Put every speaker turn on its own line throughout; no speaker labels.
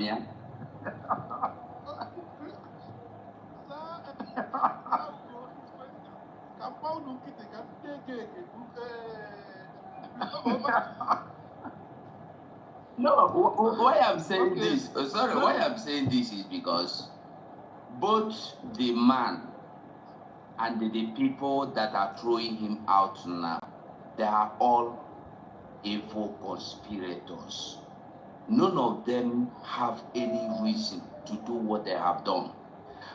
Yeah. No, why I'm saying this, sorry, why I'm saying this is because both the man and the people that are throwing him out now, they are all evil conspirators. None of them have any reason to do what they have done.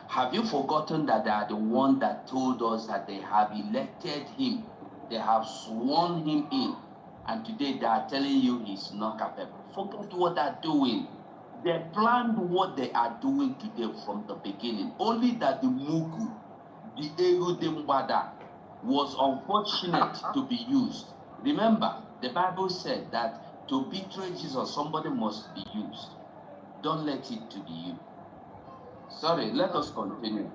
Have you forgotten that they are the one that told us that they have elected him? They have sworn him in. And today they are telling you he's not capable. Forget what they're doing. They planned what they are doing today from the beginning. Only that the Mugu, the Erudembada, was unfortunate to be used. Remember, the Bible said that to betray Jesus, somebody must be used. Don't let it to be you. Sorry, let us continue.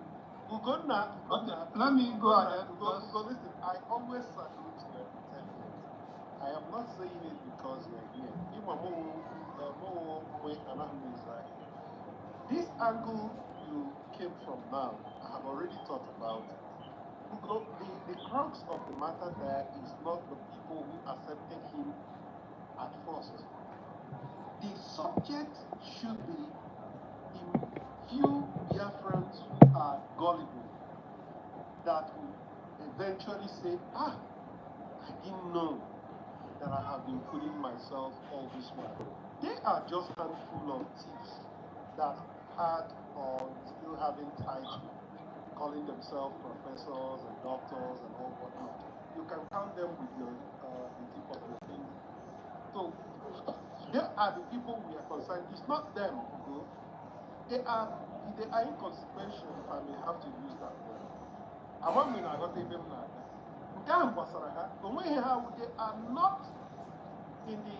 Let me go ahead. Because listen, I always salute your intelligence. I am not saying it because you're here. This angle you came from now, I have already thought about it. The crux of the matter there is not the people who accepted him at first. The subject should be in few Biafrans who are gullible that will eventually say, I didn't know that I have been fooling myself all this while. They are just a handful of thieves that had or still having title, calling themselves professors and doctors and all whatnot. You can count them with the tip of your finger. So they are the people we are concerned. It's not them, Ugo. They are inconsequential, if I may have to use that word. Among me, I got even like that. They are not in the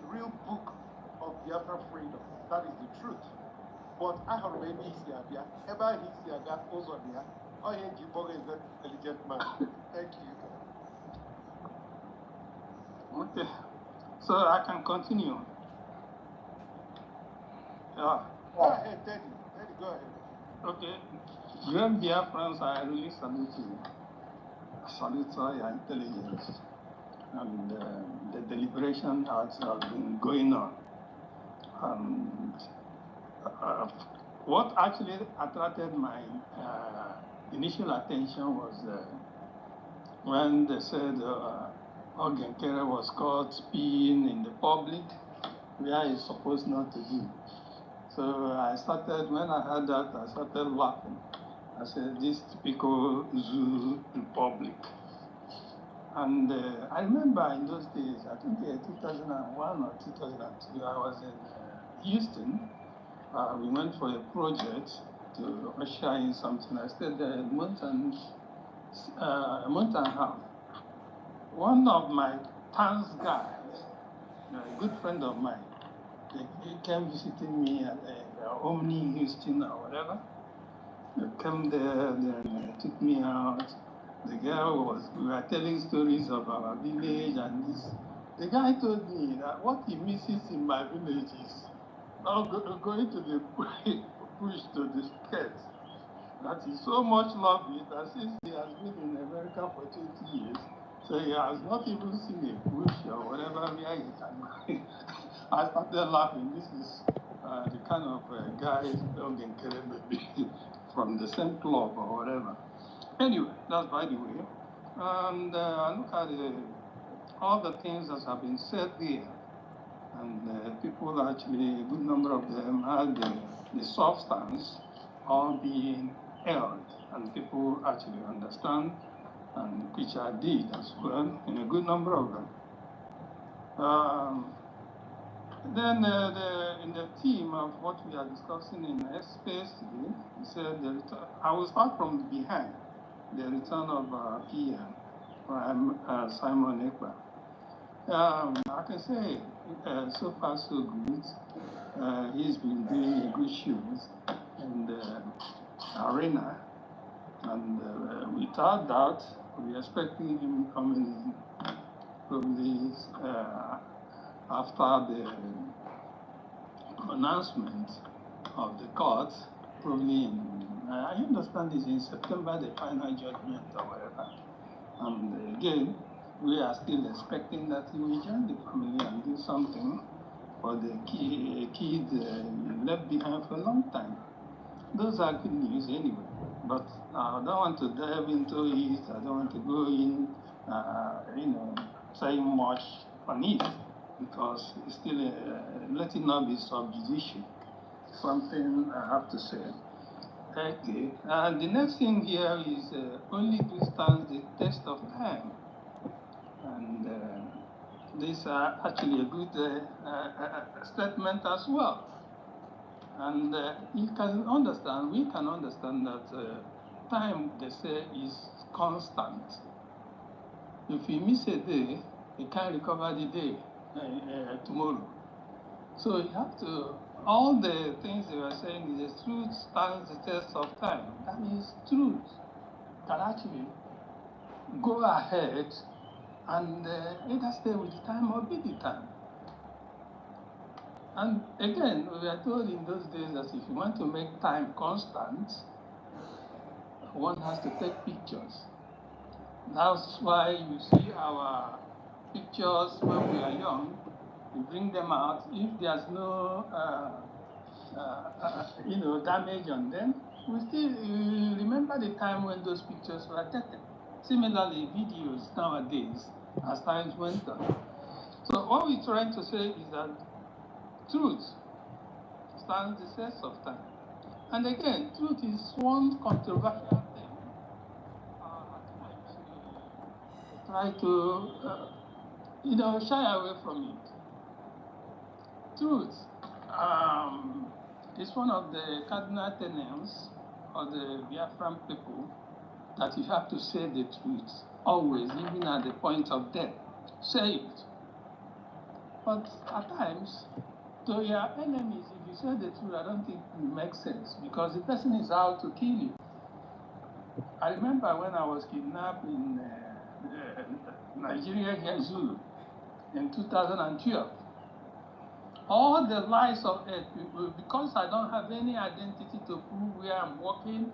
real book of Biafra freedom. That is the truth. But I have already seen Abia. Ever he see Abia, also Abia. Oh, yeah, Jiboga is an intelligent man. Thank you.
Okay, so I can continue. Yeah.
Go ahead, Teddy. Teddy, go ahead.
Okay. Great Biafrans, I really salute you. Salute your intelligence. And the deliberation has been going on. And what actually attracted my initial attention was when they said Ogenkere was caught peeing in the public where he's supposed not to be. So when I heard that, I started laughing. I said, this typical zoo republic. And I remember in those days, I think 2001 or 2002, I was in Houston. We went for a project to usher in something. I stayed there a month and a half. One of my town's guys, a good friend of mine, he came visiting me at Omni Houston or whatever. They came there, then took me out. The girl we were telling stories of our village and this. The guy told me that what he misses in my village is not going to the push to the skirt. That he so much loved it that since he has been in America for 20 years, so he has not even seen a bush or whatever where he can go. I started laughing. This is the kind of guy Ogenkere maybe from the same club or whatever. Anyway, that's by the way. And look at all the things that have been said here. And people actually, a good number of them had the substance all being held. And people actually understand, and which I did as well, in a good number of them. Then in the theme of what we are discussing in S-Space today, he said, I will start from behind, the return of PM, Simon Ekpa. I can say so far so good. He's been doing a good shows in the arena, and without doubt, we're expecting him coming in probably after pronouncement of the court, probably in, I understand it's in September, the final judgment or whatever. And again, we are still expecting that he will join the family and do something for the kid left behind for a long time. Those are good news anyway. But I don't want to delve into it. I don't want to go in, saying much on it, because it's still let it not be sub judice. Something I have to say. Okay. The next thing here is only good stands the test of time. And these are actually a good statement as well. And you can understand, we can understand that time, they say, is constant. If you miss a day, you can't recover the day tomorrow. So you have to, all the things they were saying is the truth stands the test of time. That means truth can actually go ahead and either stay with the time or beat the time. And again, we were told in those days that if you want to make time constant, one has to take pictures. That's why you see our pictures when we are young, we bring them out. If there's no damage on them, we still remember the time when those pictures were taken. Similarly, videos nowadays, as times went on. So what we're trying to say is that truth stands the test of time. And again, truth is one controversial thing. At times we try to, shy away from it. Truth is one of the cardinal tenets of the Biafran people, that you have to say the truth, always, even at the point of death. Say it. But at times, to your enemies, if you say the truth, I don't think it makes sense, because the person is out to kill you. I remember when I was kidnapped in Nigeria, here, Zulu, in 2012. All the lies of earth, because I don't have any identity to prove where I'm working,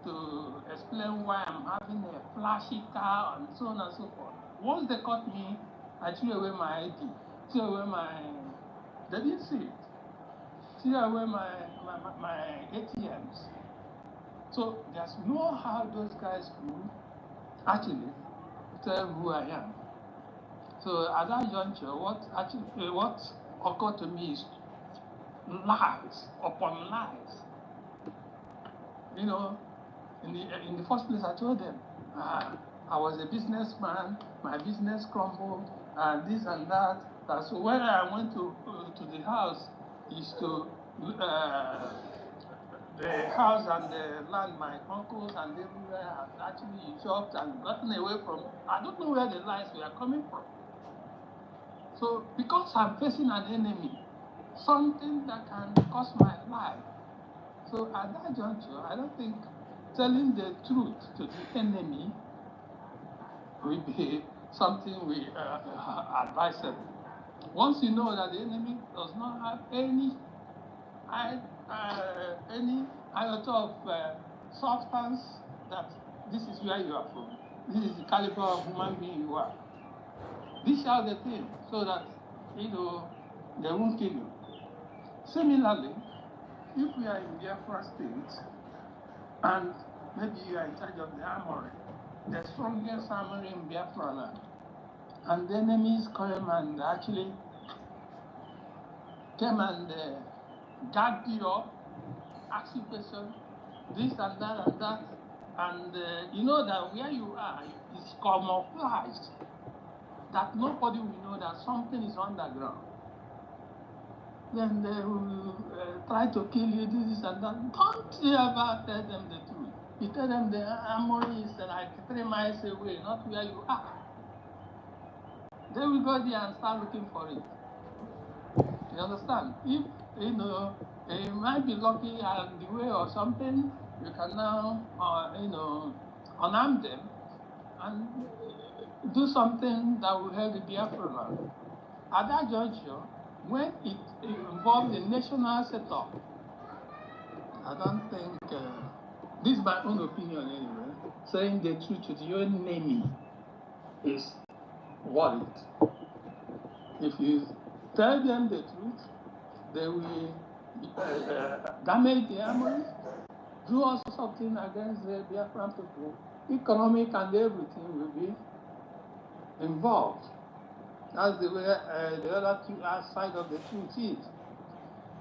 to explain why I'm having a flashy car, and so on and so forth. Once they caught me, I threw away my ID, threw away they didn't see it, threw away my ATMs. So there's no how those guys could actually tell who I am. So at that juncture, what occurred to me is lies upon lies. In the first place, I told them I was a businessman, my business crumbled, and this and that. So when I went to the house, is to the house and the land my uncles and everywhere had actually chopped and gotten away from. I don't know where the lies were coming from. So because I'm facing an enemy, something that can cost my life. So at that juncture, I don't think telling the truth to the enemy will be something we advisable. Once you know that the enemy does not have any iota of substance, that this is where you are from, this is the caliber of human being you are, dish out the thing so that they won't kill you. Similarly, if we are in Biafra state and maybe you are in charge of the armory, the strongest armory in Biafra land, and the enemies come and actually came and gagged you up, ask you questions, this and that, and you know that where you are is camouflaged, that nobody will know that something is underground. Then they will try to kill you, do this and that. Don't you ever tell them the truth. You tell them the armory is like 3 miles away, not where you are. They will go there and start looking for it. You understand? If, you might be lucky along the way or something, you can now, unarm them and do something that will help the Biafra land. At that juncture, when involved in national setup. I don't think, this is my own opinion anyway, saying the truth to your enemy is worth it. If you tell them the truth, they will damage the armory, do also something against the Biafran people. Economic and everything will be involved. That's the way the other side of the truth is.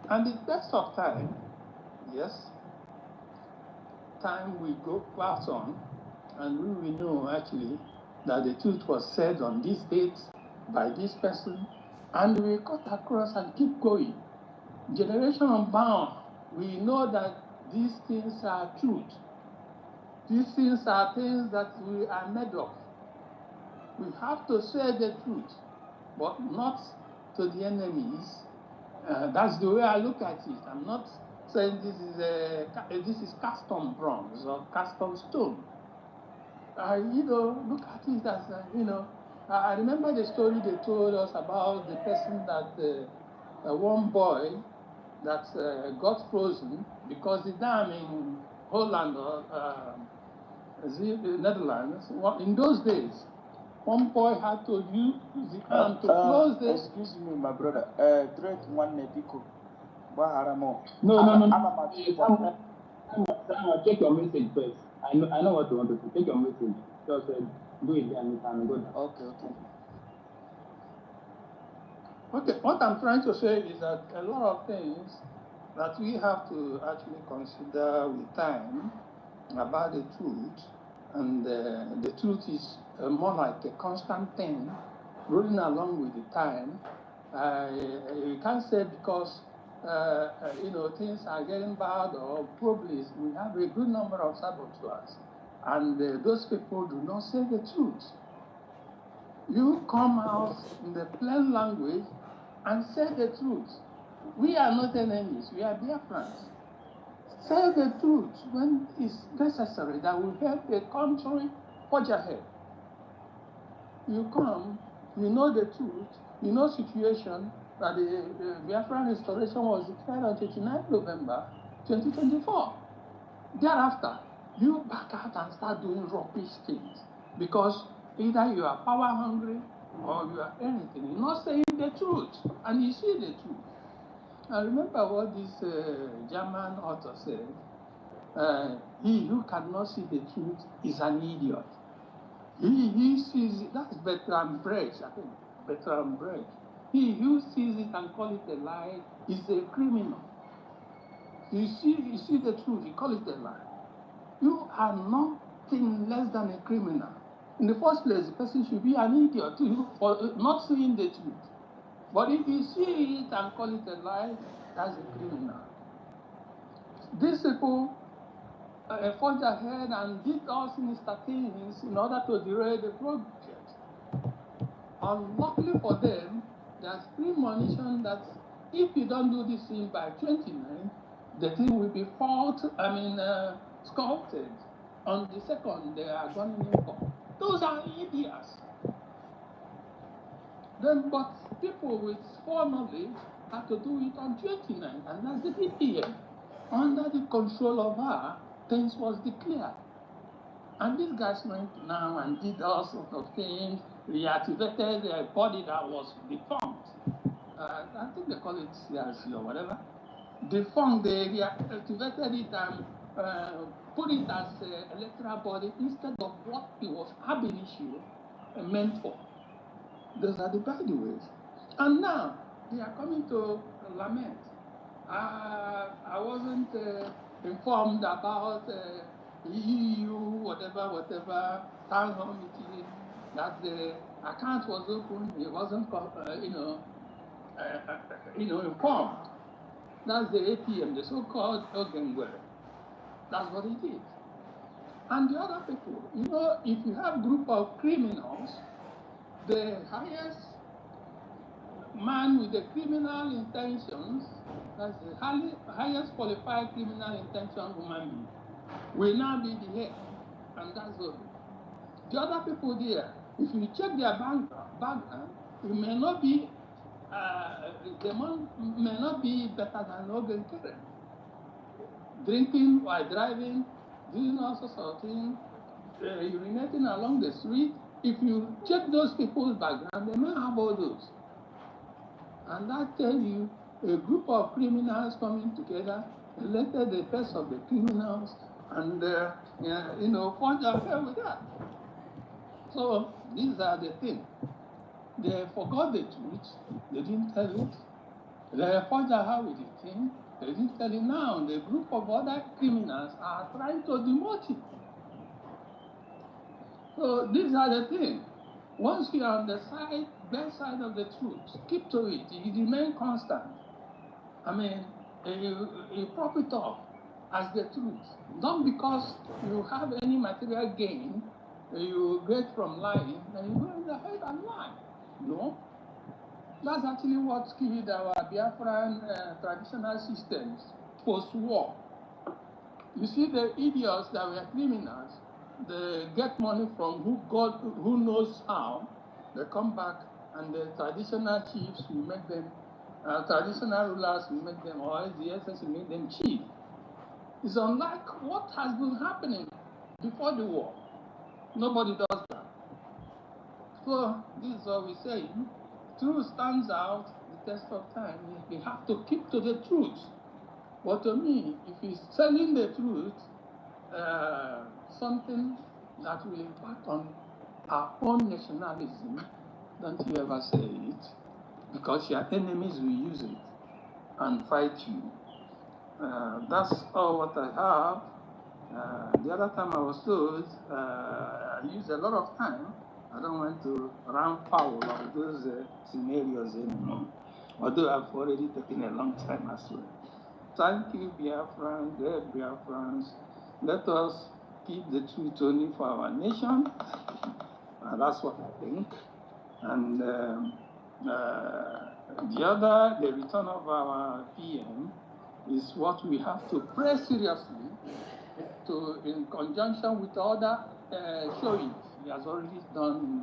And the best of time, yes, time will go pass on, and we will know actually that the truth was said on this date by this person, and we cut across and keep going. Generation unbound, we know that these things are truth. These things are things that we are made of. We have to say the truth, but not to the enemies. That's the way I look at it. I'm not saying this is cast on bronze or cast on stone. Look at it as, I remember the story they told us about the person that, one boy that got frozen because the dam in Holland or the Netherlands, in those days, one boy had to use the arm to close this.
Excuse me, my brother. Threat one Nepiko. Baharamo.
No. Check your message first. I know what you want to do. Check your message. Just do it and you can go down.
Okay.
Okay, what I'm trying to say is that a lot of things that we have to actually consider with time about the truth, and the truth is more like a constant thing rolling along with the time. You can't say because things are getting bad or probably we have a good number of saboteurs, and those people do not say the truth. You come out in the plain language and say the truth. We are not enemies, we are dear friends. Say the truth when it's necessary that will help the country forge ahead. You come, you know the truth, you know situation that the Biafran restoration was declared on 29 November 2024. Thereafter, you back out and start doing rubbish things because either you are power hungry or you are anything. You're not saying the truth, and you see the truth. I remember what this German author said. He who cannot see the truth is an idiot. He sees it, that's Bertrand Brecht, I think. Bertrand Brecht. He who sees it and calls it a lie is a criminal. You see the truth, you call it a lie. You are nothing less than a criminal. In the first place, the person should be an idiot too for not seeing the truth. But if you see it and call it a lie, that's a criminal. These people forged ahead and did all sinister things in order to derail the project. Unluckily for them, there's premonition that if you don't do this thing by 29, the thing will be sculpted. On the second, they are going in for. Those are idiots. Then, but people with foreknowledge have to do it on 29, and that's the BPM. Under the control of her, things was declared. And these guys went now and did all sorts of things, reactivated a body that was defunct. I think they call it CRC or whatever. Defunct, they reactivated it and put it as an electoral body instead of what it was ab initio meant for. Those are the bad ways. And now they are coming to lament. I wasn't informed about EU, whatever, town hall meeting, that the account was open, it wasn't, informed. That's the ATM, the so-called Ogengwe. That's what it is. And the other people, if you have a group of criminals, the highest man with the criminal intentions, that's the highest qualified criminal intention human being, will now be the head, and that's all. The other people there, if you check their background, it may not be the man may not be better than Ogen Kere. Drinking while driving, doing all sorts of things, urinating along the street. If you check those people's background, they may have all those. And that tells you a group of criminals coming together, elected the first of the criminals, and forge affair with that. So these are the things. They forgot the truth. They didn't tell it. They forged ahead with the thing. They didn't tell it. Now the group of other criminals are trying to demote it. So these are the things. Once you are on the best side of the truth, keep to it. You remain constant. I mean, you prop it up as the truth. Not because you have any material gain you get from lying, then you go ahead and lie. No. That's actually what killed our Biafran traditional systems post-war. You see, the idiots that were criminals, they get money from who knows how. They come back, and the traditional chiefs will make them, traditional rulers will make them, or the SS will make them chief. It's unlike what has been happening before the war. Nobody does that. So this is what we say. Truth stands out the test of time. We have to keep to the truth. But to me, if he's telling the truth, something that will impact on our own nationalism, don't you ever say it, because your enemies will use it and fight you. That's all what I have. The other time I was told, I used a lot of time. I don't want to run foul of those scenarios anymore, although I've already taken a long time as well. Thank you, Biafran, dear Biafrans. Let us keep the truth only for our nation. That's what I think. And the return of our PM is what we have to pray seriously in conjunction with other showings he has already done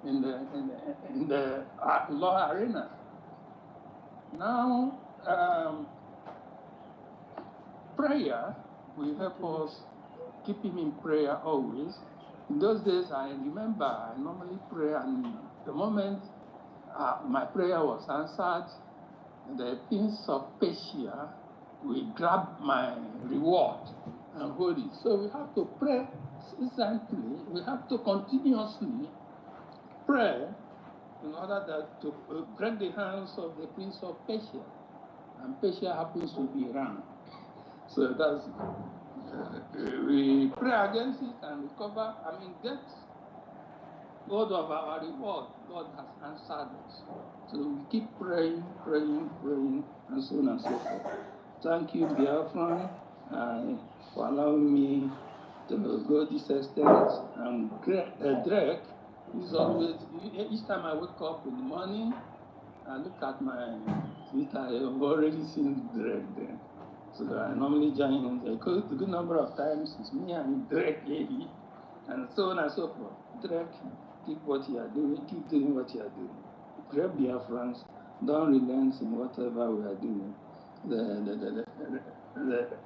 in the law arena. Now, prayer will help us keep him in prayer always. In those days, I remember I normally pray, and the moment my prayer was answered, the Prince of Persia will grab my reward and hold it. So we have to pray incessantly. We have to continuously pray in order to break the hands of the Prince of Persia. And Persia happens to be Iran. So that's, we pray against it and recover, get hold of our reward. God has answered us. So we keep praying, and so on and so forth. Thank you, Biafran, for allowing me to go this extent. And Drake is always, each time I wake up in the morning, I look at my Twitter, I've already seen Drake there. So I normally join him. A good number of times it's me and Drake, and so on and so forth. Drake, keep what you are doing, keep doing what you are doing. Great Biafrans, don't relent in whatever we are doing. The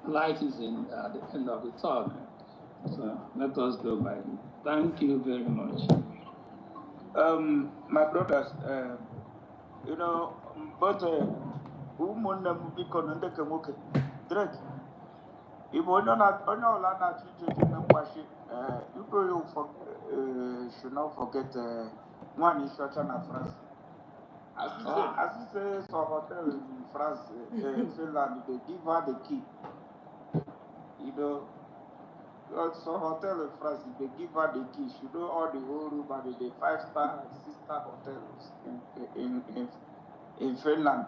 light is at the end of the tunnel. So let us go by it. Thank you very much.
My brothers, but ụmụnne m biko na ndị nwoke Drake Igbo onye ọla na-achọ ije na mgbashi you should not forget nwaanyị isi ọcha na France. As you say, some hotel in France, Finland, they give her the key. Some hotel in France, they give her the key. She know all the whole room and the 5-star and 6-star hotels in Finland.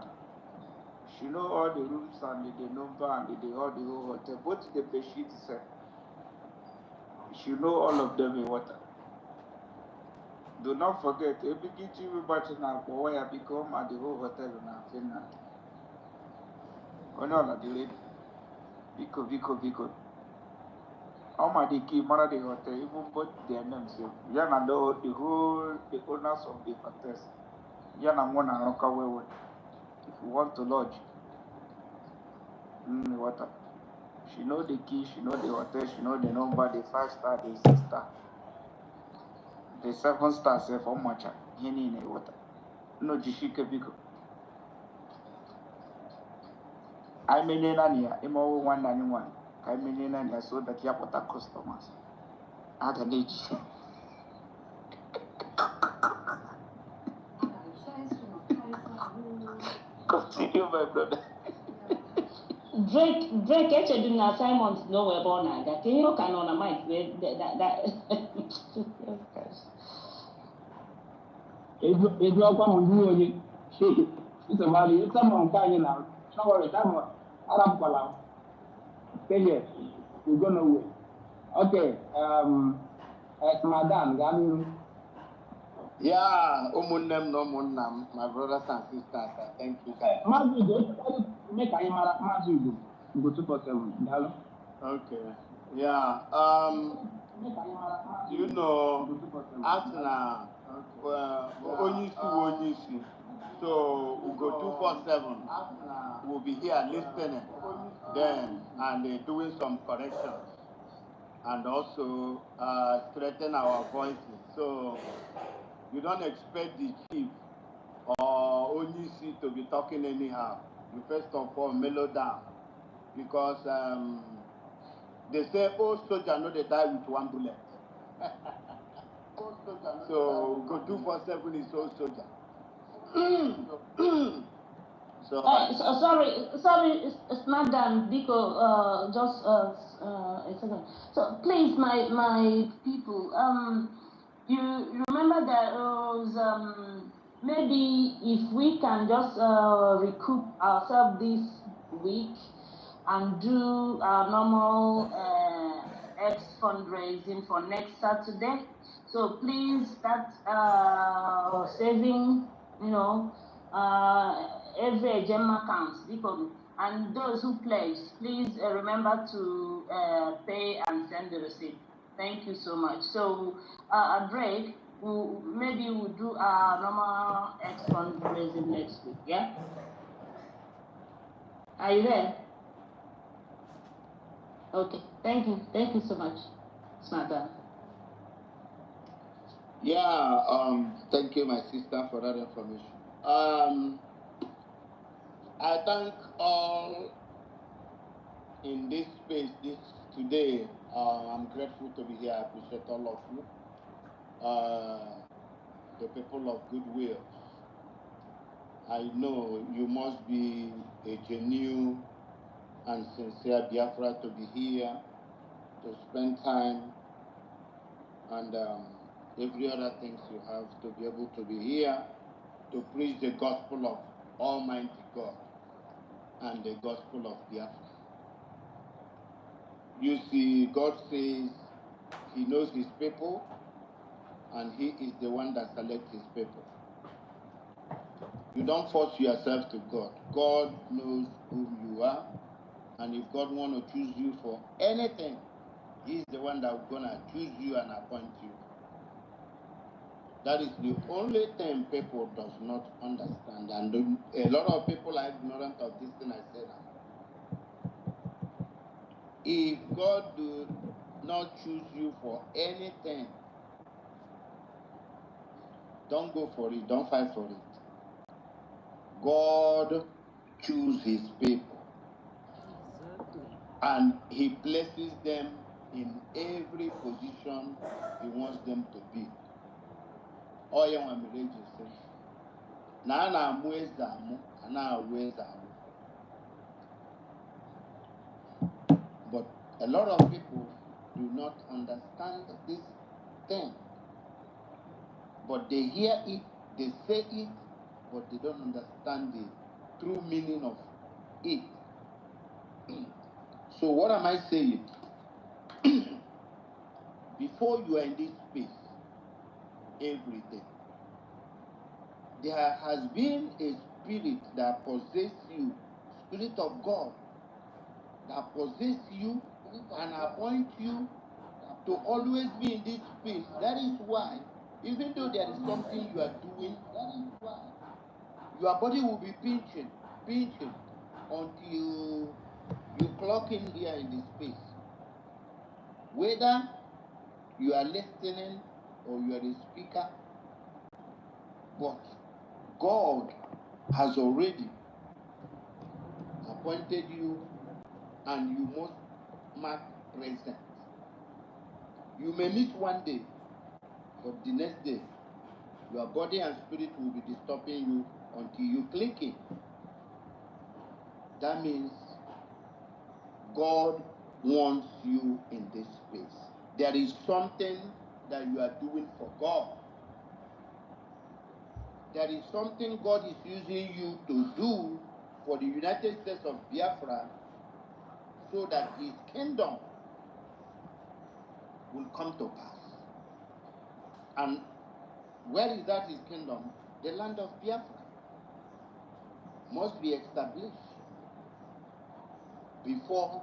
She know all the rooms and the number and all the whole hotel. Both the bedsheets, she know all of them in water. Do not forget, Ebikichi Wibatina Kowaya become at the whole hotel in Finland. Onola the lady. Biko. Oma the key, Mara the hotel, even both their names. You know the owners of the hotels. If you want to lodge, water. She know the key, she know the hotel, she know the number, the 5-star, the 6-star, the 7-star, say for much. Henny in the water. No, Jishika Biko. I mean, I'm all 191. I mean, so that you have water customers. At an age. Continue, my brother.
Drake actually doing assignments nowhere born that you can on a mic that
It's not common doing it. It's a matter of someone kind now. No worry, I'm Arab Palau. Failure. We're gonna win. Okay, as Madam,
Yeah, umunnem no munam, my brothers and sisters. Thank you.
Mazu, make a Mazu go 247. Hello.
Okay. Yeah. You know, Asna, Onyisu. So we go 247. We'll be here listening, then and doing some corrections, and also straighten our voices. So you don't expect the chief or Onyisu to be talking anyhow. You first of all mellow down, because they say, oh, soldier, no, they die with one bullet. So go 247 is old soldier.
sorry, it's not done, Biko, just a second. So please, my people, you remember that was maybe if we can just recoup ourselves this week and do our normal X fundraising for next Saturday. So please start saving, every Gemma counts. And those who pledge, please remember to pay and send the receipt. Thank you so much. So at break, maybe we'll do our normal X fundraising next week, yeah? Are you there? Okay, thank you so much, Smata.
Yeah, thank you, my sister, for that information. I thank all in this space today. I'm grateful to be here. I appreciate all of you, the people of goodwill. I know you must be a genuine and sincere Biafra to be here, to spend time, and every other things you have to be able to be here to preach the gospel of Almighty God and the gospel of Biafra. You see, God says He knows His people, and He is the one that selects His people. You don't force yourself to God. God knows who you are, and if God wants to choose you for anything, He's the one that's going to choose you and appoint you. That is the only thing people does not understand, and a lot of people are ignorant of this thing I said. If God do not choose you for anything, don't go for it, don't fight for it. God chooses His people, and He places them in every position He wants them to be. Oh, yeah, I'm religious. Now I'm always down, and now I'm always down. But a lot of people do not understand this thing. But they hear it, they say it, but they don't understand the true meaning of it. So what am I saying? Before you are in this space, everything, there has been a spirit that possesses you, Spirit of God, that possesses you and appoints you to always be in this space. That is why, even though there is something you are doing, that is why your body will be pinching until you clock in here in the space. Whether you are listening or you are the speaker, but God has already appointed you and you must mark present. You may miss one day, but the next day, your body and spirit will be disturbing you until you click in. That means God wants you in this space. There is something that you are doing for God. There is something God is using you to do for the United States of Biafra so that his kingdom will come to pass. And where is that his kingdom? The land of Biafra must be established before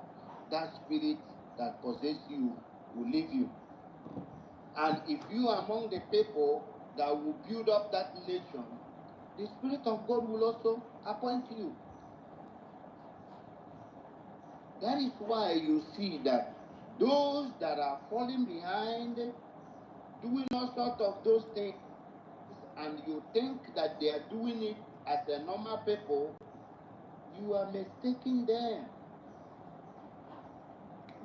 that spirit that possesses you will leave you. And if you are among the people that will build up that nation, the Spirit of God will also appoint you. That is why you see that those that are falling behind, doing all sorts of those things, and you think that they are doing it as a normal people, you are mistaking them.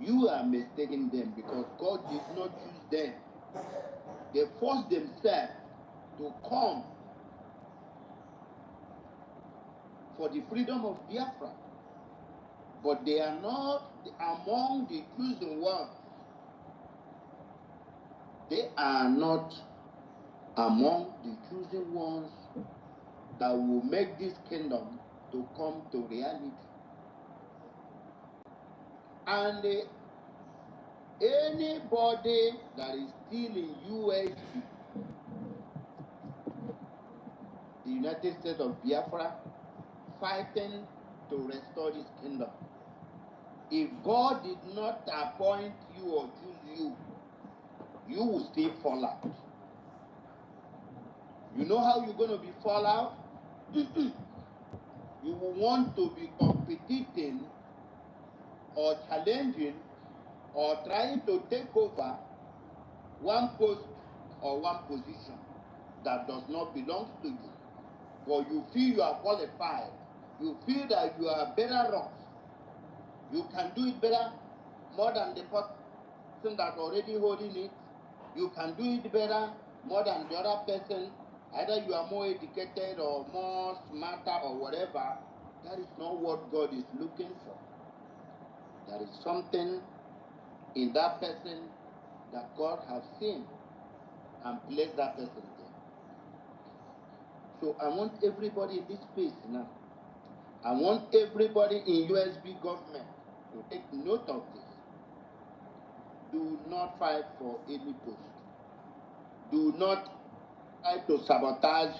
You are mistaking them because God did not choose them. They forced themselves to come for the freedom of Biafra. But they are not among the chosen ones. They are not among the chosen ones that will make this kingdom to come to reality. And anybody that is still in USB, the United States of Biafra, fighting to restore this kingdom, if God did not appoint you or choose you, you will still fall out. You know how you're going to be fall out? You will want to be competing or challenging or trying to take over one post or one position that does not belong to you. But you feel you are qualified. You feel that you are better off. You can do it better more than the person that already holding it. You can do it better more than the other person. Either you are more educated or more smarter or whatever. That is not what God is looking for. There is something in that person that God has seen and placed that person there. So I want everybody in this space now. I want everybody in USB government to take note of this. Do not fight for any post. Do not try to sabotage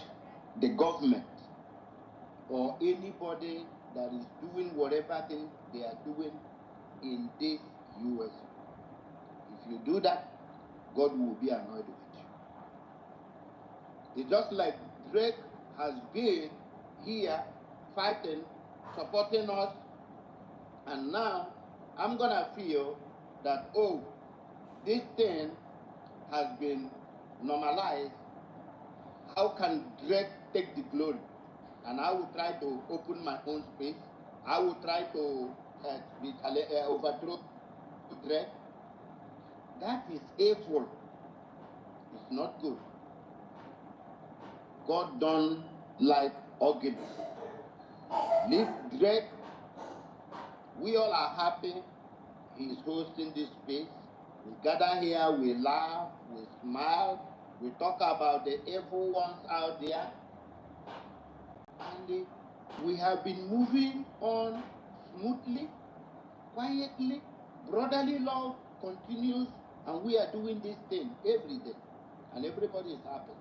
the government or anybody that is doing whatever thing they are doing in this US. If you do that, God will be annoyed with you. It's just like Drake has been here fighting, supporting us, and now I'm gonna feel that, oh, this thing has been normalized. How can Drake take the glory? And I will try to open my own space. I will try to overthrow Drake. That is hateful. It's not good. God don't like arguments. Leave Drake. We all are happy he's hosting this space. We gather here, we laugh, we smile, we talk about the evil ones out there. And we have been moving on smoothly, quietly. Brotherly love continues, and we are doing this thing every day. And everybody is happy.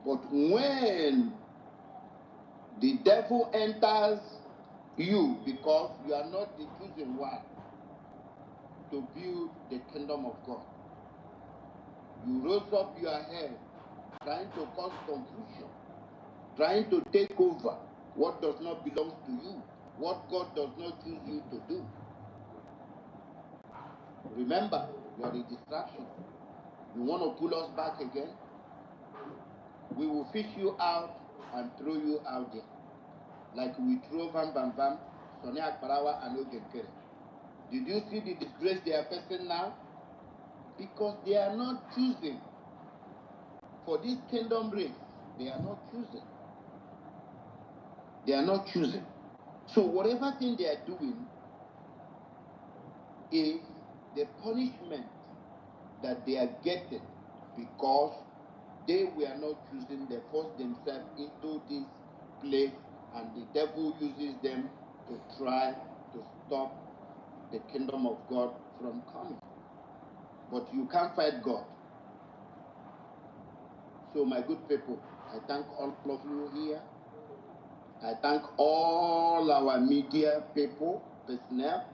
But when the devil enters you because you are not the chosen one to build the kingdom of God, you rose up your head trying to cause confusion. trying to take over what does not belong to you, what God does not choose you to do. Remember, you are a distraction. You want to pull us back again? We will fish you out and throw you out there. Like we throw Van Bam Bam, Sonny Akparawa, and Ogenkere. Did you see the disgrace they are facing now? Because they are not choosing for this kingdom race. They are not choosing. They are not choosing. So whatever thing they are doing is the punishment that they are getting because they were not choosing. They forced themselves into this place, and the devil uses them to try to stop the kingdom of God from coming. But you can't fight God. So my good people, I thank all of you here. I thank all our media people, personnel.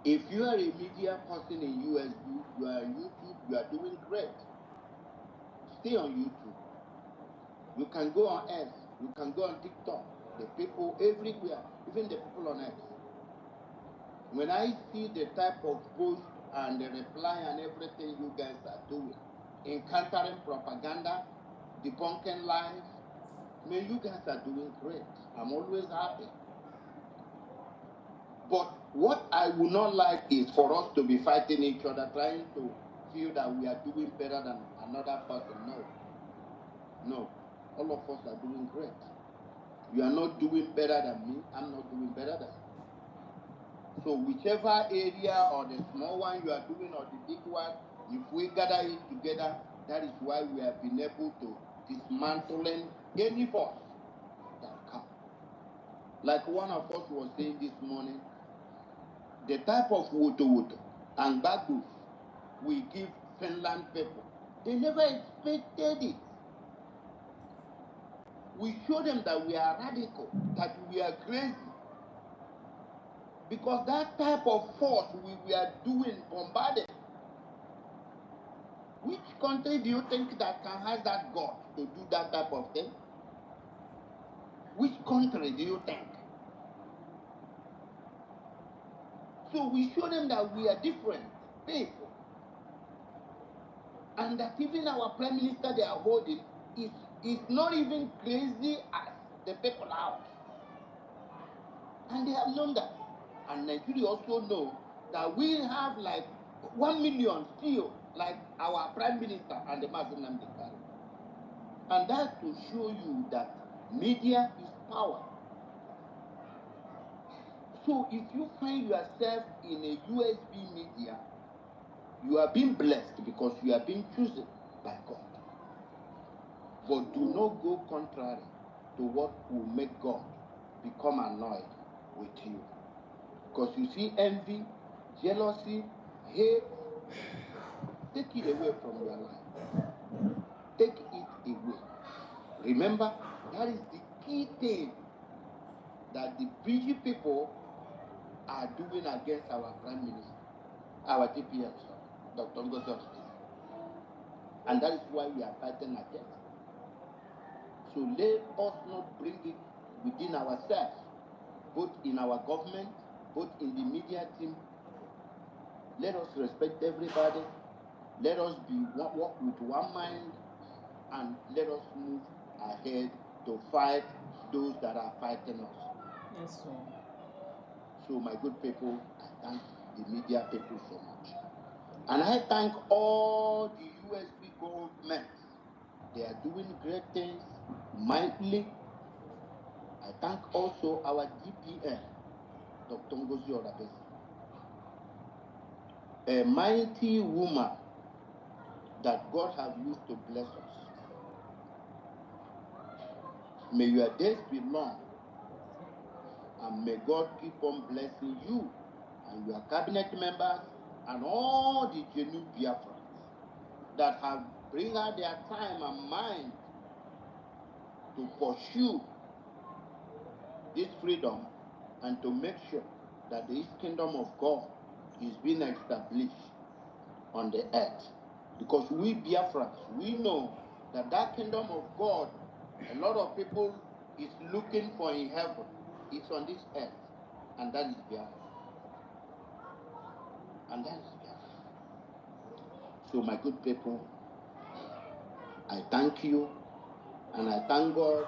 If you are a media person in USB, you are on YouTube, you are doing great. Stay on YouTube. You can go on X, you can go on TikTok. The people everywhere, even the people on X. When I see the type of post and the reply and everything you guys are doing, encountering propaganda, debunking lies, man, you guys are doing great. I'm always happy. But what I would not like is for us to be fighting each other, trying to feel that we are doing better than another person. No. All of us are doing great. You are not doing better than me. I'm not doing better than you. So whichever area or the small one you are doing or the big one, if we gather it together, that is why we have been able to dismantling any force that comes. Like one of us was saying this morning, the type of woto and bagus we give Finland people, they never expected it. We show them that we are radical, that we are crazy. Because that type of force we are doing, bombarded. Which country do you think that can have that God to do that type of thing? Which country do you think? So we show them that we are different people. And that even our prime minister they are holding is not even crazy as the people out. And they have known that. And Nigeria also know that we have like 1 million still, like our prime minister and the Mazen Namdekari. And that to show you that media is power. So if you find yourself in a USB media, you are being blessed because you are being chosen by God. But do not go contrary to what will make God become annoyed with you. Because you see envy, jealousy, hate, take it away from your life. Take it away. Remember, that is the key thing that the PG people are doing against our Prime Minister, our DPM, Dr. Ngozi. And that is why we are fighting against. So let us not bring it within ourselves, both in our government, both in the media team. Let us respect everybody. Let us be work with one mind, and let us move ahead to fight those that are fighting us.
Yes, sir.
So my good people, I thank the media people so much. And I thank all the USB governments. They are doing great things mightily. I thank also our DPM, Dr. Ngozi Orabesi, a mighty woman that God has used to bless us. May your days be long, and may God keep on blessing you and your cabinet members and all the genuine Biafrans that have bring out their time and mind to pursue this freedom and to make sure that this kingdom of God is being established on the earth. Because we Biafrans, we know that kingdom of God, a lot of people is looking for in heaven. It's on this earth, and that is Biafra. And that is Biafra. So my good people, I thank you, and I thank God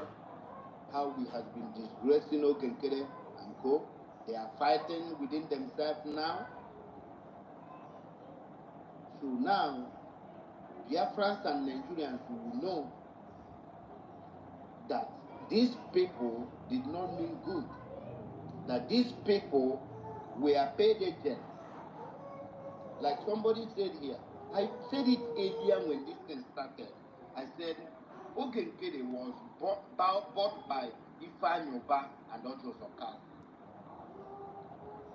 how He has been disgracing Ogenkere and co. They are fighting within themselves now. So now, Biafrans and Nigerians will know that these people did not mean good. That these people were paid agents. Like somebody said here, I said it earlier when this thing started. I said, Ogenkere was bought by Ifeanyi Oba and Ojo Sokal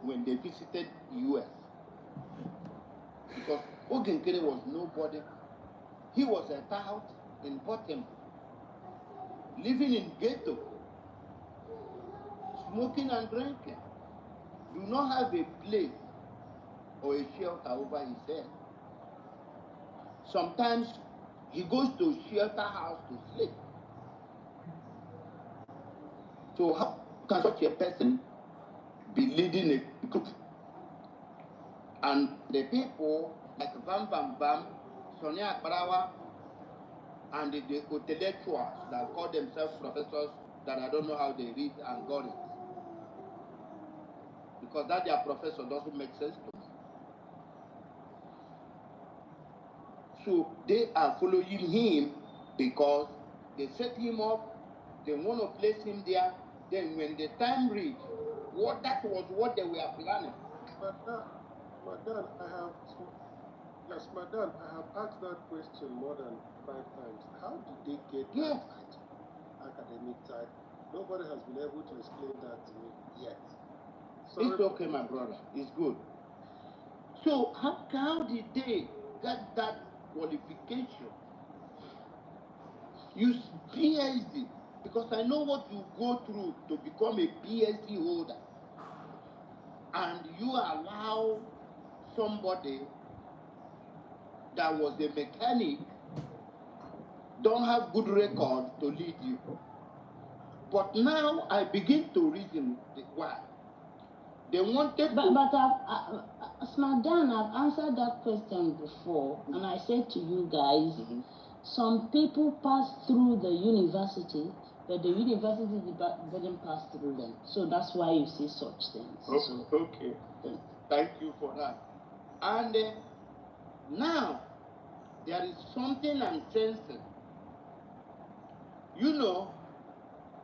when they visited US. Because Ogenkere was nobody. He was a tout in Baltimore, living in ghetto, smoking and drinking, do not have a place or a shelter over his head. Sometimes he goes to shelter house to sleep. So how can such a person be leading a group? And the people like Bam Bam Bam, Sonia Akbarawa, and the intellectuals that call themselves professors that I don't know how they read and got it. Because that their professor doesn't make sense to me. So they are following him because they set him up, they want to place him there. Then when the time reached, that was what they were planning.
Madam, I have asked that question more than 5 times. How did they get that academic title? Nobody has been able to explain that to me yet.
It's okay, my brother. It's good. So how did they get that qualification? Use PhD, because I know what you go through to become a PhD holder. And you allow somebody that was a mechanic, don't have good record to lead you. But now I begin to reason why. They wanted
But Smadan, I've answered that question before, and I said to you guys, some people pass through the university, but the university didn't pass through them. So that's why you see such things.
Okay. Thank you for that. And now, there is something I'm sensing. You know,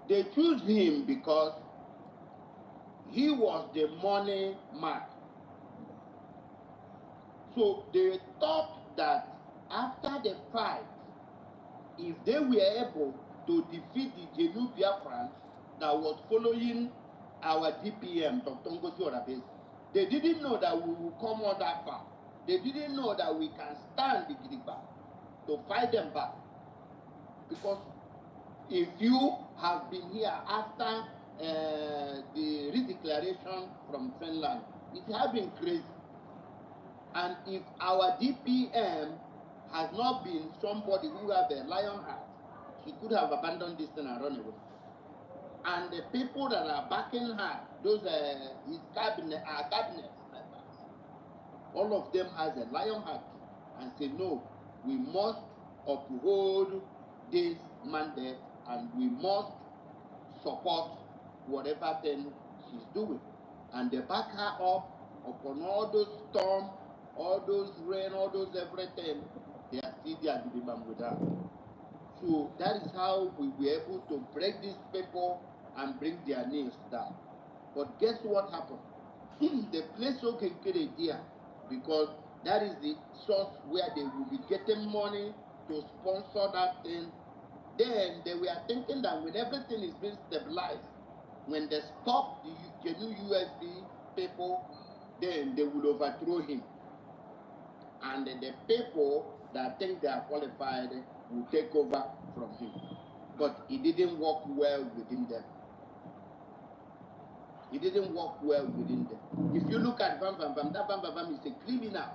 they choose him because he was the money man. So they thought that after the fight, if they were able to defeat the Genu Biafrans that was following our DPM, Dr. Ngozi Orabesi, they didn't know that we will come all that far. They didn't know that we can stand the Gidigba to fight them back. Because if you have been here after the redeclaration from Finland, it has been crazy. And if our DPM has not been somebody who has a lion heart, she could have abandoned this thing and run away. And the people that are backing her, those his cabinet, our cabinet members, all of them has a lion heart and say, no, we must uphold this mandate and we must support whatever thing she's doing. And they back her up upon all those storms, all those rain, all those everything. They are still there to be with her. So that is how we were able to break these people and bring their names down. But guess what happened? They placed Ogenkere there because that is the source where they will be getting money to sponsor that thing. Then they were thinking that when everything is being stabilized, when they stop the new USB people, then they will overthrow him. And the people that think they are qualified will take over from him. But it didn't work well within them. It didn't work well within them. If you look at Bam Bam Bam, that Bam Bam Bam is a criminal.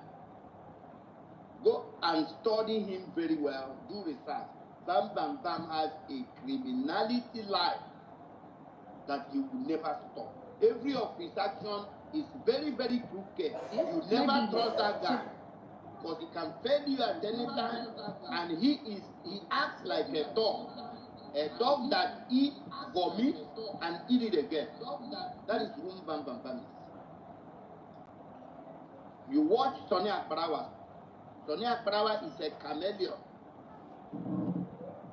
Go and study him very well, do research. Bam Bam Bam has a criminality life that he will never stop. Every of his action is very, very crooked. You never trust that guy because he can fail you at any time, and he acts like a dog that eats, vomit, and eat it again. That is whom Bam Bam Bam is. You watch Sonny Akbarawa. Sonny Akbarawa is a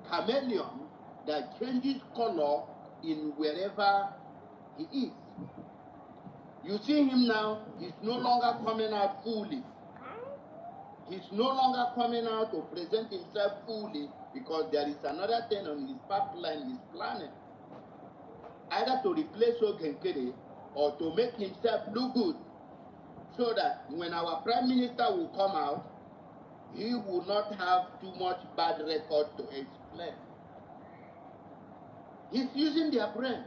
chameleon that changes color in wherever he is. You see him now, he's no longer coming out fully. He's no longer coming out to present himself fully because there is another thing on his pipeline he's planning. Either to replace Ogenkere or to make himself look good so that when our Prime Minister will come out, he will not have too much bad record to explain. He's using their brain.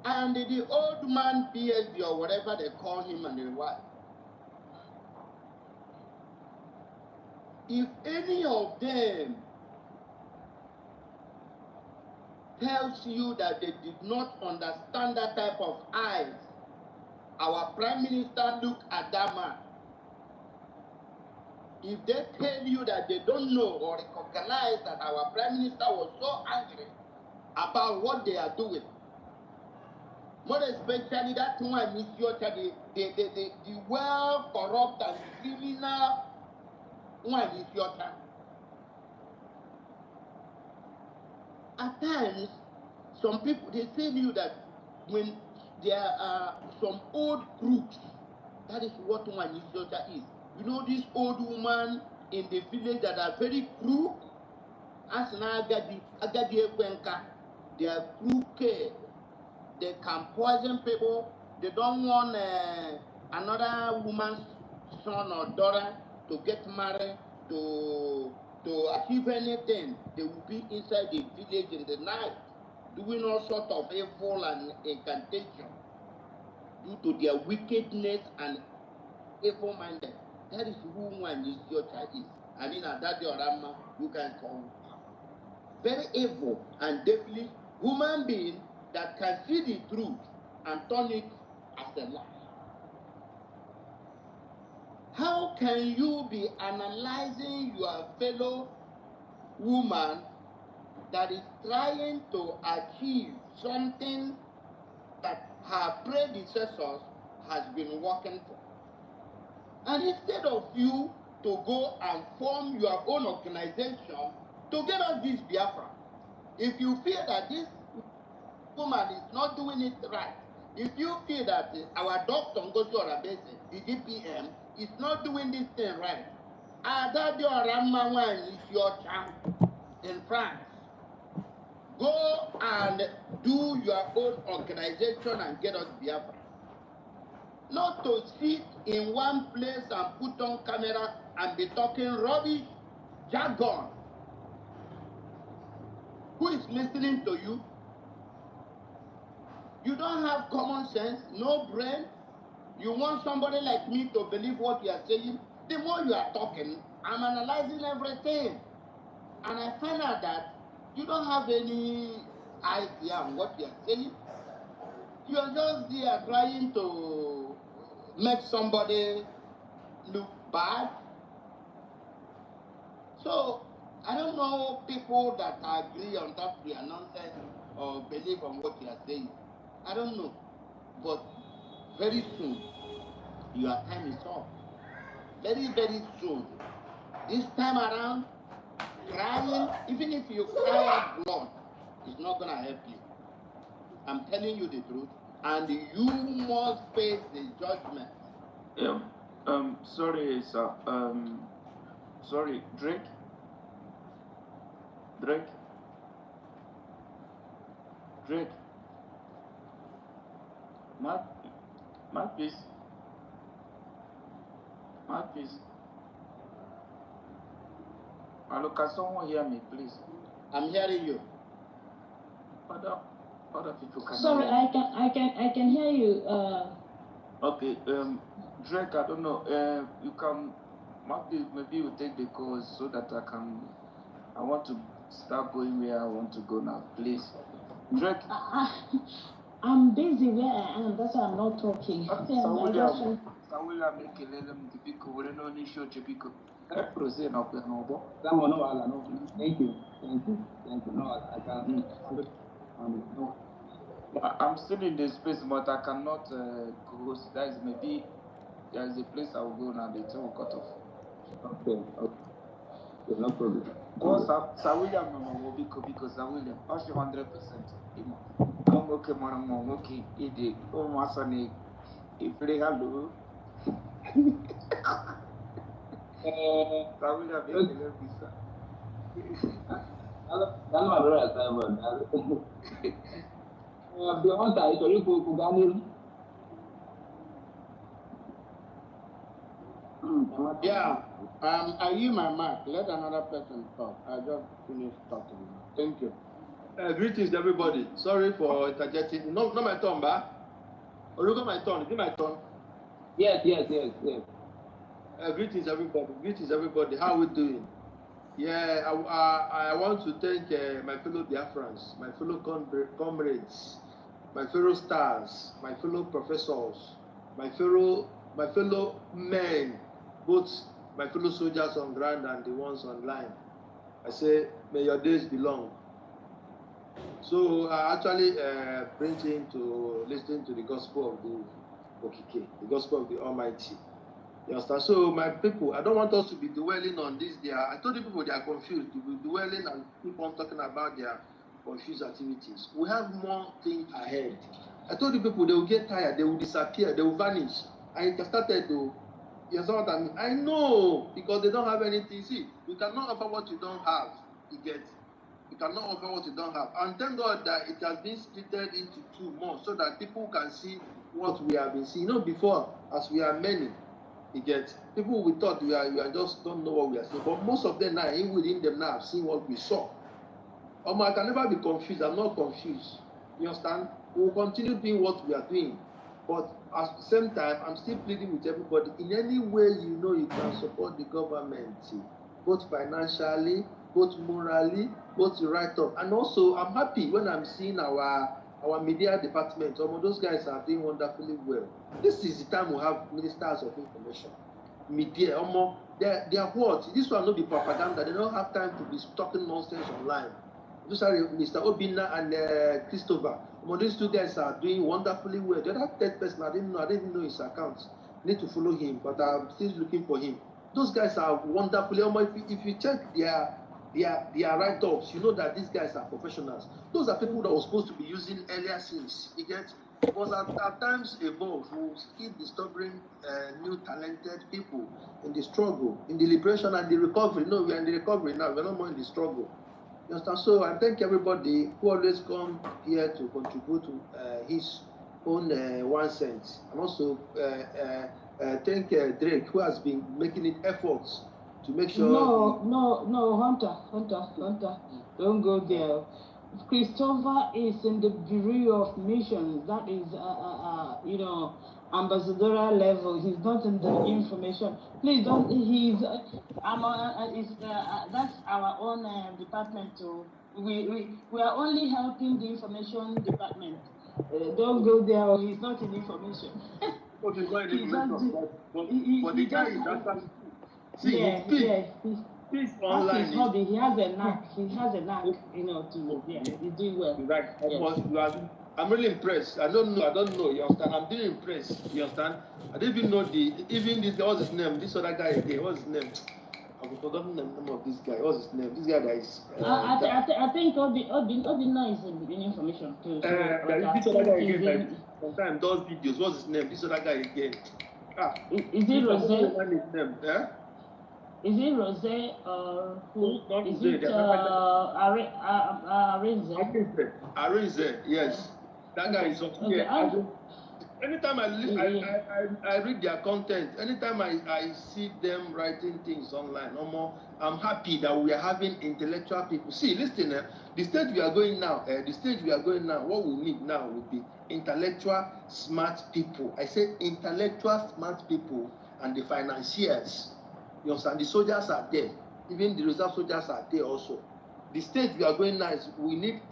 And the old man PSD or whatever they call him and his wife, if any of them tells you that they did not understand that type of eyes, our Prime Minister looked at that man. If they tell you that they don't know or recognize that our Prime Minister was so angry about what they are doing, more especially that one is your the well corrupt and criminal one is your time. At times, some people they say to you that when there are some old crooks, that is what one is your time is. You know this old woman in the village that are very crook? As na agadi ekwenka, they are crooked. They can poison people. They don't want another woman's son or daughter to get married, to achieve anything. They will be inside the village in the night, doing all sorts of evil and incantation due to their wickedness and evil-minded. That is who one is your child is. I mean, at that your Rama, you can call very evil and devilish human being that can see the truth and turn it as a lie. How can you be analyzing your fellow woman that is trying to achieve something that her predecessors has been working for? And instead of you to go and form your own organization to get us this Biafra, if you feel that this woman is not doing it right, if you feel that our doctor Ngozi Orabese, the DPM, is not doing this thing right, Adadio Ramawan is your child in France. Go and do your own organization and get us Biafra. Not to sit in one place and put on camera and be talking rubbish, jargon. Who is listening to you? You don't have common sense, no brain. You want somebody like me to believe what you are saying? The more you are talking, I'm analyzing everything. And I find out that you don't have any idea on what you are saying. You are just there trying to make somebody look bad. So, I don't know people that agree on that your nonsense or believe on what you are saying. I don't know. But very soon, your time is up. Very, very soon. This time around, crying, even if you cry out blood, it's not going to help you. I'm telling you the truth. And you must face the judgment.
Yeah. Sorry, sir. Sorry, Drake. Mouthpiece. Hello, can someone hear me, please?
I'm hearing you.
Other people can.
Sorry, I can hear you.
Okay. Drake, I don't know. You can Maybe you take the course so that I want to start going where I want to go now, please. Drake.
I'm busy where I am, that's why I'm not talking.
Sawula make a little typical, we don't know any show typical. Proceed now, no.
Thank you. No, I can't. No.
I'm still in the space, but I cannot go. That is maybe there is a place I will go now. The thing will cut off.
Okay, no problem.
Go, Sawula, will be because Sawula, 100%. I'm okay, man. I'm okay. It oh, my son, if they hello. Sawula, make a little visa.
That's my brother, Simon. Beyond that, so you could go.
Yeah, I use my mic. Let another person talk. I just finished talking. Thank you. Greetings, everybody. Sorry for interjecting. No, not my turn, ba? Or you got my turn? Is it my turn?
Yes.
Greetings, everybody. How are we doing? Yeah, I want to thank my fellow Biafrans, my fellow comrades, my fellow stars, my fellow professors, my fellow men, both my fellow soldiers on ground and the ones online. I say, may your days be long. So I actually bring him to listen to the gospel of the Okike, the gospel of the Almighty. You understand? So my people, I don't want us to be dwelling on this. I told the people they are confused. To be dwelling and keep on talking about their confused activities. We have more things ahead. I told the people they will get tired, they will disappear, they will vanish. And it started to, you understand what I mean? I know, because they don't have anything. See, you cannot offer what you don't have. You cannot offer what you don't have. And thank God that it has been split into 2 more so that people can see what we have been seeing. You know, before, as we are many, people we thought we are just don't know what we are seeing. But most of them now, even within them now, have seen what we saw. I can never be confused. I'm not confused. You understand? We will continue doing what we are doing. But at the same time, I'm still pleading with everybody. In any way you know you can support the government, both financially, both morally, both right up. And also, I'm happy when I'm seeing our media department. Those guys are doing wonderfully well. This is the time we have ministers of information. Media, they are what? This one not be propaganda. They don't have time to be talking nonsense online. Those are Mr. Obina and Christopher. These 2 guys are doing wonderfully well. The other 3rd person, I didn't even know his account. I need to follow him, but I'm still looking for him. Those guys are wonderfully. If you check their write-ups, you know that these guys are professionals. Those are people that were supposed to be using earlier since. You get? Because at times evolve, we will keep discovering new talented people in the struggle, in the liberation and the recovery. No, we are in the recovery now. We're not more in the struggle. You understand? So I thank everybody who always come here to contribute to his own 1 cent. And also thank Drake, who has been making it efforts to make sure.
No, Hunter, don't go there. Christopher is in the Bureau of Missions. That is, ambassadorial level. He's not in the information. Please don't. That's our own department too. We are only helping the information department. Don't go there. Or he's not in information.
But he's not in information. But the guy is actually. He's online.
His hobby. He has a knack. He's doing well.
Right. Yes. I'm really impressed. I don't know. You understand? I'm really impressed. You understand? I don't even know this. What's his name? This other guy again. What's his name? I've forgotten the name of this guy. What's his name? This guy that is.
I think Obina is in information too.
This other guy again. Sometimes does videos. What's his name? This other guy again.
Is it Rose? Is it Rose or who? Is it Arinze?
Arinze, yes. That guy is okay. Anytime I read their content, anytime I see them writing things online, I'm happy that we are having intellectual people. See, listen, the stage we are going now, what we need now would be intellectual smart people. I say intellectual smart people and the financiers.
You understand? The soldiers are there. Even the reserve soldiers are there also. The stage we are going now is we need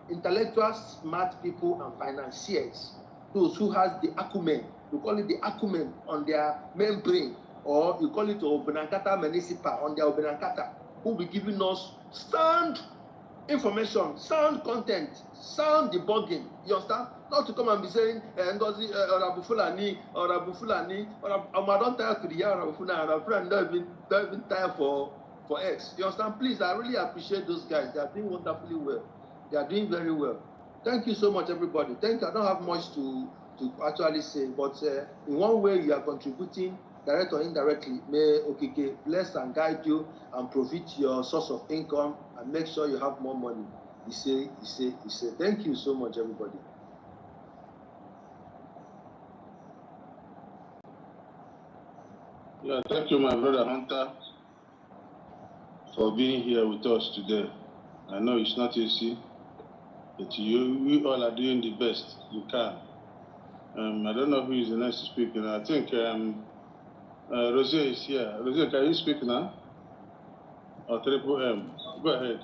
intellectual, smart people and financiers. Those who has the acumen. You call it the acumen on their main brain, or you call it Obenankata Municipal on their Obenankata, who will be giving us sound information, sound content, sound debugging. You understand? Not to come and be saying Ngozi or Abu Fulani or Abu Fulani or I don't tire to the year Abu Fulani or friend don't even tire for X. You understand? Please, I really appreciate those guys. They are doing wonderfully well. They are doing very well. Thank you so much, everybody. Thank you. I don't have much to actually say, but in one way you are contributing, direct or indirectly. May Okike bless and guide you and provide your source of income and make sure you have more money. He say. Thank you so much, everybody.
Yeah, thank you, my brother Hunter, for being here with us today. I know it's not easy, but we all are doing the best you can. I don't know who is the next speaker. I think Rose is here. Rose, can you speak now? Or Triple M? Go ahead.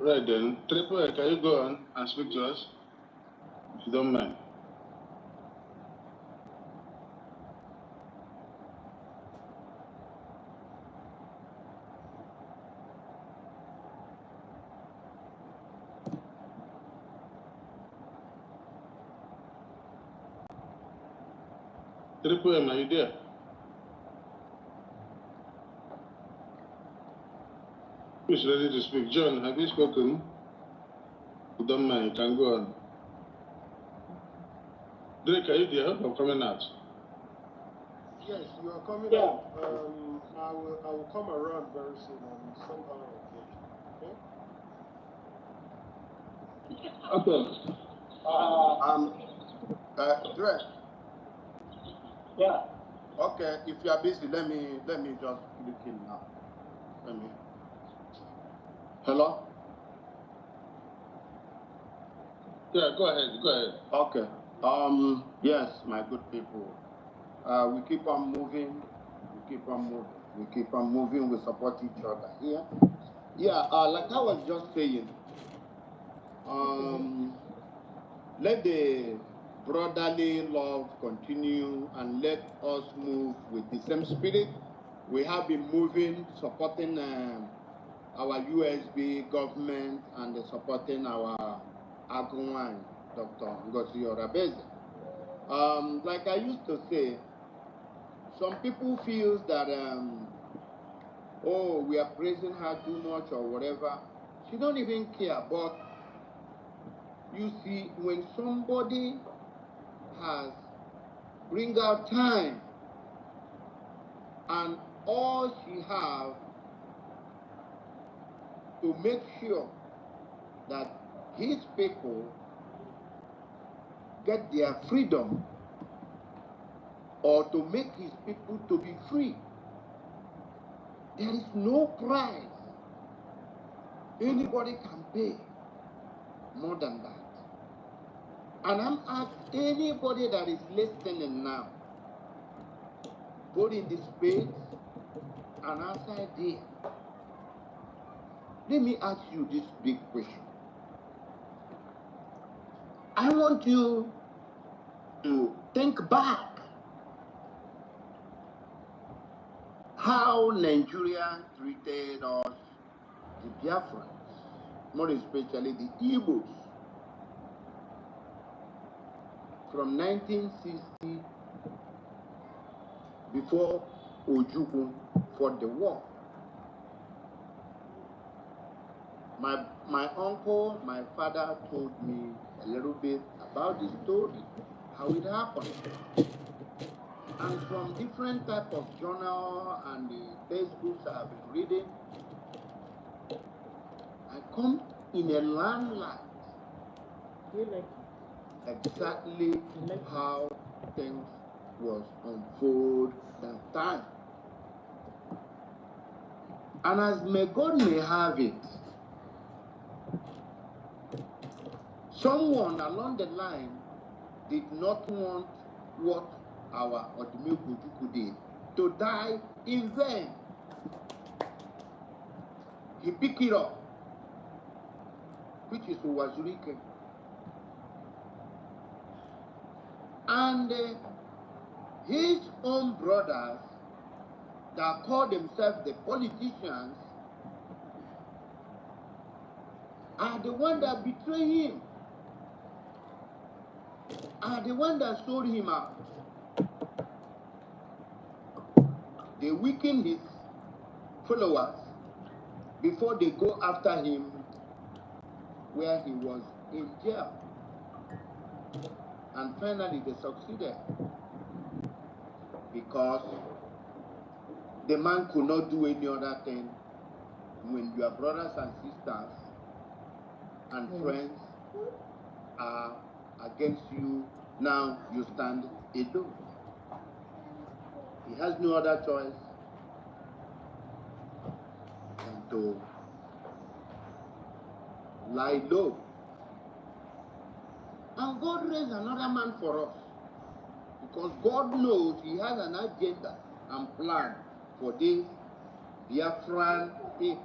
Right then, Triple M, can you go on and speak to us, if you don't mind? Triple M, are you there? Who's ready to speak? John, have you spoken? If you don't mind, you can go on. Drake, are you there? I'm coming out.
Yes, you are coming out. I will come around very soon and somehow engage.
Okay.
Drake.
Yeah.
Okay, if you are busy, let me just click in now. Hello?
Yeah, go ahead.
Okay. Yes, my good people. We keep on moving. We support each other here. Yeah, like I was just saying, let the brotherly love continue and let us move with the same spirit. We have been moving, supporting our USB government and supporting our Agwan, Dr. Ngozi Orabeze. Like I used to say, some people feel that, oh, we are praising her too much or whatever. She don't even care. But you see, when somebody has bring out time and all she have to make sure that his people get their freedom or to make his people to be free, there is no price anybody can pay more than that. And I'm asking anybody that is listening now, both in the space and outside there, let me ask you this big question. I want you to think back how Nigeria treated us, the Biafrans, more especially the Igbos, from 1960, before Ojukwu fought the war. My uncle, my father told me a little bit about the story, how it happened. And from different type of journal and the textbooks I have been reading, I come in a land like exactly how things was unfold that time. And as may God may have it, someone along the line did not want what our Odumil Bojuku did, to die in vain. He picked it up, which is Wazurike. And his own brothers that call themselves the politicians are the ones that betray him, are the ones that sold him out. They weaken his followers before they go after him where he was in jail. And finally they succeeded because the man could not do any other thing when your brothers and sisters and friends are against you. Now you stand alone. He has no other choice than to lie low. And God raised another man for us, because God knows he has an agenda and plan for this Biafran thing.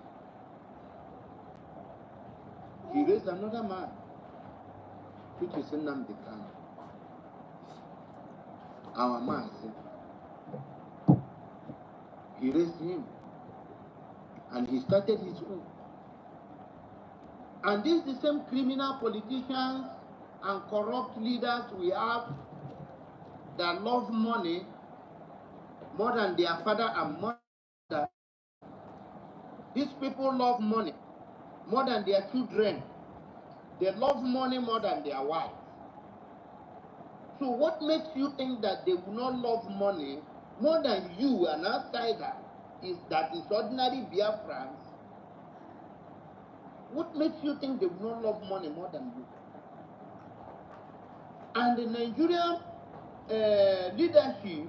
He raised another man, which is Nnamdi Kanu, our master. He raised him, and he started his own. And these the same criminal politicians and corrupt leaders we have that love money more than their father and mother. These people love money more than their children. They love money more than their wife. So what makes you think that they will not love money more than you, an outsider, is that is ordinary Biafrans? What makes you think they will not love money more than you? And the Nigerian leadership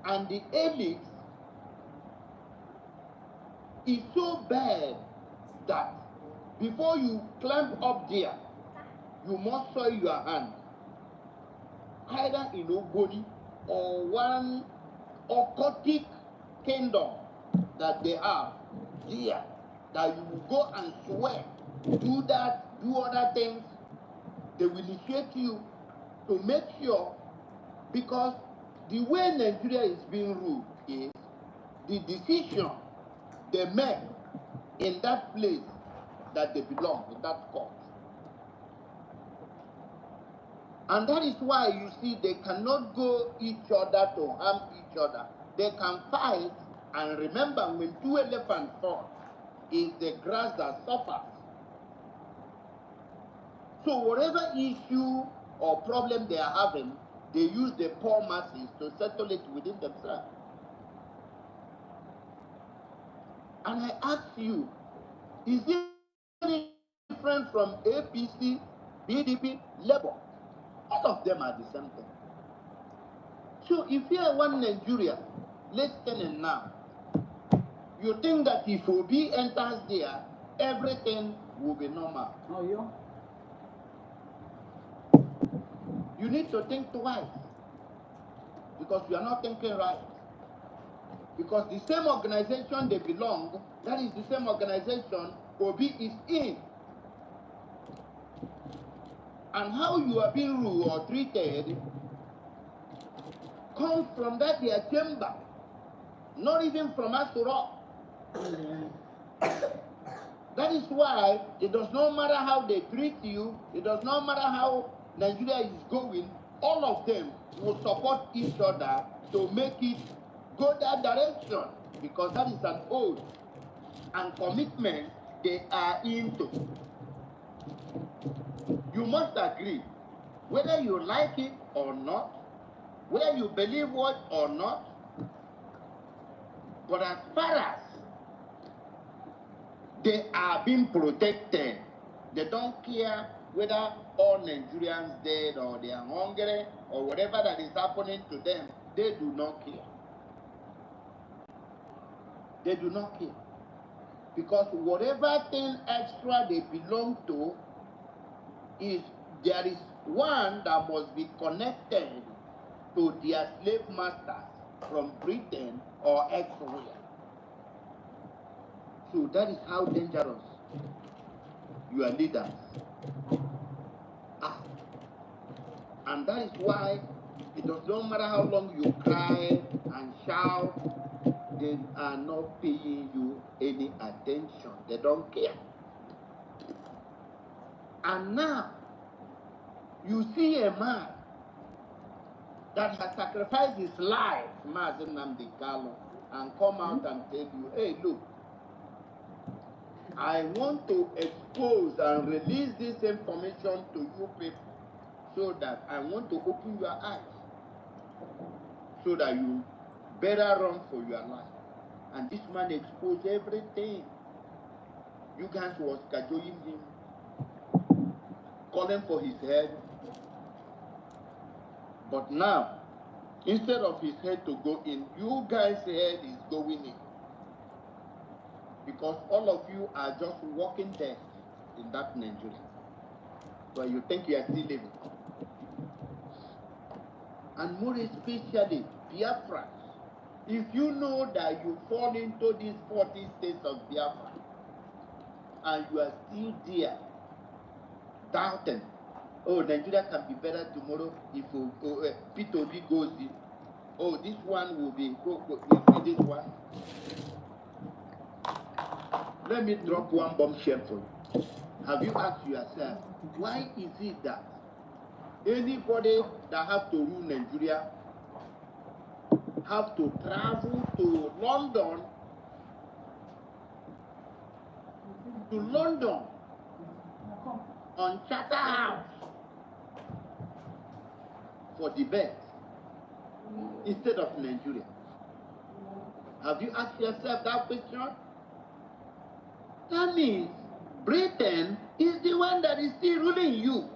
and the elites is so bad that before you climb up there, you must soil your hand, either in Ogoni or one occultic kingdom that they have here, that you will go and swear, do that, do other things. They will initiate you to make sure, because the way Nigeria is being ruled is the decision they make in that place that they belong, in that court. And that is why you see they cannot go each other to harm each other. They can fight, and remember, when two elephants fall, it's the grass that suffers. So whatever issue or problem they are having, they use the poor masses to settle it within themselves. And I ask you, is it any different from APC, BDP, Labour? All of them are the same thing. So if you are one Nigeria, listening now, you think that if Obi enters there, everything will be normal.
Oh, yeah.
You need to think twice, because you are not thinking right. Because the same organization they belong, that is the same organization Obi is in. And how you are being ruled or treated comes from that their chamber, not even from us to rock. That is why it does not matter how they treat you, it does not matter how Nigeria is going, all of them will support each other to make it go that direction, because that is an oath and commitment they are into. You must agree, whether you like it or not, whether you believe what or not, but as far as they are being protected, they don't care whether all Nigerians dead or they are hungry or whatever that is happening to them, they do not care. They do not care. Because whatever thing extra they belong to, there is one that must be connected to their slave masters from Britain or elsewhere. So that is how dangerous your leaders are. And that is why it does not matter how long you cry and shout, they are not paying you any attention. They don't care. And now, you see a man that has sacrificed his life, Mazen Nnamdi Kanu, and come out and tell you, hey, look, I want to expose and release this information to you people so that I want to open your eyes so that you better run for your life. And this man exposed everything. You guys was cajoling him, calling for his head. But now, instead of his head to go in, you guys' head is going in. Because all of you are just walking dead in that Nigeria. But you think you are still living. And more especially, Biafra. If you know that you fall into these 40 states of Biafra, and you are still there, doubting, oh, Nigeria can be better tomorrow if P2B goes in. Oh, this one will be this one. Let me drop one bombshell for you. Have you asked yourself, why is it that anybody that have to rule Nigeria have to travel to London on Charterhouse for debate instead of Nigeria? Have you asked yourself that question? That means Britain is the one that is still ruling you.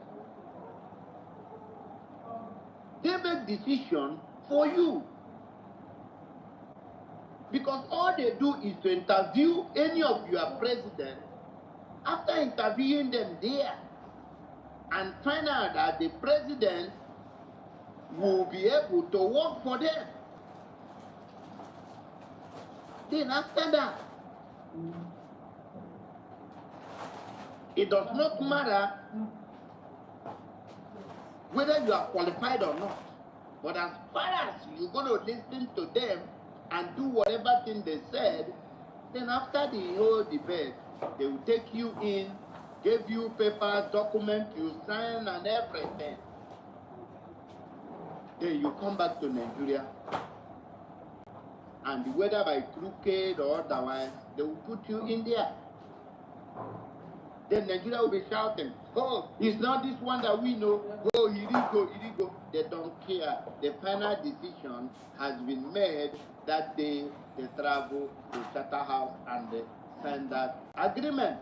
They make decisions for you. Because all they do is to interview any of your presidents. After interviewing them there and find out that the president will be able to work for them. Then after that, it does not matter whether you are qualified or not. But as far as you're going to listen to them and do whatever thing they said, then after the whole debate, they will take you in, give you papers, documents, you sign and everything. Then you come back to Nigeria, and whether by crooked or otherwise, they will put you in there. Then Nigeria will be shouting, oh, it's not this one that we know. Oh, illegal. They don't care. The final decision has been made that they travel to Charterhouse and they sign that agreement.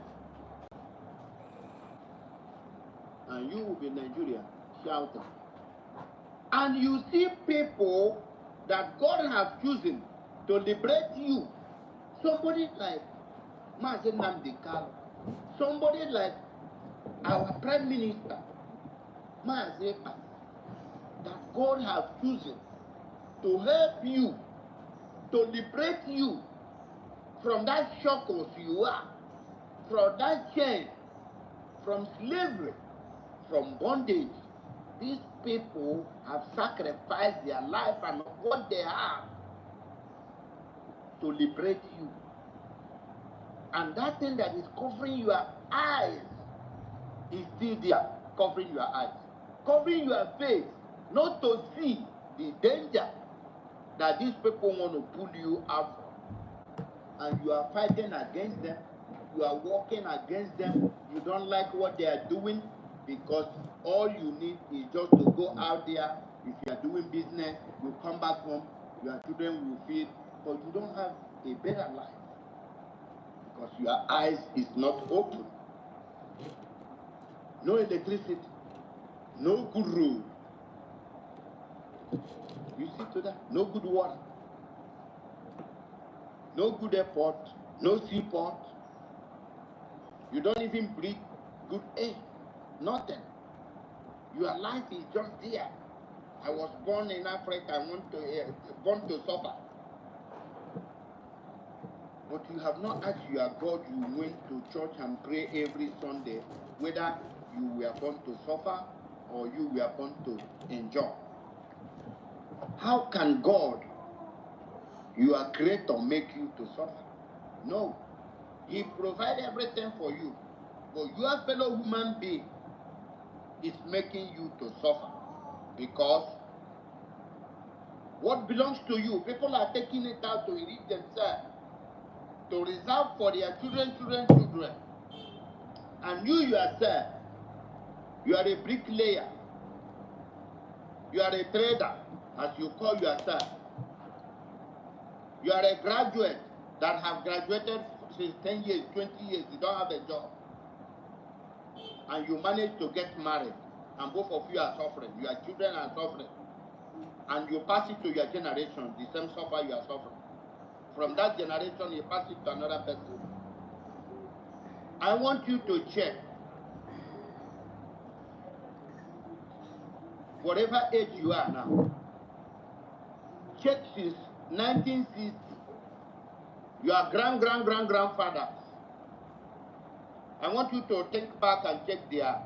And you will be in Nigeria shouting. And you see people that God has chosen to liberate you. Somebody like Mazen Nnamdi Kanu. Somebody like our Prime Minister, Ekpa, that God has chosen to help you, to liberate you from that shackles you are, from that chain, from slavery, from bondage. These people have sacrificed their life and what they have to liberate you. And that thing that is covering your eyes is still there, covering your eyes, covering your face, not to see the danger that these people want to pull you out from. And you are fighting against them, you are working against them, you don't like what they are doing, because all you need is just to go out there. If you are doing business, you come back home, your children will feed, but you don't have a better life because your eyes is not open. no electricity, no good road. You see to that? No good water, no good airport, no seaport. You don't even breathe good air, nothing. Your life is just there. I was born in Africa. I want to born to suffer. But you have not asked your God. You went to church and pray every Sunday, whether you were born to suffer or you were born to enjoy. How can God, your creator, make you to suffer? No. He provided everything for you. But your fellow human being is making you to suffer. Because what belongs to you, people are taking it out to enrich themselves, to reserve for their children. And you yourself, you are a bricklayer, you are a trader, as you call yourself. You are a graduate that have graduated since 10 years, 20 years, you don't have a job. And you manage to get married, and both of you are suffering, your children are suffering. And you pass it to your generation, the same suffer you are suffering. From that generation, you pass it to another person. I want you to check, whatever age you are now, check since 1960, your grandfathers. I want you to think back and check their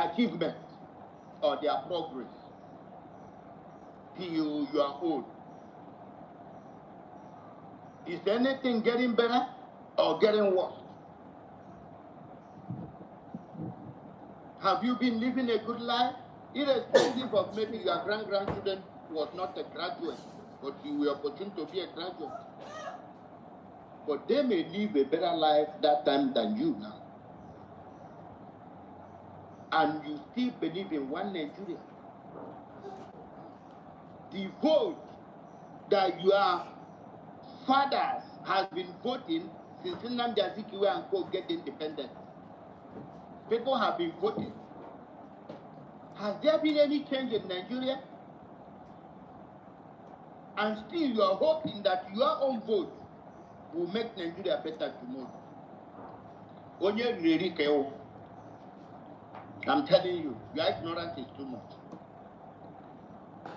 achievements or their progress till you are old. Is anything getting better or getting worse? Have you been living a good life? Irrespective of maybe your grandchildren was not a graduate, but you were opportune to be a graduate. But they may live a better life that time than you now. And you still believe in one Nigeria. The vote that your fathers have been voting since Nnamdi Azikiwe and co get independence. People have been voting. Has there been any change in Nigeria? And still you are hoping that your own vote will make Nigeria better tomorrow. I'm telling you, your ignorance is too much.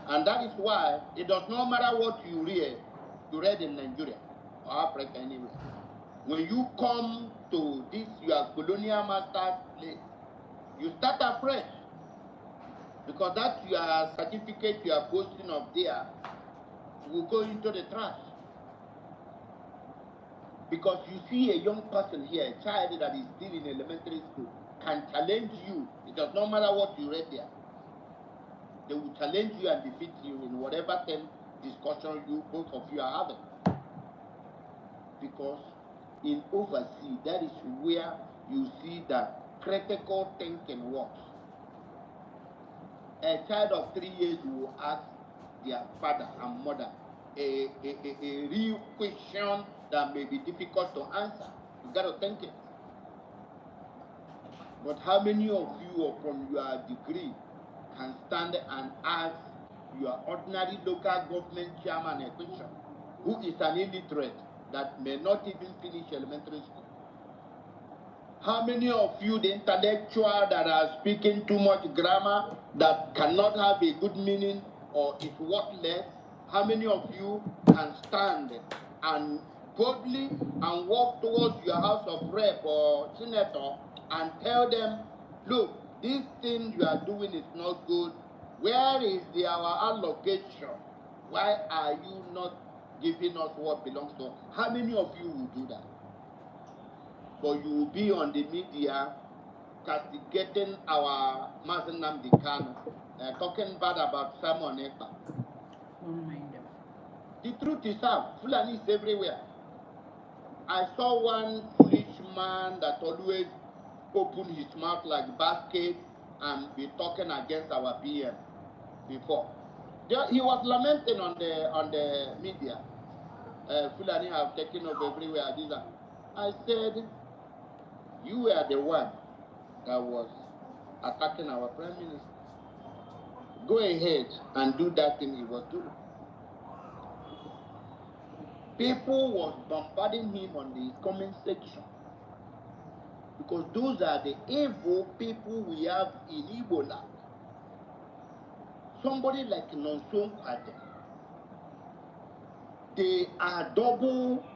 And that is why it does not matter what you read in Nigeria or Africa anywhere. When you come to this your colonial master's place, you start afresh. Because that your certificate you are boasting of there will go into the trash. Because you see a young person here, a child that is still in elementary school, can challenge you. It does not matter what you read there. They will challenge you and defeat you in whatever discussion you both of you are having. Because in overseas, that is where you see that critical thinking works. A child of 3 years will ask their father and mother a real question that may be difficult to answer. You got to think it. But how many of you upon your degree can stand and ask your ordinary local government chairman a question who is an illiterate that may not even finish elementary school? How many of you, the intellectual that are speaking too much grammar that cannot have a good meaning or is worthless, how many of you can stand and boldly and walk towards your house of rep or senator and tell them, look, this thing you are doing is not good. Where is our allocation? Why are you not giving us what belongs to us? How many of you will do that? But you will be on the media castigating our Master Nnamdi Kanu, talking bad about Simon Ekpa.
Don't mind them.
The truth is out. Fulani is everywhere. I saw one foolish man that always open his mouth like basket and be talking against our PM before. He was lamenting on the media. Fulani have taken over everywhere. I said, you were the one that was attacking our prime minister. Go ahead and do that thing he was doing. People was bombarding him on the comment section because those are the evil people we have in Igbo land. Somebody like Nonso Kwade, they are double-edged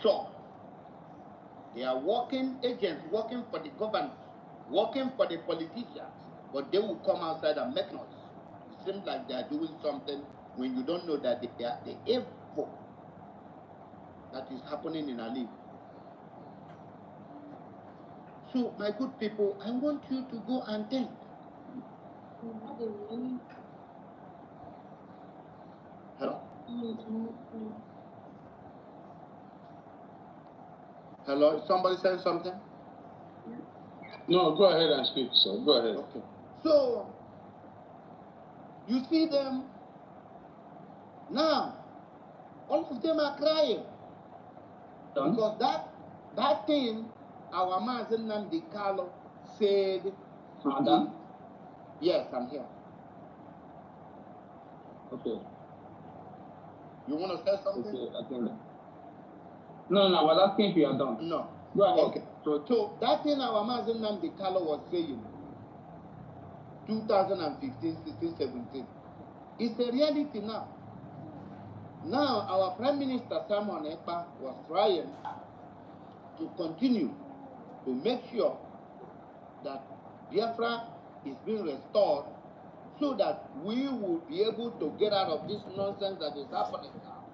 sword. They are working agents, working for the government, working for the politicians, but they will come outside and make noise. It seems like they are doing something when you don't know that they are the evil that is happening in Ali. So, my good people, I want you to go and think. Hello? Hello? Somebody saying something?
No, go ahead and speak, sir. Go ahead.
Okay. So, you see them now, all of them are crying. Because that thing, our Mazen Nandi Carlo said,
Madam?
yes, I'm here.
Okay.
You want to say something?
Okay, I think. No, I was asking if you are done.
No.
Go ahead.
Okay. So that thing our Mazen Nandi Carlo was saying, 2015, 16, 17, it's a reality now. Now, our Prime Minister Simon Ekpa was trying to continue to make sure that Biafra is being restored so that we will be able to get out of this nonsense that is happening now.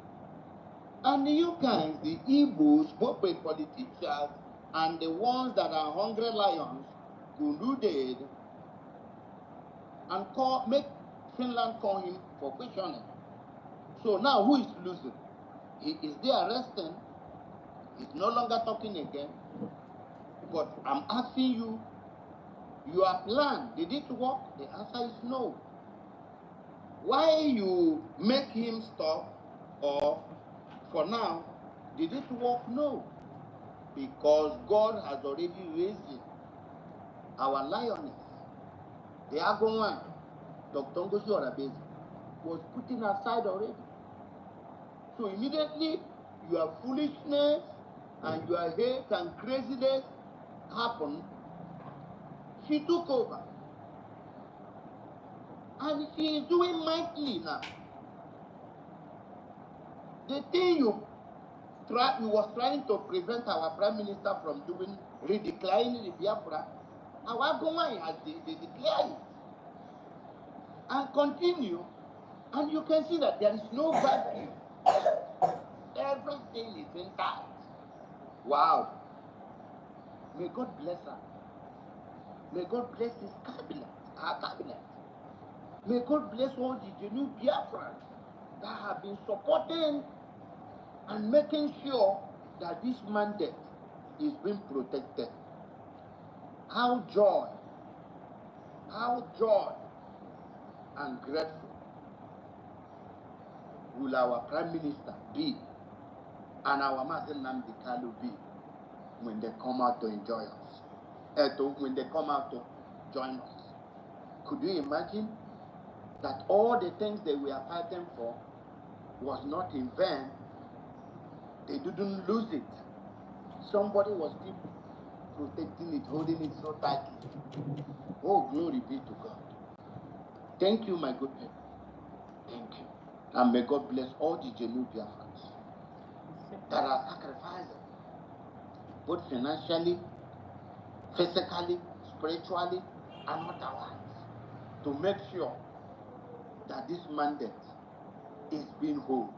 And you guys, the Igbos, both the politicians and the ones that are hungry lions, colluded and make Finland call him for questioning. So now who is losing? He is there arresting. He's no longer talking again. But I'm asking you, your plan, did it work? The answer is no. Why you make him stop, or for now, did it work? No. Because God has already raised our lioness. The Agon one, Dr. Ngozi Orabezi, was putting aside already. So immediately, your foolishness and your hate and craziness happened. She took over. And she is doing mightily now. The thing you was trying to prevent our Prime Minister from doing, redeclaring the Biafra, our government has declared it. And continue, and you can see that there is no value. Everything is intact. Wow. May God bless her. May God bless his cabinet, our cabinet. May God bless all the new Biafrans that have been supporting and making sure that this mandate is being protected. How joy and grateful will our Prime Minister be and our Master Nnamdi Kanu be when they come out to enjoy us, when they come out to join us. Could you imagine that all the things that we are fighting for was not in vain? They didn't lose it. Somebody was still protecting it, holding it so tightly. Oh, glory be to God. Thank you, my good people. Thank you. And may God bless all the genuine Biafrans that are sacrificing, both financially, physically, spiritually, and otherwise, to make sure that this mandate is being held.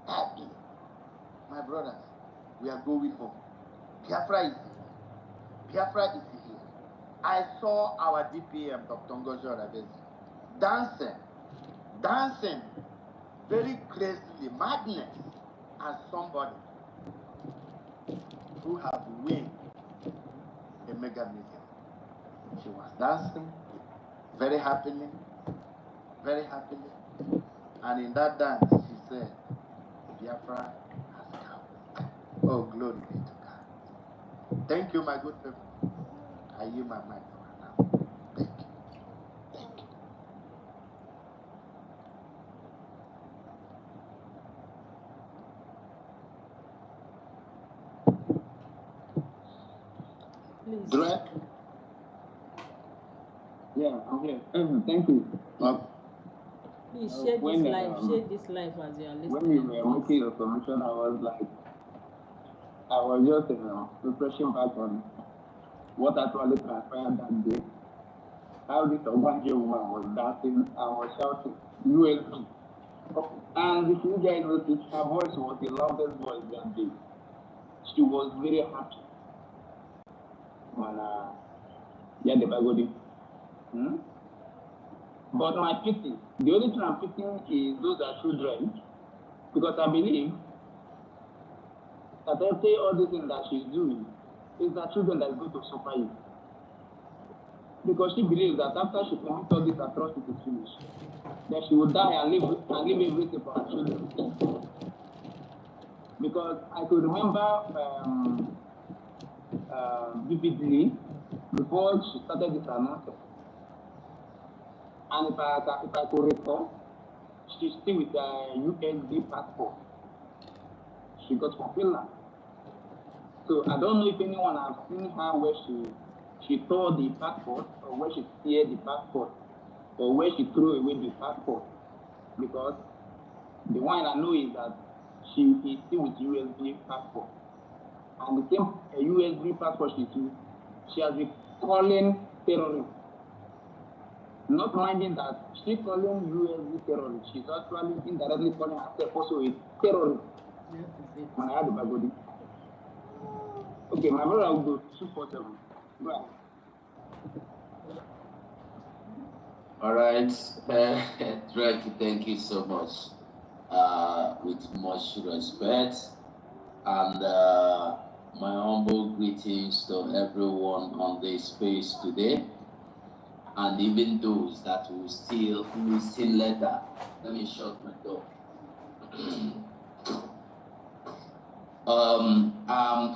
Happy. My brothers, we are going home. Biafra is here. Biafra is here. I saw our DPM, Dr. Ngozi Orabezi, dancing very crazily, madness, as somebody who has won a mega million. She was dancing very happily, and in that dance she said, Biafra has come.
Oh, glory be to God. Thank you, my good people. I yield my mic for now. Thank you. Thank you.
Please.
Drake? Yeah, I'm here. Thank you.
Please share this
When
life. Share this life as you are listening.
when you were making your submission, I was just refreshing back on what actually transpired that day. How this Obanjo woman was dancing and was shouting, USD. And if you guys notice, her voice was the loudest voice that day. She was very happy. Yeah, the bagodi. But my pity, the only thing I'm pitying is those are children, because I believe that after all the things that she's doing, it's the children that is going to suffer it. Because she believes that after she commits all these atrocities finish, that she will die and leave everything for her children. Because I could remember vividly before she started this announcement. And if I could recall, she's still with a USD passport. She got from Finland. So I don't know if anyone has seen her where she tore the passport, or where she teared the passport, or where she threw away the passport. Because the one I know is that she is still with USB passport. And the same USB passport she has been calling terrorists. Not minding that she calling USB terrorists, she's actually indirectly calling herself also a terrorist. When I had the bagodi. Okay, my brother will go 247. Go ahead.
All right, Drake, thank you so much. With much respect, and my humble greetings to everyone on this space today, and even those that will still listen later. Let me shut my door.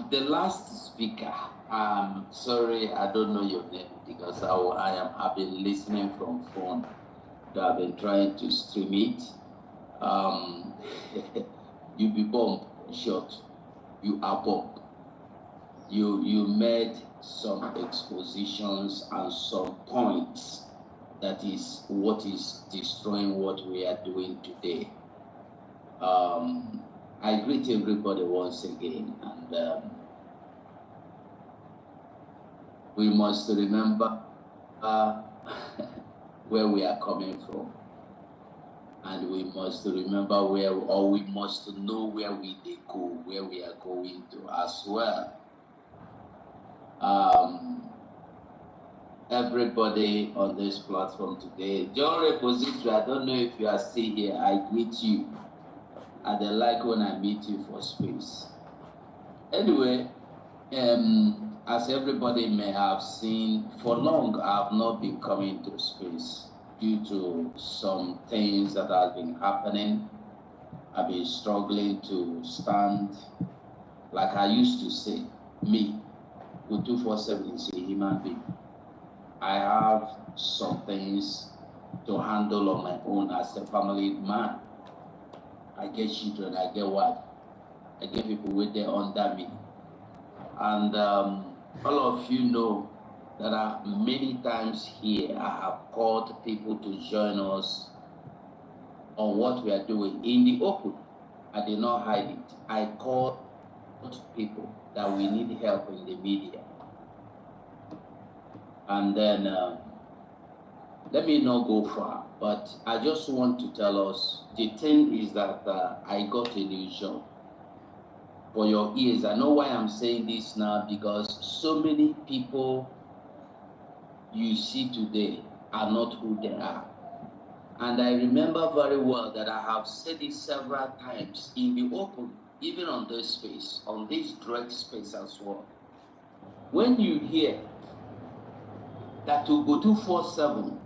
The last speaker, sorry, I don't know your name because I've been listening from phone. I've been trying to stream it. You be bomb shot. You are bomb. You made some expositions and some points. That is what is destroying what we are doing today. I greet everybody once again, and we must remember where we are coming from, and we must remember we must know where we go, where we are going to as well. Everybody on this platform today, John Repository, I don't know if you are still here. I greet you. I like when I meet you for space. Anyway, as everybody may have seen, for long I have not been coming to space due to some things that have been happening. I've been struggling to stand. Like I used to say, me, with 247 is a human being. I have some things to handle on my own as a family man. I get children, I get wife, I get people with there under me. And all of you know that many times here I have called people to join us on what we are doing in the open. I did not hide it. I called people that we need help in the media. And then let me not go far, but I just want to tell us, the thing is that I got a new job. For your ears, I know why I'm saying this now, because so many people you see today are not who they are. And I remember very well that I have said it several times in the open, even on this space, on this direct space as well. When you hear that Ugotu 47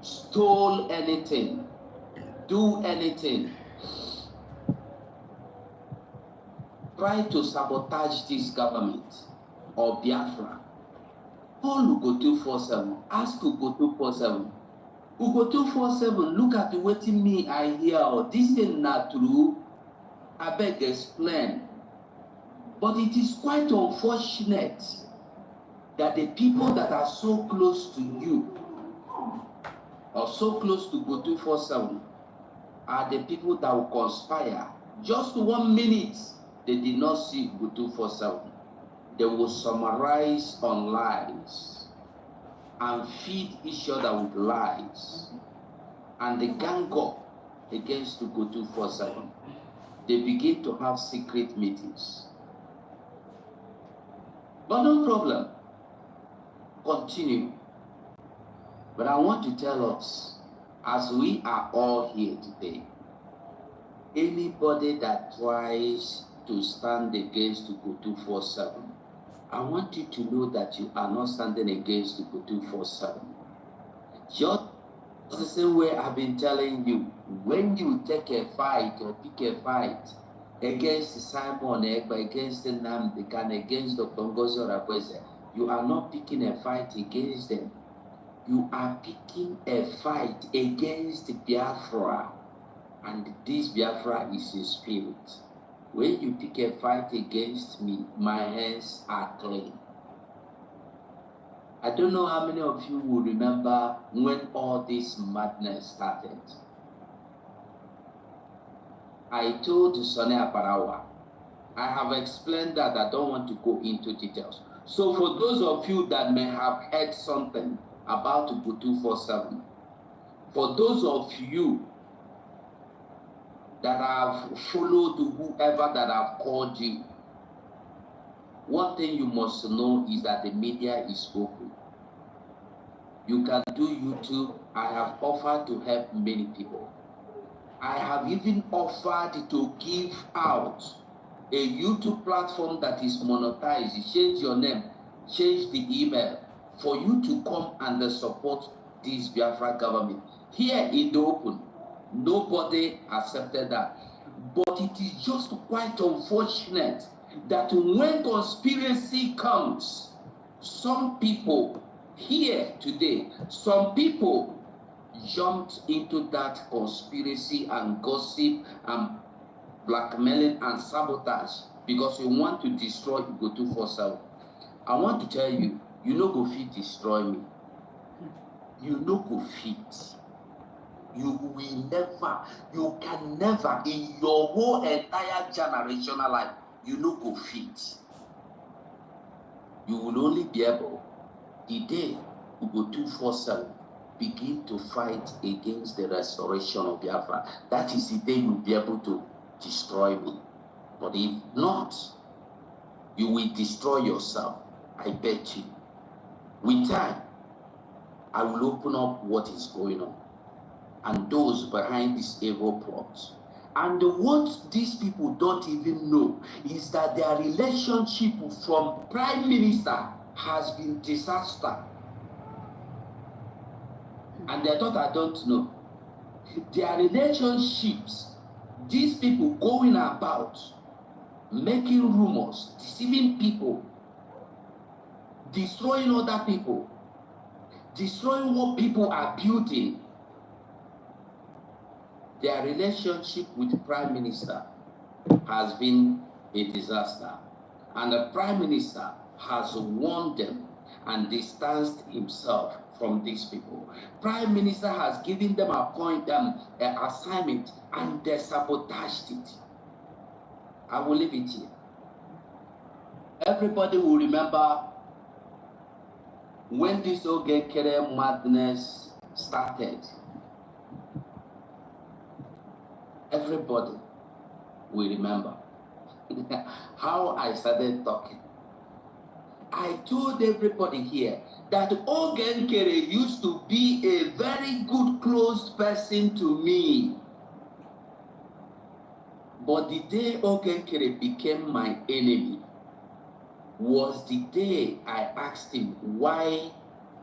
stole anything, do anything, try to sabotage this government or Biafra, call Ugo 247, ask Ugo 247. Ugo 247, look at waiting me I hear, or this thing not true, I beg explain. But it is quite unfortunate that the people that are so close to you, or so close to Go 247, are the people that will conspire. Just 1 minute, they did not see Go 247. They will summarize on lies and feed each other with lies. And they gang up against Go 247. They begin to have secret meetings. But no problem. Continue. But I want to tell us, as we are all here today, anybody that tries to stand against Go 247, I want you to know that you are not standing against Go 247. Just the same way I've been telling you, when you take a fight or pick a fight against Simon Ekpa, against Nnamdi Kanu, against Dr. Ngozi Orakweze, you are not picking a fight against them. You are picking a fight against Biafra, and this Biafra is a spirit. When you pick a fight against me, my hands are clean. I don't know how many of you will remember when all this madness started. I told Sonny Aparawa, I have explained that I don't want to go into details. So for those of you that may have heard something about Go 247, for those of you that have followed whoever that have called you, one thing you must know is that the media is open. You can do YouTube. I have offered to help many people. I have even offered to give out a YouTube platform that is monetized. You change your name, change the email for you to come and support this Biafra government. Here in the open, nobody accepted that. But it is just quite unfortunate that when conspiracy comes, some people here today, some people jumped into that conspiracy and gossip and blackmailing and sabotage because you want to destroy Go 247. I want to tell you, you no go fit destroy me. You no go fit. You will never, you can never in your whole entire generational life, you no go fit. You will only be able the day Go 247 begin to fight against the restoration of Biafra. That is the day you'll be able to destroy me. But if not, you will destroy yourself. I bet you. With time, I will open up what is going on and those behind this evil plot. And what these people don't even know is that their relationship from Prime Minister has been disaster. And they thought I don't know. Their relationships, these people going about, making rumors, deceiving people, destroying other people, destroying what people are building. Their relationship with the Prime Minister has been a disaster. And the Prime Minister has warned them and distanced himself from these people. Prime Minister has given them an assignment and they sabotaged it. I will leave it here. Everybody will remember when this Ogekere madness started. Everybody will remember how I started talking. I told everybody here that Ogenkere used to be a very good, close person to me. But the day Ogenkere became my enemy was the day I asked him, why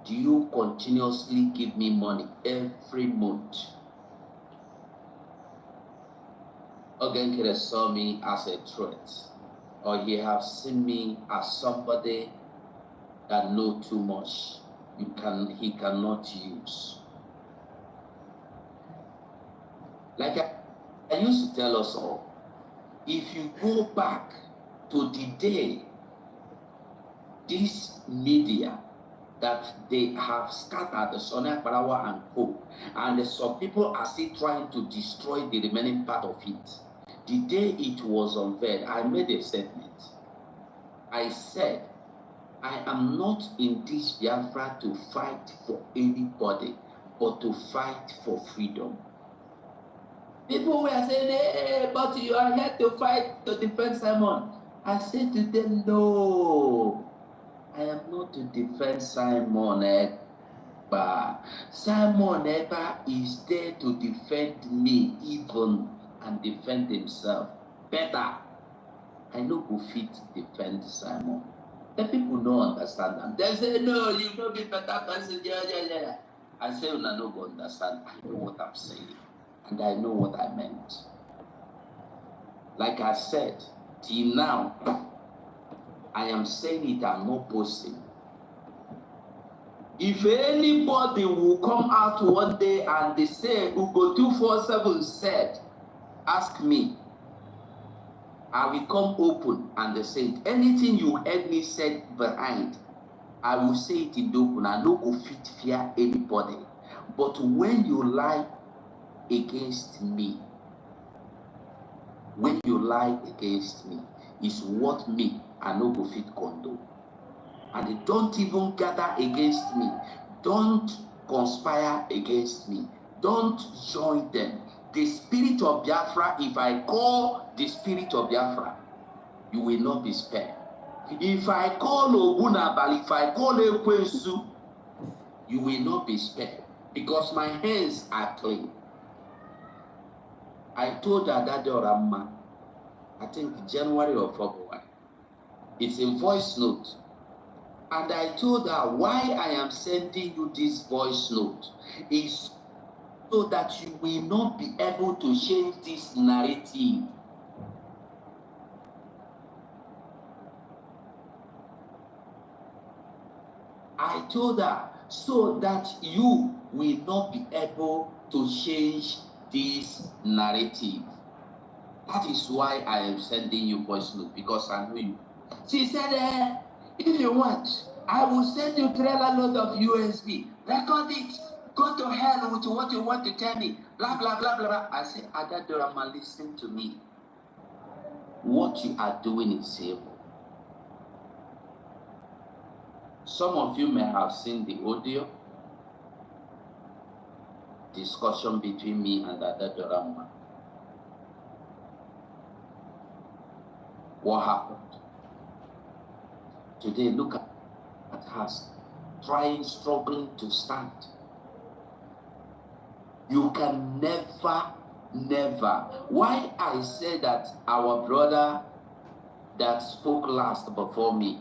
do you continuously give me money every month? Ogenkere saw me as a threat. or he have seen me as somebody that know too much. He cannot use. Like I used to tell us all, if you go back to the day this media that they have scattered the Sonia Parawa and Co. And some people are still trying to destroy the remaining part of it. The day it was unveiled, I made a statement. I said, I am not in this Biafra to fight for anybody, but to fight for freedom. People were saying, hey, but you are here to fight to defend Simon. I said to them, no. I am not to defend Simon Ekpa. Simon Ekpa is there to defend me even and defend himself better. I know who fit defend Simon. The people don't understand them. They say, no, you don't be better person. Yeah. I say, no, I don't understand. I know what I'm saying. And I know what I meant. Like I said, till now, I am saying it, I'm not boasting. If anybody will come out one day and they say, Ugo 247 said, ask me, I will come open and they say, anything you heard me said behind, I will say it in the open. I no go fit fear anybody. But when you lie against me, is what me, I no go fit condone. And they don't even gather against me. Don't conspire against me. Don't join them. The spirit of Biafra, if I call the spirit of Biafra, you will not be spared. If I call Ogunabal, if I call Ekwensu, you will not be spared. Because my hands are clean. I told Adade Orama, I think January or February. It's in voice note. And I told her why I am sending you this voice note is so that you will not be able to change this narrative. I told her so that you will not be able to change this narrative. That is why I am sending you voice note, because I know you. She said, if you want, I will send you trailer load of USB. Record it. Go to hell with what you want to tell me. Blah, blah, blah, blah, blah. I said, Adadorama, listen to me. What you are doing is evil. Some of you may have seen the audio discussion between me and Adadorama. What happened? Today, look at us, struggling to stand. You can never. Why I say that our brother that spoke last before me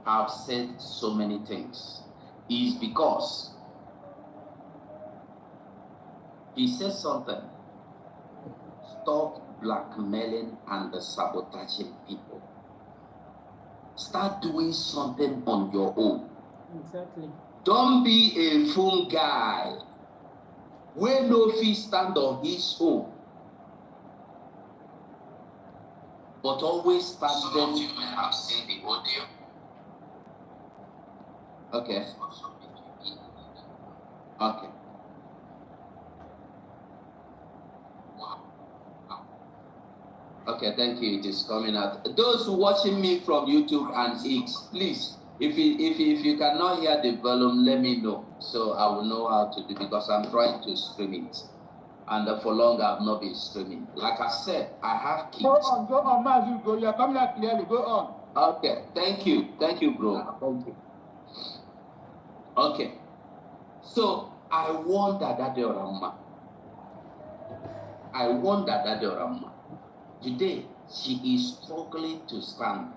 have said so many things is because he said something. Stop blackmailing and sabotaging people. Start doing something on your own.
Exactly.
Don't be a fool guy. Where no fee stand on his own. But always stand them. Some of you may have seen the audio. Okay. Okay. Okay, thank you. It is coming out. Those watching me from YouTube and X, please, if you cannot hear the volume, let me know, so I will know how to do, because I'm trying to stream it, and for long I've not been streaming. Like I said, I have kids.
Go on, Mazu, go. You're coming out clearly. Go on.
Okay, thank you, bro. Thank you. Okay, so I want Adade Orama. Today, she is struggling to stand.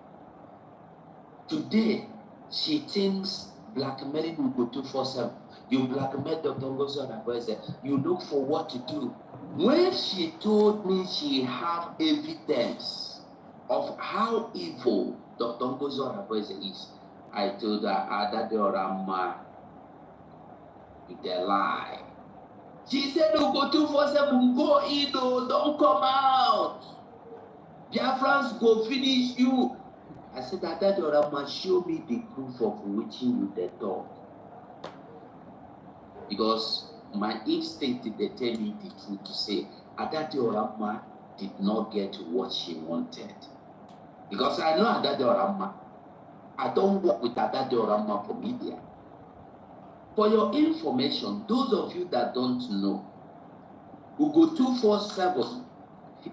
Today, she thinks blackmailing will go 247. You blackmail Dr. Ngozi Onagweze. You look for what to do. When she told me she have evidence of how evil Dr. Ngozo Araboise is, I told her, Adadorama, with a lie. She said, "You go 247, go in, oh, don't come out. Biafrans go finish you." I said, Adadorama, show me the proof of witching with the dog. Because my instinct, they tell me the truth to say, Adadorama did not get what she wanted. Because I know Adadorama. I don't work with Adadorama for media. For your information, those of you that don't know, Ugo 247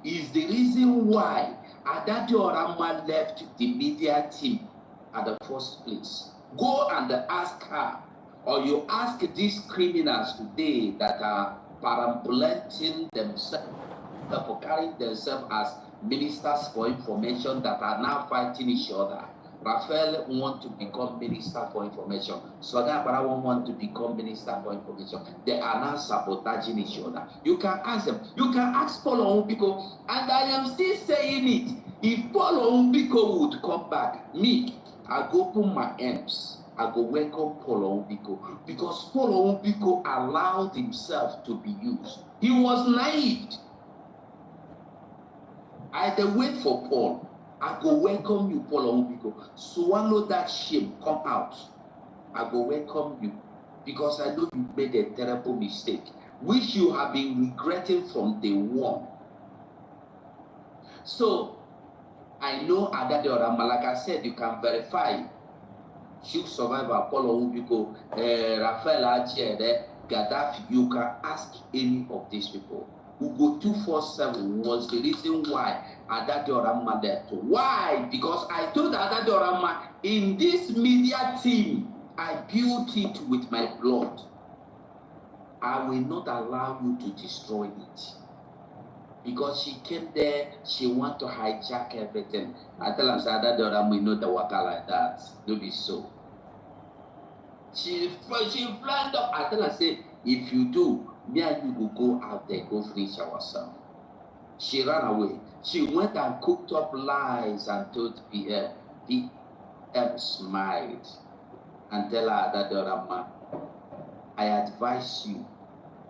is the reason why Adadorama left the media team at the first place. Go and ask her, or you ask these criminals today that are parambulating themselves, for carrying themselves as ministers for information that are now fighting each other. Raphael want to become minister for information. Soda Barawan want to become minister for information. They are now sabotaging each other. You can ask them. You can ask Paul Ombiko, and I am still saying it. If Paul Ombiko would come back, me, I go open my arms. I go welcome Paul Ombiko, because Paul Ombiko allowed himself to be used. He was naive. I had to wait for Paul. I go welcome you, Paul Ombiko. Swallow that shame, come out. I go welcome you, because I know you made a terrible mistake, which you have been regretting from day one. So, I know Adadorama, like I said, you can verify. Shoot survivor, Paul Ombiko, Raphael Achiede, Gaddafi, you can ask any of these people. Ugo 247 was the reason why Adadorama left. Why? Because I told Adadorama, in this media team, I built it with my blood. I will not allow you to destroy it. Because she came there, she want to hijack everything. I tell her, Adadorama, we know the waka like that. Don't be so. She flanked up. I tell her, say, if you do, me and you will go out there, go finish ourselves. She ran away. She went and cooked up lies and told PM. PM smiled and tell her, Adadorama, I advise you,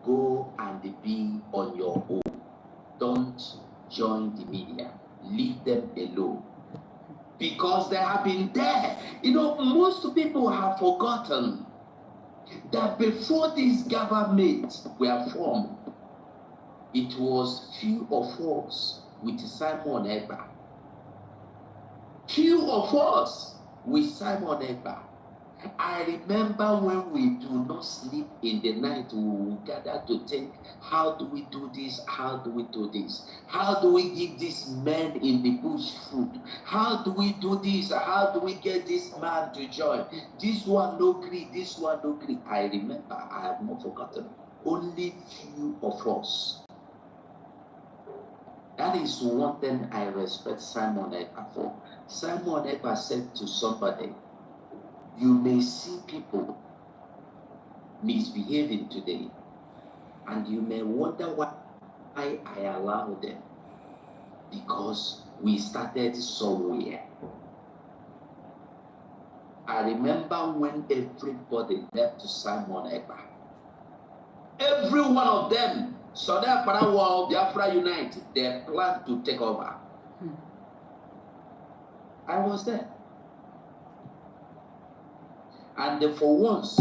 go and be on your own. Don't join the media. Leave them alone. Because they have been there. You know, most people have forgotten that before these governments were formed, it was few of us with Simon Ekpa. Few of us with Simon Ekpa. I remember when we do not sleep in the night, we will gather to think, how do we do this? How do we do this? How do we give these men in the bush food? How do we do this? How do we get this man to join? This one no agree, this one no agree. I remember, I have not forgotten. Only few of us. That is one thing I respect Simon Ekpa for. Simon Ekpa said to somebody, you may see people misbehaving today, and you may wonder why I allow them. Because we started somewhere. I remember when everybody left to Simon Ekpa. Every one of them, Soda Parawa, Biafra Unite, they planned to take over. I was there. And for once,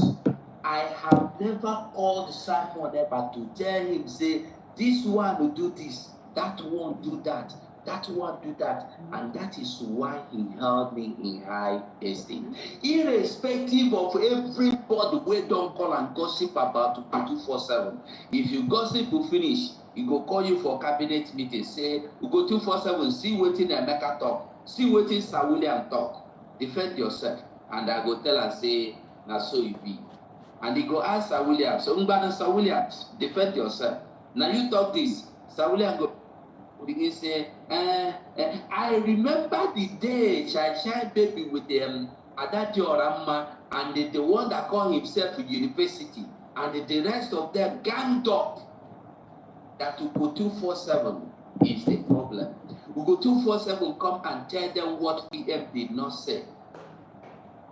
I have never called Simon Ekpa to tell him, say, this one will do this, that one do that, that one do that. And that is why he held me in high esteem. Irrespective of everybody we don't call and gossip about 247. If you gossip to finish, he go call you for cabinet meeting, say, we go 247, see waiting Emeka talk, see waiting Sir William talk, defend yourself. And I go tell her, say, na so you be. And he go ask Sir William, so Sir William, defend yourself. Now you talk this. Sir William go begin say, I remember the day Chai baby with the Adadorama and the one that called himself a university, and the rest of them ganged up that to go 247 is the problem. We go 247 come and tell them what PM did not say.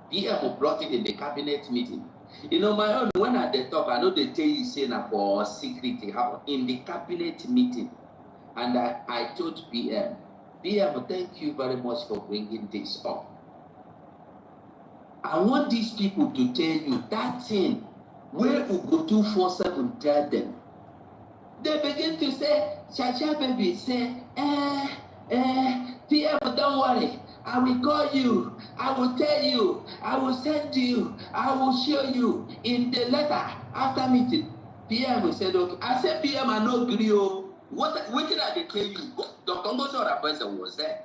PM will brought it in the cabinet meeting. You know, my own, when I talk, I know they tell you say na for security, how in the cabinet meeting. And I told PM, thank you very much for bringing this up. I want these people to tell you that thing where Ugo 247 tell them. They begin to say, Chacha baby, say, PM, don't worry. I will call you. I will tell you. I will send you. I will show you in the letter after meeting. PM said, okay. I said, PM, I no agree. What did I tell you? Dr. Ngozo person was there.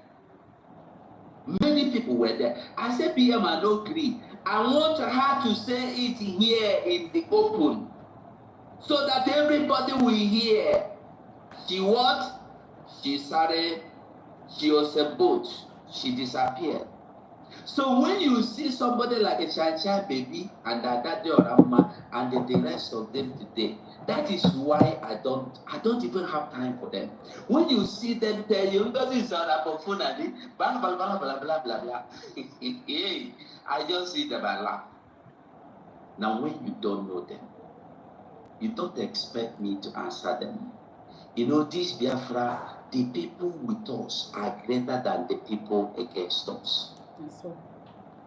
Many people were there. I said, PM, I no agree. I want her to say it here in the open so that everybody will hear. She what? She started, she was a boat. She disappeared. So when you see somebody like a Chacha baby and that Orama and the rest of them today, that is why I don't even have time for them. When you see them tell you, blah blah blah blah blah blah. I just see them and laugh. Now when you don't know them, you don't expect me to answer them. You know, this Biafra, the people with us are greater than the people against us.
So,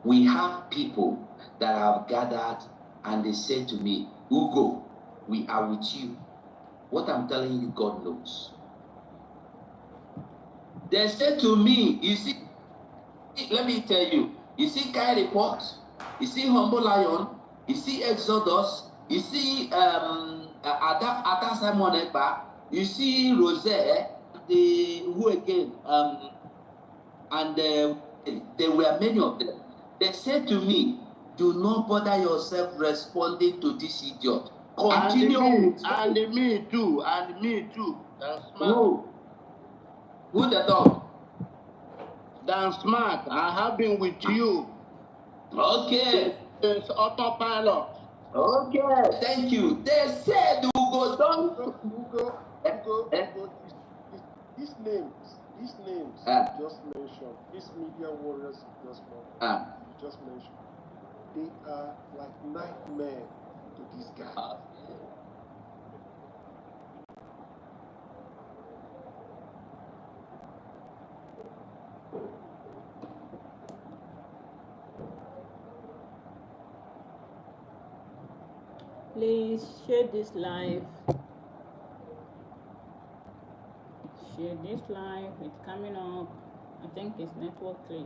we have people that have gathered and they say to me, Ugo, we are with you. What I'm telling you, God knows. They said to me, you see, let me tell you, you see Kai Report, you see Humble Lion, you see Exodus, you see Ada Simon Ekpa, you see Rose, who again, and there were many of them. They said to me, do not bother yourself responding to this idiot. Continue.
And me too. That's smart.
Who the dog?
That's smart. I have been with you.
Okay.
It's autopilot.
Okay. Thank you. They said Ugo don't.
Ugo, these names you just mentioned, these media warriors you just mentioned, they are like nightmare to these guys.
please share this live. Share this live. It's coming up. I think it's network glitch.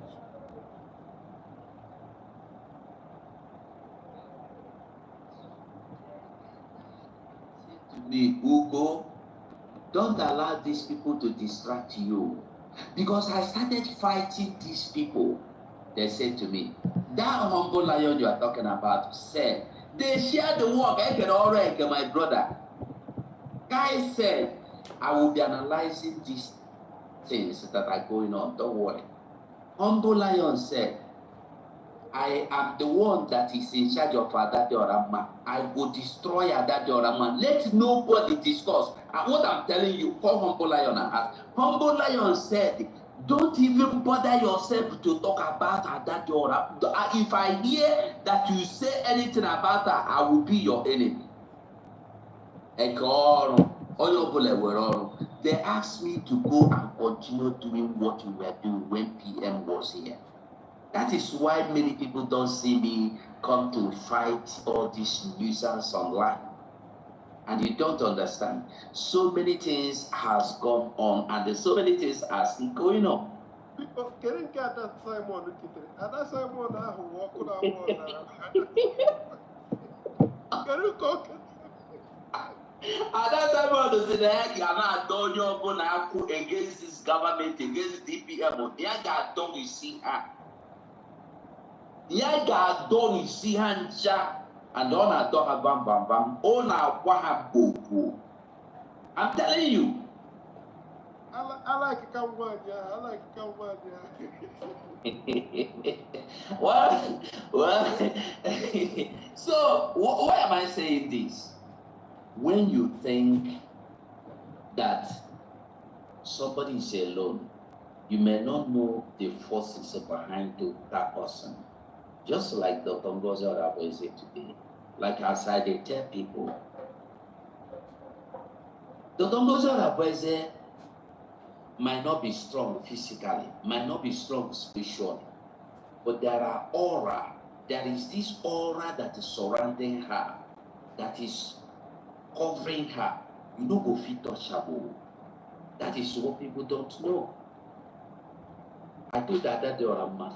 Me, Ugo, don't allow these people to distract you. Because I started fighting these people. They said to me, that Humble Lion you are talking about said, they share the work. I can already, my brother. Guy said, I will be analyzing these things that are going on. Don't worry. Humble Lion said, I am the one that is in charge of Adade Orama. I will destroy Adade Orama. Let nobody discuss. And what I'm telling you, call Humble Lion and ask. Humble Lion said, don't even bother yourself to talk about Adade Orama. If I hear that you say anything about her, I will be your enemy. They asked me to go and continue doing what we were doing when PM was here. That is why many people don't see me come to fight all this nuisance online. And you don't understand. So many things has gone on and there's so many things are still going on.
People can't get that Simon. And that Simon who walk Can you cook?
And that Simon is there. You are not doing your own against this government, against DPM. You got done, you see her. Ya ga-adọ n'isi ha ncha and ọ na-adọ ha bam bam bam. Ọ na-agwa ha gbogbo. I'm telling you.
I like Cambodia.
Well, so why am I saying this? When you think that somebody is alone, you may not know the forces behind that person. Just like Dr. Ngozi Oraboye said today, like as I tell people, Dr. Ngozi Oraboye might not be strong physically, might not be strong spiritually, but there is this aura that is surrounding her, that is covering her. You don't go fit touchable. That is what people don't know. I told that day or a man.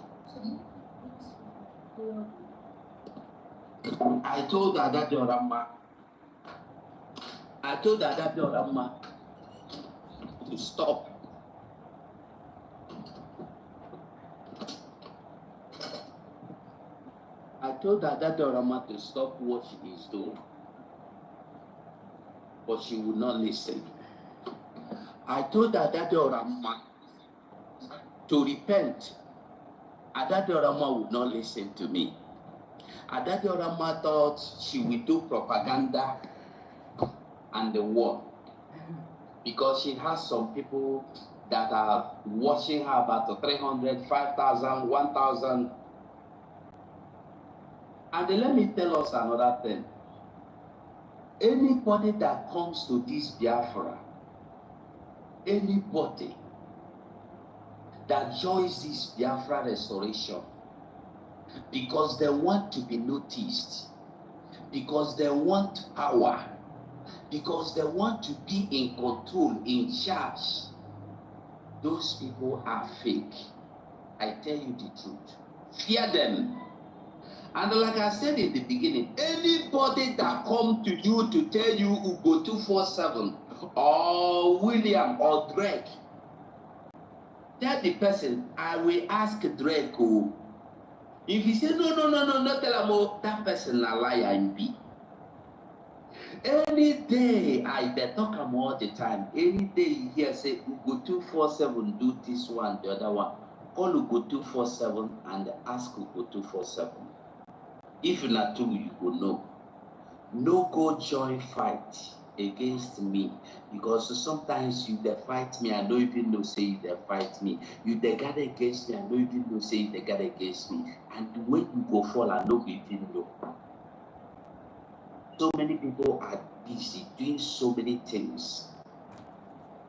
I told that day or a man. I told that day or a man to stop. I told that day or a man to stop what she is doing, but she would not listen. I told that day or a man to repent. Adadorama would not listen to me. Adadorama thought she would do propaganda and the war, because she has some people that are watching her about 300, 5,000, 1,000. And then let me tell us another thing. Anybody that comes to this Biafra, anybody that joins this Biafra restoration because they want to be noticed, because they want power, because they want to be in control, in charge, those people are fake. I tell you the truth. Fear them. And like I said in the beginning, anybody that come to you to tell you Ugo 247 or William or Drake, tell the person, I will ask Drake, if he say no, not tell him, that person a liar and be. Any day I talk him all the time. Any day you hear say Ugo 247 do this one, the other one, call Ugo 247 and ask Ugo 247. If not true, you will know. No go join fight against me, because sometimes you they fight me, I don't even know say you they fight me. You they gather against me, I don't even know say you they gather against me. And when you go fall, I don't even know. So many people are busy doing so many things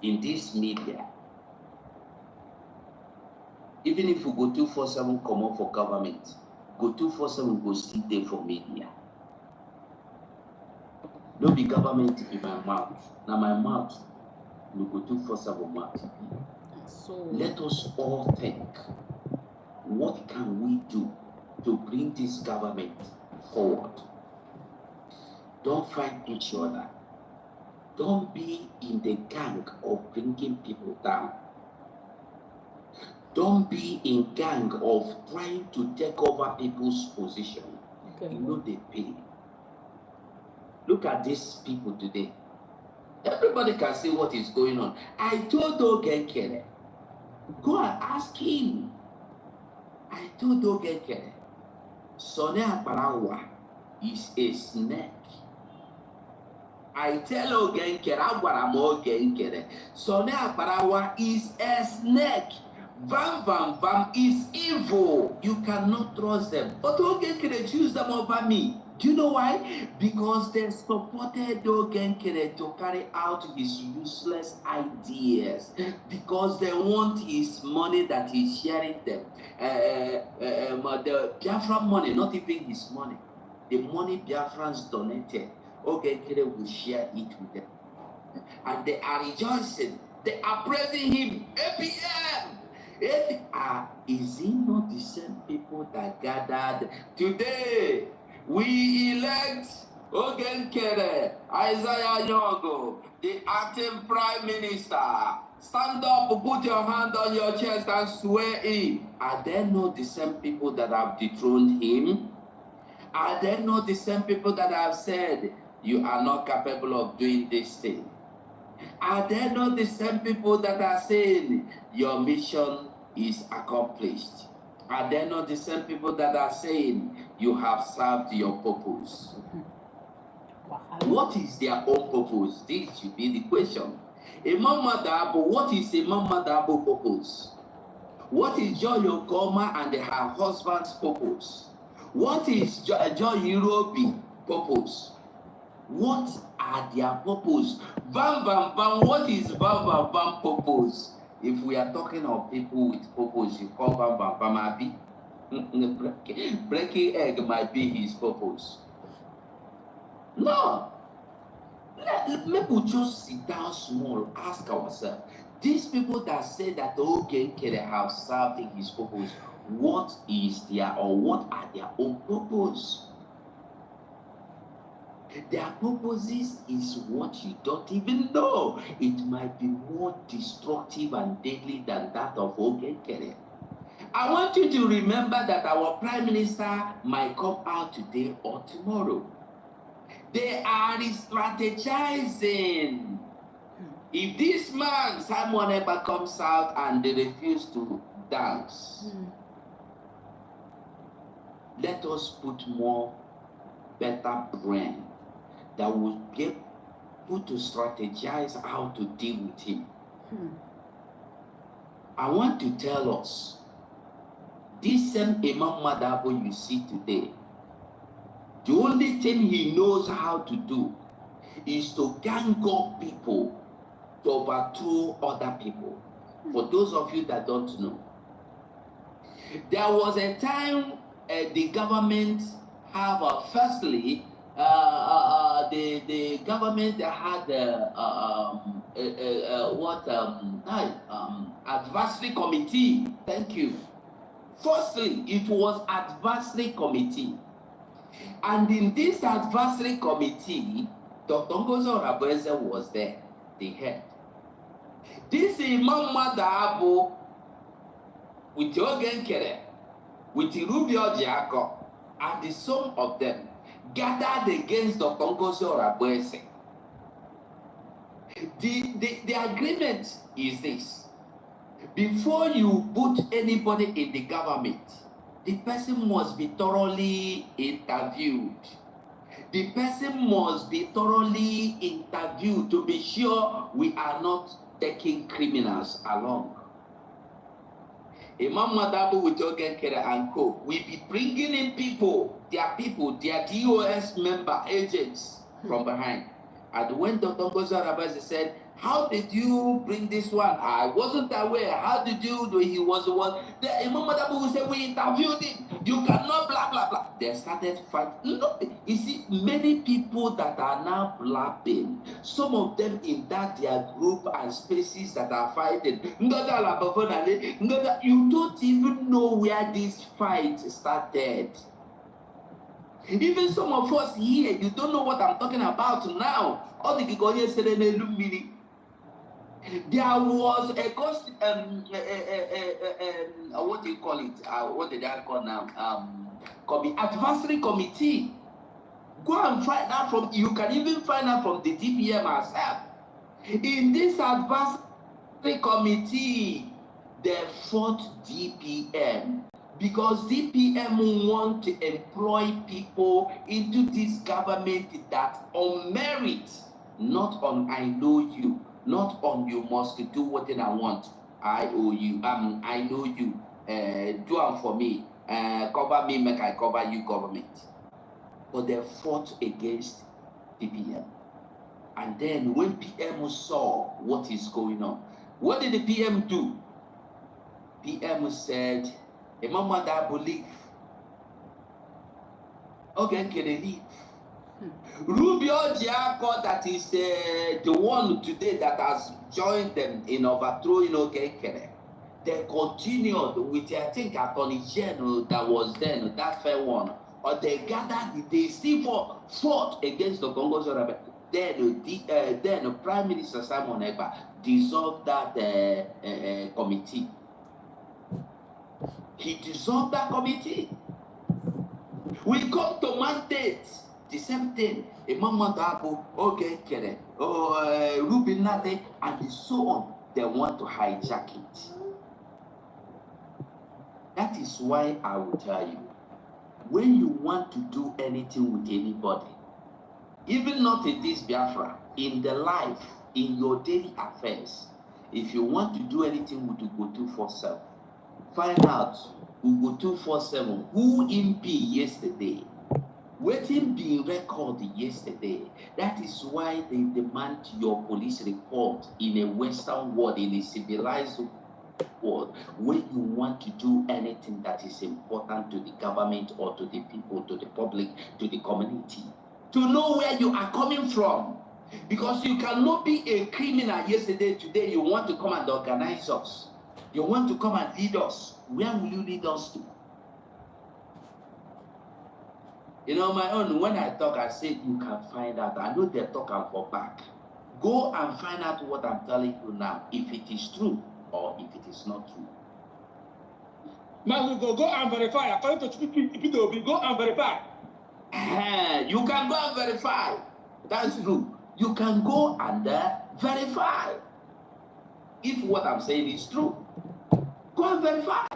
in this media. Even if you go 247 come up for government, go 247 go sit there for media. No be government in my mouth. Now my mouth, we go 247 mouth.
So
let us all think, what can we do to bring this government forward? Don't fight each other. Don't be in the gang of bringing people down. Don't be in gang of trying to take over people's position.
okay.
You know they pay. Look at these people today. Everybody can see what is going on. I told Ogenkere, go and ask him. I told Ogenkere, Sone Akparawa is a snake. I tell Ogenkere, Ogenkere, Sone Akparawa is a snake. Vam is evil. You cannot trust them. But Ogenkere choose them over me. Do you know why? Because they supported Ogenkere to carry out his useless ideas. Because they want his money that he's sharing them. The Biafran money, not even his money. The money Biafrans donated, Ogenkere will share it with them. And they are rejoicing. They are praising him. APM! Is it not the same people that gathered today? We elect Ogenkere, Isaiah Yogo, the acting prime minister. Stand up, put your hand on your chest and swear in. Are there not the same people that have dethroned him? Are there not the same people that have said, you are not capable of doing this thing? Are there not the same people that are saying, your mission is accomplished? Are there not the same people that are saying, you have served your purpose? What is their own purpose? This should be the question. Imam Madabo, what is Imam Madabo purpose? What is Joy Okoma and her husband's purpose? What is Joy Europe purpose? What are their purpose? Bam, bam, bam. What is bam, bam, bam purpose? If we are talking of people with purpose, you call bam, bam, bam, abi. Breaking egg might be his purpose. No. Maybe we just sit down small, ask ourselves. These people that say that okay, they have served his purpose, what is their or what are their own purpose? Their purposes is what you don't even know. It might be more destructive and deadly than that of Ogenkere. I want you to remember that our Prime Minister might come out today or tomorrow. They are strategizing. If this man, Simon Ekpa, comes out and they refuse to dance, let us put more better brain that will be able to strategize how to deal with him. I want to tell us, this same Imam Madabo you see today, the only thing he knows how to do is to gang up people to overthrow other people. For those of you that don't know, there was a time the government have firstly the government had advisory committee. Thank you. Firstly, it was advisory committee, and in this advisory committee, Dr. Ngozi Orabueze was there, the head. This Imam Madabo with Ogenkere, with Rubio Jiako, and the sum of them gathered against Dr. Ngozi Orabueze. The agreement is this: before you put anybody in the government, the person must be thoroughly interviewed. The person must be thoroughly interviewed to be sure we are not taking criminals along. Imam Madabo with Ogenkere and co will be bringing in people, their DOS member agents from behind. And when Dr. Ngozi Orabueze said, "How did you bring this one? I wasn't aware. How did you do?" He was the one. The Imam Madabo will say, "We interviewed him. You cannot blah blah blah." They started fighting. No, you see, many people that are now blabbing, some of them in that their group and spaces that are fighting. You don't even know where this fight started. Even some of us here, you don't know what I'm talking about now. All the Gigoye said in there was a ghost, what do you call it? What did I call now? Advisory committee. Go and find out from, you can even find out from the DPM herself. In this advisory committee, they fought DPM. Because DPM want to employ people into this government that on merit, not on I know you, not on you must do what I want. I owe you, I know you, do it for me, cover me, make I cover you government. But they fought against DPM. And then when PM saw what is going on, what did the PM do? PM said, Imam Madabo leave. Ogenkere leave. Rubio Jiako, that is the one today that has joined them in overthrowing Ogenkere. They continued with, I think, Attorney General that was then, that fair one. Or they gathered, they still fought against the Congo Zorabe. Then Prime Minister Simon Ekpa dissolved that committee. He dissolved that committee. We come to mandate the same thing. Imam Madabo, Ogenkere, Ruben Nate, and so on. They want to hijack it. That is why I will tell you, when you want to do anything with anybody, even not in this Biafra, in the life, in your daily affairs, if you want to do anything with the go-to for self, find out Ugo 247 who him be yesterday. Waiting being recorded yesterday. That is why they demand your police report in a Western world, in a civilized world, when you want to do anything that is important to the government or to the people, to the public, to the community, to know where you are coming from. Because you cannot be a criminal yesterday, today you want to come and organize us. You want to come and lead us. Where will you lead us to? You know, my own, when I talk, I say you can find out. I know they're talking for back. Go and find out what I'm telling you now, if it is true or if it is not true.
Now we go and verify. According to PWB, go and verify.
You can go and verify. That's true. You can go and verify. If what I'm saying is true, go and verify.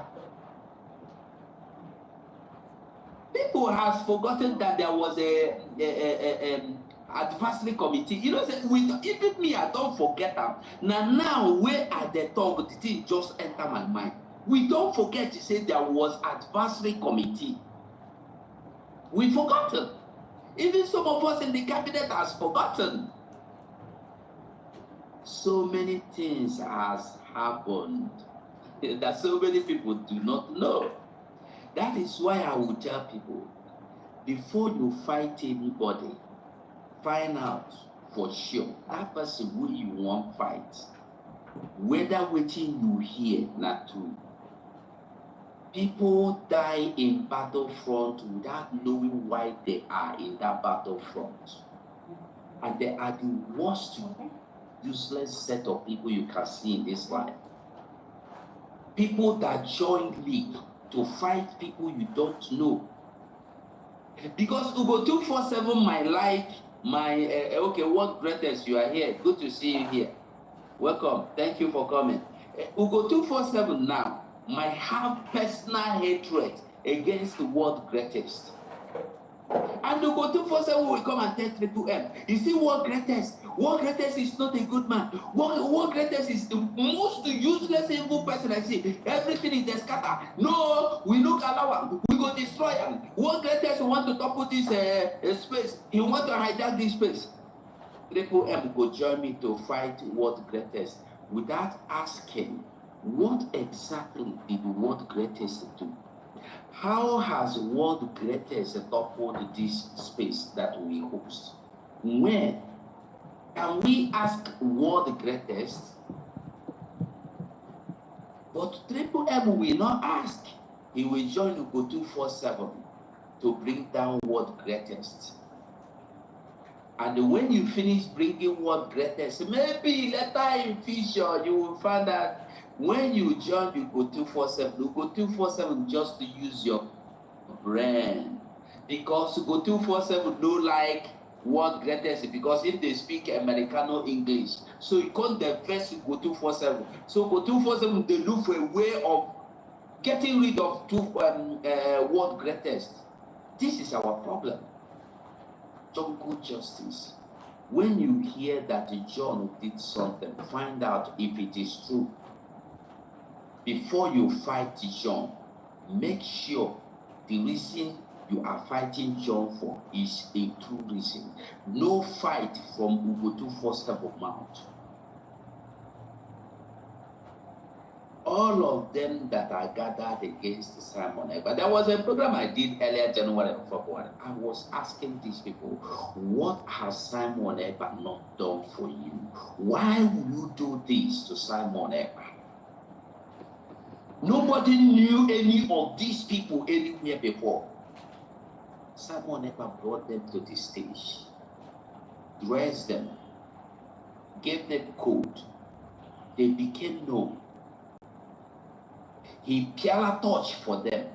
People have forgotten that there was a advisory committee. You know, even me, I don't forget that. Now where at the top, the thing just enter my mind. We don't forget to say there was advisory committee. We forgotten. Even some of us in the cabinet has forgotten. So many things has happened that so many people do not know. That is why I will tell people, before you fight anybody, find out for sure that person who you want fight, whether waiting you hear not true. People die in battlefront without knowing why they are in that battlefront. And they are the worst, useless set of people you can see in this life. People that join league to fight people you don't know. Because Ugo 247 my like, my, okay, what greatest, you are here. Good to see you here. Welcome. Thank you for coming. Ugo 247 now might have personal hatred against the world greatest. And Ugo 247 will come and tell Triple M. You see what greatest? What greatest is not a good man. What greatest is the most useless evil person I see. Everything is the scatter. No, we look allow him. We go destroy him. What greatest want to topple this space? He want to hijack this space. Triple M go join me to fight world greatest without asking what exactly did world greatest do? How has world greatest toppled this space that we host? When can we ask world greatest? But Triple M will not ask. He will join Ugo 247 to bring down world greatest. And when you finish bringing world greatest, maybe later in future you will find out when you join Ugo 247, Ugo 247 just to use your brain. Because Ugo 247 don't like world greatest, because if they speak Americano English, so you can't divest Ugo 247. So Ugo 247 they look for a way of getting rid of world greatest. This is our problem. Jungle justice. When you hear that John did something, find out if it is true. Before you fight John, make sure the reason you are fighting John for is a true reason. No fight from Ugo 247 mouth. All of them that are gathered against Simon Ekpa. There was a program I did earlier January and February. I was asking these people, what has Simon Ekpa not done for you? Why will you do this to Simon Ekpa? Nobody knew any of these people anywhere before. Simon Ekpa brought them to the stage, dressed them, gave them code. They became known. He piala touch for them.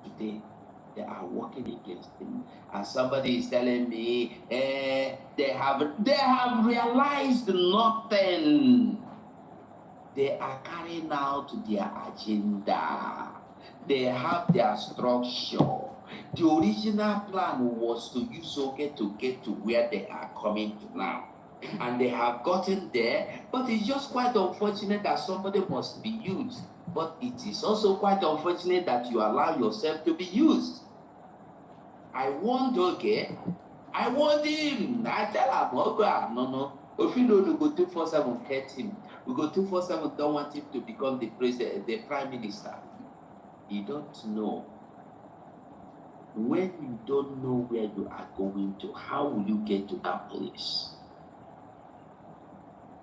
Today, they are working against him. And somebody is telling me, they have realized nothing. They are carrying out their agenda. They have their structure. The original plan was to use Oge to get to where they are coming to now. and they have gotten there, but it's just quite unfortunate that somebody must be used. But it is also quite unfortunate that you allow yourself to be used. I want okay. I want him. I tell him, oh God, no. If you know to go 247, hurt him. We go 247, don't want him to become the president, the prime minister. You don't know. When you don't know where you are going to, how will you get to that place?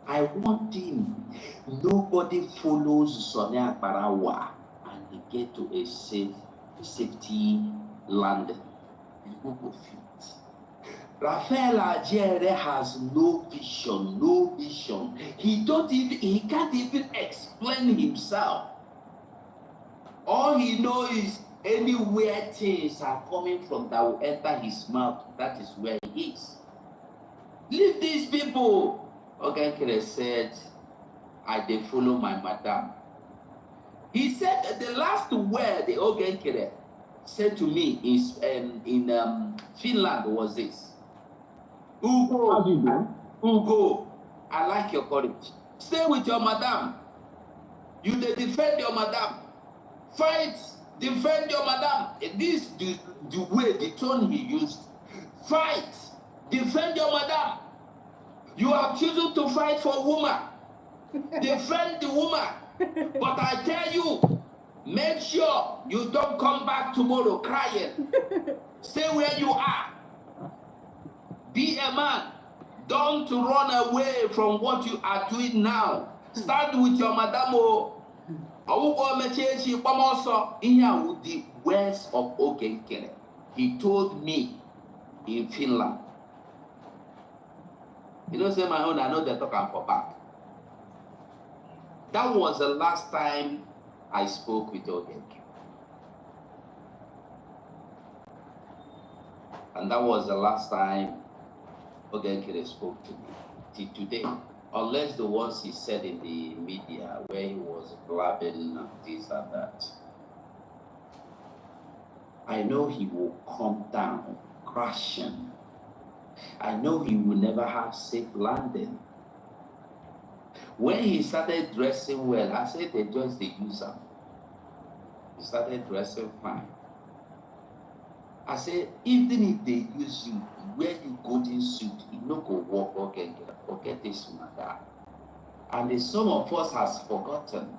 I want him. Nobody follows Sonia Barawa and they get to a safety landing. You go fit. Raphael Ajere has no vision. He can't even explain himself. All he knows is anywhere things are coming from that will enter his mouth, that is where he is. Leave these people. Ogenkere said, I dey follow my madam. He said that the last word the Ogenkere said to me in Finland was this. Ugo, I like your courage. Stay with your madam. You dey defend your madam. Fight, defend your madam. This is the way, the tone he used. Fight, defend your madam. You have chosen to fight for a woman. Defend the woman. But I tell you, make sure you don't come back tomorrow crying. Stay where you are. Be a man. Don't run away from what you are doing now. Stand with your madam. Here with the words of Ogenkere. He told me in Finland. You know, say my own, I know they talk for back. That was the last time I spoke with Ogenkere. And that was the last time Ogenkere spoke to me. Till today. Unless the ones he said in the media where he was blabbing this and that. I know he will come down, crashing. I know he will never have safe landing. When he started dressing well, I said they just the user. He started dressing fine. I said, even if they use you, wear you golden suit, you no go walk again, forget this matter. And some of us has forgotten.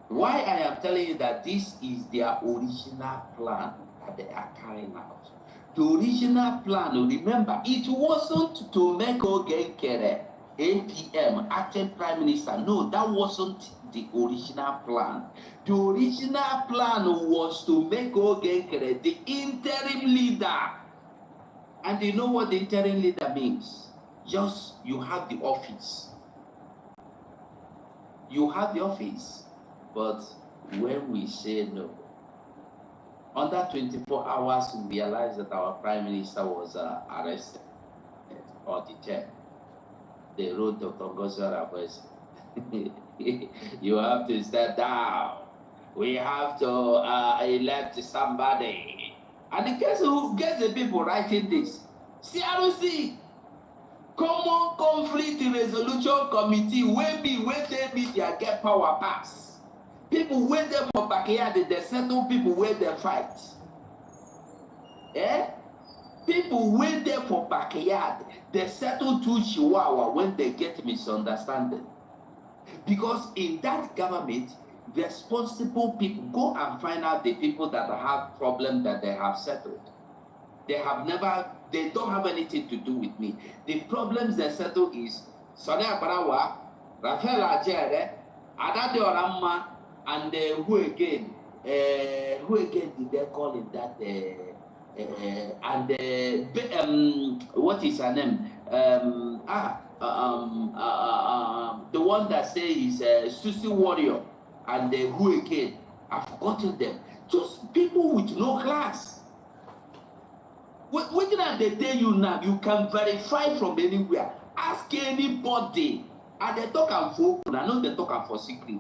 Why I am telling you that this is their original plan that they are carrying out. The original plan, remember, it wasn't to make Ogenkere APM, acting prime minister. No, that wasn't the original plan. The original plan was to make Ogenkere the interim leader. And you know what the interim leader means? Just you have the office. You have the office. But when we say no, under 24 hours, we realized that our prime minister was arrested or detained. They wrote Dr. Gozara, you have to step down. We have to elect somebody. And guess who gets the people writing this? CRC, Common Conflict Resolution Committee, where they media get power pass. People where them for backyard, they settle people where they fight. People wait there for backyard. They settle two chihuahua when they get misunderstanding. Because in that government, responsible people go and find out the people that have problems that they have settled. They don't have anything to do with me. The problems they settle is Sonia Barawa, Raphael Ajere, Adade Oramma, and who again did they call it that? What is her name? The one that says Susie Warrior, and who again? I've forgotten them. Just people with no class. What did they tell you now? You can verify from anywhere. Ask anybody. And they talk for, I know they talk for secret.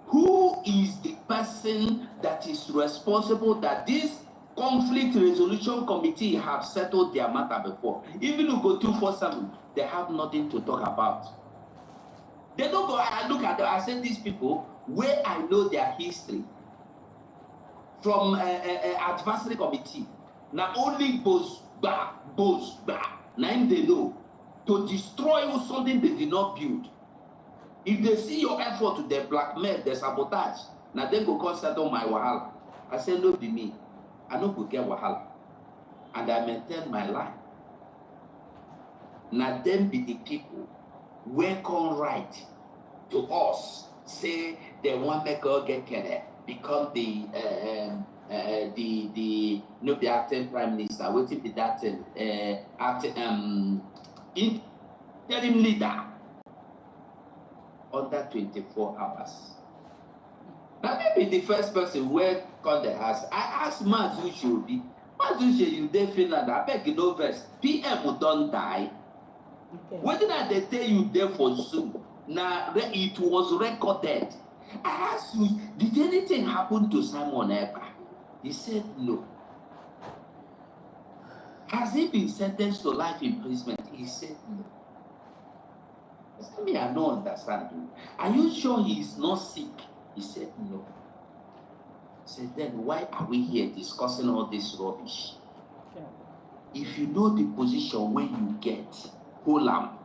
Who is the person that is responsible that this conflict resolution committee have settled their matter before. Even if you go 247, they have nothing to talk about. They don't go. I look at them. I say these people, where I know their history from advisory committee. Now only boast back. Now they know to destroy something they did not build. If they see your effort, they blackmail, they sabotage. Now they go come settle my wahala. I say no, be me. I no go get wahala, and I maintain my life. Now them be the people where come right to us, say they want make us get killed, become the no be acting prime minister. What if that interim leader under 24 hours? Now maybe the first person where come the house. I asked Mazushi, you dey Finland. I beg you no vex. PM don't die. Okay. What did they tell you there for Zoom? Now it was recorded. I asked you, did anything happen to Simon Ekpa? He said no. Has he been sentenced to life imprisonment? He said no. I said, me, I don't understand you. Are you sure he is not sick? He said no. I said, then why are we here discussing all this rubbish? Okay. If you know the position where you get, hold on.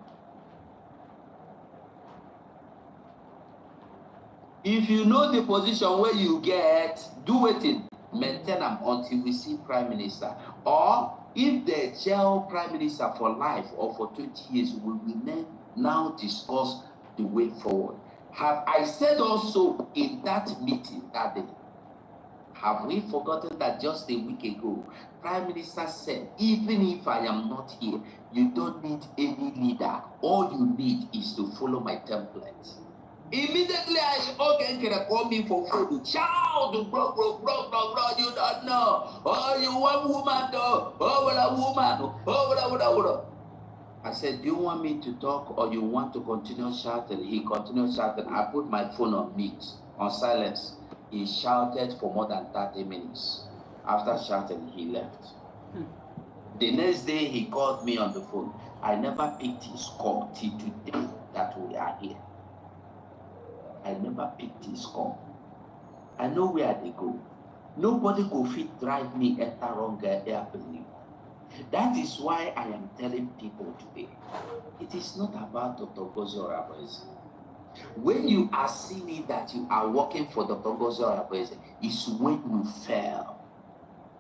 If you know the position where you get, do it in, maintain them until we see Prime Minister. Or if they jail Prime Minister for life or for 20 years, we will now discuss the way forward. Have I said also in that meeting that day, have we forgotten that just a week ago, Prime Minister said, even if I am not here, you don't need any leader. All you need is to follow my template. Immediately, I call me for food. Shout, bro, you don't know. Oh, you want woman, though. Oh, what a woman. Oh, what. I said, do you want me to talk or you want to continue shouting? He continued shouting. I put my phone on mute, on silence. He shouted for more than 30 minutes. After shouting, he left. The next day, he called me on the phone. I never picked his call till today that we are here. I never picked his call. I know where they go. Nobody go fit drive me enter wrong airplane. That is why I am telling people today, it is not about Dr. Gozi or Abweze. When you are seeing it that you are working for Dr. Gozi or Abweze, it's when you fail.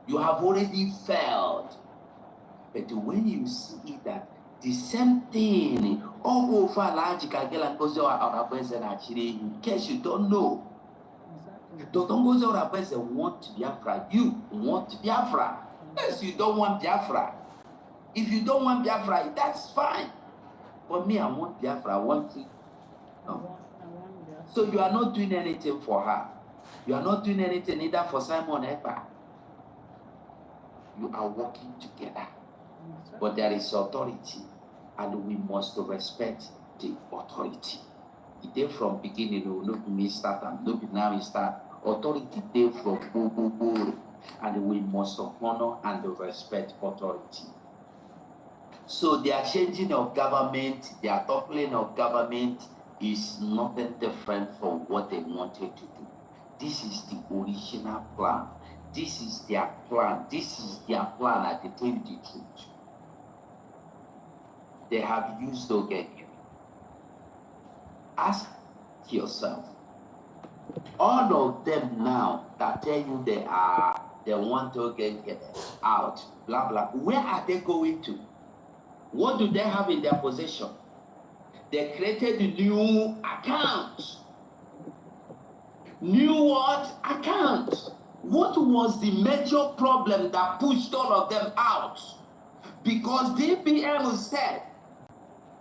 You have already failed. But when you see that the same thing, all over Lajika Gela Gozi or Abweze actually, in case you don't know, Dr. Gozi or Abweze want Biafra. You want Biafra. Yes, you don't want Biafra. If you don't want Biafra, that's fine. For me, I want Biafra. I want it. No. So you are not doing anything for her. You are not doing anything either for Simon Ekpa. You are working together. But there is authority, and we must respect the authority. It did from beginning, no me start and no now start. Authority did from go. And we must honor and respect authority. So their changing of government, their toppling of government is nothing different from what they wanted to do. This is the original plan. This is their plan. This is their plan at the time the truth. They have used Ogeki. Ask yourself, all of them now that tell you they want to get out, blah, blah. Where are they going to? What do they have in their possession? They created a new account. New what? Account. What was the major problem that pushed all of them out? Because DPM said,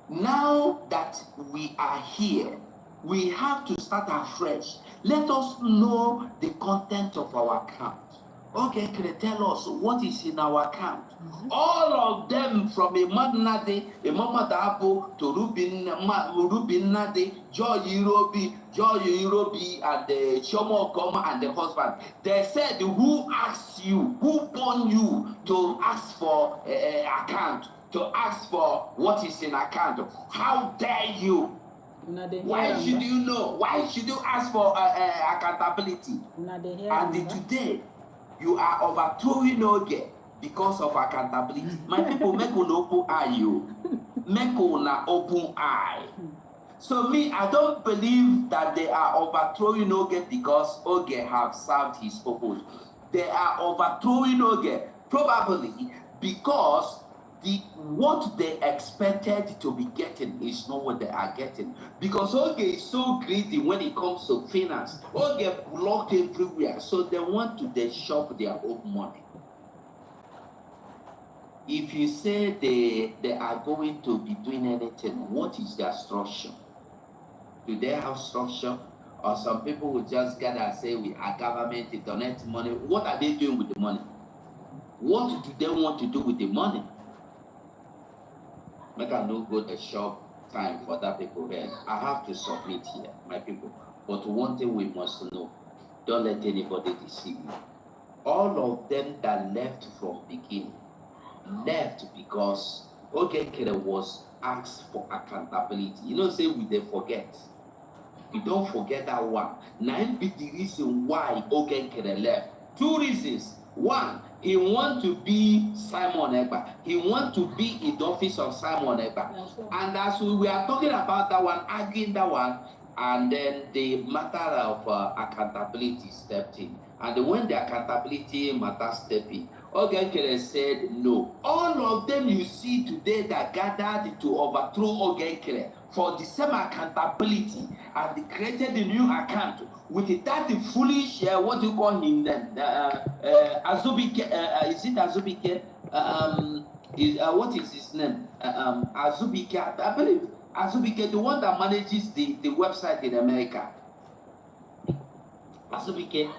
now that we are here, we have to start afresh. Let us know the content of our account. Okay, tell us what is in our account. All of them from Imadnade, Imamadabo to Rubin Nade, Joy Eurobi, and the Shomo Koma and the husband. They said, who asked you, who born you to ask for account, to ask for what is in account? How dare you? Why should you know? Why should you ask for accountability? And today, you are overthrowing Oge because of accountability. My people, make an open eye, you. Make an open eye. So me, I don't believe that they are overthrowing Oge because Oge have served his purpose. They are overthrowing Oge probably because what they expected to be getting is not what they are getting. Because Oge is so greedy when it comes to finance. Oge blocked everywhere. So they want to shop their own money. If you say they are going to be doing anything, what is their structure? Do they have structure? Or some people will just gather and say, we are government, they donate money. What are they doing with the money? What do they want to do with the money? Make I no go the shop time for that people here. I have to submit here, my people. But one thing we must know, don't let anybody deceive you. All of them that left from beginning, left because Ogenkere was asked for accountability. You know, say we they forget. We don't forget that one. Now be the reason why Ogenkere left. Two reasons. One, he want to be Simon Ekpa. He want to be in the office of Simon Ekpa. And as we were talking about that one, arguing that one, and then the matter of accountability stepped in. And when the accountability matter stepped in, Ogenkere said no. All of them you see today that gathered to overthrow Ogenkere for the same accountability, and they created a new account with that foolish, what do you call him then? Azubike, is it Azubike? What is his name? Azubike, I believe. Azubike, the one that manages the website in America. Azubike.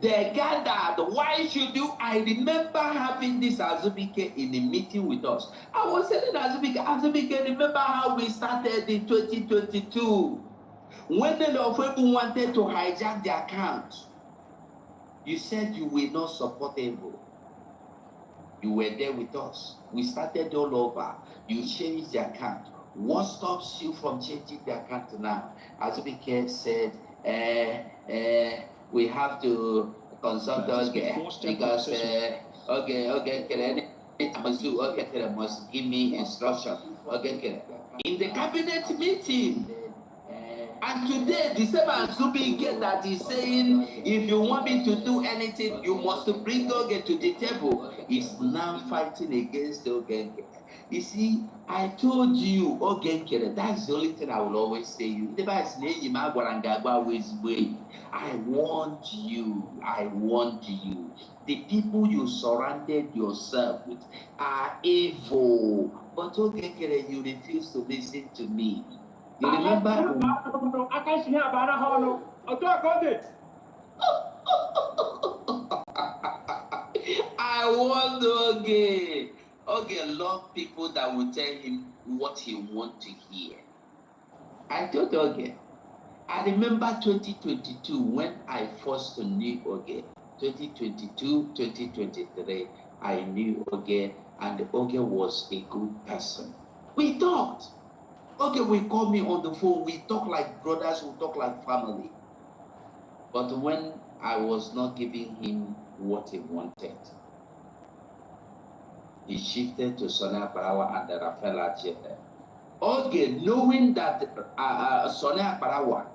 They gathered. Why should you? I remember having this Azubike in a meeting with us. I was telling Azubike, remember how we started in 2022? When the of people wanted to hijack the account, you said you were not supportable. You were there with us. We started all over. You changed the account. What stops you from changing the account now? Azubike said, we have to consult again because okay, must give me instruction. Okay, in the cabinet meeting. And today, the same Azubike that is saying, if you want me to do anything, you must bring Oge to the table, is now fighting against Ogenkere. You see, I told you, Ogenkere, that's the only thing I will always say you. I want you. The people you surrounded yourself with are evil. But Ogenkere, you refuse to listen to me. You remember? I want Oge. Oge love people that will tell him what he wants to hear. I told Oge. I remember 2022 when I first knew Oge. 2022, 2023, I knew Oge, and Oge was a good person. We talked. Okay, we call me on the phone. We talk like brothers. We talk like family. But when I was not giving him what he wanted, he shifted to Sonia Parawa and Rafael Achebe. Okay, knowing that Sonia Parawa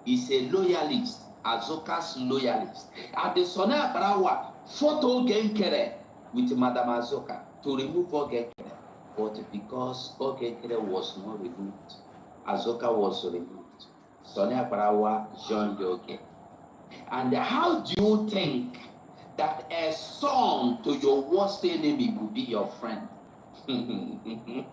is a loyalist, Azoka's loyalist, and the Sonia Parawa fought Ogenkere with Madam Azoka to remove Ogenkere. But because Ogenkere was not removed, Azoka was removed. Sonia Parawa joined Oge. And how do you think that a son to your worst enemy will be your friend? I'm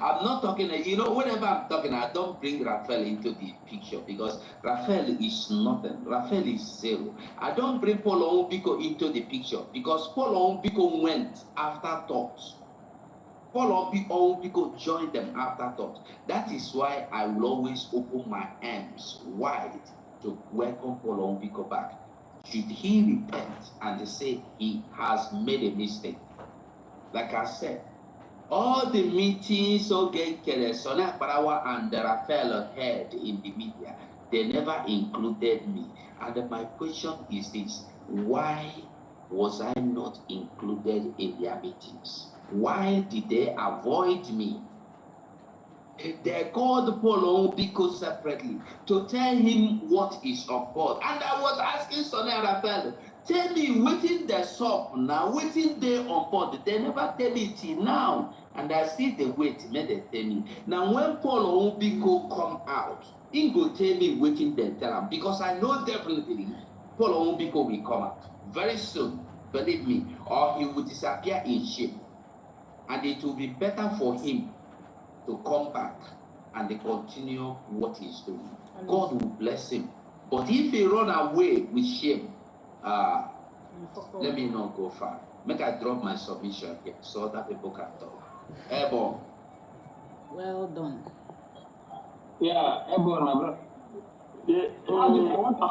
not talking, whenever I'm talking, I don't bring Raphael into the picture because Raphael is nothing. Raphael is zero. I don't bring Paul Ombiko into the picture because Paul Ombiko went after thoughts. Paul Ombiko joined them after thought. That is why I will always open my arms wide to welcome Paul Ombiko back. Should he repent and say he has made a mistake? Like I said, all the meetings Sona Parawa and Raphael had in the media, they never included me. And my question is this: why was I not included in their meetings? Why did they avoid me? They called Paul Ombiko separately to tell him what is on board. And I was asking Sonia Raphael, tell me waiting the shop now, waiting there on board. They never tell me till now. And I see the wait, may they tell me. Now when Paul Ombiko come out, he go tell me waiting they tell him. Because I know definitely Paul Ombiko will come out very soon, believe me, or he will disappear in shame. And it will be better for him to come back and they continue what he's doing. God will bless him. But if he run away with shame, let me not go far. Make I drop my submission here so that people can talk. Ebo.
Well done.
Yeah, Ebo, my brother.
Yeah,
I'll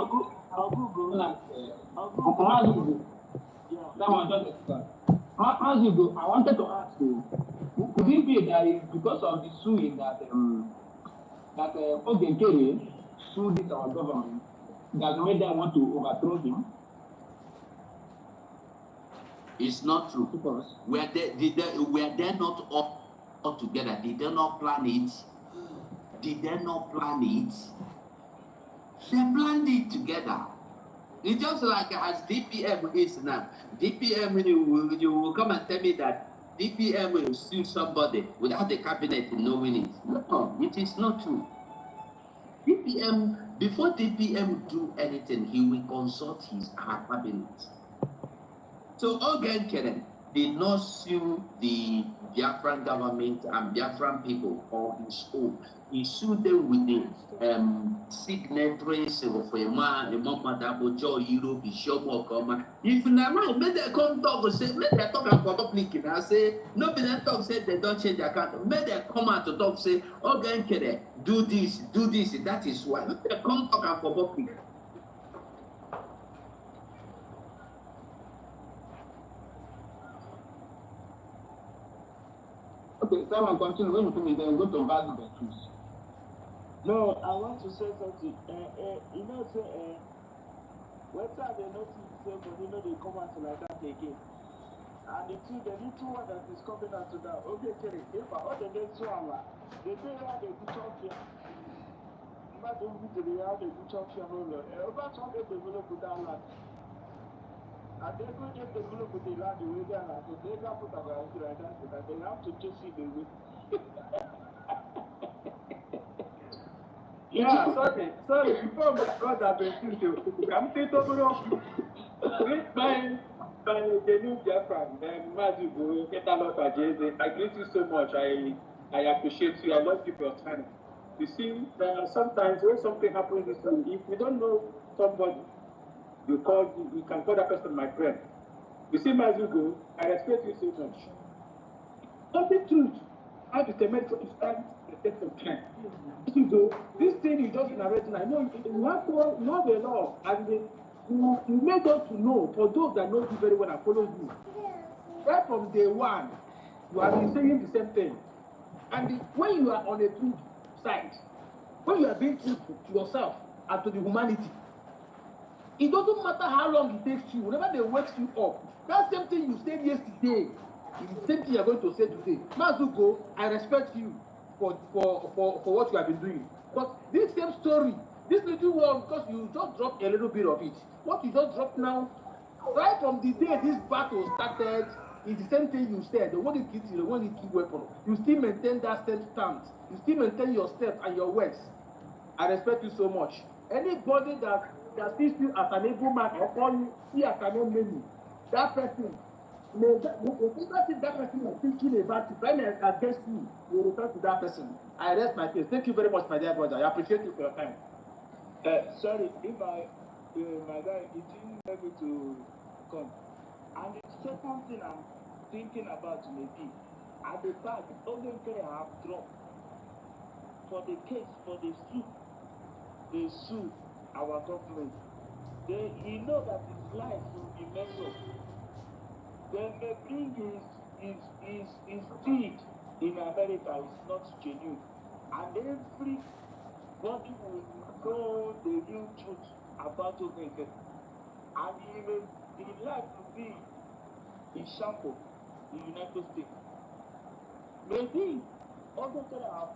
go. As you go, I wanted to ask you, could it be that it's because of the suing that Ogenkere sued this our government that made them want to overthrow him?
It's not true. Were they not all together? Did they not plan it? Did they not plan it? They planned it together. It's just like as DPM is now. DPM, you will come and tell me that DPM will sue somebody without the cabinet knowing it. No, it is not true. DPM, before DPM do anything, he will consult his cabinet. So Ogenkere did not sue the Biafran government and Biafran people on his own. He sued them with the signatories of a man, Europe, if now make them come talk, say, make them talk about public, and I say, no, be them talk, say they don't change their account. Make them come out to talk, say, Ogenkere, do this, that is why. Make them come talk about public.
Okay, Simon, continue. When you finish, then go to value the truth.
No, I want to say something. When they notice the same, they come out like that again. And the little one that is coming out to that, okay, if I order this one, they say how they do champion. But they will be how they do champion. About how they develop with that land. And they go just develop with the land the way they are. So they can put about it like that, so that they have to just see the way. Yeah, sorry, before my brother been to I'm saying by the new Biafran, Mazu, get a lot of Jay. I greet you so much. I appreciate you. I love you for your time. You see, sometimes when something happens this way, if you don't know somebody, you can call that person my friend. You see, Mazu, I respect you so much. Not the truth. I have to make for stand the test of time. This thing is just narrating. I know you have the law, and you made us to know, for those that know you very well and follow you. Right from day one, you have been saying the same thing. And when you are on a truth side, when you are being truthful to yourself and to the humanity, it doesn't matter how long it takes you, whenever they wake you up, that same thing you said yesterday is the same thing you're going to say today. Mazugo, I respect you for what you have been doing. But this same story, this little one, because you just dropped a little bit of it. What you just dropped now, right from the day this battle started, is the same thing you said. The one you keep weapon. You still maintain that same stance. You still maintain your steps and your words. I respect you so much. Anybody that sees you as an able man or call you see as an enemy, that person Whatever thing that person is thinking about it, when against you, you return to that person. I rest my case. Thank you very much, my dear brother. I appreciate you for your time. Sorry, if my guy, it didn't let me to come. And the second thing I'm thinking about maybe, at the back, only they have dropped for the case, for the suit. They sue our government. He know that his life will be messed up. Then they bring his deed in America is not genuine. And everybody will know the real truth about Ogenke. And his life will be in shambles in the United States. Maybe Ogenke have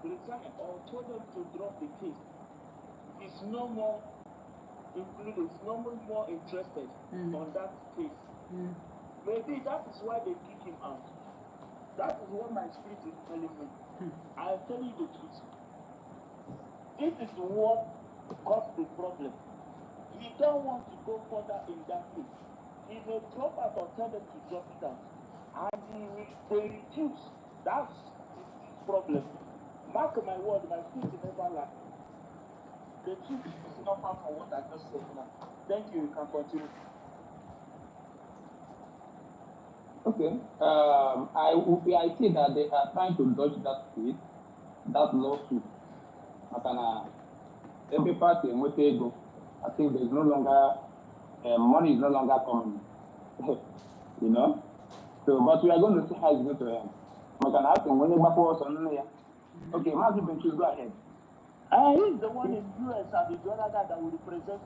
resigned or told them to drop the case. He's no more included, he's no more interested on that case. Maybe that is why they kick him out. That is what my spirit is telling me. I am telling you the truth. This is what caused the problem. He don't want to go further in that case. He may drop out or tell them to drop it out. And they refuse. That's his problem. Mark my word, my spirit will never lie. The truth is not far from what I just said now. Thank you, you can continue.
Okay. I see that they are trying to dodge that case, that lawsuit. Every party in which they go, I think there's no longer money is no longer coming. You know? So, but we are going to see how it's going to end. We can ask him when they back us on there. Okay, Matthew Bench, go ahead.
He's the one in US and the other guy that will represent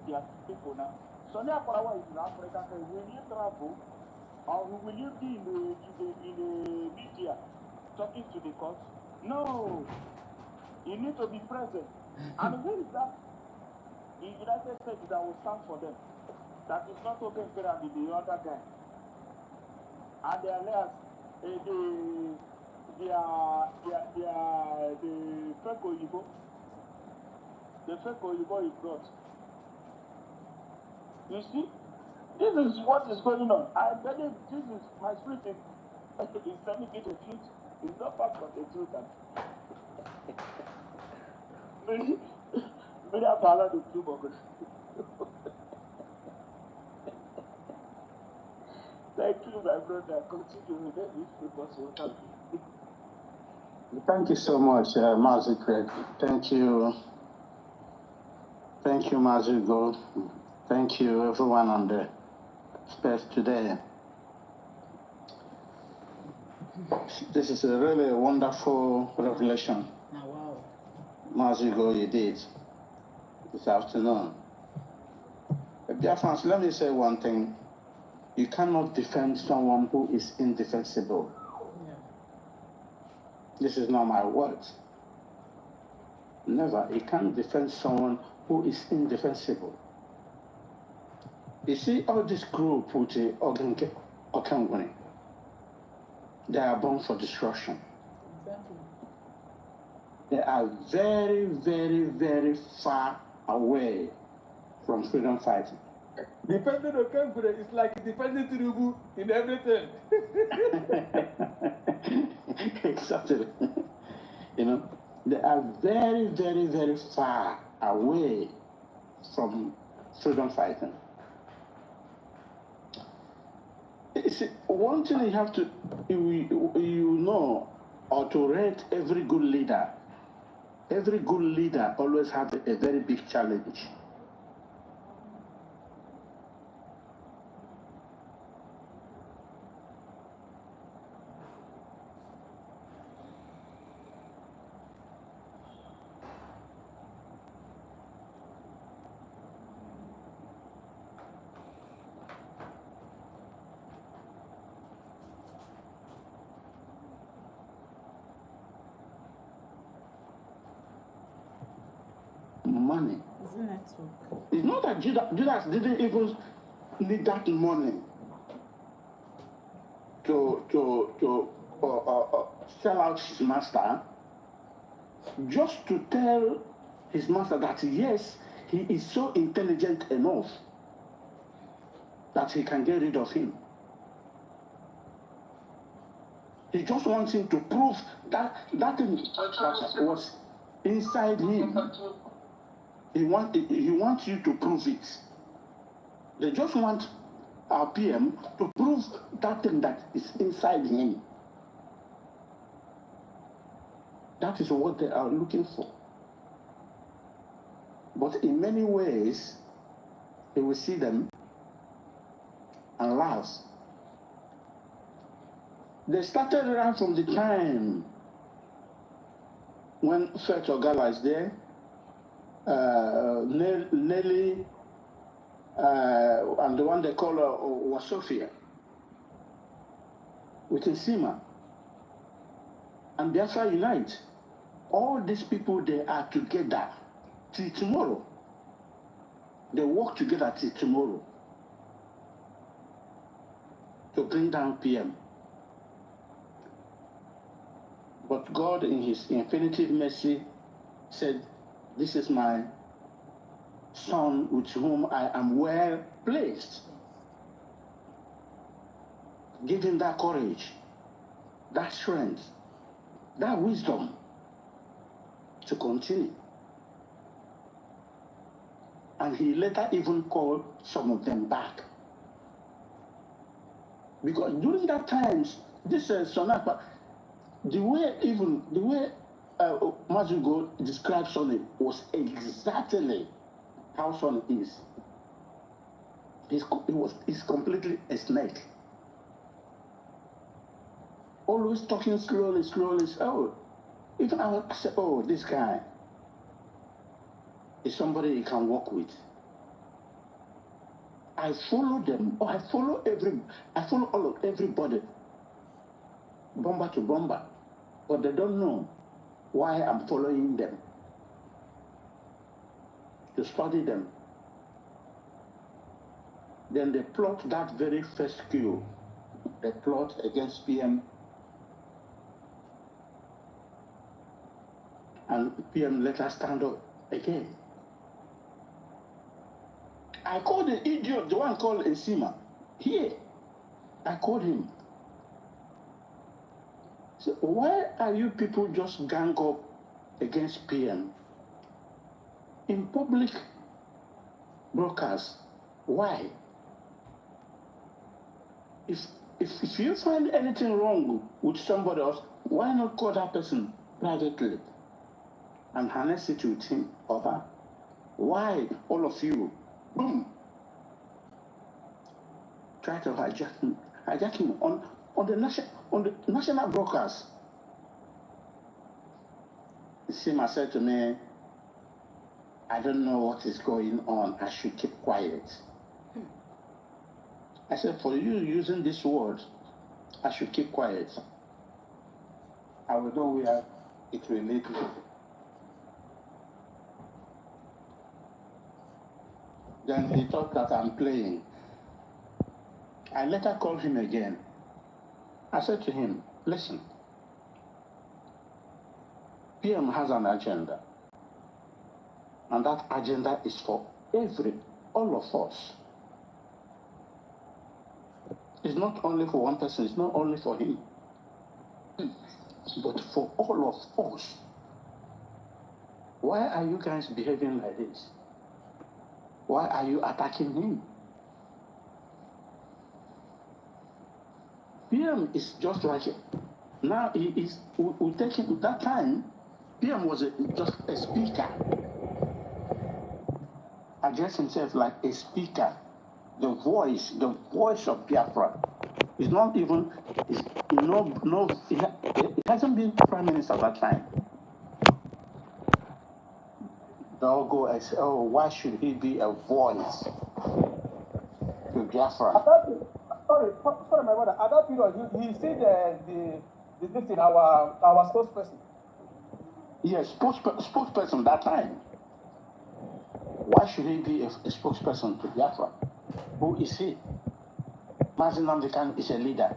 their people now. So now Parawa is in Africa. Will you travel or will you be in the media talking to the court? No. You need to be present. And who is that in the United States that will stand for them? That is not okay and the other guy. And they are less the fake Oyibo. The fake Oyibo is brought. You see, this is what is going on. I believe this is my spirit is telling me the truth. It's not part of the truth. Maybe I follow the truth. Thank you, my brother. Continue with it.
Thank you so much, Mazi Craig. Thank you. Thank you, Mazi Gold. Thank you, everyone on the space today. This is a really wonderful revelation.
Oh, wow.
Mazi Gold, you did this afternoon. Dear friends, let me say one thing. You cannot defend someone who is indefensible.
Yeah.
This is not my words. Never. You can't defend someone who is indefensible. You see, all this group with the Okangwani, they are born for destruction.
Exactly.
They are very, very, very far away from freedom fighting.
Defending Okangwani is like defending Tinubu in everything.
Exactly. You know, they are very, very, very far away from freedom fighting. You see, one thing you have to, you know, or to rate every good leader always has a very big challenge. Money.
It's a network.
It's not that Judas didn't even need that money to sell out his master, just to tell his master that yes, he is so intelligent enough that he can get rid of him.
He just wants him to prove that thing that was inside him. He wants you to prove it. They just want our PM to prove that thing that is inside him. That is what they are looking for. But in many ways, they will see them and laugh. They started around from the time when Fetch Ogala is there, Nelly, and the one they call Wasofia, with Nsima, and Biafra Unite. All these people, they are together till tomorrow. They work together till tomorrow to bring down PM. But God, in his infinite mercy, said, this is my son with whom I am well placed. Give him that courage, that strength, that wisdom to continue. And he later even called some of them back. Because during that time, this Sonapa, the way Mazugo described Sonny was exactly how Sonny is. He's completely a snake. Always talking slowly. Oh, even I said, oh, this guy is somebody you can work with. I follow them. Oh, I follow everybody, bomber to bomber, but they don't know why I'm following them. To study them. Then they plot that very first coup. They plot against PM. And PM let us stand up again. I called the idiot, the one called Nsima. Here, I called him. So why are you people just gang up against PM? In public broadcast, why? If you find anything wrong with somebody else, why not call that person privately and harness it with him or her? Why all of you, boom, try to hijack him on the national broadcast? Sima said to me, I don't know what is going on. I should keep quiet. I said, for you using this word, I should keep quiet. I will know where it will lead me. Then he thought that I'm playing. I later called him again. I said to him, listen, PM has an agenda. And that agenda is for all of us. It's not only for one person, it's not only for him, but for all of us. Why are you guys behaving like this? Why are you attacking him? PM is just like it. Now he is, we take him, that time, PM was just a speaker. Address himself like a speaker. The voice of Biafra. It's not even, it hasn't been prime minister at that time. They'll go and say, oh, why should he be a voice to Biafra?
Sorry, my brother. At that period, he said the thing, our spokesperson.
Yes, spokesperson that time. Why should he be a spokesperson to Biafra? Who is he? Mazin Namdekan is a leader.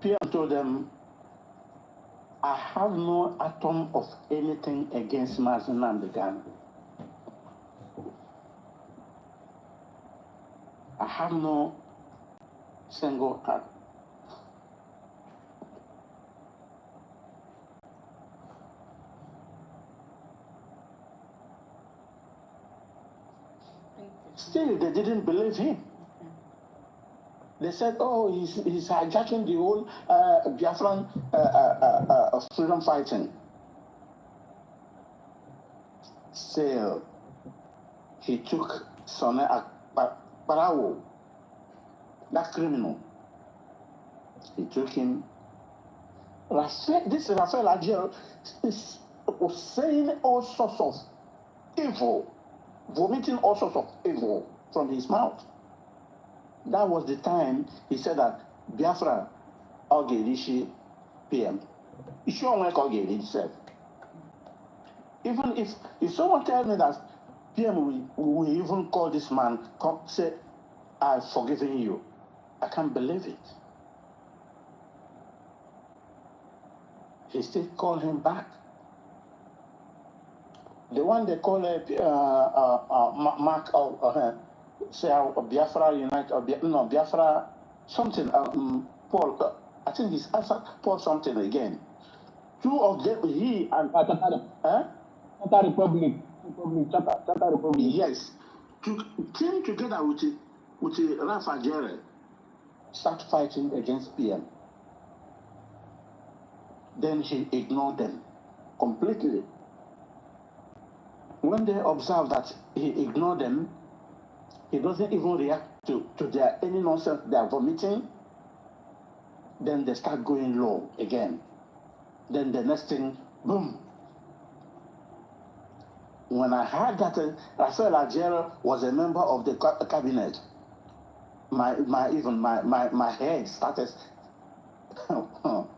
PM told them, I have no atom of anything against Mazin Namdekan. I have no single hand. Still, they didn't believe him. They said, oh, he's hijacking the whole Biafran freedom fighting. Still, he took Sone Akparawo, that criminal. He took him. This Raphael Adjel was saying all sorts of evil, vomiting all sorts of evil from his mouth. That was the time he said that Biafra Ogerishi PM. He sure like Ogeri himself. Even if someone tells me that PM will even call this man, say, I've forgiven you, I can't believe it. He still called him back. The one they call Mark say Biafra Unite or Biafra something. Paul, I think he's Paul something again. Two of them, he and
Chata Republic, Chata Republic.
Yes, came together with Rafa Jere, start fighting against PM. Then he ignored them completely. When they observe that he ignored them, he doesn't even react to their any nonsense they are vomiting. Then they start going low again. Then the next thing, boom. When I heard that Raphael Adjel was a member of the cabinet, my head started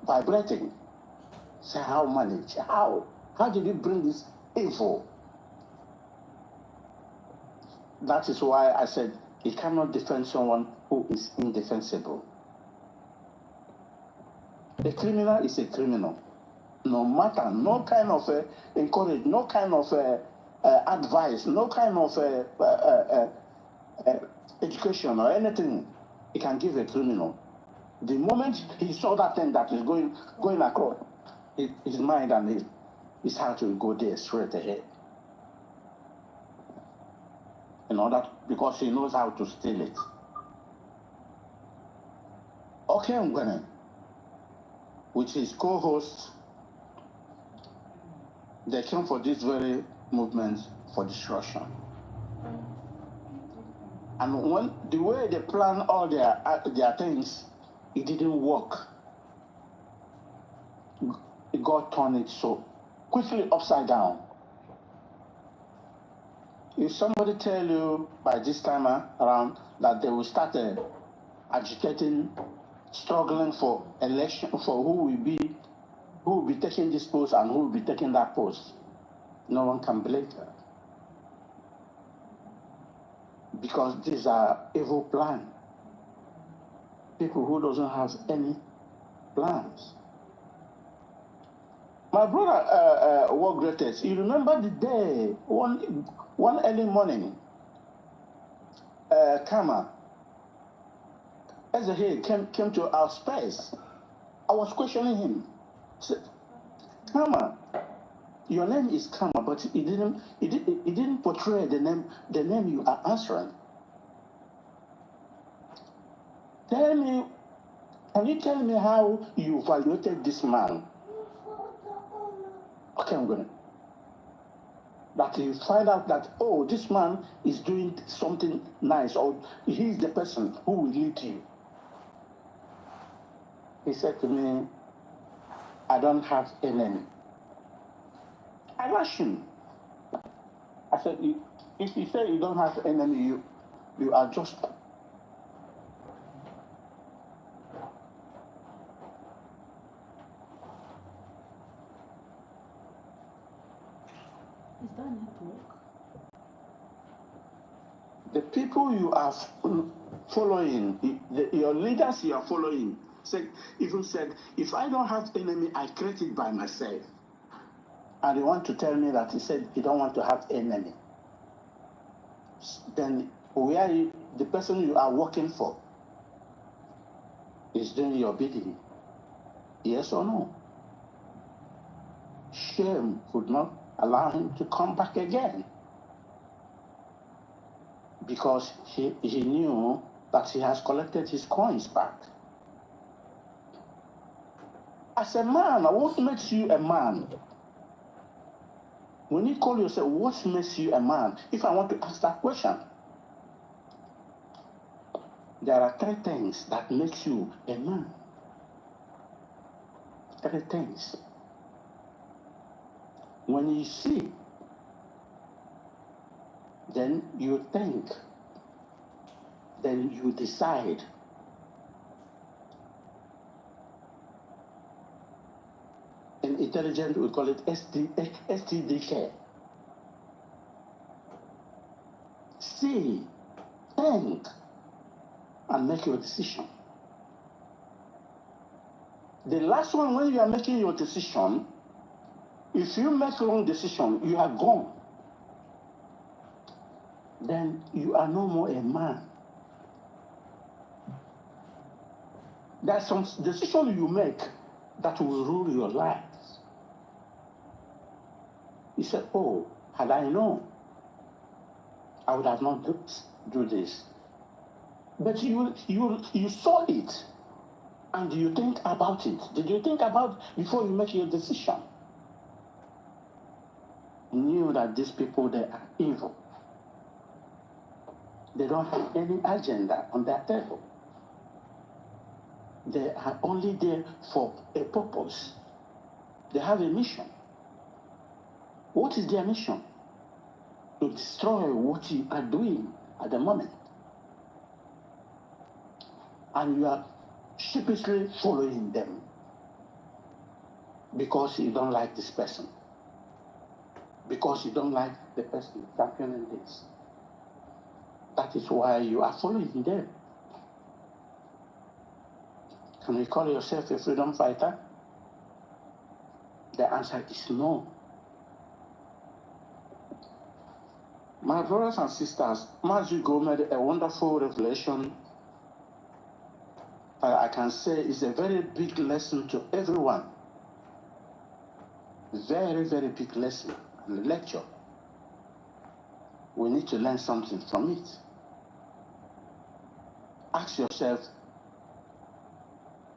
vibrating. Say, how manage? How did you bring this evil? That is why I said he cannot defend someone who is indefensible. A criminal is a criminal. No matter, no kind of encourage, no kind of advice, no kind of education or anything he can give a criminal. The moment he saw that thing that is going across his mind and his heart will go there straight ahead. Because he knows how to steal it. Okay, Ngwene, with his co-hosts, they came for this very movement for destruction. And when the way they plan all their things, it didn't work. God turned it so quickly upside down. If somebody tell you by this time around that they will start agitating, struggling for election, for who will be taking this post and who will be taking that post, no one can believe that. Because these are evil plans. People who doesn't have any plans. My brother, what greatest, you remember the day, one early morning, Kama, Ezehir came to our space. I was questioning him. I said, Kama, your name is Kama, but it didn't portray the name you are answering. Can you tell me how you evaluated this man? Okay, I'm going to. That you find out that, oh, this man is doing something nice, or he's the person who will lead you. He said to me, I don't have enemy. I asked him. I said, if you say you don't have enemy, you are just...
Is that network?
The people you are following, your leaders you are following, even said, if I don't have enemy, I create it by myself. And they want to tell me that he said he don't want to have enemy. Then where the person you are working for, is doing your bidding. Yes or no? Shame could not allow him to come back again because he knew that he has collected his coins back. As a man, what makes you a man? When you call yourself, what makes you a man? If I want to ask that question, there are 3 things that makes you a man. 3 things. When you see, then you think, then you decide. In intelligence, we call it STDK. See, think, and make your decision. The last one, when you are making your decision, if you make a wrong decision, you are gone. Then you are no more a man. There's some decision you make that will rule your lives. He said, oh, had I known, I would have not do this. But you saw it, and you think about it. Did you think about before you make your decision? You knew that these people, they are evil. They don't have any agenda on their table. They are only there for a purpose. They have a mission. What is their mission? To destroy what you are doing at the moment. And you are sheepishly following them because you don't like this person. Because you don't like the person championing this. That is why you are following them. Can you call yourself a freedom fighter? The answer is no. My brothers and sisters, Mazugo made a wonderful revelation that I can say is a very big lesson to everyone. Very, very big lesson and lecture. We need to learn something from it. Ask yourself,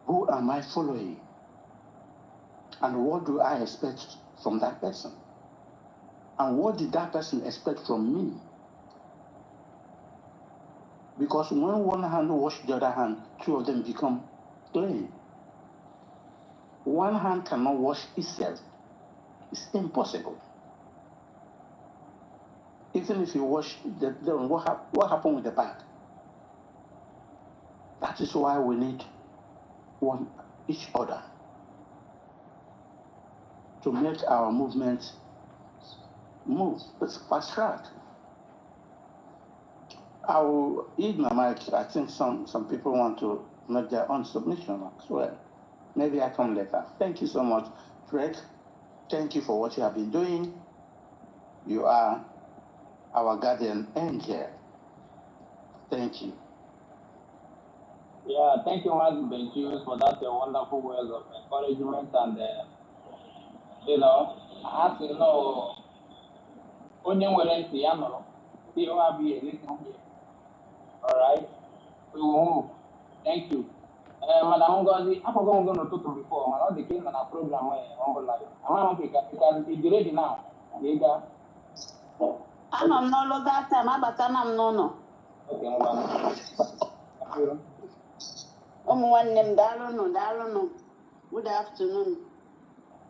who am I following? And what do I expect from that person? And what did that person expect from me? Because when one hand washes the other hand, 2 of them become clean. One hand cannot wash itself. It's impossible. Even if you wash then what happened with the back? That is why we need each other to make our movement move. It's fast track. I will eat my mic. I think some people want to make their own submission as well. Maybe I come later. Thank you so much, Fred. Thank you for what you have been doing. You are our guardian angel. Thank you.
Yeah, thank you, Master Benjus, for that wonderful words of encouragement. And, as you know, only when I see you will be a little here. All right? We will move. Thank you. Madam Ngozi, I'm going to talk to before. I'm not the king on a program where I'm like, I'm going to be ready now.
I'm not no that time, but I'm no.
Okay,
One name, Darren. Good afternoon,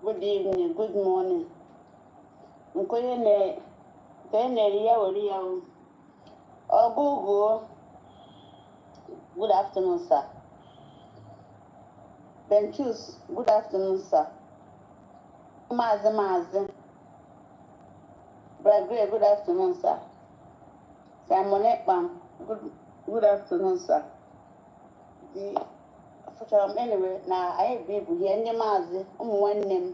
good evening, good morning. Good afternoon, sir. Benchus, good afternoon, sir. Mazi. Bragre, good afternoon, sir. Simon Ekpa, good afternoon, sir. Anyway, now I have people here, Mazi, one name.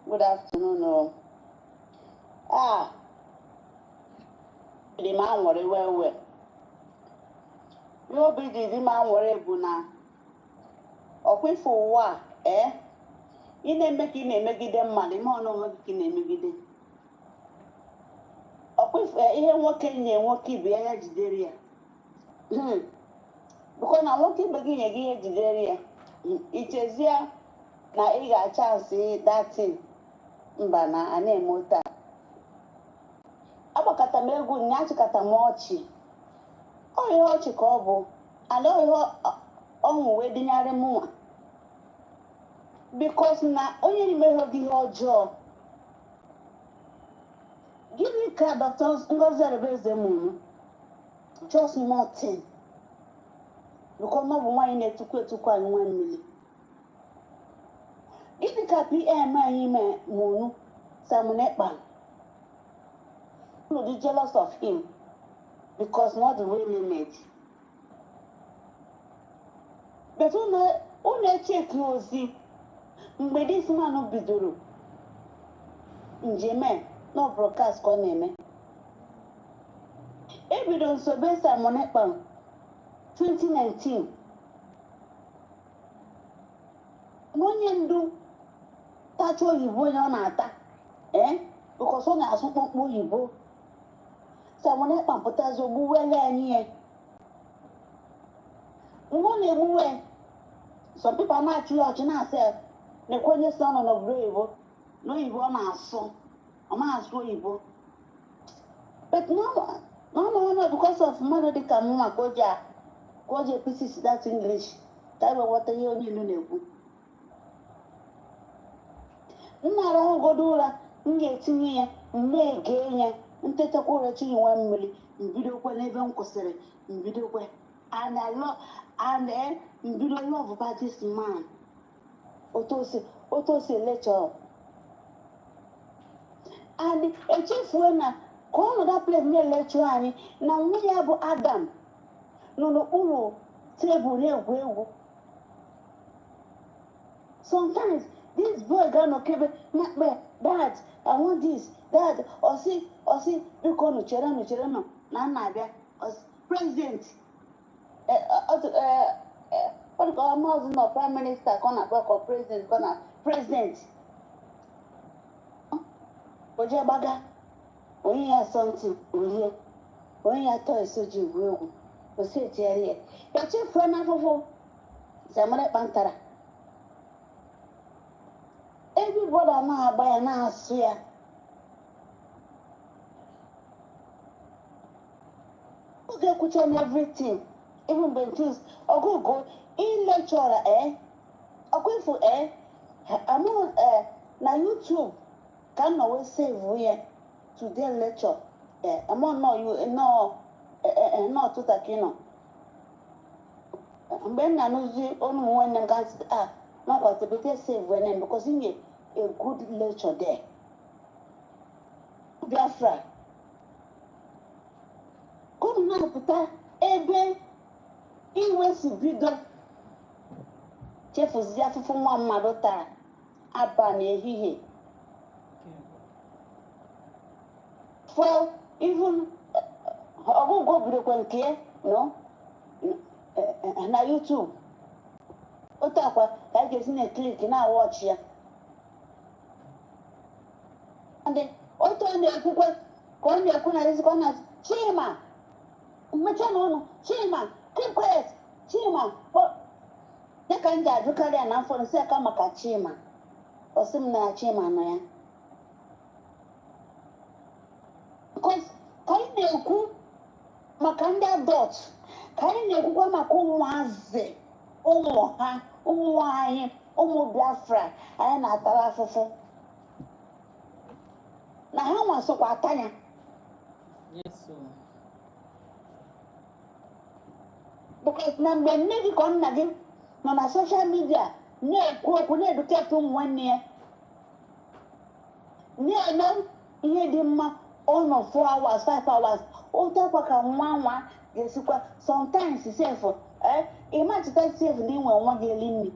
Good afternoon, the man worry well. You be the man worry, Buna.
ọkwefu ụwa ị na-eme ka ị na-emegide mmadụ ime ọnụ onwe gị ka ị na-emegide ọkwefu ihe nwoke nye nwoke ibe ya jidere ya bụkwa na nwoke ibe gị nye gị ihe jidere ya ichezie na ị ga-achansị datin mba na a na-eme taa agbakọta m egwu nya achịkọta m ọchị ọ ihe ọchị ka ọ bụ ana ihe ọṅụ wee dịnyere m nwa bikos na onye n'ime gị ihe ọjọọ gịnị ka Dr. Ngozi Arịbeze mụrụ just nothing bikos na ọ bụ nwaanyị na-etukwu etukwu anyị nwa mmiri gịnị ka PM anyị mụrụ Simon Ekpa unu dị jealous of him because not the way we made but unu echeki ozi mgbe dis man bidoro njem na broadcast ka ọ na-eme ebido nsobe Simon Ekpa 2019 n'onye ndu tacha oyibo onye ọ na-ata because ọ na-asụ kpọkpọ oyibo Simon Ekpa pụtazi ogbuwele anyị ya mgbe ọ na-egbuwe some people na-achụ ya ọchị na-asị na-ekwenye si ọnọ n'obodo oyibo n'oyibo ọ na-asụ ọ na-asụ oyibo but no because of mmadụ dịka m maka o ji episi that English ka ebe ghọta ihe onye ilu na-ekwu m na-arahụ ugodo ụra m ga-etinye ya m na-ege ya ntetakwa ụra chi nwa mmiri mbidokwe n'ebe m kwụsịrị mbidokwe mbido love about this man otu o si lecture and echefue na ka ọ nọda place na-elechu anyị na nwunye ya bụ Adam nọ n'okpuru tebụl na-egwu egwu sometimes this boy ga-anọkebe na-akpe dad I want this dad ọsị biko nụchere nọ na nna abịa president ọ dịka ọmụọzụ nọ prime minister ka ọ na-akpọ ka president ka ọ na president oje gbaga onye ya asọmpi orie onye ya tọọ esoji egwu egwu osi etinyere ya echefue n'afụfụ Simon Ekpa ntara everybody na-agba ya na-asụ ya ọ ga-ekwucha na everything even mgbe ntus ọgụgụ ilechọra ọkwefu amụ na YouTube ka m nọ wee save ya today lecture amụ nọ tụtaki nọ mgbe m na-anụzi ọnụ nwanne m gasị nakwatebete save name because inye a good lecture there Biafra kunu na-apụta ebe iwe si bido chefuzi afụfụ nwa mmadụ taa aba n'ehihie for even ọgụgụ bidokwa nke no na YouTube otu akwa ka a ga-esi na-eklik na-awọchị ya ndị otu ọ na-ekwukwe ka ọ na-ekwu na ezikọ na Chima mmecha na ụnụ Chima keep quiet Chima dịka m ji ajụkarị ya na afọ nsị aka maka Chima ọsị m na Chima nọ ya because ka anyị na-ekwu maka ndị adọt ka anyị na-ekwukwa maka ụmụazị ụmụ ha ụmụ anyị ụmụ Biafra anyị na-atara afụfụ na ha nwasokwa ata ya because na mgbe nne gị ka nna gị nọ na soshal midia na-ekwu okwu na-eduketa ụmụ nwanne ya na-eme ihe dị mma ọnọ 4 hours 5 hours otu akwa ka nwa ga-esikwa sometimes sef ịmachita sef na inwe nwa gị eli nri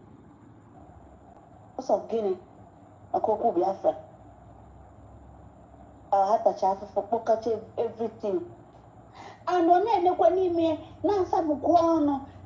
ọsọ gịnị maka okwu Biafra ha tacha afụfụ kpọkacha everything and ọ na-emekwa n'ime na-asapụkwa ọnụ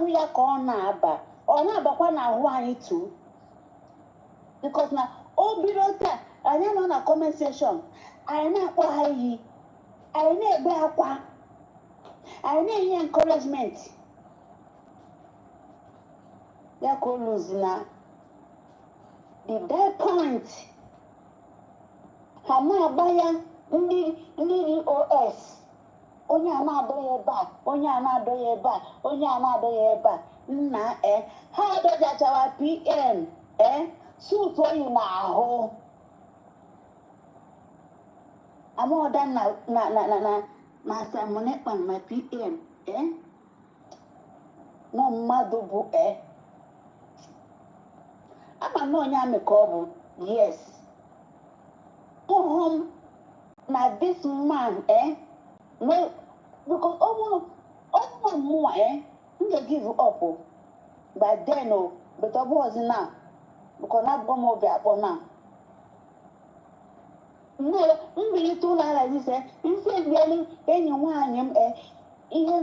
n'ahụ ya ka ọ na-aba ọ na-abakwa n'ahụ anyị too because na o bido taa anyị nọ na comment section anyị na-akpọ ha iyi anyị na-ebe akwa anyị na-enye encouragement ya ka o luzi na the dead point ha na-agba ya ndị DOS onye a na-adọ ya ebe a onye a na-adọ ya ebe a onye a na-adọ ya ebe a nna ha adọjachawa PM suit oyi n'ahụ amaọda na asamonekpa ma PM nọ mmadụ bụ ama na onye amị ka ọ bụ yes home na this man no because ọ mụnwa m ga-give up by then but ọ bụghịzi now because na abụọ m obi akpọ now mbilite ụlọ ala ise isi ebielu enyi nwaanyị m ihe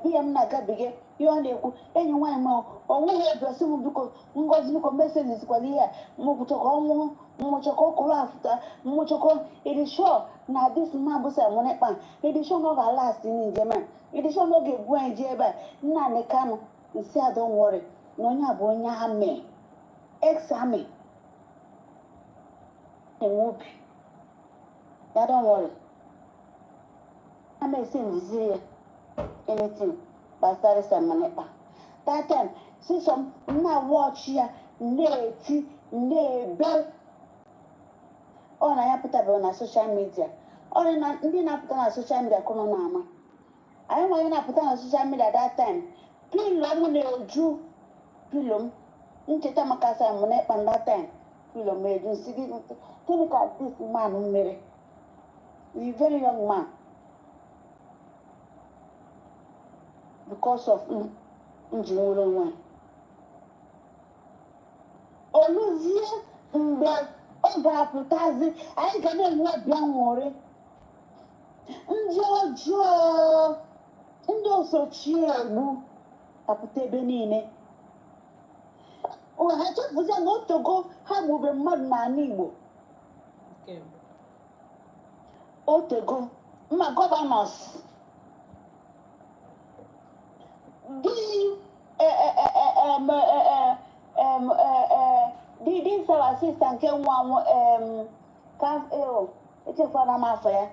PM na-agabiga ihe ọ na-ekwu enyi nwaanyị m ọnwụghị egosi m biko ngozi biko meseji sikwala ihe a mmụchọkọ ọnwụhụ mmụchọkọ okoro afụta mmụchọkọ ịdịshọ na dis mma bụ Samonekpa ịdịshọ na ọ ga-alast n'njem a ịdịshọ na ọ ga-ebu anyị ji ebe a nna Kanụ nsi adọnwọrị na onye a bụ onye amị ex-amị enwe obi ya dọnwọrị ama esi nzizi ya anything gbasara Samonekpa that time sisom na-watch ya na-eti na-ebe ọ na ya pụtabeghị na social media ọ dị na ndị na-apụta na social media kụnụ na-ama anyị nwere na-apụta na social media that time pilo m na-eju pilo m ncheta maka Samonekpa that time pilo m eju nsi gịnị ka this man mere a very young man because of nji nwere onwe oluzie mgbe ọ ga-apụtazi anyị ga na-enwe obi aṅụrị ndị ọjọọ ndị osochie egbu apụta ebe niile ha chefuzie na otogo ha gbube mmadụ n'ala Igbo otego mma gọvanọs this our assistant nke nwa echefuna m afọ ya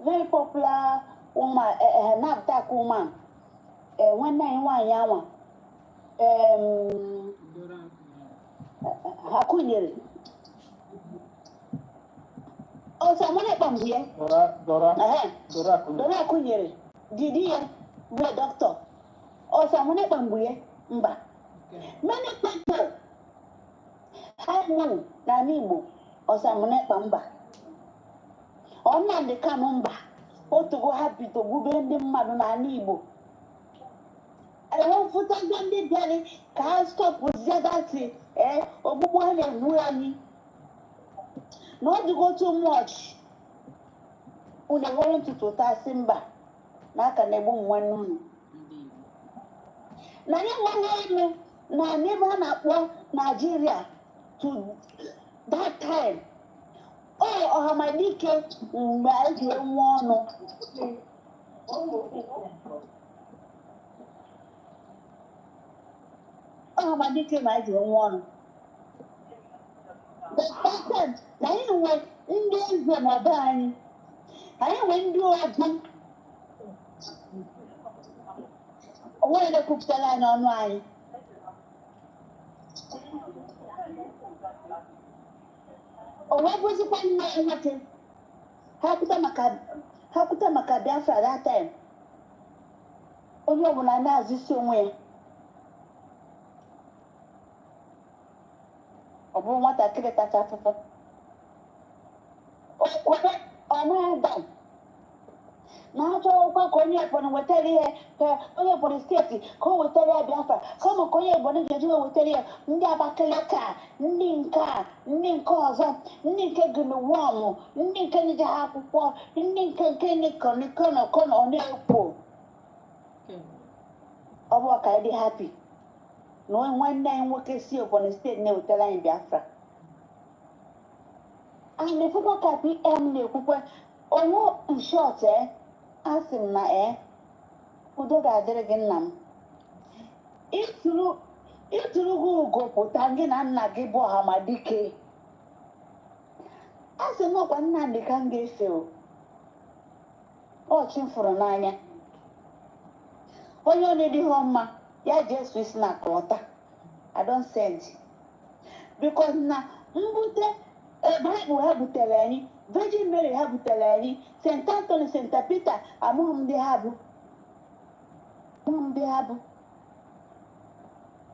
very popular woman NAFDAC woman nwanne anyị nwaanyị anwa ha kụnyere Samonekpa mbie Dora kụnyere didi ya bụ doctor Samonekpa mbie mba many people ha knew n'ala Igbo Samonekpa mba Nnamdi Kanu mba otogo ha bido gbube ndị mmadụ n'ala Igbo ewefụtago ndị bịara ka ha stọpụzie dati ogbugbu ha na-egbu anyị na ọ dịgo too much unu enwere ntutu tasị mba na aka na-egbu nwanne unu na ya nwere elu na n'ebe a na-akpọ Nigeria to that time ọhamadike mgbe a ji enwe ọnụ ọhamadike ma a ji enwe ọnụ The pattern, na anyị nwe ndị eze n'ọba anyị, anyị nwe ndị oji, onwe onye kwupụtara anyị ọnụ anyị. Onwe bụzikwa nne ya nwoke, ha kwuta maka Biafra that time. Onye ọbụla na-azụsi onwe ya. Ọ bụrụ nwatakịrị tacha afụfụ. Ọnụada na-achọkwa ka onye Ebonyi wetara ihe, ka onye Ebonyi steeti ka o wetara ya Biafra, kama ka onye Ebonyi ga-eji wetara ya ndị Abakaliki, ndị nke ọzọ, ndị nke Giniwọmụ, ndị nke ndị ha akwụkwọ, ndị nke Nikonokono na-ekwo. Ọ bụ ka anyị dị happy na nwanne anyị nwoke si Ebonyi steeti na-ewetara anyị Biafra. Anyị na-ekwukwa ka PM na-ekwukwa onwe nshọt asị m na udo ga-adịrị gị nna m. Ịtụrụ gị ugo pụta gị na nna gị bụ Ọhamadike. A sị n'ọkwa Nnamdị ka m ga-efe ọchị m fụrụ n'anya. Onye ọ na-edịghị mma ya jee Swiss na klọta. I don't send. Because na mbute Bible ha butere anyị, Virgin Mary ha butere anyị, St. Anthony, St. Peter, amụghị m ndị ha bụ.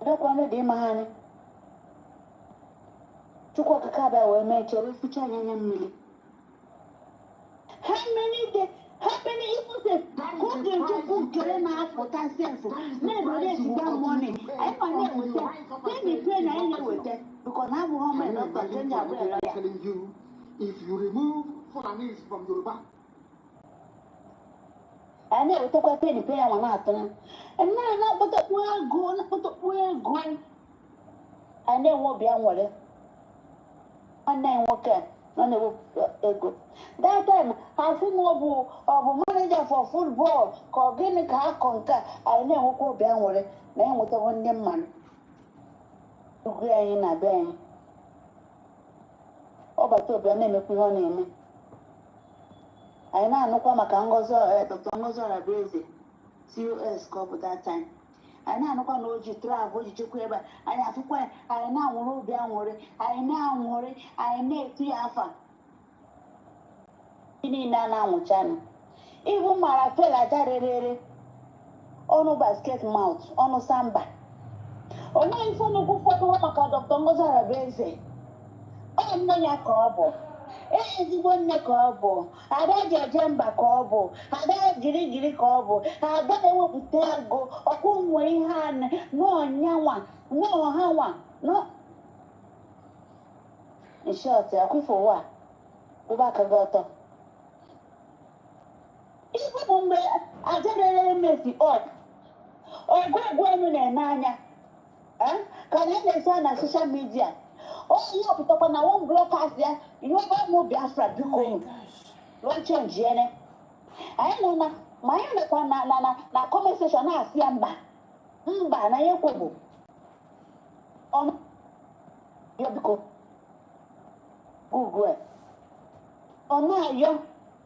Adọkwa dị ịma ha anyị. Chukwu okike abịa wee mee chere ficha anya mmiri. How many people say, who did Chukwu kere na-apụta sense? Na-ebere ezigbo money. Anyị ma na-ewete. Then the pain anyị na-ewete. Because ha bụ home and not the lawyer.
Telling you, if you remove Fulanis from Yoruba.
I know what I pay the pay on that. And now, but the poor go. I know what be on it. One name worker, none of ego. That time, I think of manager for football, called Guinea Car Conquer. I know what be on it. Name with a one name man. To grey in a bang. Oh, but to be a name of your name. I know kwa maka ngozo Dr. Ngozo Rabezi COS cover that time. I know kwa no ji travel ji chukwu ebe anyị afụkwa anyị na-anwụrụ obi anwụrị anyị na-etu ya afa niile na-anwụchanụ ihu mara fela jarịrịrị ọnụ basket mouth ọnụ samba onye ife nnukwu ụfọdụ maka Dr. Ngozo Rabezi ọ nne ya ka ọ bụ ezigbo nne ka ọ bụ ada ji eje mba ka ọ bụ ada girigiri ka ọ bụ ada na-ewepụta ego ọkwụ nwere ihe anị n'ọnyanwa n'ọhanwa nshọt akwụfụwa ụba aka gị ọtọ ife bụ mgbe ajarere mesi ọgwụgwụ enu na-eme anya ka na-ese na soshal midia onye ọpụtakwa na one broadcast ya ihe ọba mụ Biafra biko lọnche njiene anyị nọ na ma anyị nọkwa na comment section na-asị ya mba na ya kwụbụ ọnụ ya biko Google ọ na-ayọ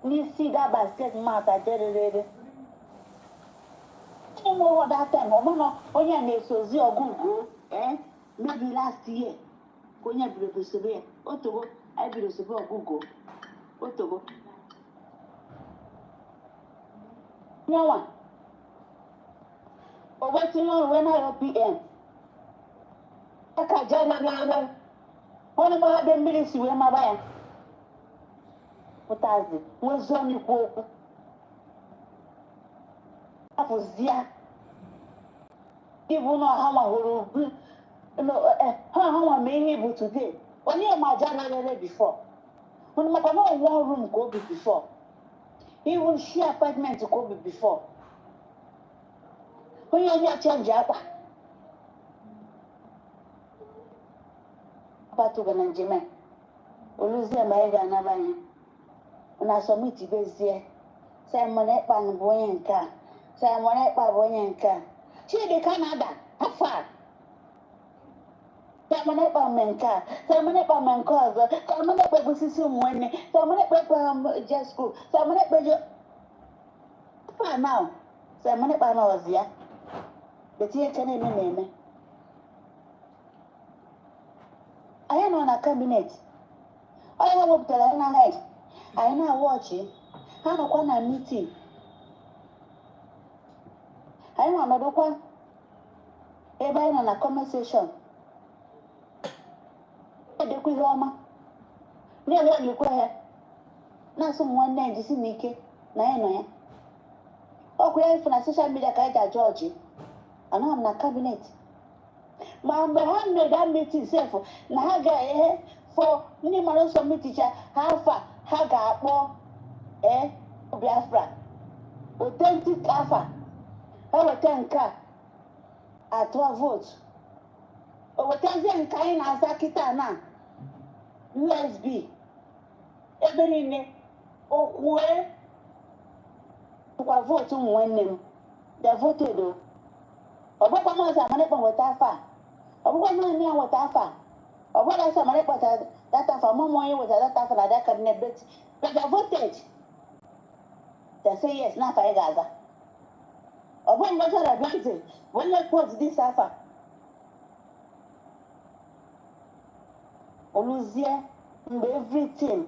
n'isi ga basket mata jerere ụmụ ọda tem ọmụnọ onye na-esozi ọgụgụ maybe last year onye biro sobe ya otogo anyị biro sobe ọgụgụ otogo nyawa owetinye ọrụ wee na PM aka jerere onye mahadum mmiri si wee maba ya pụtazi nwezie ikwu okwu afụzia ịbụ na ọha mahụrụ ha nwa ma ihe bụ today onye ma jarịrịrị before unu maka na one room ka obi before even share apartment ka obi before onye change akwa abatuga na njem oluzie ma ị ga-anaba anyị na sọmiti bezie Simon Ekpa bụ onye nke a Simon Ekpa bụ onye nke a Chidi Canada afọ Samane pa menka, samane pa menkozo, samane pa busisi mwene, samane pa jesku, samane pa jo. Pa now, samane pa na ozia. Beti ekene me. I know na cabinet. I know what tell na head. I know watch it. Ha no kwa na meeting. I know no do kwa. Ebe na conversation. Edekwa ihe ọma na-enwe olikwe ya na-asụ ụmụ nwanne anyị jisi n'ike na ya nọ ya ọkụ ya ifu na soshal midia ka anyị ji ajọ ọjị anọ m na kabinet ma mgbe ha mere that meeting sef na ha ga-ehe fọ ndị mara nsọ miticha ha afa ha ga-akpọ Biafra authentic afa ha weta nke a atụọ vootu o wetazie nke anyị na-aza kịta na USB ebe niile okwue kwa votu ụmụ nwanne m they voted o ọ bụkwa maazị Amanekpa nweta afa ọ bụkwa naanị ya nweta afa ọ bụla asa Amanekpa data afa mama onye weta data afa na that cabinet but they voted they say yes n'afa anyị ga-aza ọ bụghị mgbe chọrọ abịazi bụ onye kpọt dis afa oluzie mgbe everything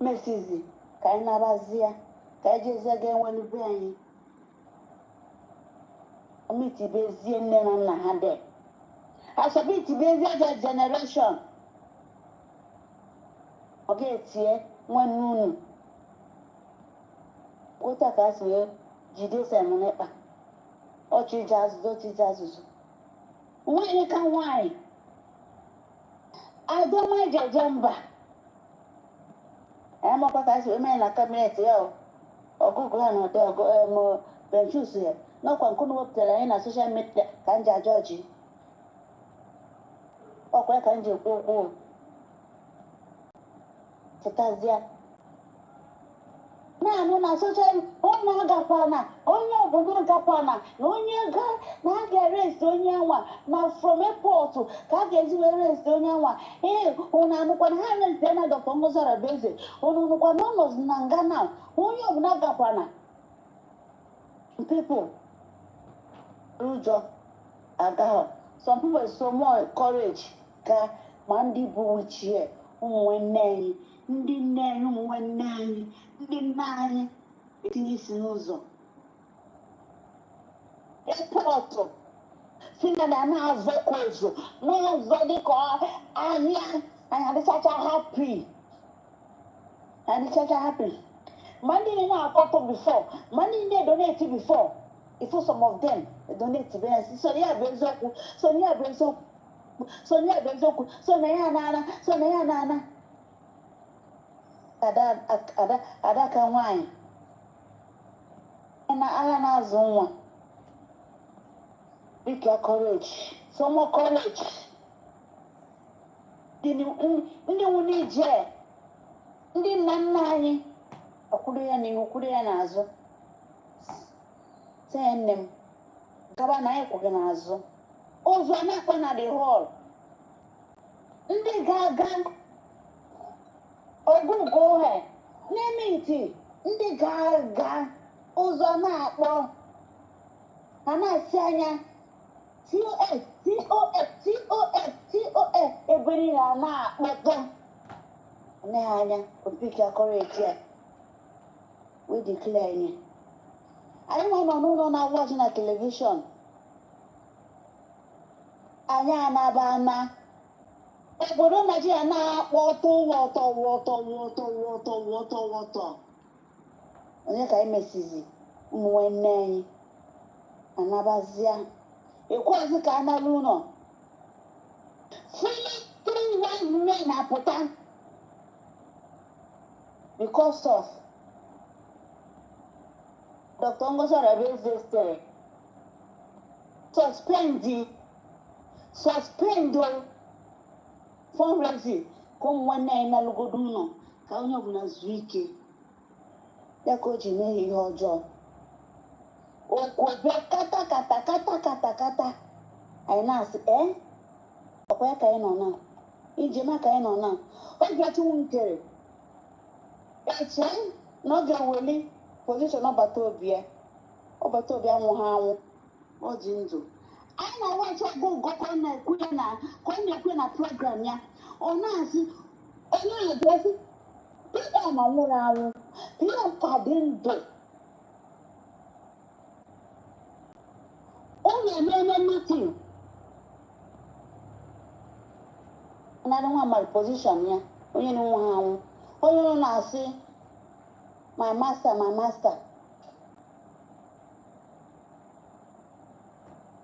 mesizi ka anyị nabazie ka anyị jezie ga enwelu be anyị omitibezie nne na nna ha de asọbitibezie je generation ọ ga-etie nwanne unu ụta ka a si wee jide Amanekpa ọchịje azụzụ nwaanyị ka nwaanyị Adoma jeje mba amakwa ka si eme na kabinet ya ọgụgụ ha na ọdọ benchus ya n'ọkwa nkunu wepụtara anyị na soshal midia ka m ji ajọ ọjị ọkwa ka m ji ekwu okwu pụtazie na-anụ na soshal ụmụ agakwana onye obodo gakwana na onye ga na a ga-erest onye nwa na from airport ka a ga-ezi wee rest onye nwa unu anụkwana ha rest na Dr. Ngozi Arabeeze unu nụkwana ọnọzi na nga na onye ọbụla gakwana people ụjọ agaghọ some people so more courage ka ma ndị bụ wichie ụmụ nwanne anyị ndị nne anyị ụmụ nwanne anyị ndị nna anyị etinye isi n'ụzọ ịpọtụ si na na-azọkwa ụzọ n'ụzọ dịka ahịa anyị adịchacha happy ma ndị na-akọtụ before ma ndị na-edonate before ifu some of them donate benesi so ya bụ eziokwu so na ya na-ana adaka nwanyị na agha na-azụ nwa dịka courage somo courage ndị nwunye ije ndị nna nna anyị ọkwụrụ ya n'ihu kwụrụ ya n'azụ tie nne m gaba na anyị kwụghị n'azụ ụzọ na-akpọ na the hall ndị ga-aga ọgụgụ ohe n'ime iti ndị ga-aga ụzọ na-akpọ ha na-asị anya TOF ebere ha na-akpọtọ anya opike akọrọ eti a wee declare anyị nọ n'ụlọ na-watch na telivishọn anyị anaba na obodo Naijiria na-akpọ wọtọ onye ka anyị mesizi ụmụ nwanne anyị anabazia ekwezi ka a nara ụlọ 3 men na-apụta because of Dr. Ngozi Arabeeze stere suspend fundraising ka ụmụ nwanne anyị na-alụgodo ụlọ ka onye ọbụla zuo ike ya ka o ji mee ihe ọjọọ okwobe kata anyị na-asị ọkwa ka anyị nọ na ije maka anyị nọ na oge tụwu nkere eche na ọ ga-eweli pozishọn ọbata obi ya ọbata obi anwụghị anwụ ọ dị ndụ anyị na-awachi ọgụ ụgọ ka ọ na-ekwe na program ya ọ na-asị onye na-egosi pm nwụrụ anwụ pm ka dị ndụ ọ na-eme meeting narị nwa mmadụ pozishọn ya onye na-enwe ha anwụ onye nọ na-asị my master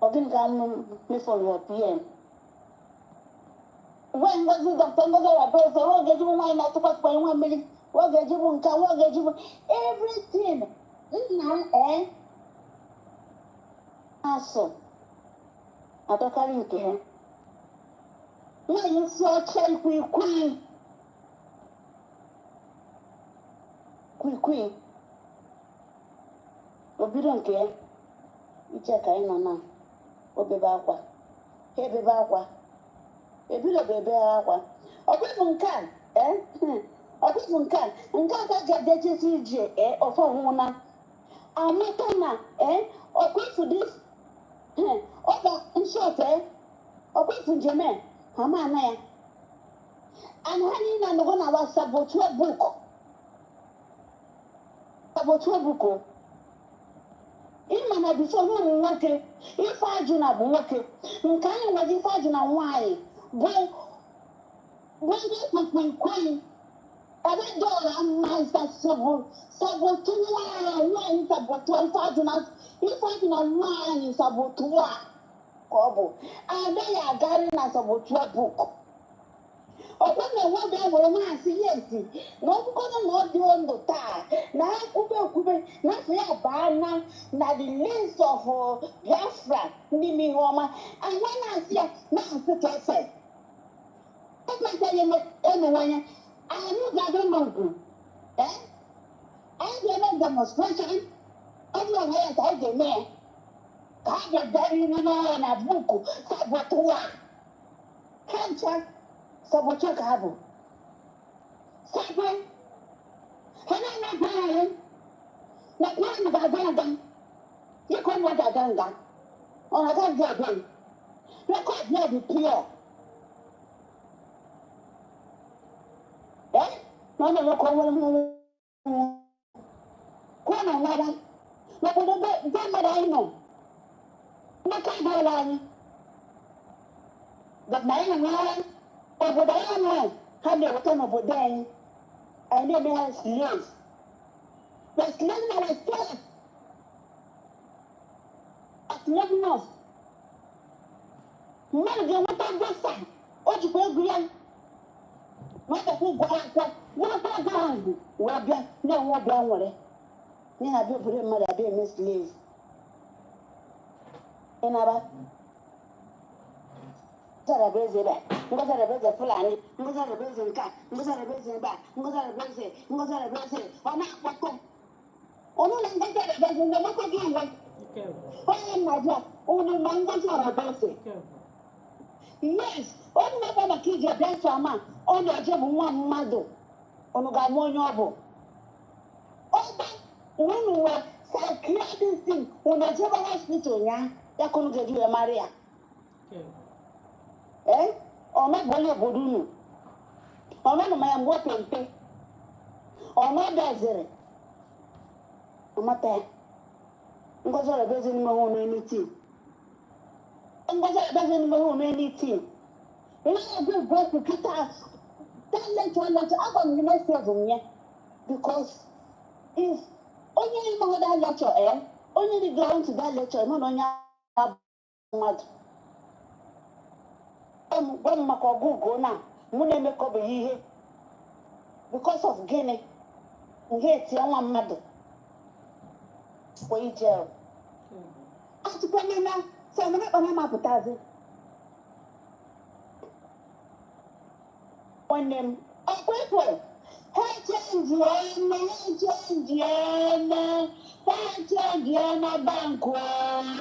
ọ gịnị ka m mefọrọ ya pm nwe ngozi dọkịta ngozi rabeze nwe ga-ejibu nwaanyị na-atụkwasịkwa nwa mmiri nwe ga-ejibu nka nwe ga-ejibu everything nna asụ adọkarị nke ha nwaanyị si ọcha ikwikwii obido nke ya iche ka anyị nọ na obebe akwa ha ebebe akwa ebido bebe akwa ọkwefu nke a ka ga-edechesi ije ọfọ ọhụụ amụta na ọkwefu dis ọga nshọt ọkwefu njem ha ma ana ya and ha niile anọgo na wa saboteur book ịma na bifo ụmụ nwoke ife ajụ na bụ nwoke nke anyị nwere ife ajụ na nwaanyị bụ ndị kpukpukwe abedọla mmaịsa sabotua nwaanyị sabotua ife ajụ na nwaanyị sabotua ka ọ bụ agaghị agarị na sabotua book ọkwa na nwoke nwere na-asị ya esi na ọbụkọta na ọ dị ndụ taa na ekwube n'afọ ya baa na the list of Biafra ndị ime ihe ọma anyị na-asị ya na-asị ka efe ekpetaghị emenwanye anyị ga-adị n'ugwu anyị ga-eme demonstration ọdụ onwe ya ka anyị ga-eme ya ka a ga-edarịrị n'ọrụ na buku sabotua ha ncha saboteur ka ha bụ sabe ha na-aga anyị na plan ga-aga dịka ụmụ ga-aga nga ọ na-agaghị aga rekọd ya dị pure na ọ na-enwekọ nwere mmụọ kwuo na nwara n'obodo be mmadụ anyị nọ mmekọ ịdọla anyị na anyị nwere obodo anyị nọ ha na-eweta n'obodo anyị na-eme ha slaves the slave na slave slaveness mmadụ ga-enweta visa o jikwa ego ya n'ọbịakwa ụgwọ akwụkwọ nweta ego ahụ wee bịa na-enwe ọbịa nwere n'ihi na abịa obodo mmadụ abịa eme slave ịnaba Ngozarabeze ba, ngozarabeze Fulani, ngozarabeze nka, ngozarabeze ba, ngozarabeze, ọ na-akpọkọ. Onu na ngozarabeze na-emekwa gị nwe. Onye Naịjirịa, unu na ngozarabeze. Yes, onu na-ebe maka ije bịa nsọ ama, ọ na-eje bụ nwa mmadụ. Unu ga-ama onye ọ bụ. Ọba, unu nwere psychiatrist, unu ejebe hospital ya, ya ka unu ga-eji ya mara ya. Ọma bụ onye obodo unu ọma nọ ma ya mgbe opempe ọma daziri ọmata ya ngozarabeze n'ime hụ n'enyi tii ngozarabeze n'ime hụ n'enyi tii ihe ebe bụ okwu kịta talent agwa m university of ya because if onye ịmahụ that lecture onye dị going to that lecture nọ na onye abụ mmadụ gwa m maka ọgụgụ na mụ na-emekọbeghị ihe because of gịnị ihe etie nwa mmadụ kwa ijel atụkwanye na semekpana mapụtazi nwanne m ọkwepụ ha chenjiena bankụ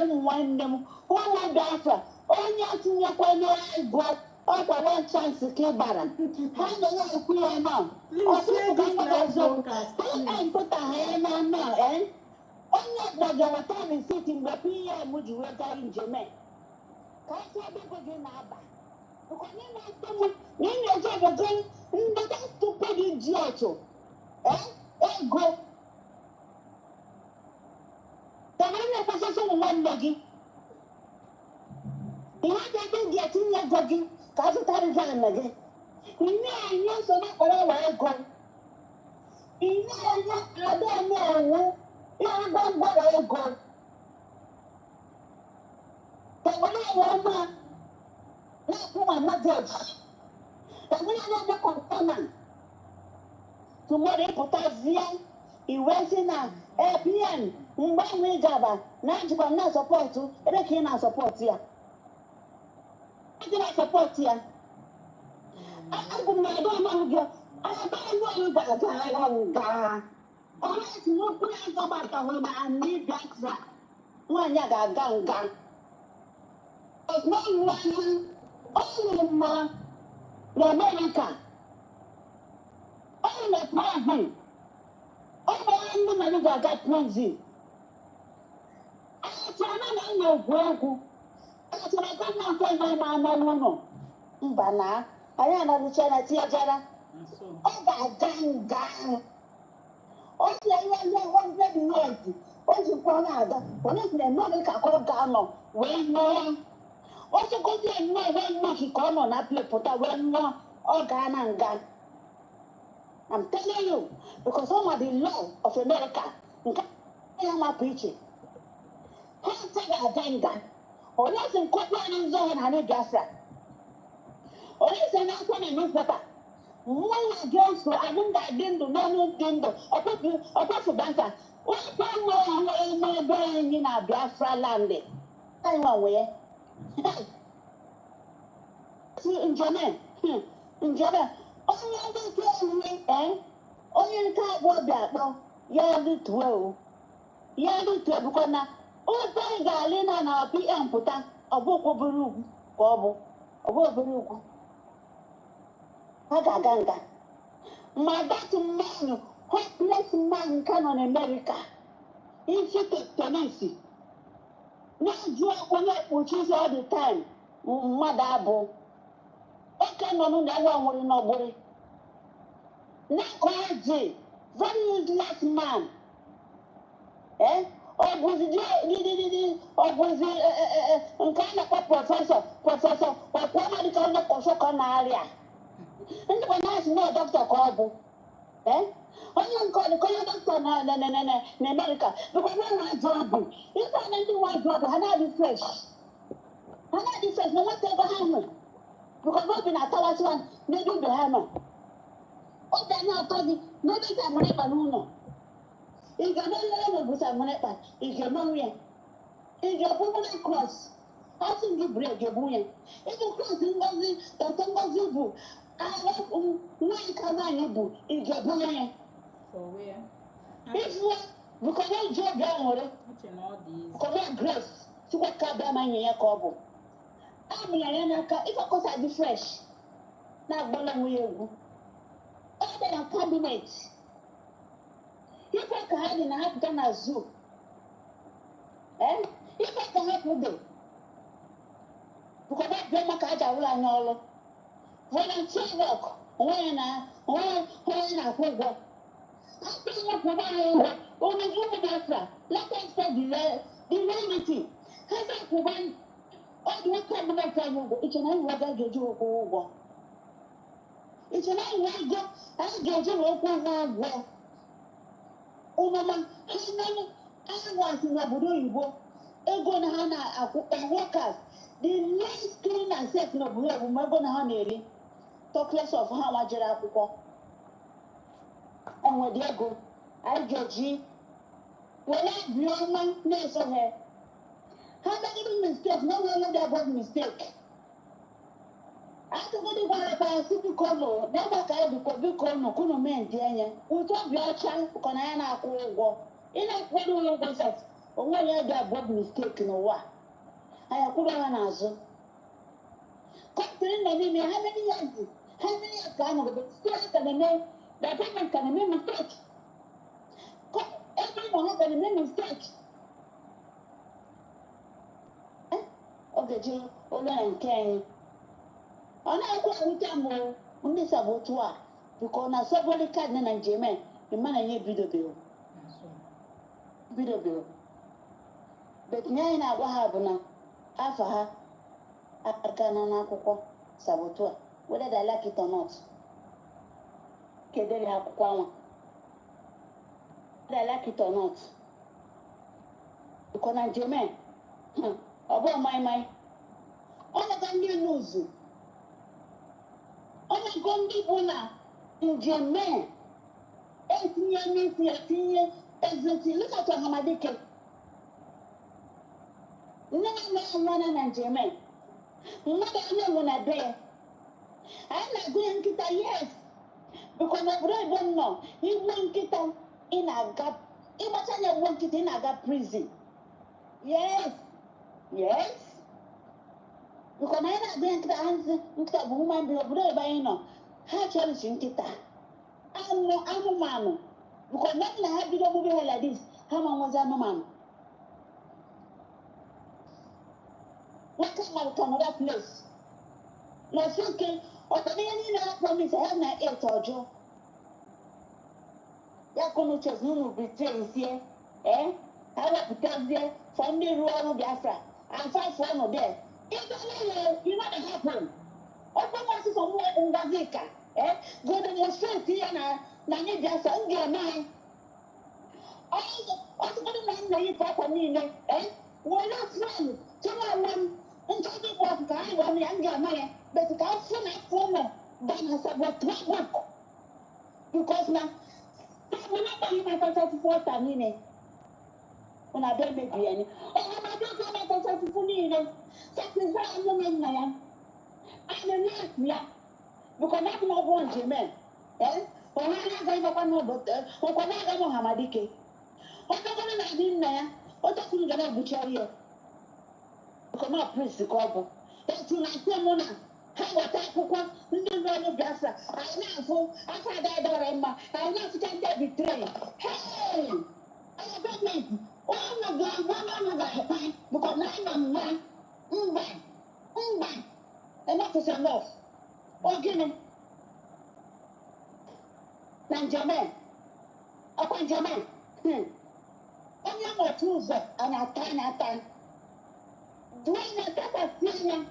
ụmụ nwanne m ụmụ Biafra onye tinyekwana ego one chance to kill Baran. How do you queer now?
Please share this live broadcast, please.
Put a hand on now, eh? Only that your time is sitting the PM would you enter in Jamaica. Can't you be good in Abba? Because you know, that's stupid idiot. Eh? Go. The one position one leggy. You have to get in your body. That's what I'm saying again. You know, so not where I go. You know, I don't know. You don't know where I go. But when I want not my message. And when I know the component. Tomorrow, put us here. He went in a APN. When we gather, now you cannot support you. They cannot support you. I cannot support you. I don't know you guys. Unless you put us about the woman and need that. When you got gun. There's no one, only man, the America. Only the prison. Only the money that got prison. I don't know where. I don't know. Mbana, anyị anaghịcha na tiajara. Ọ ga-aga nga. O si ihe ndị 100 years. O jikwa na-aga. Onye si na America ka ọ ga-anọ wee nwụọ. O sigozi nnọọ wee nwụọ ka ọ nọ na pụta wee nwụọ. Ọ gaa na nga. I'm telling you, because some of the law of America, nke ya mapụ iche. Ha ga-aga nga. Onye si nkọkwa anyị nzọ ha na Biafra. Only say na kwa na newspaper. Mwa against I don't get dindo no dindo. Opa for banker. What no going in a Biafra land. I want where. See in German. In German. Only the tell eh? Only the what that no. Yeah the 12. Yeah the 12 because na o pa galena na PM puta. Oboko buru kobo. Oboko buru. Ganga. My that man, hopeless man can on America. If you take Tennessee. Now you are which is all the time. Madabo. Okay, no, that one will not worry. Now, Kwaji, very useless man. Eh? Or was it kind of professor, or probably kind of Kosho and when I know Dr. Corbu, eh? Only call the doctor in America because when I job, if I don't do my job, I not the fresh. I not the fresh, no whatever hammer. Because we've been at our one, maybe the hammer. Oh, they're not talking, maybe I'm never know. If you're not learning with some money, if you're not real, if you're permanent cross, I think you break your boy. If you cross in the I want when can I do in Japan?
For where?
If you because I job down with it.
All these.
Correct grace. To what cabin in your couple. I'm if of course I be fresh. Now, Bola will. Other than cabinet. If I can hide in a half done a zoo. Eh? If I can help with it. Because that Grandma Kaja will I know. Volunteer work. When I go. I think what I only you Biafra. Let us say the reality. Has I prevent all the cabinet time go. It's an eye get you go. It's an eye go. I get you go. Oh, Mama, how many I want to know Ego na hana workers. The least clean and safe no budo. Umego na hana talk less of how much you and where they go. I judge when I blow my nose on her. How many mistakes? No one would have mistake. I have to go to one city color. Never can be called no couldn't mean, dear. We talk your child, can I not go? In a what do you go? Or when you have mistake in a war. I couldn't answer. Country name, how many years? How many years can I be still can name? The government can make mistake. Everyone can make mistake. Okay, Jill, Ola and Ken. On I go with them more on this saboteur because na somebody card na Nigerian. The man I video bill. Video bill. But now na what happen after her. I can saboteur, whether they like it or not. Okay, they have whether they like it or not. Because Nigerian, about my, all the Ghanaian news, all the Ghanaian bona, Nigerian, 18 years, 18 years, exactly. Look at Hamadike. No, Nigerian. Mother, I know when I bear. I'm not going to get yes. Because my brother don't know. He won't get in a gap. He was won't get in a gap prison. Yes. Yes. Because I'm not going to answer to a woman, be a brother by no. How shall you think it? I'm a man. Because nothing I have to do like this. How long was I a man? What come out from that place? No, thinking, or the man promise I have my 8 or Joe. Yakono chose no betray here. I want to tell there from the rural Biafra. I'm 5 for no there. If you know what happened. Open was somewhere in Gazika. Go to the street here now. Nani Biafra and your man. Also, the man you talk on me, we're not friends. Tomorrow, and tell me what guy when you your man, but you can't see my phone. Then I said, what work? Because now, remember you might have 34 minutes. When I don't make any. Oh, my daughter might have 34 minutes. Sacrifice a woman, man. I'm a nurse, yeah. Because I'm not one German. Or I'm not going to know, but or I'm not going to Hamadike. Or I'm not in there. What I think I'm butcher here. Because I'm not priest, the couple. That's in my someone. How what I cook up, no Biafra. I know for I can't die, Emma. I know to take that betray. Hey! I don't make oh my God, because now I'm one. Enough is enough. Okay, Benjamin. Upon Benjamin. Only more tools and I can. Do I not have a feeling?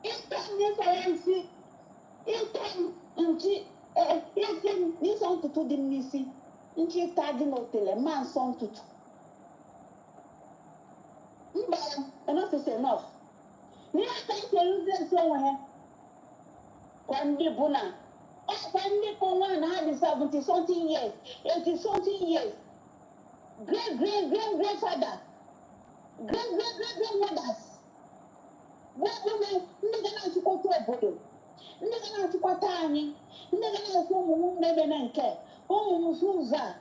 If time this on to the missing. Inchi tagging hotel, a man song to. Enough is enough. Near time to lose somewhere. Kwandi Buna. Oh, Kwandi Buna had 70-something years, 80-something years. Great-grandfather. Great-grandmothers. What women, nigga to go to a body. Nigga to go tiny. Nigga to maybe men care. Oh, Suza.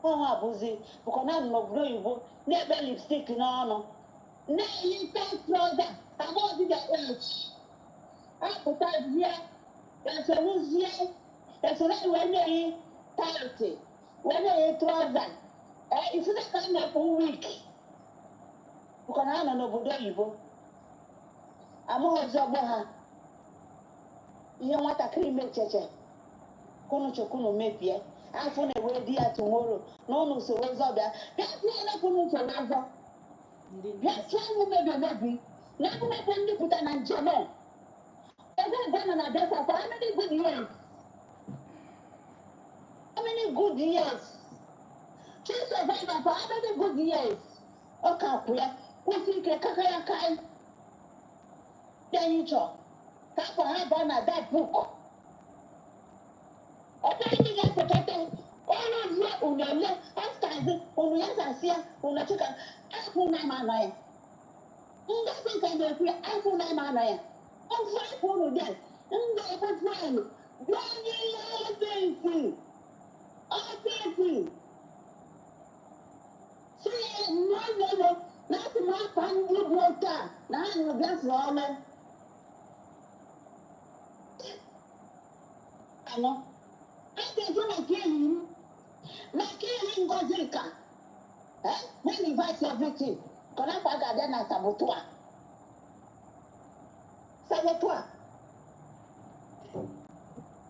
Oh, Abuzi. Because I'm not blue. Never lipstick, no. Now you can't brother. I want to get age. I put out here. That's a loose here. That's a little when they party. When they trouser. If you come up a week. Because I don't know what you I'm always a boha. You want a cream cheche. Kono chokuno maybe. I found a way dear tomorrow. No, so what's up there? That's not a kono chokuno. Yes, maybe. Never when you put an German. Every gun and a death for how many good years? How many good years? She survived for how many good years? Okay, who think a kakaya? Then you talk. That's for her born at that book. Okay, you get protected. All of you on your left, after on your answer, on the chicken, I put my man. Nothing can be free. I put my man. I'm five for them. I'm going to find you. See, no, not my Family water. Now you get woman. I know. I think you like him. Like him Gozika. Eh? When he invites everything. Can I find that then as saboteur? Saboteur.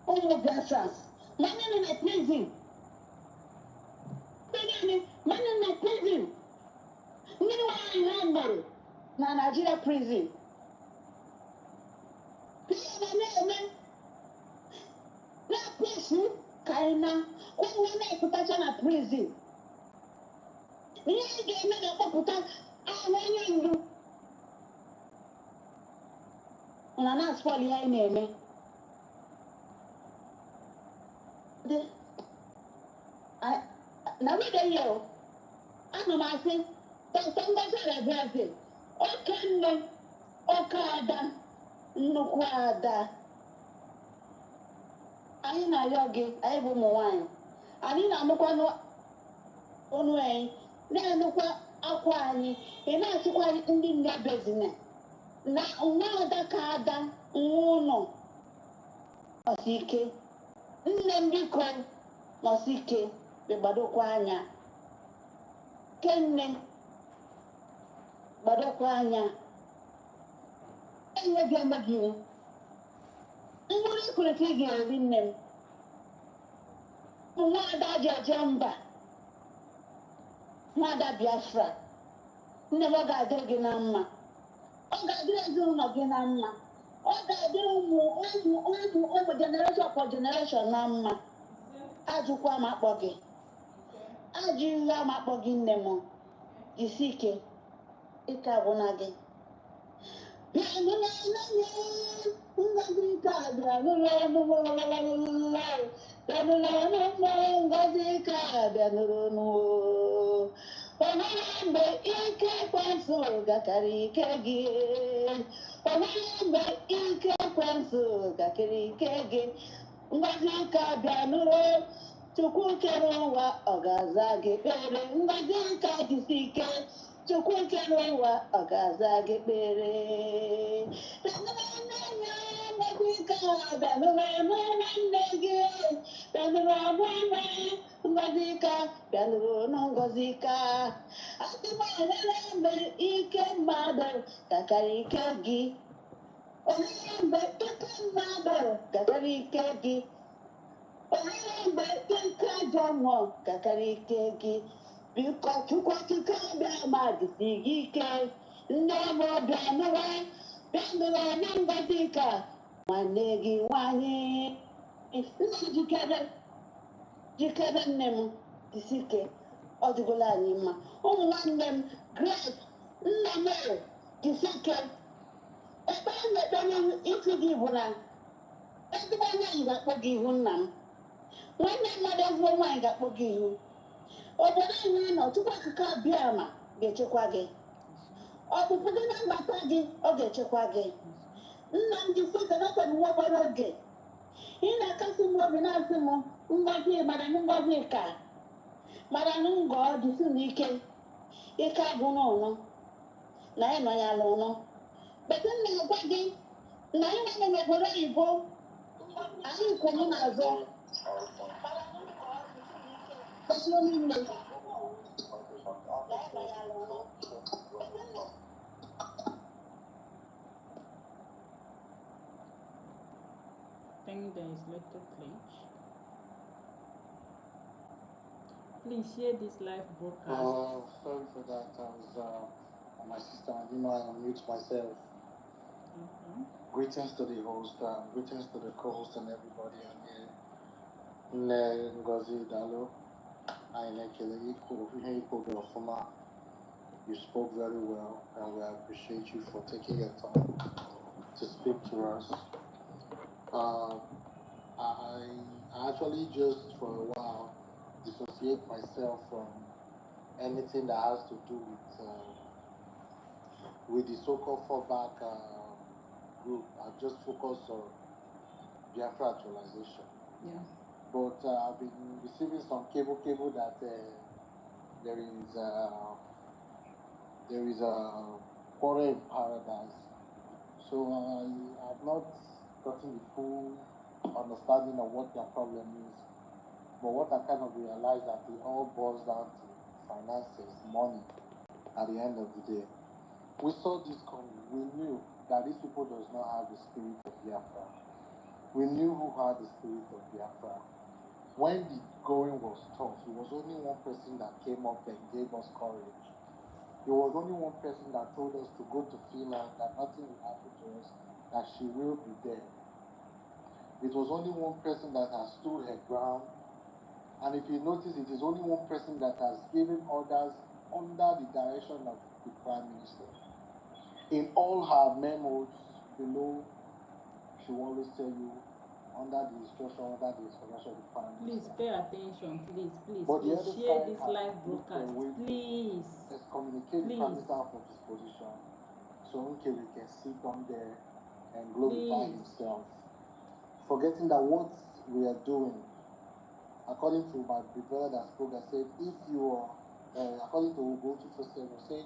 Oh, blessings. Man in a prison. Man in a prison. Meanwhile, na Nigeria prison. Na prison, Kaina, when we put na prison. We get me na put awenyendu. Una na spoil ya ime. Na we dey here. Ana ma say, somebody reverse. Okanne, Okada, nnukwu ada. Anyị na-arịọ gị, anyị bụ ụmụ nwaanyị. Anyị na-anụkwa n'ọnụ anyị, na-anụkwa akwa anyị. Ị na-asịkwa ndị nne bezina na nwa ada ka ada nwa ụlọ nọsi ike. Nne m biko nọsi ike gbadokwa anya. Kenne gbadokwa anya. Enye gị amaghị iwu. Mgbụrụ ikwere ka ị ga-eri nne m. Nwada Ajaja mba. Nwada Biafra. Nne m ọ ga-adịrị gị na mma. Ọ ga-adịrị ezinụlọ gị na mma. Ọ ga-adịrị ụmụ generation for generation na mma. Ajụkwa m akpọ gị. Ajụghị m akpọ gị nne m. Jisi ike. Ike agwụna gị. Mgbe ike ekwensu gakarị ike gị. Mgbe ike ekwensu gakarị ike gị. Ngozi ka bịa nụrụ. Chukwu kere ụwa ọ ga-aza gị ekpere. Ngozi ka jisi ike. Chukwu kere ụwa ọ ga-aza gị ekpere. Ngozi ka bịa nụrụ nwanne gị. Bịa nụrụ nwanne. Ngozi ka bịa nụrụ Ngozi ka. Asị m enwere mgbe ike mmadụ gakarị ike gị. Onwere mgbe ike mmadụ gakarị ike gị. Onwere mgbe ike ajọ mmụọ gakarị ike gị. Biko Chukwu okike bịa ma jisi gị ike. Nne m bịa nụrụ na Ngozi ka nwanne gị nwanyị. Jikere nne m jisi ike. Ọ dịgola anyị mma. Ụmụ nwanne m Grace, nna m jisi ike. Ebe a na-ekpere isi gị bụ na ezigbo nwaanyị ga-akpọ gị ihu nna m. Nwanne mmadụ ezigbo nwaanyị ga-akpọ gị ihu. Obodo anyị nọ tupu akụkọ abịa ma ga-echekwa gị. Ọpụpụ gị na mbata gị ọ ga-echekwa gị. Nna m jisi ike n'ofe nwa obere oge. Ị na-akasị m obi na-asị m Ngozi mara Ngozi ka. Mara ngọ jisi n'ike. Ike agwụ n'ụlọ. Na anyị nọ ya n'ụlọ. Bete m na-agwa gị na anyị nọ n'obodo oyibo. Anyị kwụrụ n'azụ.
I think there is little glitch. Please share this live broadcast.
Sorry for that. I was my sister. I didn't know I unmute myself. Greetings to the host, greetings to the co-host and everybody on here. Ngozi Dalo, you spoke very well, and we appreciate you for taking your time to speak to us. I actually just for a while dissociate myself from anything that has to do with the so-called fallback group. I just focus on Biafra actualization.
Yeah.
But I've been receiving some cable that there there is a quarrel in paradise. So I have not gotten the full understanding of what their problem is. But what I kind of realized that it all boils down to finances, money at the end of the day. We saw this coming. We knew that these people does not have the spirit of Biafra. We knew who had the spirit of Biafra. When the going was tough, it was only one person that came up and gave us courage. There was only one person that told us to go to Finland, that nothing will happen to us, that she will be there. It was only one person that has stood her ground. And if you notice, it is only one person that has given orders under the direction of the Prime Minister. In all her memos below, she will always tell you, under the instruction, under the instruction of the Prime Minister.
Please pay attention, please,
But the
please
other
share
side
this
has
live
looked
broadcast,
away,
please.
excommunicate the
Please.
Prime Minister out of his position, so Nkele can sit down there and glorify
Please.
himself, forgetting that what we are doing, according to my brother that spoke, I said, if you are, according to Ugo 247, say,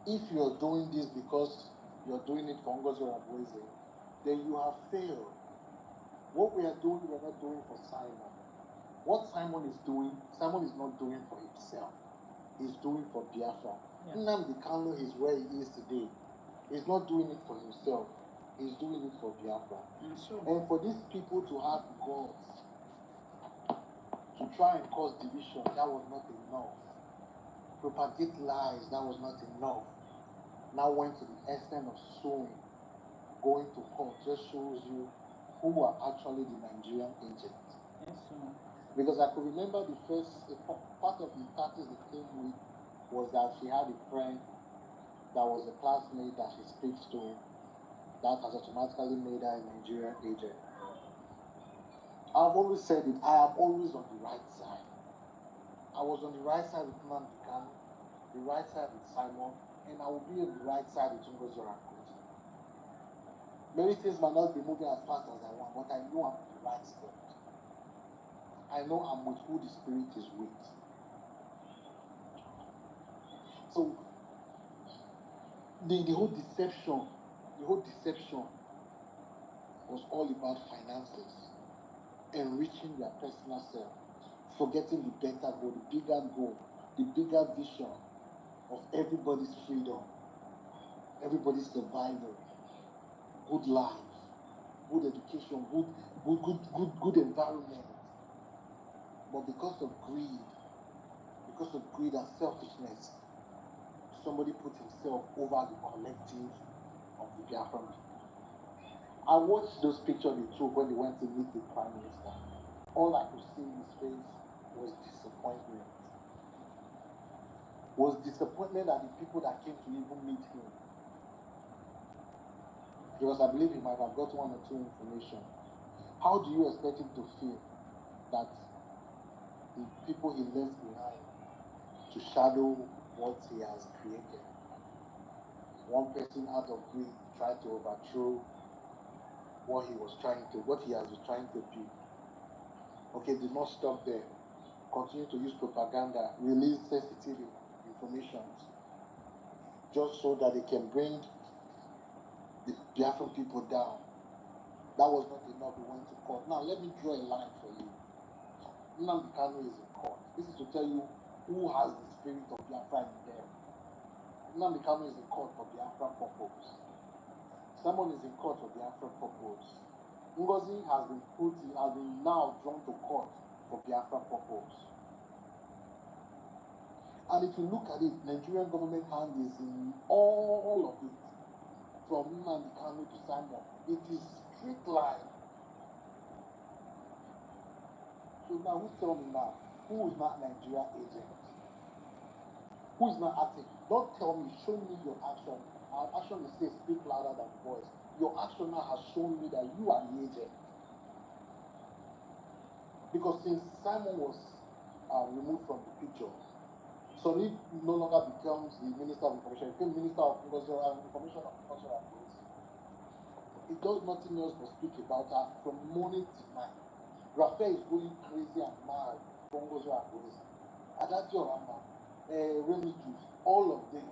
if you are doing this because you are doing it for Ngozi Orabueze, then you have failed. What we are doing, we are not doing for Simon. What Simon is doing, Simon is not doing for himself. He's doing for Biafra.
Yeah.
Nnamdi Kanu is where he is today. He's not doing it for himself. He's doing it for Biafra.
Sure.
And for these people to have gods to try and cause division, that was not enough. Propagate lies, that was not enough. Now went to the extent of suing, going to court, just shows you who are actually the Nigerian agents.
Yes, sir.
Because I could remember the first part of the tactics they came with was that she had a friend that was a classmate that she speaks to, that has automatically made her a Nigerian agent. I've always said it, I am always on the right side. I was on the right side with Nnamdi Kanu, the right side with Simon, and I will be on the right side with Ngozi Orabueze. Many things might not be moving as fast as I want, but I know I'm on the right spot. I know I'm with who the Spirit is with. So the whole deception was all about finances, enriching their personal self, forgetting the better goal, the bigger vision of everybody's freedom, everybody's survival, good life, good education, good environment. But because of greed and selfishness, somebody put himself over the collective of the Biafran people. I watched those pictures they took when they went to meet the Prime Minister. All I could see in his face was disappointment. At the people that came to even meet him. Because I believe he might have got one or two information. How do you expect him to feel that the people he left behind to shadow what he has created? One person out of greed tried to overthrow what he has been trying to build. Okay, did not stop there. Continue to use propaganda, release sensitive information, just so that they can bring the Biafran people down. That was not enough. We went to court. Now let me draw a line for you. Nnamdi Kanu is in court. This is to tell you who has the spirit of Biafra in them. Nnamdi Kanu is in court for Biafra purpose. Someone is in court for Biafra purpose. Ngozi has been now drawn to court for Biafra purpose. And if you look at it, Nigerian government hand is in all of it. From Nnamdi Kanu to Simon, it is straight line. So now, who tell me now, who is not Nigeria agent? Who is not acting? Don't tell me, show me your action. Our action is say speak louder than voice. Your action now has shown me that you are the agent. Because since Simon was removed from the picture, Sonny no longer becomes the Minister of Information. He became Minister of Information of Ngozi Orabueze. It does nothing else but speak about her from morning to night. Raphael is going crazy and mad for Ngozi Orabueze. Adati Orama, Remy Juice, all of them.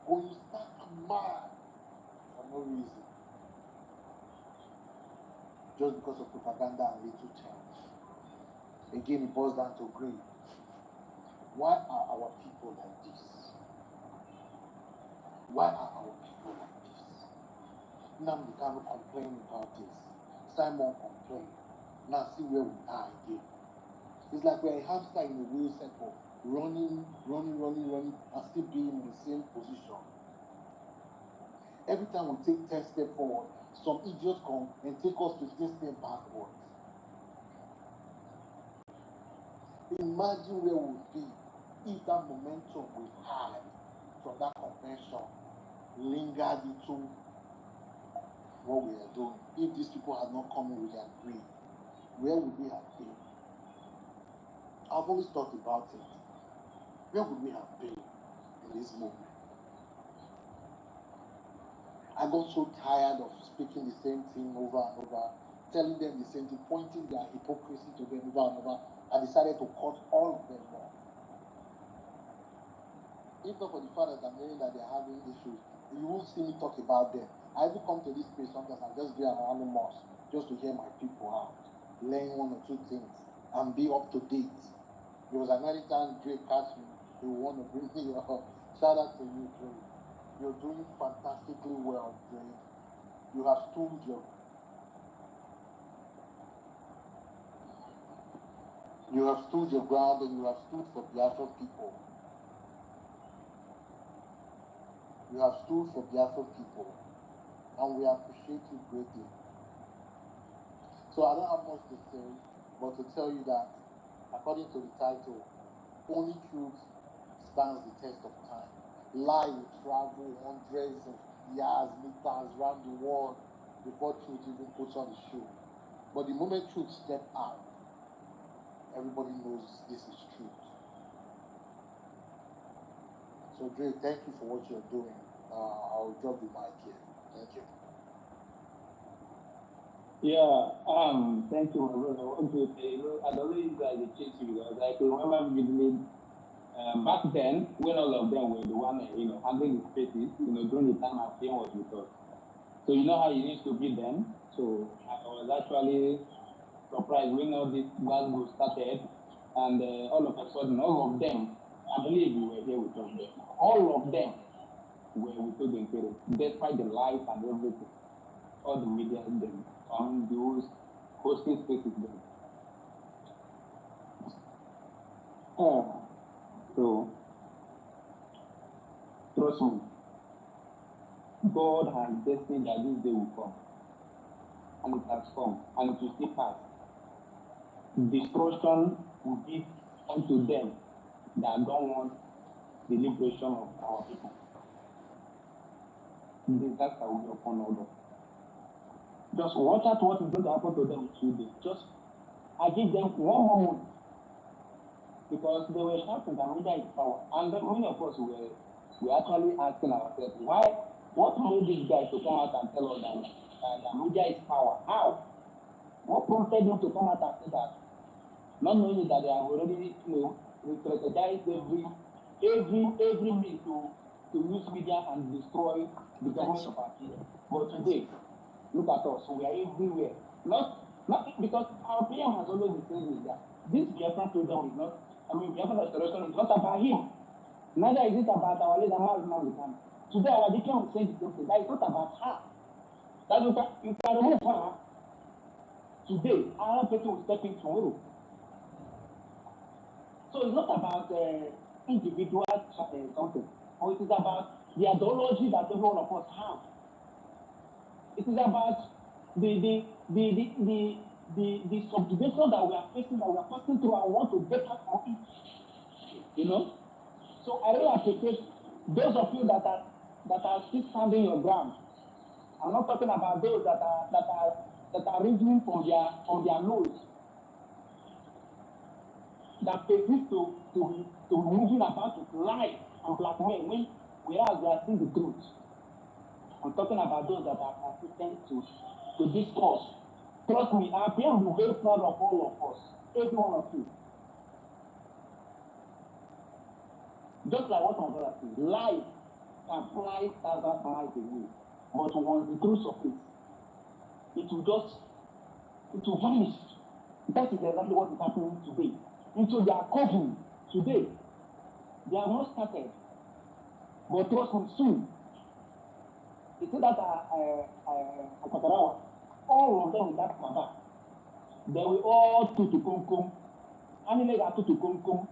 or you start mad for no reason, just because of propaganda and little change. Again, it boils down to greed. Why are our people like this? Why are our people like this? Now we can't complain about this. Simon complained. Now see where we are again. It's like we're a hamster in a wheel circle, running, and still being in the same position. Every time we take 10 steps forward, some idiots come and take us 15 steps backwards. Imagine where we would be if that momentum we had from that convention lingered into what we are doing. If these people had not come in with their greed, where would we have been? I've always thought about it. Where would we have been in this movement? I got so tired of speaking the same thing over and over, telling them the same thing, pointing their hypocrisy to them over and over. I decided to cut all of them off. If not for the fact that I'm hearing that they're having issues, you won't see me talk about them. I even come to this place sometimes and just be around the mosque just to hear my people out, learn one or two things, and be up to date. There was an anytime Drake catch me, he will want to bring me up. Shout out to you, Drake. You're doing fantastically well, Drake. You have stood your ground, and you have stood for Biafran people. You have stood for Biafran people, and we appreciate you greatly. So I don't have much to say, but to tell you that, according to the title, only truth stands the test of time. Lie will travel hundreds of years, meters around the world before truth even puts on the show. But the moment truth steps out, everybody knows this is truth. So Drake, thank you for what you're doing. I'll drop the mic here. Thank you.
Yeah, thank you, my brother. I want to say, I don't know if I chase you because I can remember vividly back then when all of them were the one, handling the spaces, during the time I came was with us. So you know how it used to be then. So I was actually surprised when all this glasgow started, and all of a sudden, all of them, I believe you were here with us then. All of them were with us in Peru, despite the life and everything. All the media, them, on those hosting spaces then. So, trust me, God has destined that this day will come, and it has come, and it will still pass. Destruction will be unto them that don't want the liberation of our people. Disaster will be upon all of them. Just watch out what is going to happen to them today. Just, I give them one moment, because they were shouting that media is power. And then many of us were actually asking ourselves, what made these guys to come out and tell us that media is power? How? What prompted them to come out and say that? Not knowing that they have already, strategized every means to use media and destroy the government of our people. But today, look at us, we are everywhere. Not because our PM has always been saying that this Biafran program is not, Biafran restoration is not about him. Neither is it about our leader, Mazi. Today, our deacon will say the same thing. That is not about her. That you can remove her. Today, our people will step in tomorrow. So it's not about individual something, or it is about the ideology that every one of us have. It is about the subjugation that we are facing, that we are passing through, and want to get out of it. So I really appreciate those of you that are still standing your ground. I'm not talking about those that are reasoning from their nose, that persist to moving about with lies and blackmail whereas they are seeing the truth. I'm talking about those that are consistent to this cause. Trust me, I am very proud of all of us, every one of you. Just like what my brother said, lies can fly 1,000 miles away, but once the truth surface, it will vanish. That is exactly what is happening today. Into their coven today. They have not started, but trust me, soon. They say that all of them in that Maba, they will all to Kumkum. Anime got to Kumkum.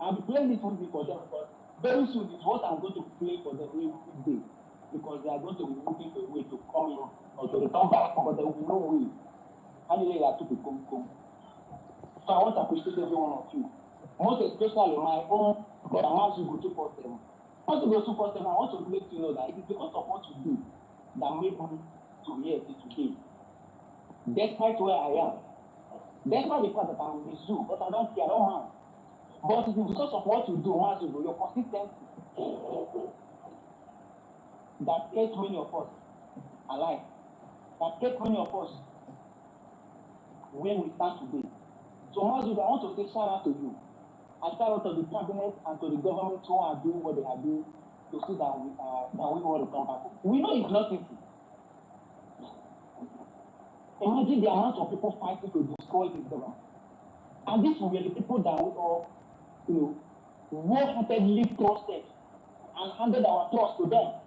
I'll be playing this movie for them, but very soon it's what I'm going to play for them every day, because they are going to be looking for a way to come in or to return back, but there will be no way. Anime got to Kumkum. So I want to appreciate every one of you. Most especially my own brother Mazu go 247. Once you go 247, I want to let you know that it is because of what you do that made me to here today. Despite where I am. Despite the fact that I'm in the zoo, but I don't care, I don't mind. But it is because of what you do, Mazu, your consistency, that kept many of us alive. That kept many of us where we stand today. So Mazu, I want to say shout out to you. I shout out to the cabinet and to the government who are doing what they are doing to see that we want to come back. We know it's not easy. Imagine the amount of people fighting to destroy this government. And these were the people that we all, wholeheartedly trusted and handed our trust to them.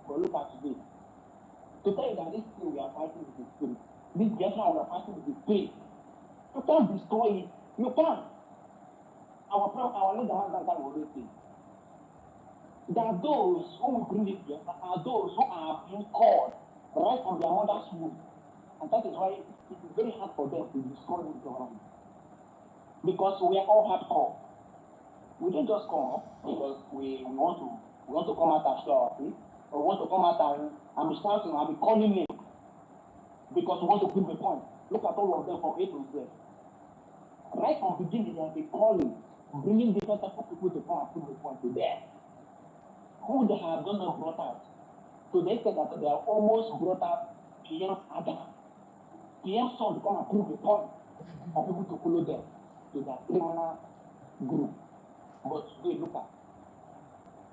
But look at today. To tell you that this thing we are fighting with the spirit, this general we are fighting with the spirit, you can't destroy it. You can't. Our leader has that already said. There are those who will bring it here, are those who are being called right from their mother's womb. And that is why it is very hard for them to destroy this government. Because we are all hardcore. We don't just come up because we want to come out and show our face, or we want to come out and be shouting and be calling names. Because we want to prove a point. Look at all of them from A to Z. Right from the beginning, they have been calling, bringing different types of people to come and prove a point to them. Who they have gone and brought out. So they said that they have almost brought out PM Adam. PM Son to come and prove a point for people to follow them to their criminal group. But today, look at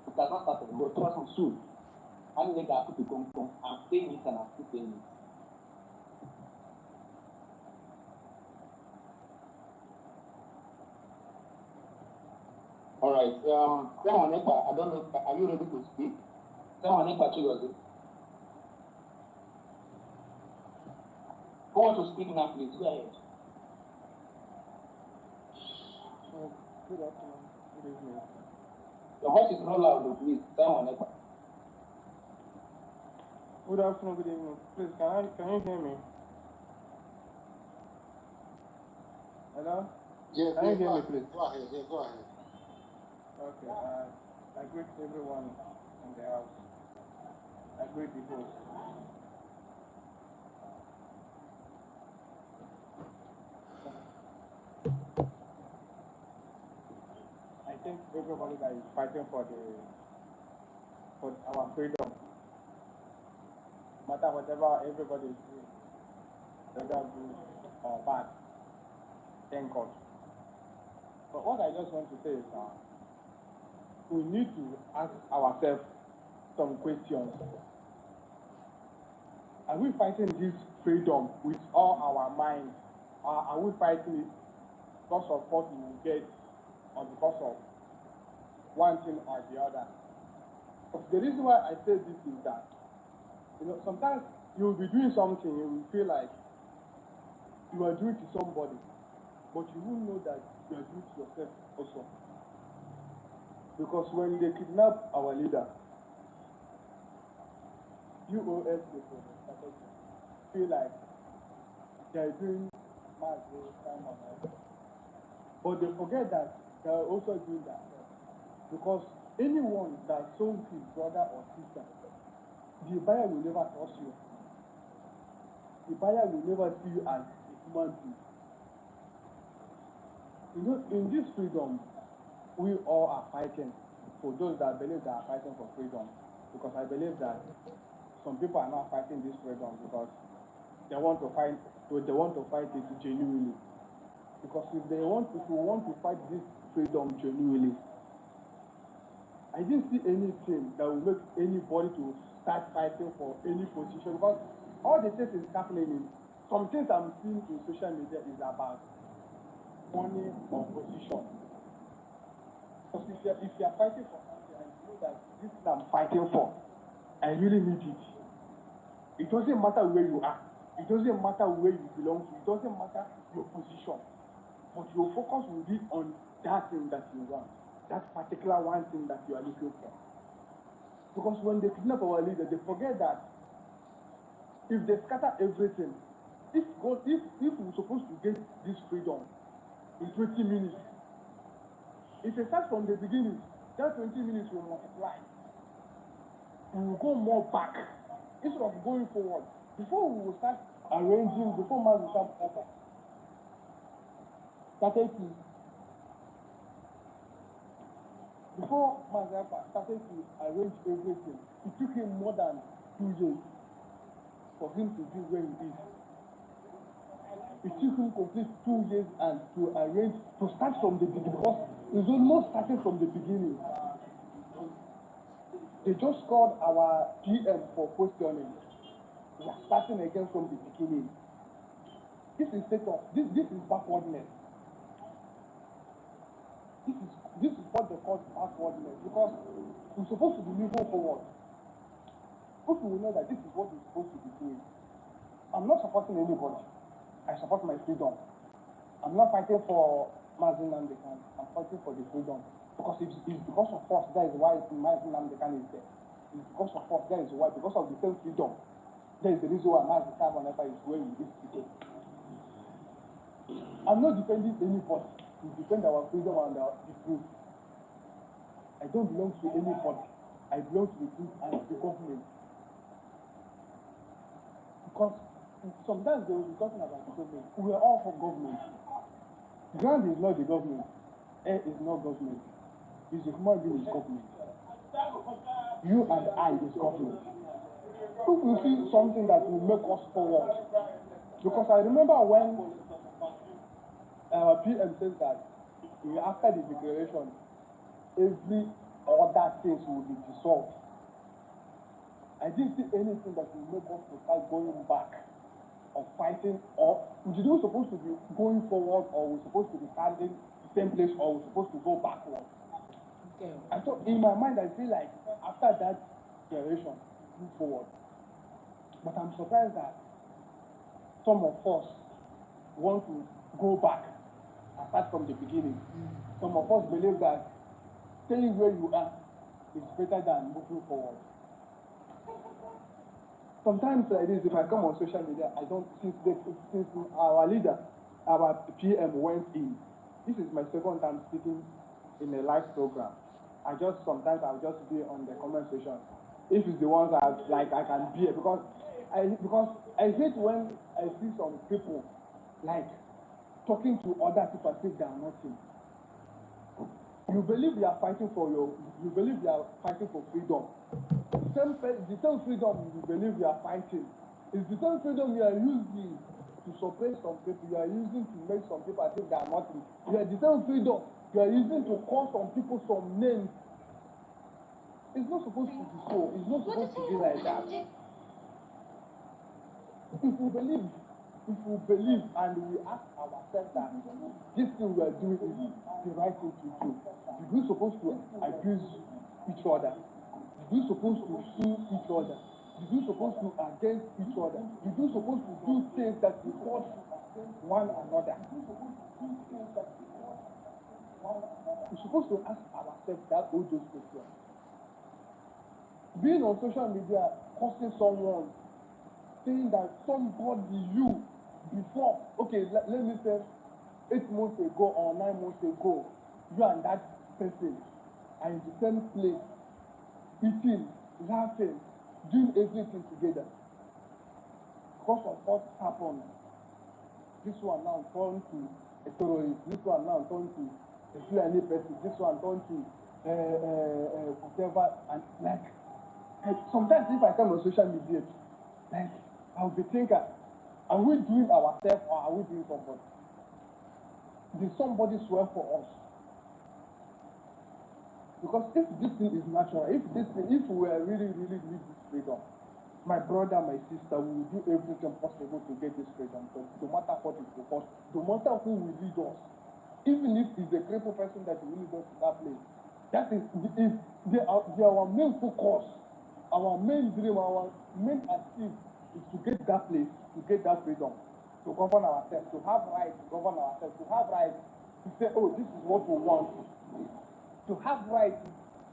it has not started, but trust me soon. And they got to come and say this and I'm still saying it. All right. Someone Ekpa, I don't know. Are you ready to speak? Someone Ekpa, Chigozi. Who wants to speak now, please? Go ahead.
Good afternoon. Good evening.
Your voice is not loud, though, please. Someone Ekpa.
Good afternoon. Good evening. Please, can you hear me? Hello?
Yes,
Can you hear
go
me,
ahead.
please?
Go ahead. Yeah, go ahead.
Okay. I greet everyone in the house. I greet the host. I think everybody that is fighting for our freedom, no matter whatever everybody is doing, whether good or bad, thank God. But what I just want to say is we need to ask ourselves some questions. Are we fighting this freedom with all our minds? Are we fighting it because of what we will get or because of one thing or the other? But the reason why I say this is that, sometimes you will be doing something, you will feel like you are doing to somebody, but you will know that you are doing to yourself also. Because when they kidnap our leader, UOS people feel like they are doing massive kind of life. But they forget that they are also doing that. Because anyone that sold his brother or sister, the buyer will never trust you. The buyer will never see you as a human being. In this freedom, we all are fighting. For those that believe they are fighting for freedom, because I believe that some people are not fighting this freedom because they want to fight it genuinely. Because if we want to fight this freedom genuinely, I didn't see anything that will make anybody to start fighting for any position, because all the things is happening in, some things I'm seeing in social media is about money or position. Because if you're fighting for something and you know that this thing I'm fighting for, I really need it. It doesn't matter where you are. It doesn't matter where you belong to. It doesn't matter your position. But your focus will be on that thing that you want. That particular one thing that you are looking for. Because when they kidnap our leader, they forget that if they scatter everything, if we're supposed to get this freedom in 20 minutes, if it starts from the beginning, that 20 minutes will multiply. We will go more back instead of going forward. Before we will start arranging, before man will start before Mazapa started to arrange everything, it took him more than 2 years for him to be where he is. It took him complete 2 years and to arrange, to start from the beginning, because it's almost starting from the beginning. They just called our PM for questioning. We are starting again from the beginning. This is this is backwardness. This is what they call backwardness, because we're supposed to be moving forward. If we know that this is what we're supposed to be doing, I'm not supporting anybody. I support my freedom. I'm not fighting for Mazin Namdekan. I'm fighting for the freedom. Because it's because of us, that is why Mazin Namdekan is there. It's because of us, that is why, because of the same freedom, that is the reason why Mazin Namdekan is where he is today. I'm not defending anybody. We defend our freedom and the truth. I don't belong to anybody. I belong to the truth and the government. Because sometimes they will be talking about the government. We are all for government. Ground is not the government. Air is not government. It's the human being is government. You and I is government. If we see something that will make us forward, because I remember when PM says that after the declaration, every other things will be dissolved. I didn't see anything that will make us to start going back or fighting, or we were supposed to be going forward, or we're supposed to be standing the same place, or we're supposed to go backward. Okay. And so in my mind, I feel like after that declaration, move forward. But I'm surprised that some of us want to go back and start from the beginning. Some of us believe that staying where you are is better than moving forward. Sometimes like this, if I come on social media, I don't, since our leader, our PM went in, this is my second time speaking in a live program. Sometimes I'll just be on the comment section. If it's the ones that I can bear, because I hate when I see some people like talking to other people as if they are nothing. You believe you are fighting for freedom. The same freedom you believe you are fighting is the same freedom you are using to suppress some people. You are using to make some people as if they are nothing. You are the same freedom you are using to call some people some names. It's not supposed to be so. It's not supposed to be like that. If we believe and we ask ourselves that this thing we are doing is the right thing to do, are we supposed to abuse each other? Are we supposed to sue each other? Are we supposed to against each other? Are we supposed to do things that we cause one another? We're supposed to ask ourselves all those questions. Being on social media, causing someone, saying that somebody before, okay, let me say 8 months ago or 9 months ago, you and that person are in the same place, eating, laughing, doing everything together. Because of what happened, this one now turned to a terrorist, this one now turned to a Fulani person, this one turned to whatever, and sometimes if I come on social media, I'll be thinking, are we doing ourselves or are we doing somebody? Did somebody swear for us? Because if this thing is natural, if we were really need this freedom, my brother, my sister, we will do everything possible to get this freedom. But no matter what it will cost, no matter who will lead us, even if it's a crippled person that will lead us to that place, that is our main focus, our main dream, our main achieve is to get that place, to get that freedom, to govern ourselves, to have rights to govern ourselves, to have rights to say, oh, this is what we want, to have rights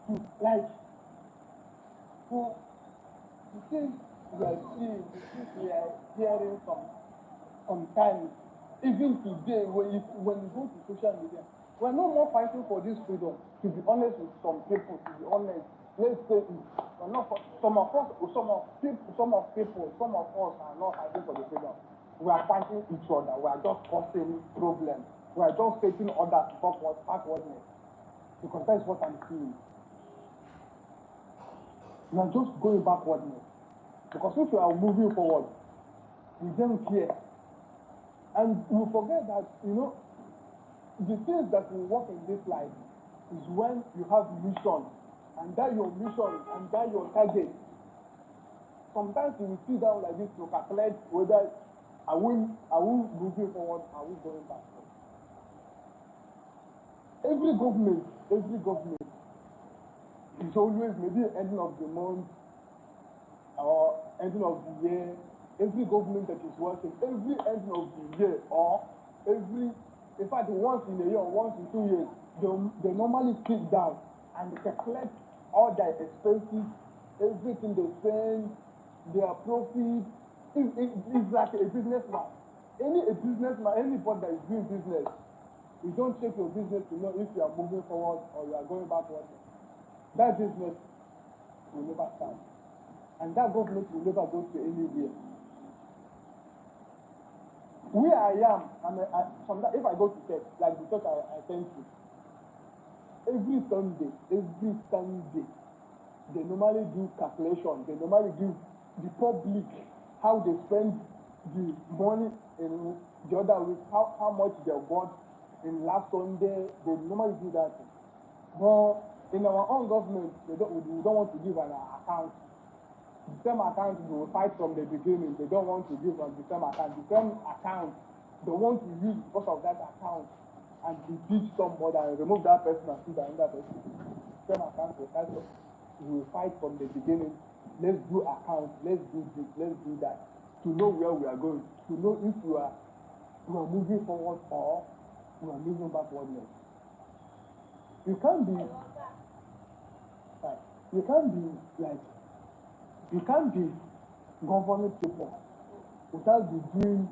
to like. So the things we are seeing, the things we are hearing sometimes, even today, when you go to social media, we're no more fighting for this freedom. To be honest with some people, to be honest, let's say we're not some of us are not fighting for the freedom. We are fighting each other. We are just causing problems. We are just taking others backwardness. Because that's what I'm seeing. We are just going backwardness. Because if we are moving forward, we don't care. And we forget that, the things that will work in this life is when you have mission, and that your mission, and that your target. Sometimes you will sit down like this to calculate whether are we moving forward, are we going backward. Every government is always maybe ending of the month or ending of the year. Every government that is working, every ending of the year or in fact, once in a year or once in 2 years, they normally sit down and calculate all their expenses, everything they spend, their profit. It's like a businessman. Anybody that is doing business, you don't check your business to know if you are moving forward or you are going backward. That business will never stand. And that government will never go to anywhere. Where I am, if I go to church, like the church I attend to, every Sunday, they normally do calculation. They normally give the public how they spend the money in the other week, how much they got in last Sunday. They normally do that. But in our own government, we don't want to give an account. The same account they will fight from the beginning. They don't want to give on the same account. The same account they want to use because of that account and impeach somebody and remove that person and put another person. The same account we will fight from the beginning. Let's do accounts, let's do this, let's do that. To know where we are going, to know if we are moving forward or we are moving backwardness. You can't be governing people without doing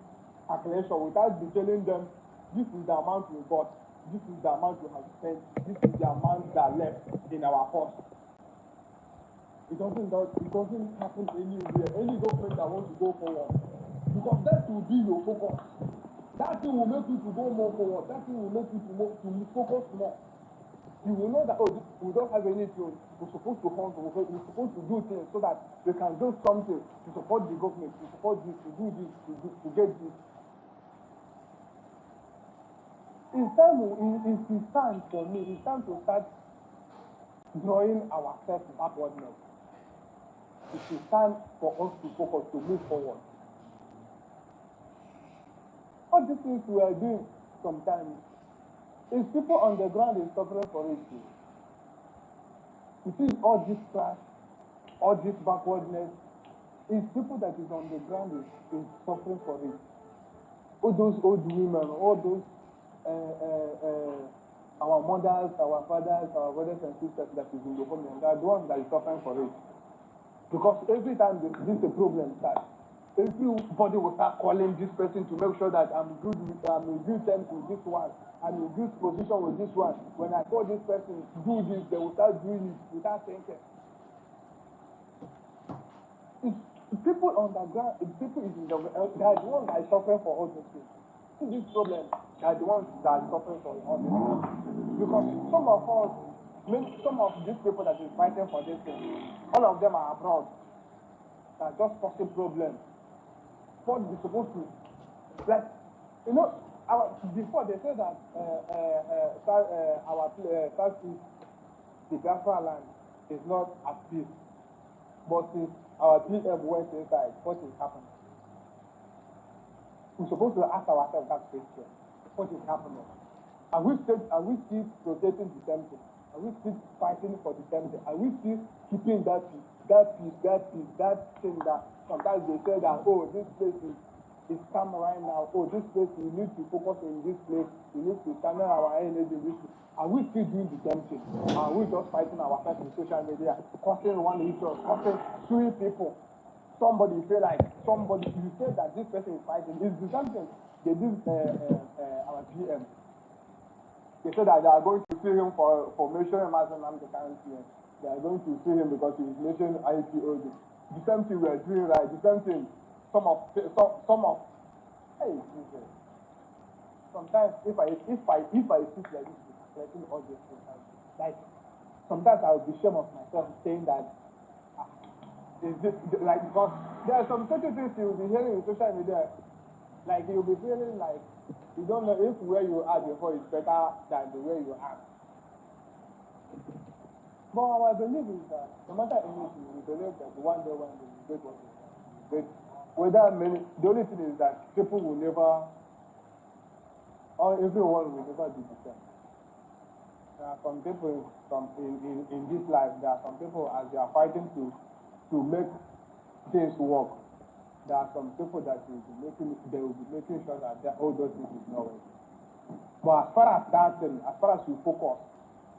calculation, without telling them this is the amount we got, this is the amount we have spent, this is the amount that left in our purse. It doesn't happen anywhere. Any government that wants to go forward, because that will be your focus. That thing will make you to go more forward. That thing will make you to focus more. You will know that, we don't have anything. We're supposed to hunt, we're supposed to do things so that we can do something to support the government, to support this, to do this, to get this. It's time for me, it's time to start drawing ourselves backwardness. It is time for us to focus, to move forward. All these things we are doing sometimes, is people on the ground is suffering for it too. You see all this crash, all this backwardness, is people that is on the ground is suffering for it. All those old women, all those our mothers, our fathers, our brothers and sisters that is in the home, they are the ones that is suffering for it. Because every time this problem starts, everybody will start calling this person to make sure that I'm in good terms with this one, I'm in good position with this one. When I call this person to do this, they will start doing it without thinking. People on the ground, people is in the they are the ones that are suffering for all these things. This problem, they are the ones that are suffering for all these things. Because some of these people that is fighting for this thing, all of them are abroad. They are just causing problems. What we're supposed to, before they say that our Southeast
the Biafra land is not at peace. But since our PM went inside, what is happening? We're supposed to ask ourselves that question. What is happening? Are we still protecting the same thing? Are we still fighting for the same thing? Are we still keeping that peace, that thing that sometimes they say that, oh, this place is calm right now. Oh, this place, we need to focus on this place. We need to channel our energy in this place. Are we still doing the same thing? Are we just fighting ourselves in social media, causing one issue, causing suing people? Somebody feel like you say that this person is fighting. It's the same thing they did our PM. They said that they are going to sue him for mentioning Mazen the current PM. They are going to sue him because he is mentioning IPOD. The same thing we are doing, right? The same thing. Some of hey Jesus. Sometimes if I sit like this, reflecting all these things, like sometimes I will be ashamed of myself saying that is this like, because there are some certain things you will be hearing in social media, like you'll be feeling like you don't know if where you are before is better than the way you are. But our belief is that no matter anything, we believe that one day when we get what we want, whether many, the only thing is that people will never, or everyone will never be the same. There are some people in this life, there are some people as they are fighting to make things work. There are some people that will be making sure that all those things is not working. But as far as that thing, as far as you focus,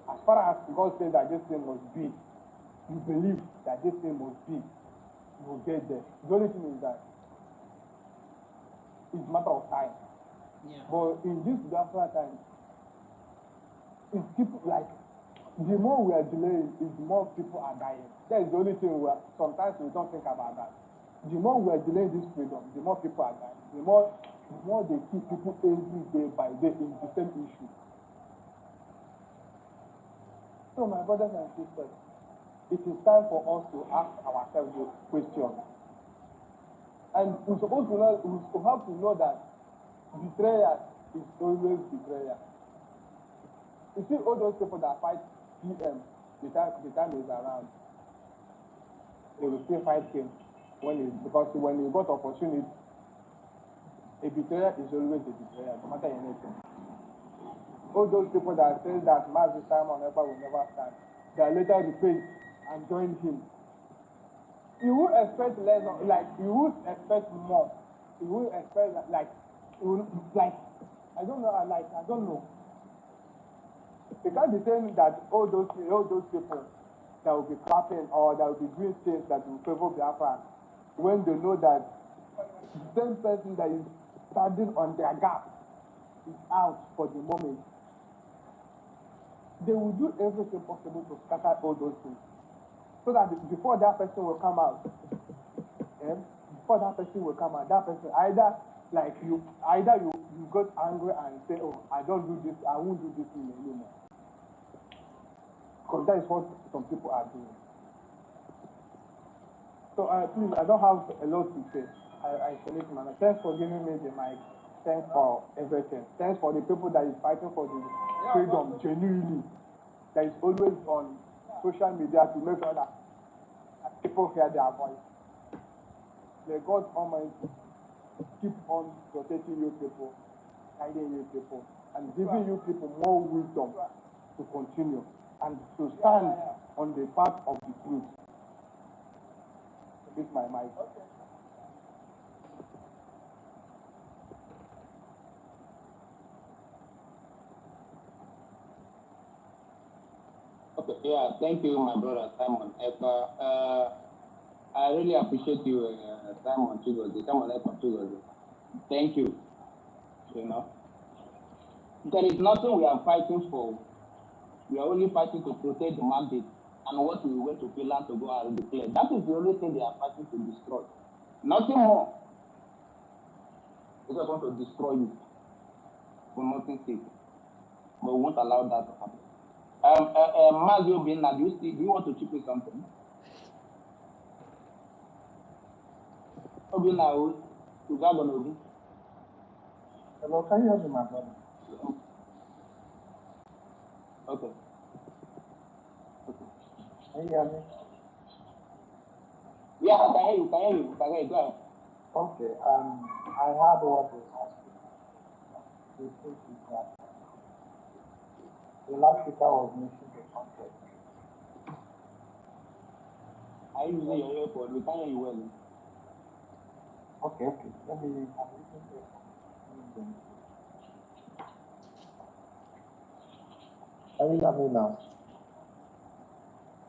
as far as God says that this thing must be, you believe that this thing must be, you will get there. The only thing is that it's a matter of time. Yeah. But in this Biafra time, it's people like, the more we are delaying, the more people are dying. That is the only thing where sometimes we don't think about that. The more we are delaying this freedom, the more people are dying. The more they keep people every day by day in the same issue. So my brothers and sisters, it is time for us to ask ourselves this question. And we're supposed to know, we have to know that betrayal is always betrayal. You see all those people that fight PM, the time is around, they will still fight him because when you got opportunity, a betrayer is always a betrayer, no matter anything. All those people that say that Mazi Simon Ekpa will never stand, they later repaid and joined him. You will expect less, like you will expect more. You will expect I don't know. You can't be saying that all those people that will be clapping or that will be doing things that will favor Biafra when they know that the same person that is standing on their gap is out for the moment. They will do everything possible to scatter all those things. So that before that person will come out, that person either you got angry and say, oh, I don't do this, I won't do this thing anymore. Because that is what some people are doing. So please, I don't have a lot to say. I salute man. Thanks for giving me the mic. Thanks for everything. Thanks for the people that is fighting for the freedom genuinely. That is always on social media to make sure that people hear their voice. May God Almighty keep on protecting you people, guiding you people, and giving you people more wisdom to continue and to stand on the path of the truth. This is my mic.
Okay, yeah, thank you, my brother Simon Ekpa. I really appreciate you, Simon Ekpa Chigozie. Thank you. You know, there is nothing we are fighting for. We are only fighting to protect the mandate and what we went to Finland to go and declare. That is the only thing they are fighting to destroy. Nothing more. They just want to destroy you for nothing's sake. But we won't allow that to happen. Mazio Binna, do you want to chip in something? Obinna, you got to know.
Hello, can you hear me, my brother?
Okay.
Can you hear me?
Yeah, I can hear you. Can hear you. Can hear you. Go ahead.
Okay. I heard what was asking. The truth is that the last speaker was missing the context.
I use your airport. We can hear you well.
Okay. Let me listen to it. Can you hear me now?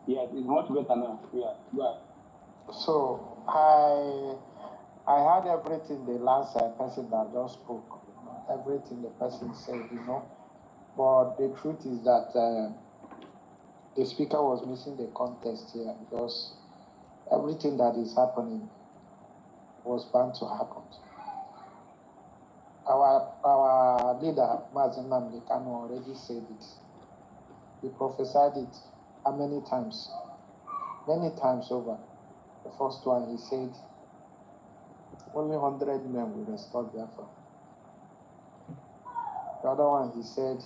Yes, it's much better now. Yeah, go ahead.
So I heard everything the last person that just spoke, everything the person said, But the truth is that the speaker was missing the context here because everything that is happening was bound to happen. Our leader, Mazen Nnamdi Kanu, already said it. He prophesied it how many times? Many times over. The first one, he said, only 100 men will restore Biafra. The other one, he said,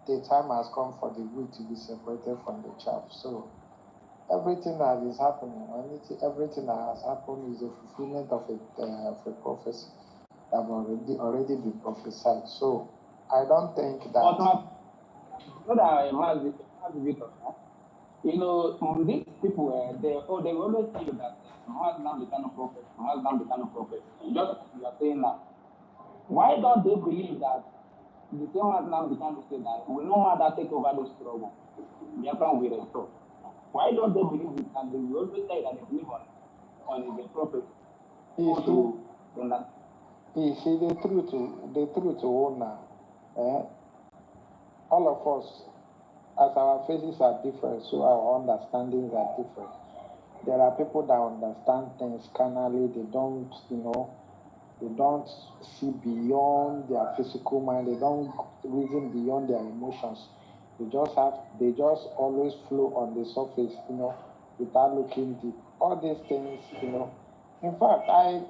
the time has come for the wheat to be separated from the chaff. So everything that is happening, everything that has happened is a fulfillment of a prophecy that have already been prophesied. So I don't think that.
These people, they always tell you that Muhammad now become a prophet, Muhammad now become a prophet. Just you are saying that. Why don't they believe that the same Muhammad now become to say that we no matter take over the struggle, Biafra will restore? Why don't they believe it? And they will always say that they believe on the prophet.
You see, the truth now, all of us, as our faces are different, so our understandings are different. There are people that understand things carnally. They don't, they don't see beyond their physical mind. They don't reason beyond their emotions. They just always flow on the surface, without looking deep. All these things, In fact, I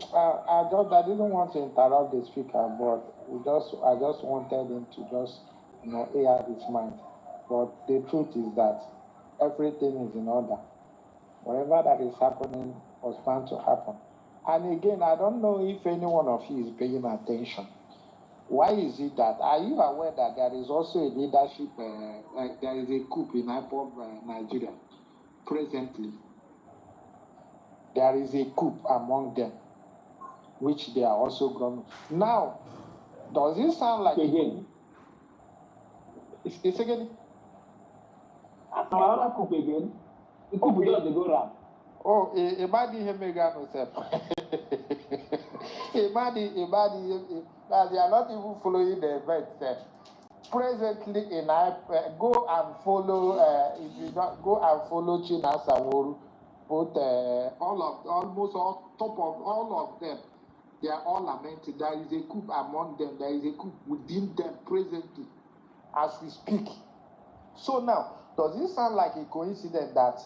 didn't want to interrupt the speaker, but I just wanted him to just, air his mind. But the truth is that everything is in order. Whatever that is happening was bound to happen. And again, I don't know if any one of you is paying attention. Why is it that? Are you aware that there is also a leadership? There is a coup in IPOB, Nigeria, presently. There is a coup among them, which they are also grown. Now, does it sound like again? It's again.
Another coup again. The coup just they go round.
Oh, imagine him again himself. Imagine, they are not even following the event. Presently, go and follow. If you don't go and follow China Saworu, both almost all top of all of them, they are all lamented. There is a coup among them. There is a coup within them presently, as we speak. So now, does it sound like a coincidence that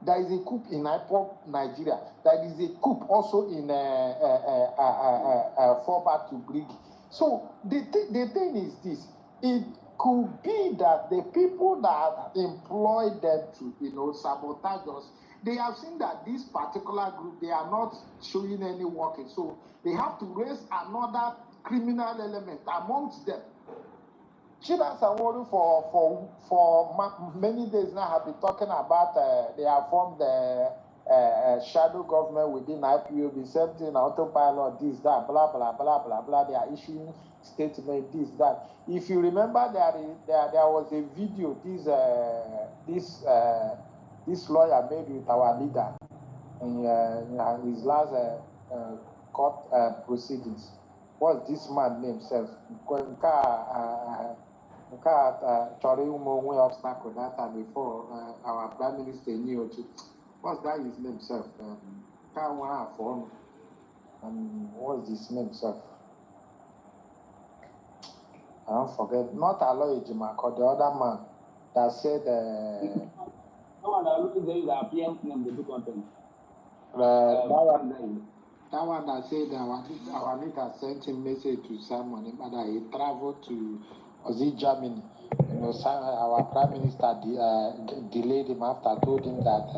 there is a coup in IPOB, Nigeria? There is a coup also in fallback to Brigi. So the thing is this: it could be that the people that employ them to, sabotage us, they have seen that this particular group, they are not showing any working, so they have to raise another criminal element amongst them. China Saworu for many days now have been talking about they have formed the shadow government within IPOB, same thing, autopilot, this, that, blah, blah, blah, blah, blah. They are issuing statement, this, that. If you remember, there was a video this lawyer made with our leader in his last court proceedings. What's this man named himself? Chori Umo obstacle that time before our Prime Minister knew. What's that his name, sir? What's his name, sir? I don't forget. Not Aloy Jimako, the other man that said.
No one that looks there is a PM name, the content.
That one that said our leader sent him message to Simon, but he traveled to Germany. our prime minister delayed him after told him that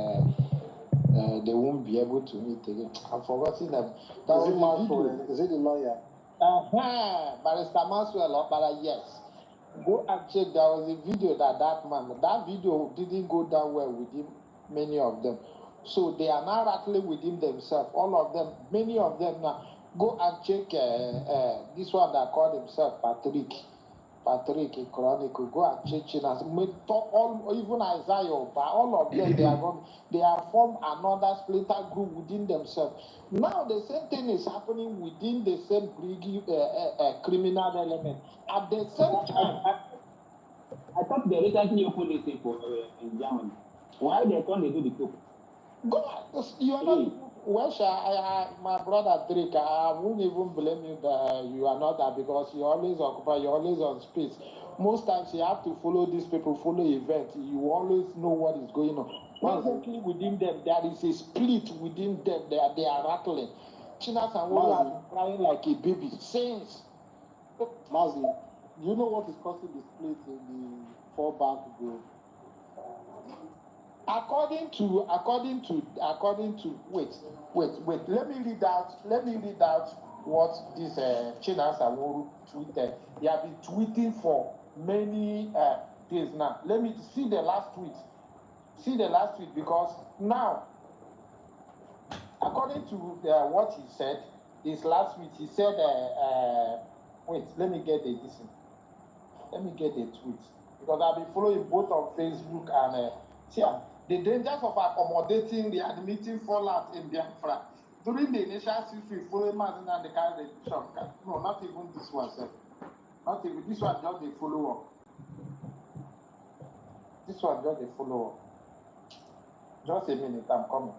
they won't be able to meet again. I've forgotten them. That was a video.
Is it the lawyer?
Barrister Maxwell, yes. Go and check. There was a video that man. That video didn't go down well with him. Many of them. So they are now rattling with him themselves. All of them. Many of them now. Go and check this one that called himself Patrick in Chronicle. Go and check Chinas. Even Isaiah, all of them, they have formed another splinter group within themselves. Now the same thing is happening within the same criminal element. At the same time,
I thought they recently opened this in Germany. Why they can't do the coup?
God, you are not. Well, my brother Drake, I won't even blame you that you are not there because you always occupy, you're always on space. Most times you have to follow these people, follow events. You always know what is going on. Presently within them, there is a split within them. They are rattling. Chinas and Wolo are crying like a baby. Since.
Mazi, do you know what is causing the split in the fallback group?
According to wait, let me read out what this Chinas Aworu tweeted. He have been tweeting for many days now. Let me see the last tweet because now, according to what he said, this last tweet, he said wait, let me get the tweet because I've been following both on Facebook and the dangers of accommodating the admitting fallout in Biafra. During the initial history, following Martin and the carried no, not even this one, sir. Not even this one, just a follow up. This one, just a follow up. Just a minute, I'm coming.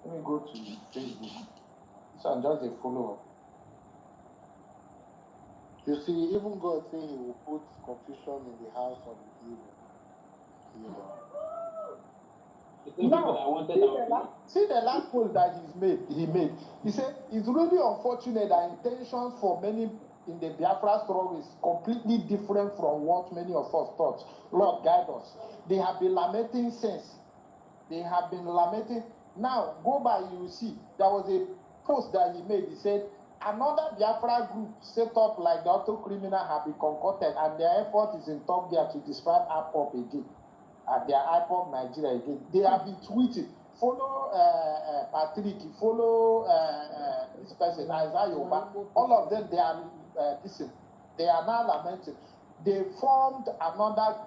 Let me go to Facebook. This one, just a follow up.
You see, even God saying he will put confusion in the house of the evil. You know.
Now, see the last post that he made. He said it's really unfortunate that intentions for many in the Biafra struggle is completely different from what many of us thought. Lord, guide us. They have been lamenting since. Now, go by, you will see. There was a post that he made. He said, another Biafra group set up like the auto criminal have been concocted and their effort is in top gear to describe APOP again. At their iPod Nigeria again. They have been tweeting. Follow Patrick, follow this person, Isaiah Yoba. All of them, they are they are now lamenting. They formed another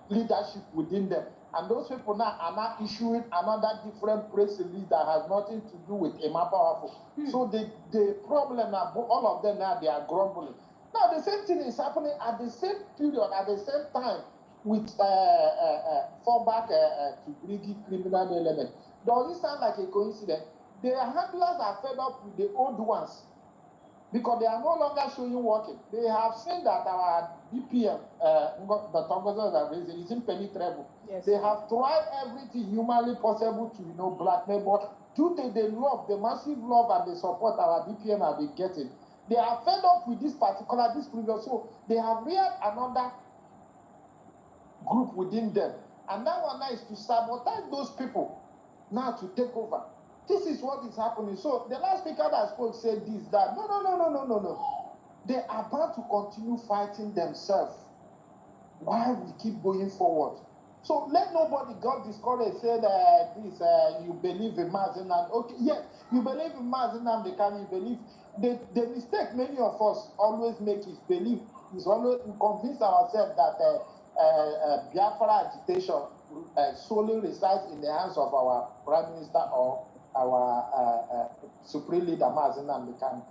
leadership within them. And those people now are now issuing another different press release that has nothing to do with Emma Powerful. So the problem now, all of them now, they are grumbling. Now the same thing is happening at the same period, at the same time, with fallback to greedy criminal element. Does it sound like a coincidence? Their handlers are fed up with the old ones because they are no longer showing working. They have seen that our DPM, the Tongozos is impenetrable. Yes. They have tried everything humanly possible to blackmail, but due to the love, the massive love and the support our DPM have been getting, they are fed up with this previous. So they have reared another group within them, and that one now is to sabotage those people now to take over. This is what is happening. So the last speaker that spoke said this, that no. They are about to continue fighting themselves while we keep going forward. So let nobody got discouraged, said you believe in Mazinam. Okay, yes, you believe in Mazinam, they can believe. The mistake many of us always make is believe, is always convince ourselves that Biafra agitation solely resides in the hands of our Prime Minister or our Supreme Leader Mazinam Dekani.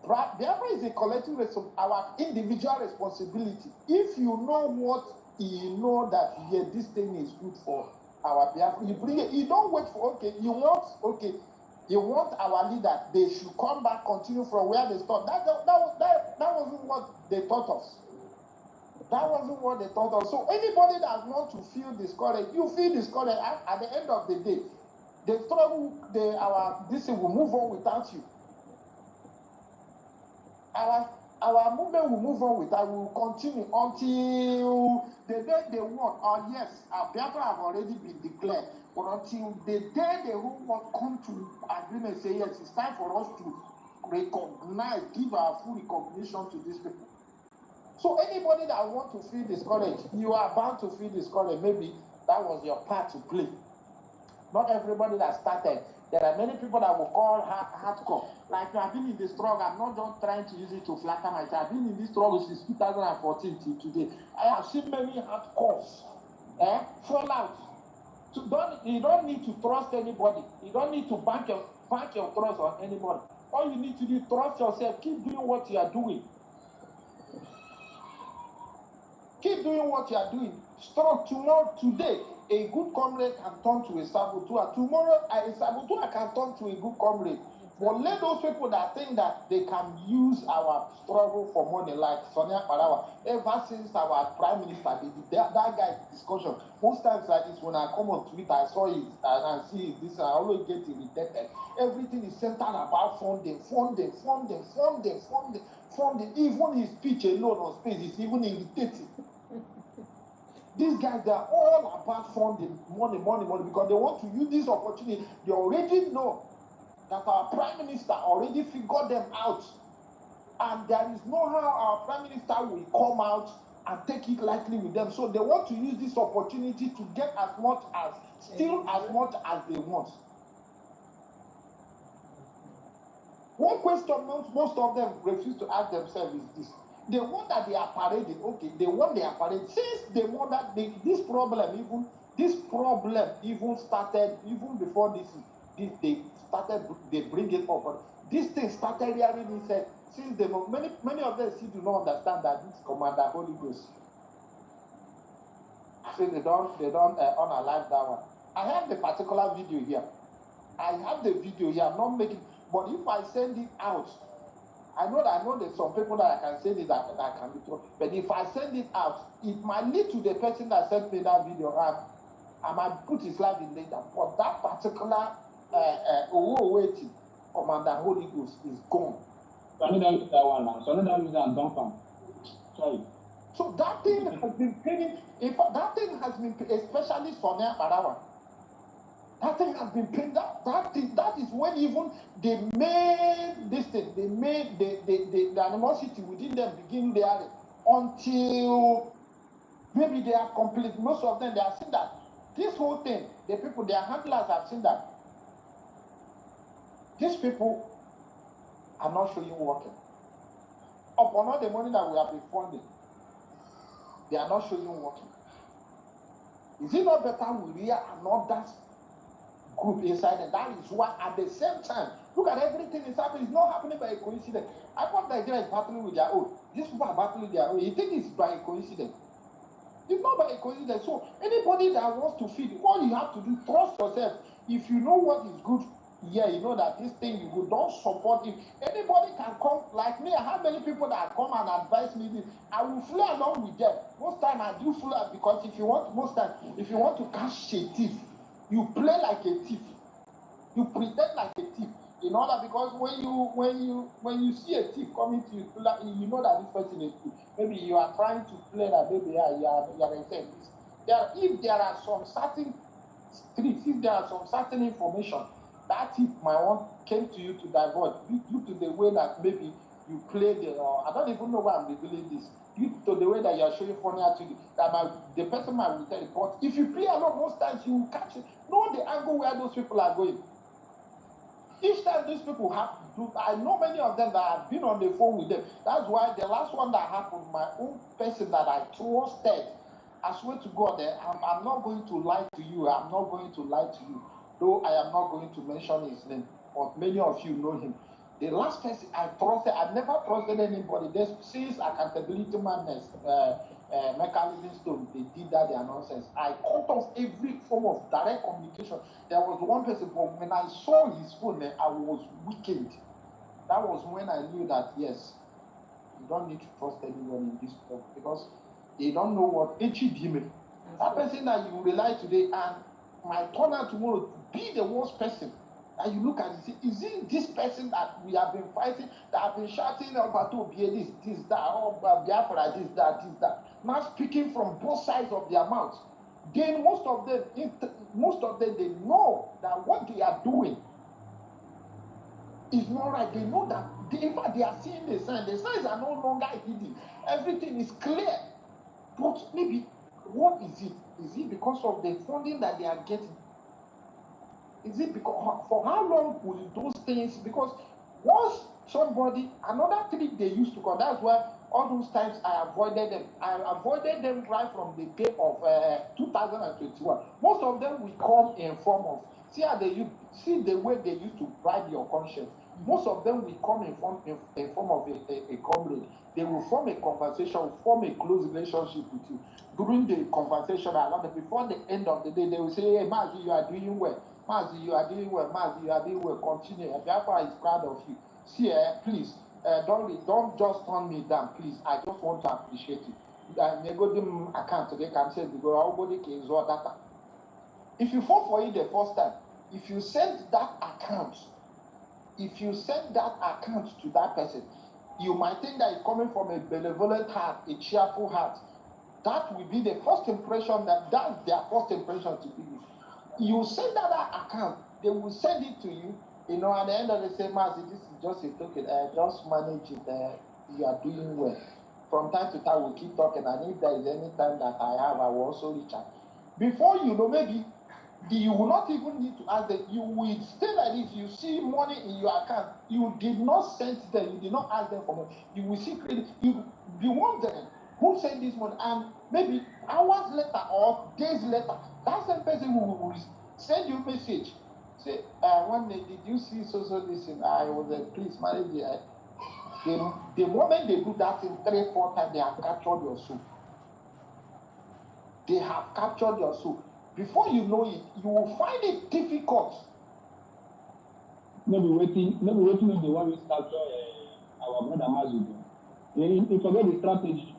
Biafra is a collective, our individual responsibility. If you know what you know that this thing is good for our Biafra, you bring it. You don't wait for you want our leader. They should come back, continue from where they stopped. That wasn't what they taught us. That wasn't what they taught us. So anybody that wants to feel discouraged, you feel discouraged. At the end of the day, the struggle, this will move on without you. our movement will move on with that. We will continue until the day they want. Or yes, our Biafra have already been declared. But until the day the whole world come to agreement, say yes, it's time for us to recognize, give our full recognition to these people. So anybody that want to feel discouraged, you are bound to feel discouraged. Maybe that was your part to play. Not everybody that started. There are many people that will call hardcore. Like I've been in the struggle. I'm not just trying to use it to flatter myself. I've been in this struggle since 2014 till today. I have seen many hardcores fall out. So you don't need to trust anybody. You don't need to bank your trust on anybody. All you need to do is trust yourself. Keep doing what you are doing. Keep doing what you are doing. Start today. A good comrade can turn to a saboteur. Tomorrow, a saboteur can turn to a good comrade. But let those people that think that they can use our struggle for money, like Sonia Parawa, ever since our prime minister did that guy's discussion, most times like this, when I come on Twitter, I saw it and see this, I always get irritated. Everything is centered about funding. Even his speech alone on space is even irritating. These guys, they are all about funding, money, because they want to use this opportunity. They already know that our prime minister already figured them out. And there is no how our prime minister will come out and take it lightly with them. So they want to use this opportunity to get as much as they want. One question most of them refuse to ask themselves is this. The one that they are parading, okay, the one they are parading, since the one that this problem even started even before they bring it up. But this thing started hearing he said, since many of them still do not understand that this Commander Holy Ghost. So they don't unalive that one. I have the particular video here. I'm not making, but if I send it out, I know there's some people that I can send it that can be true. But if I send it out, it might lead to the person that sent me that video and I might put his life in danger. But that particular waiting Commander Holy Ghost is gone.
So I don't use that one now. So I don't use that don't come. Sorry.
So that thing has been paying, that thing has been, especially Sonia Parawa. That thing has been paid. That is when even they made this thing, they made the animosity within them begin there until maybe they are complete. Most of them, they have seen that. This whole thing, the people, their handlers have seen that. These people are not showing working. Upon all the money that we have been funding, they are not showing working. Is it not better we rear another group inside, and that is why at the same time, look at everything is happening. It's not happening by a coincidence. I thought Nigeria is battling with their own. These people are battling their own. You think it's by a coincidence? It's not by a coincidence. So anybody that wants to feed, all you have to do, trust yourself. If you know what is good, yeah, you know that this thing you good, don't support it. Anybody can come, like me. I have many people that come and advise me this. I will fly along with them. Most time I do fly because if you want to catch a thief, you play like a thief. You pretend like a thief. In order, because when you see a thief coming to you, you know that this person is thief. Maybe you are trying to play that maybe you are saying this. If there are some certain streets, if there are some certain information, that thief might want came to you to divulge due to the way that maybe you play I don't even know why I'm revealing this. Due to the way that you are showing funny attitude, the person might will tell you. But if you play along, most times you will catch it. Know the angle where those people are going. Each time these people have to do, I know many of them that have been on the phone with them. That's why the last one that happened, my own person that I trusted, I swear to God, I'm not going to lie to you. I'm not going to lie to you. Though I am not going to mention his name, but many of you know him. The last person I trusted, I never trusted anybody. Since accountability madness, mechanism stone, they did that, their nonsense. I cut off every form of direct communication. There was one person, but when I saw his phone, I was weakened. That was when I knew that, yes, you don't need to trust anyone in this stuff because they don't know what HDM. That person that you rely today and might turn out tomorrow to be the worst person
And you look at it, is it this person that we have been fighting, that have been shouting about this, that, oh, Biafra, this, that, now speaking from both sides of their mouths? Then most of them, they know that what they are doing is not right. They know that, in fact, they are seeing the signs. The signs are no longer hidden. Everything is clear. But maybe, what is it? Is it because of the funding that they are getting? Is it because, for how long will those things, because once somebody, another trick they used to call, that's why all those times I avoided them. I avoided them right from the day of 2021. Most of them will come in form of, see the way they used to bribe your conscience. Most of them will come in form of a comrade. They will form a conversation, form a close relationship with you. During the conversation, before the end of the day, they will say, hey, Mazi, you are doing well. Mazi, you are doing well. Mazi, you are doing well. Continue. Biafra is proud of you. See, please, don't just turn me down, please. I just want to appreciate it. Account they can say data. If you fall for it the first time, if you send that account to that person, you might think that it's coming from a benevolent heart, a cheerful heart. That will be the first impression, that's their first impression to you. You send that account, they will send it to you. You know, at the end of the day, Mazi, this is just a token. Just manage it. You are doing well. From time to time, we'll keep talking. And if there is any time that I have, I will also reach out. Before you know, maybe you will not even need to ask them. You will stay like this. You see money in your account. You did not send them. You did not ask them for money. You will see credit. You be wondering who sent this money. And maybe hours later or days later, that same person will send you a message. Say, one day, did you see so this thing? I was please manage it. The moment they do that in 3-4 times, they have captured your soul. They have captured your soul. Before you know it, you will find it difficult.
Maybe waiting if they want to capture our brother Mazu. You forget the strategy.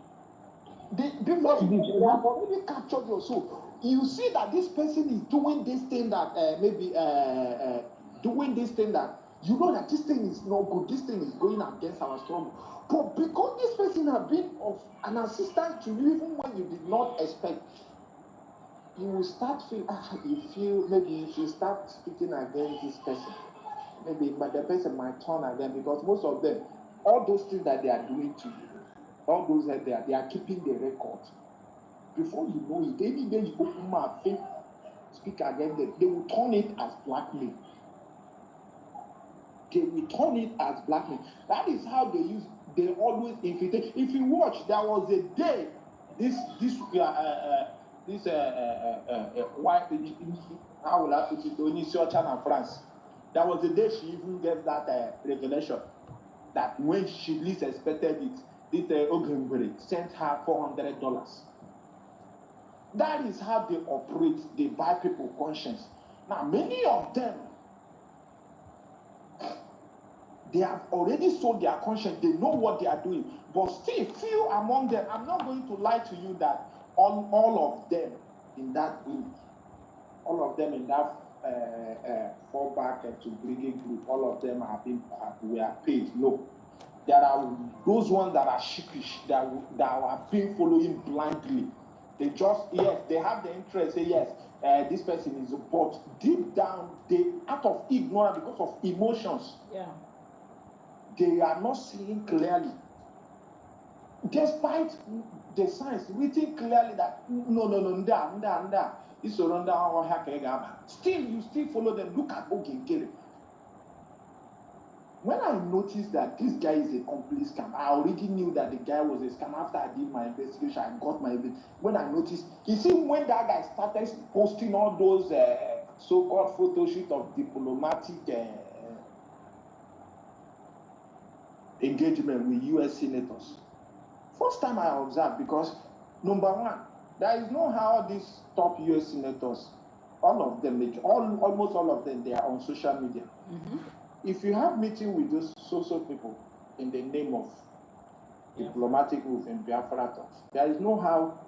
Before you have already captured your soul. You see that this person is doing this thing that doing this thing that you know that this thing is not good, this thing is going against our struggle. But because this person has been of an assistance to you even when you did not expect, you will start maybe if you start speaking against this person, maybe the person might turn again, because most of them, all those things that they are doing to you, all those that they are keeping the record. Before you know it, any day you open mouth, speak against them, they will turn it as blackmail. They will turn it as blackmail. That is how they always infiltrate. If you watch, there was a day, how will I put it, Onisiochan France. There was a day she even gave that revelation that when she least expected it, this Ogungwere sent her $400. That is how they operate. They buy people's conscience. Now, many of them, they have already sold their conscience. They know what they are doing. But still, few among them, I'm not going to lie to you that all of them in that group, all of them in that fallback to brigade group, all of them were paid. No. There are those ones that are sheepish, that are being following blindly. They just, yes, they have the interest, say, yes, this person is, but deep down, they, out of ignorance, because of emotions, they are not seeing clearly. Despite the signs written clearly that, still, you still follow them. Look at Ogengere. When I noticed that this guy is a complete scam, I already knew that the guy was a scam. After I did my investigation, I got my evidence. When I noticed, you see, when that guy started posting all those so-called photo shoot of diplomatic engagement with U.S. senators, first time I observed, because number one, there is no how these top U.S. senators, all of them, almost all of them, they are on social media. Mm-hmm. If you have meeting with those social people in the name of diplomatic move in Biafra talks, there is no how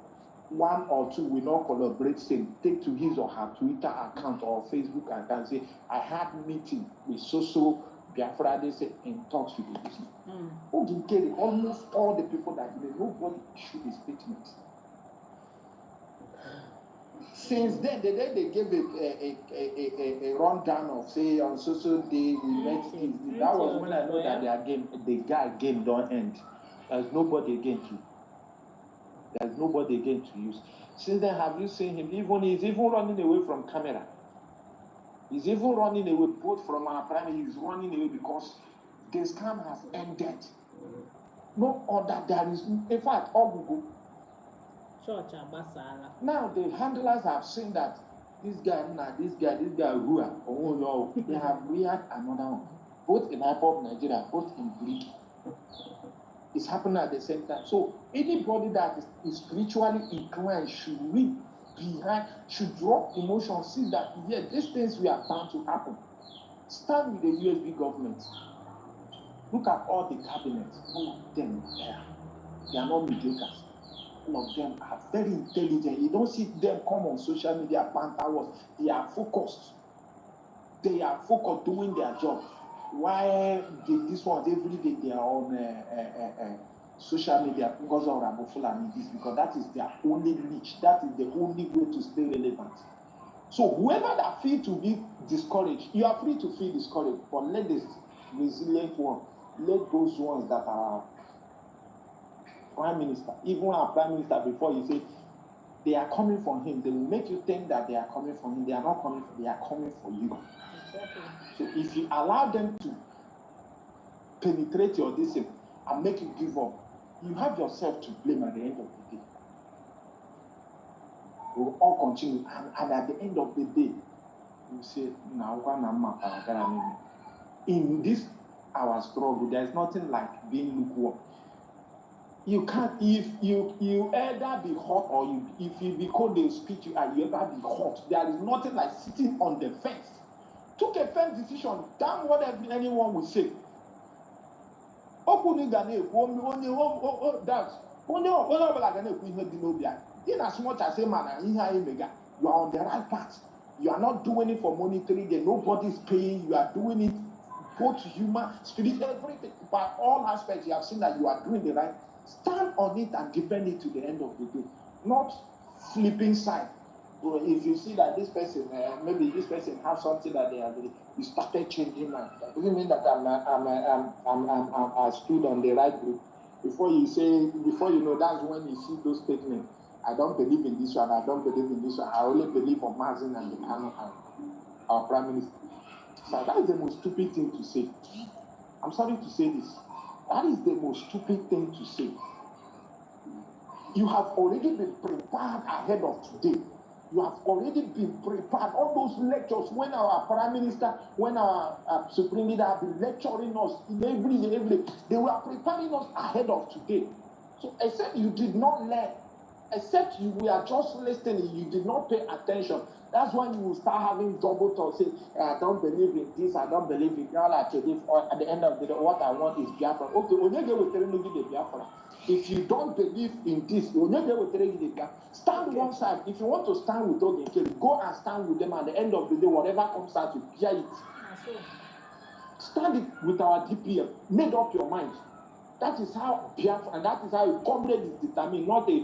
one or two will not collaborate, say, take to his or her Twitter account or Facebook account, say, I had meeting with so Biafra, they say, in talks with the business. Okay, almost all the people that nobody issued a statement. Since then, the day they gave a rundown of, say, on social day, we met this. That was when I know that the guy game don't end. There's nobody again to use. Since then, have you seen him? He's even running away from camera. He's even running away both from our primary. He's running away because the scam has ended. No other, there is, in fact, all Google. Now the handlers have seen that this guy who are, they have reared another one. Both in IPOP Nigeria, both in Bleak. It's happening at the same time. So anybody that is spiritually inclined should read behind, should drop emotion, see that, yeah, these things we are bound to happen. Stand with the USB government. Look at all the cabinets, all of them they are not mediocres. All of them are very intelligent. You don't see them come on social media, banter wars. They are focused. They are focused doing their job. Why these ones every day they are on social media because of Ramofula and this, because that is their only reach. That is the only way to stay relevant. So whoever that feel to be discouraged, you are free to feel discouraged, but let this resilient one, let those ones that are prime minister, even our prime minister before you say they are coming for him, they will make you think that they are coming for him. They are not coming for, they are coming for you. Exactly. So if you allow them to penetrate your discipline and make you give up, you have yourself to blame at the end of the day. We will all continue, and at the end of the day, you say, in this our struggle, there is nothing like being lukewarm. You can't, if you either be hot or if you be cold, they'll spit you out, you ever be hot. There is nothing like sitting on the fence. Took a firm decision, damn what anyone will say. In as much as a man, you are on the right path. You are not doing it for monetary gain. Nobody is paying. You are doing it both human, spirit, everything. By all aspects, you have seen that you are doing the right. Stand on it and defend it to the end of the day. Not flipping side. If you see that this person, maybe this person has something that they are doing, you started changing mind. That doesn't mean that I stood on the right group. Before you know, that's when you see those statements. I don't believe in this one. I don't believe in this one. I only believe on Mazin and the Kano and our prime minister. So that is the most stupid thing to say. I'm sorry to say this. That is the most stupid thing to say. You have already been prepared ahead of today. You have already been prepared. All those lectures, when our prime minister, when our supreme leader have been lecturing us in every day, they were preparing us ahead of today. So except you did not learn, except you were just listening, you did not pay attention. That's when you will start having double talk, say, I don't believe in this, I don't believe in all at the end of the day, what I want is Biafra. Okay, Onyege will tell you the Biafra. If you don't believe in this, Onyege will tell you the Biafra. Stand one side. If you want to stand with Ogenkere, go and stand with them. At the end of the day, whatever comes out, you bear it. Stand it with our DPM. Make up your mind. That is how Biafra, and that is how a comrade is determined, not a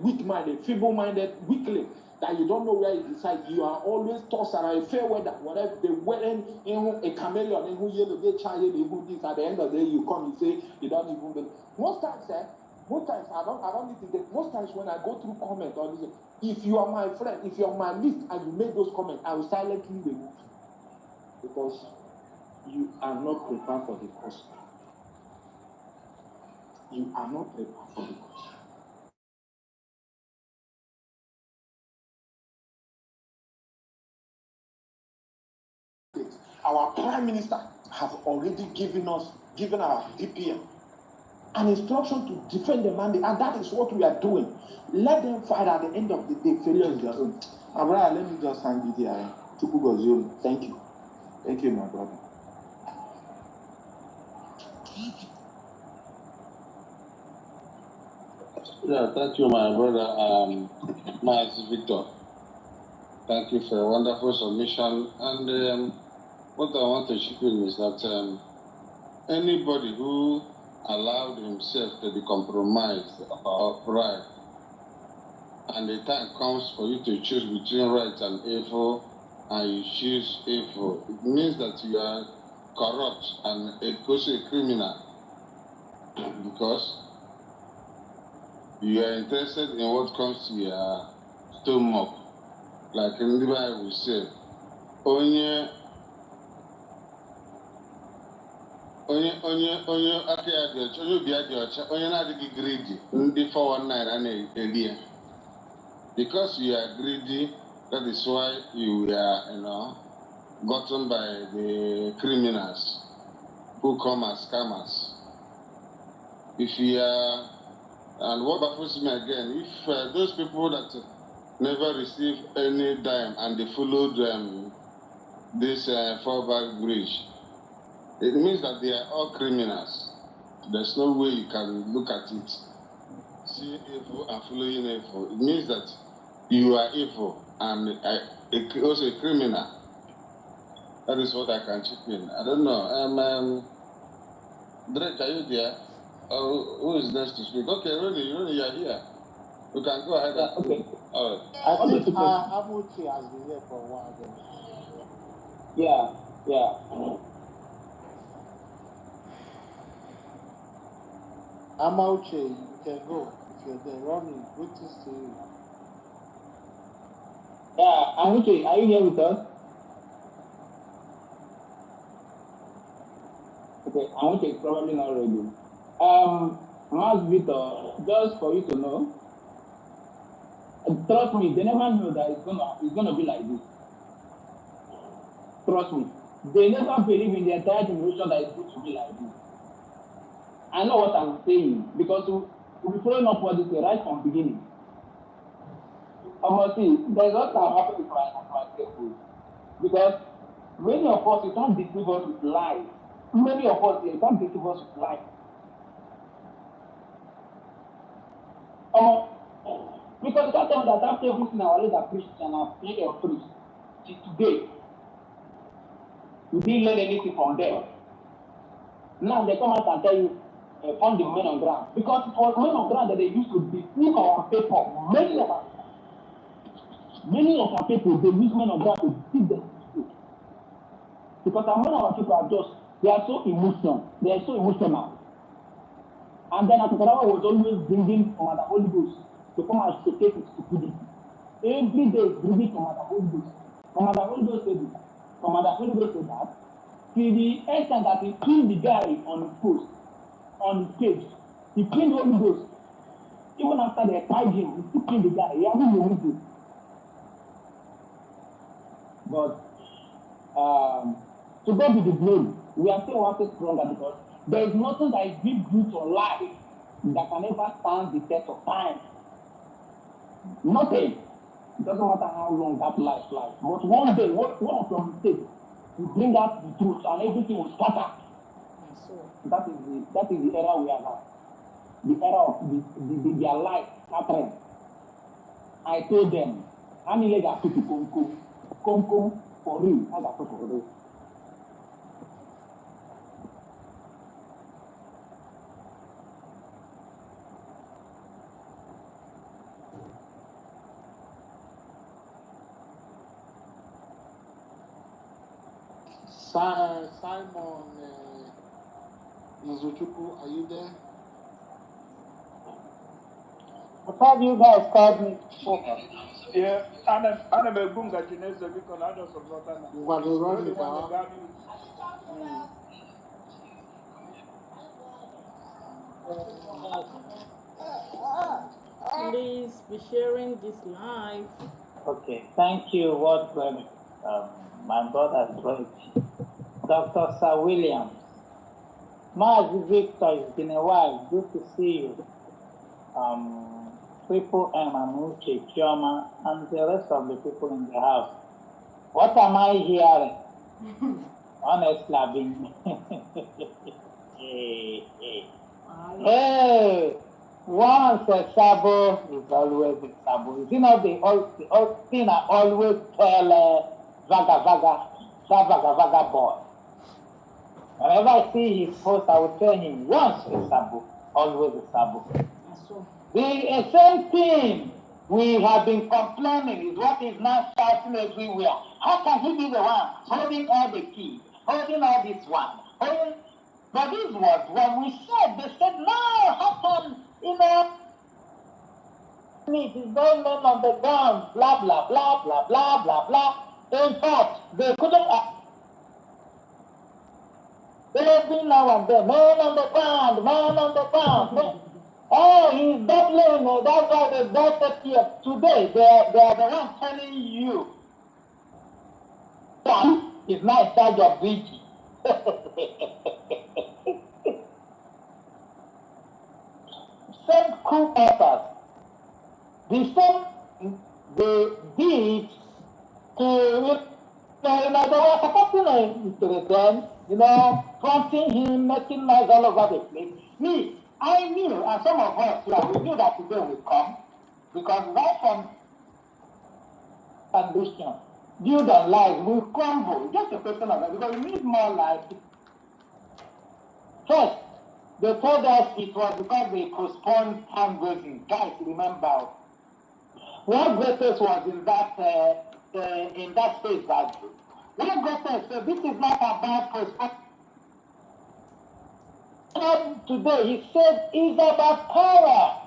weak-minded, feeble-minded weakling that you don't know where you decide. You are always tossed around a fair weather, whatever the wedding, a chameleon, yellow, they charge you, this. At the end of the day, you come, you say you don't even believe. Most times, I don't need to get. Most times when I go through comments or this, if you are my friend, if you are my list, and you make those comments, I will silently remove you because you are not prepared for the cost. You are not prepared for the cost. Our prime minister has already given our DPM an instruction to defend the mandate, and that is what we are doing. Let them fight. At the end of the day, failure is their own. My brother, let me just hand it here. Thank you. Thank you, my brother.
Yeah, thank you, my brother, Miles Victor. Thank you for a wonderful submission. And what I want to chip in is that anybody who allowed himself to be compromised or bribed, and the time comes for you to choose between right and evil, and you choose evil, it means that you are corrupt and also a criminal, because you are interested in what comes to your stomach. Like in the Bible said, onye aka ya dị ọcha, onye obi ya dị ọcha, onye na-adịghị greedy, ndị 419 a na-eli ya. Because you are greedy, that is why you are, gotten by the criminals who come as scammers. If you are, and what baffles me again, if those people that never received any dime and they followed this fallback bridge, it means that they are all criminals. There's no way you can look at it, see evil and following evil. It means that you are evil and also a criminal. That is what I can chip in. I don't know. Drake, are you there? Who is next to speak? Okay, Ronnie, you are here. You can go ahead.
Okay.
All right.
I think Amuchi has been here for a while.
Yeah.
Amauche, you can go if you're there. Ronnie, greetings to you.
Yeah, Amuchi, are you here with us? Okay, Amuchi is probably not ready. Mas Victor, just for you to know, trust me, they never knew that it's gonna be like this. Trust me. They never believe in the entire generation that it's going to be like this. I know what I'm saying, because we'll be following up what this right from the beginning. See, there's what can happen with myself. Because many of us, you can't deceive us with lies. Many of us, you can't deceive us with lies. Because you can't tell me that after everything our leaders are preached and I've played a priest till today, you didn't learn anything from them. Now they come out and tell you, found the men on ground. Because it was men on ground that they used to deceive our people. Many of our people, they use men on ground to deceive them. Because many of our people are they are so emotional. They are so emotional. And then Atukarawa was always bringing from the Holy Ghost to come and showcase his stupidity. Every day bringing from the Holy Ghost. From the Holy Ghost said this. From the Holy Ghost said that. Till the extent that he killed the guy on his post, on his page. He killed the Holy Ghost. Even after they tied him, he still killed the guy. He hasn't been able to. But to God be the glory. We are still working stronger because there is nothing that is deep root or life that can ever stand the test of time. Nothing. It doesn't matter how long that life lasts. But one day, one of your mistakes will bring out the truth and everything will scatter. That is the era we are now. The era of their life scattering. I told them, how many got to come for real? I got to for real.
Simon Izuchukwu, are you there?
I thought you guys called me.
Yeah, I'm a bunga Chinese because I just forgot that.
You want to run it down?
Please be sharing this live.
Okay, thank you, my brother great. Dr. Sir Williams. Mazi Victor, it's been a while. Good to see you. Triple M, Amuche, Chioma, and the rest of the people in the house. What am I hearing? Honestly, I've been. Hey. Once a sabo is always a sabo. You know the old thing I always tell vaga boy. Whenever I see his post, I will tell him, once a sabo, always a sabo. The same thing we have been complaining is what is now shouting everywhere. How can he be the one holding all the keys, holding all this one? But this was when we said, they said, no, how come, it is going on the ground, blah, blah, blah, blah, blah, blah, blah. In fact, they couldn't, every now and then, man on the ground. Oh, he's doubling, that's why they got it here. Today, they are the ones telling you that is not in charge of BG. Same coup authors. The same they did to, they were supporting to them, prompting him, making noise all over the place. Me, I knew, and some of us, we knew that today would come, because right from foundation, build on lies, will crumble. Just a question of that, because we need more lies. First, they told us it was because they postponed time grazing. Guys, remember, what greatest was in that space that one greatest said, this is not about postponement. Today, he said, it's about power.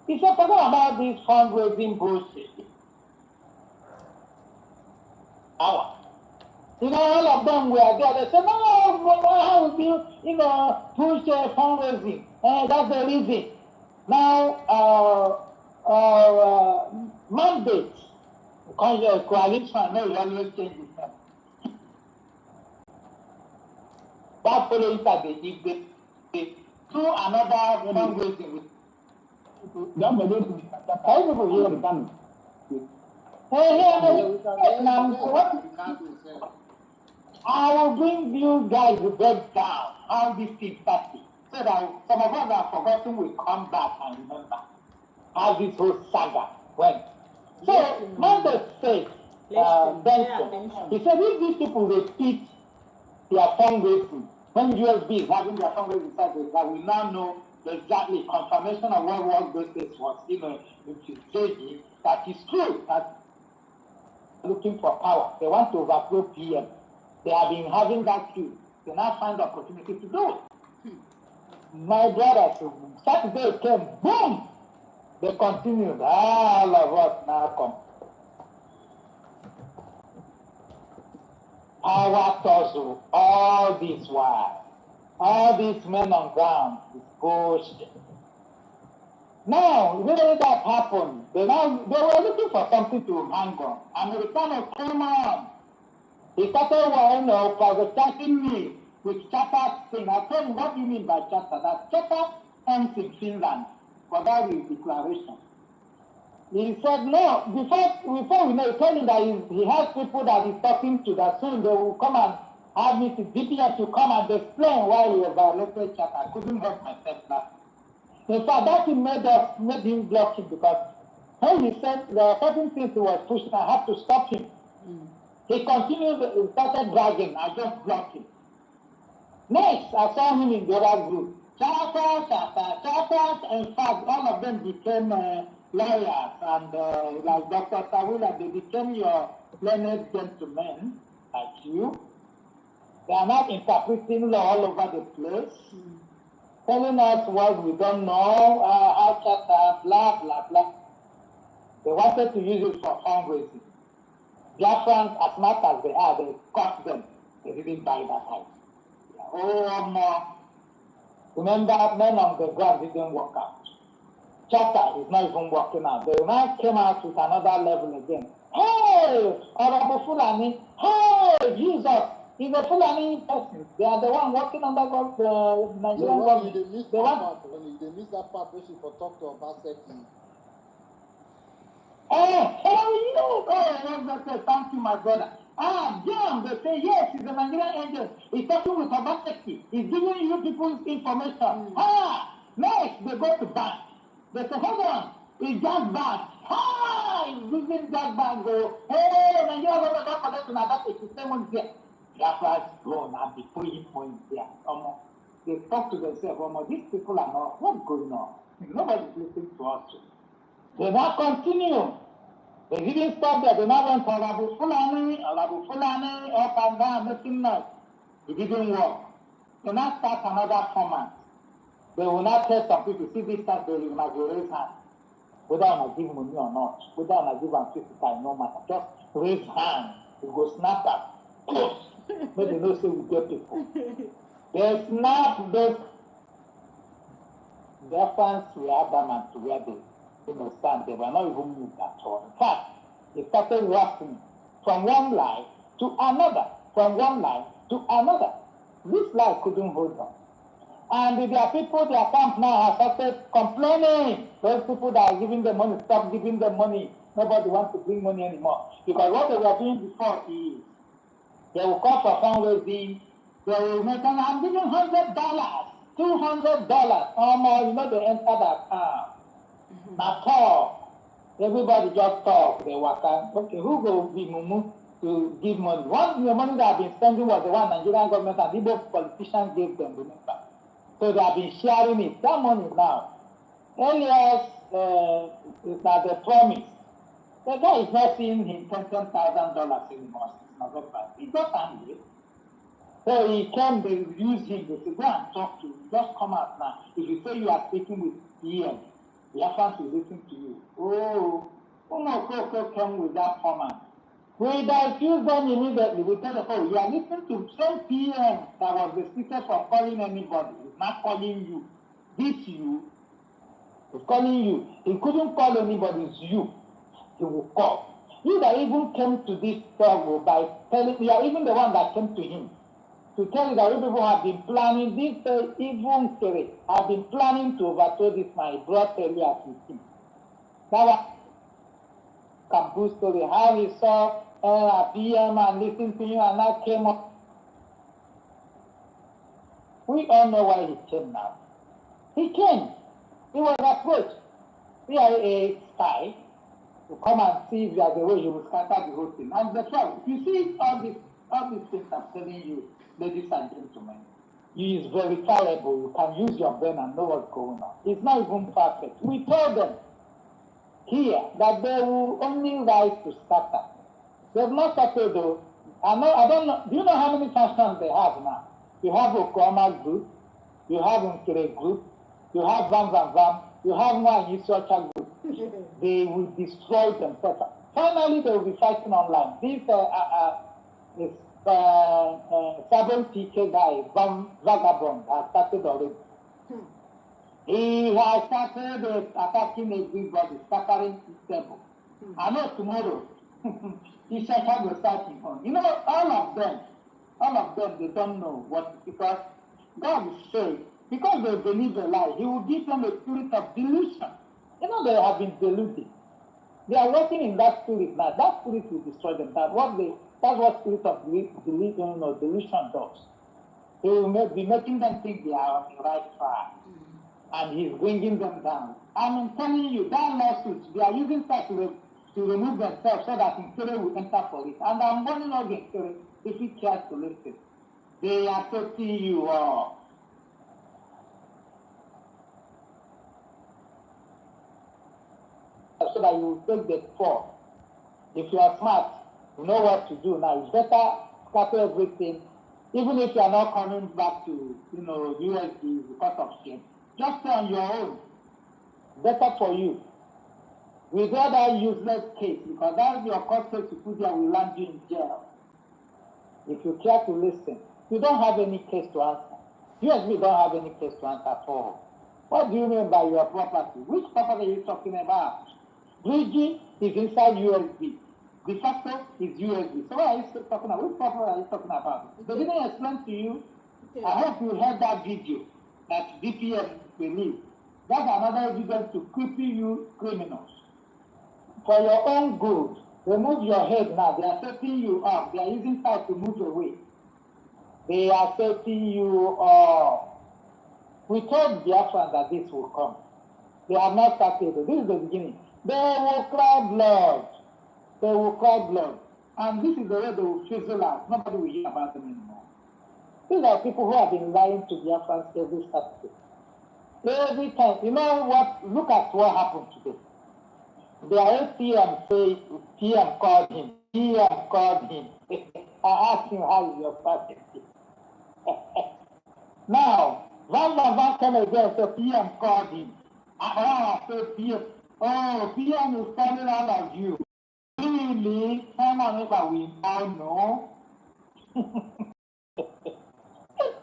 He said, forget about this fundraising bullshit. Power. All of them were there. They said, no, how would you, push fundraising? That's the reason. Now, mandate, coalition, no, you always change it. That following Saturday, if they do another fundraising with I will bring you guys to break down how this thing started, so that some of us have forgotten will come back and remember how this whole saga went. So, Mandate said, he said, if these people repeat their fundraising, when USB is having their fundraising cycle, that we now know exactly confirmation of what World Basis was, which is JD, that is true, that looking for power. They want to overthrow PM. They have been having that queue. They now find the opportunity to do it. My brothers, Saturday came, boom! They continued. All of us now come. Power tussle, all this while. All these men on ground is bullshit. Now, when that happened, they were looking for something to hang on. And the kind of came on. He started privatizing me with charter thing. I told him, what do you mean by charter? That charter ends in Finland for that declaration. He said, no, before we know, he told him that he has people that he's talking to, that soon they will come and have me to DPS to come and explain why he violated charter. I couldn't help myself now. In fact, that thing made him block him, because when he said there are certain things he was pushing, I had to stop him. He continued, he started dragging, I just blocked him. Next, I saw him in the other group. Chatters. In fact, all of them became lawyers, and like Dr. Sawila, they became your learned gentlemen, like you. They are not interpreting law all over the place, telling us what we don't know, how charter, blah, blah, blah. They wanted to use it for fundraising. Biafrans, as much as they are, they cut them. They didn't buy that house. Oh, no. Remember, men on the ground didn't work out. Charter is not even working out. They now came out with another level again. Hey, Honorable Fulani, hey, Jesus, he's a Fulani person. They are the one working under the Nigerian government.
They missed that part where she for talk to Obaseki.
Thank you, my brother. Damn, they say, yes, he's a Nigerian agent. He's talking with Obaseki. He's giving you people's information. Next, they go to bank. They say, hold on, it's just bank. Hi, using just bank go, hey, Nigeria government don't collect on that, it's the same one there. Biafra's gone and be putting money there. They talk to themselves, these people are not, what's going on? Nobody's listening to us. They now continue. They didn't stop there. They now went to Alabu Fulani, up and down, making noise. It didn't work. They now start another format. They will not tell some people, see this time they will not raise hand. Whether I want to give money or not, whether I want to give them physical, no matter. Just raise hand. We go snap up. But they don't say we get people. They snap this. Their fans were adamant to where they stand. They were not even moved at all. In fact, they started walking from one line to another, from one line to another. This line couldn't hold on. And there are people, their camp now have started complaining. Those people that are giving them money, stop giving them money. Nobody wants to bring money anymore. Because what they were doing before is, they will call for fundraising, they will make, I'm giving $100, $200, or more, they enter that account. Now talk. Everybody just talk. They work out. Okay, who will be Mumu to give money? One, the money that I've been spending was the one Nigerian government and Igbo politicians gave them, remember. So they have been sharing it. That money now. Elias is not the promise. The guy is not seeing him $10,000 anymore since November. He got angry. So he came, they use him, they say, go and talk to him. Just come out now. If you say you are speaking with Ian, the Afghans will listen to you. Oh, Umokoko came with that format. We diffuse them immediately. We tell them, oh, you are listening to some PM that was the speaker for calling anybody. He's not calling you. This you is calling you. He couldn't call anybody, it's you. He will call. You that even came to this struggle by telling, you are even the one that came to him to tell you that you people have been planning this, even Kere, have been planning to overthrow this my brought earlier to him. Now, Kampu story, how he saw a PM and listened to you and now came up. We all know why he came now. He came. He was approached. CIA spy to come and see if there's a way he will scatter the whole thing. And that's why, you see all these things I'm telling you, ladies and gentlemen, he is verifiable. You can use your brain and know what's going on. It's not even perfect. We told them here that they will only rise to scatter. They've not started though. I don't know. Do you know how many factions they have now? You have Oklahoma group, you have Nkere group, you have Vam, you have one Yisocha group. They will destroy themselves. Finally, they will be fighting online. This Sabon TK guy, Vagabond, has started already. He has started attacking everybody, scattering his temple. I know tomorrow, he shall have a starting on. You know, all of them, they don't know what, because God is saying, because they believe a lie, he will give them a spirit of delusion. You know, they have been deluded. They are working in that spirit now. That spirit will destroy them. That's what spirit of delusion or delusion does. He will be making them think they are on the right track. And he's bringing them down. I'm telling you, that lawsuit, they are using that to remove themselves so that Nkere will enter for it. And I'm warning all the Nkere, if he cares to listen. They are setting you up. So that you will take the fall. If you are smart, you know what to do now. It's better scatter everything, even if you are not coming back to, USD because of shame. Just stay on your own. Better for you. Without that useless case, because that is your court case you put there will land you in jail. If you care to listen, you don't have any case to answer. USB don't have any case to answer at all. What do you mean by your property? Which property are you talking about? Bridging is inside USB. De facto is USB. So what are you talking about? Which property are you talking about? They didn't explain to you. I hope you heard that video that DPM released. That's another evidence to cripple you criminals. For your own good, remove your head now. They are setting you up. They are using time to move away. They are setting you up. We told Biafran that this will come. They have not started. This is the beginning. They will cry blood. They will cry blood. And this is the way they will fizzle out. Nobody will hear about them anymore. These are people who have been lying to Biafrans every Saturday. Every time. You know what? Look at what happened today. Their ATM say PM called him. PM called him. I asked him how is your party. Now, Van came again, so PM called him. I said PM. Oh, PM is calling all of you. Really? Someone ever we all know.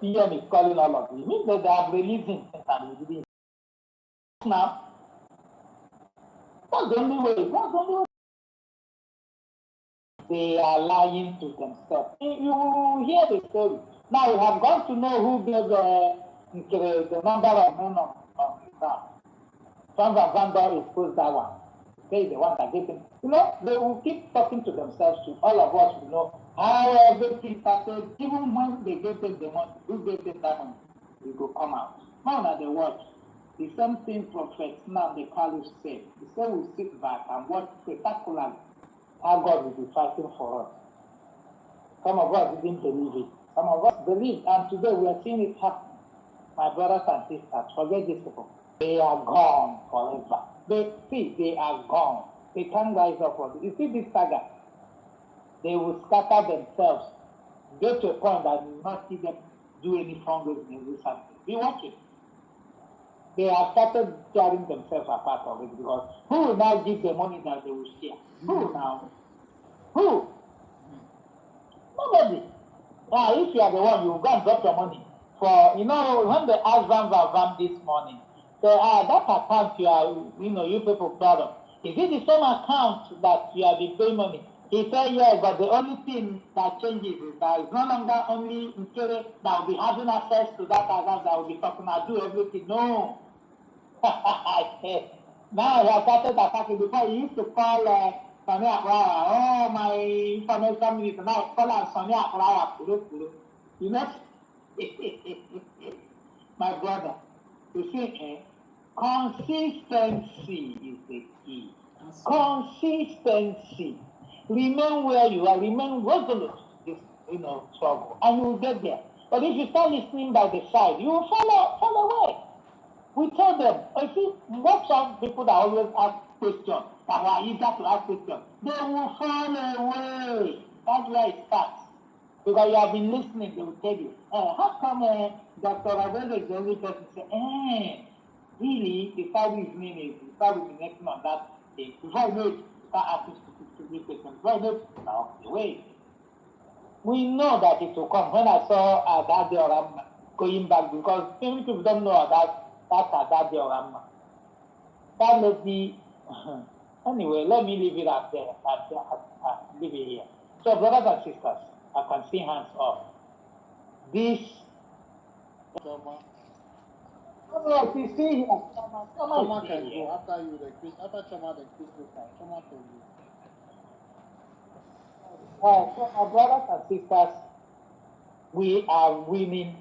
PM is calling all of you. It means that they have released him and we didn't. Now, what's the only way? What's the only way? They are lying to themselves. You hear the story. Now we have got to know who gave the number of men on ground. Some Van Gogh exposed that one. They the one that gave them. You know, they will keep talking to themselves to all of us will know how everything started. Even when they gave them the money, who gave them that money, it will come out. Now that they watch. The same thing Prophet now the Caliph said. He said we'll sit back and watch spectacularly how God will be fighting for us. Some of us didn't believe it. Some of us believed, and today we are seeing it happen. My brothers and sisters, forget these people. They are gone forever. They are gone. They can't rise up from it. You see this saga? They will scatter themselves. Get to a point that you will not see them do any fundraising every Saturday. Be watching. They have started tearing themselves apart already because who will now give the money that they will share? Who now? Who? Nobody. Now, if you are the one, you will go and drop your money. For, you know, when they asked Van this morning, say, that account you people proud of, is it the same account that you have been paying money? He said, yes, but the only thing that changes is that it's no longer only Nkere that will be having access to that account that will be talking about do everything. No. Now he has started attacking. Before he used to call Sonny Akwara, oh, my information minister, now call her Sonny Akwara, you know? My brother, you see, consistency is the key. Consistency. Remain where you are, remain resolute, struggle, and you will get there. But if you start listening by the side, you will fall away. We told them, you see, watch out people that always ask questions, that are eager to ask questions. They will fall away. That's where it starts. Because you have been listening, they will tell you, how come Dr. Abel is the only person to say, really, the Bible is meaning, the Bible is next on that thing. Before you know it, start asking stupid questions. Before you know it, now, wait. We know that it will come. When I saw that day around going back, because many people don't know that day around. That lady, anyway, let me leave it at there. Leave it here. So, brothers and sisters, I can see hands up. This.
Choma.
Oh, you see here.
Choma can go after you, after Choma, the Christopher. Choma can go.
So, our brothers and sisters, we are winning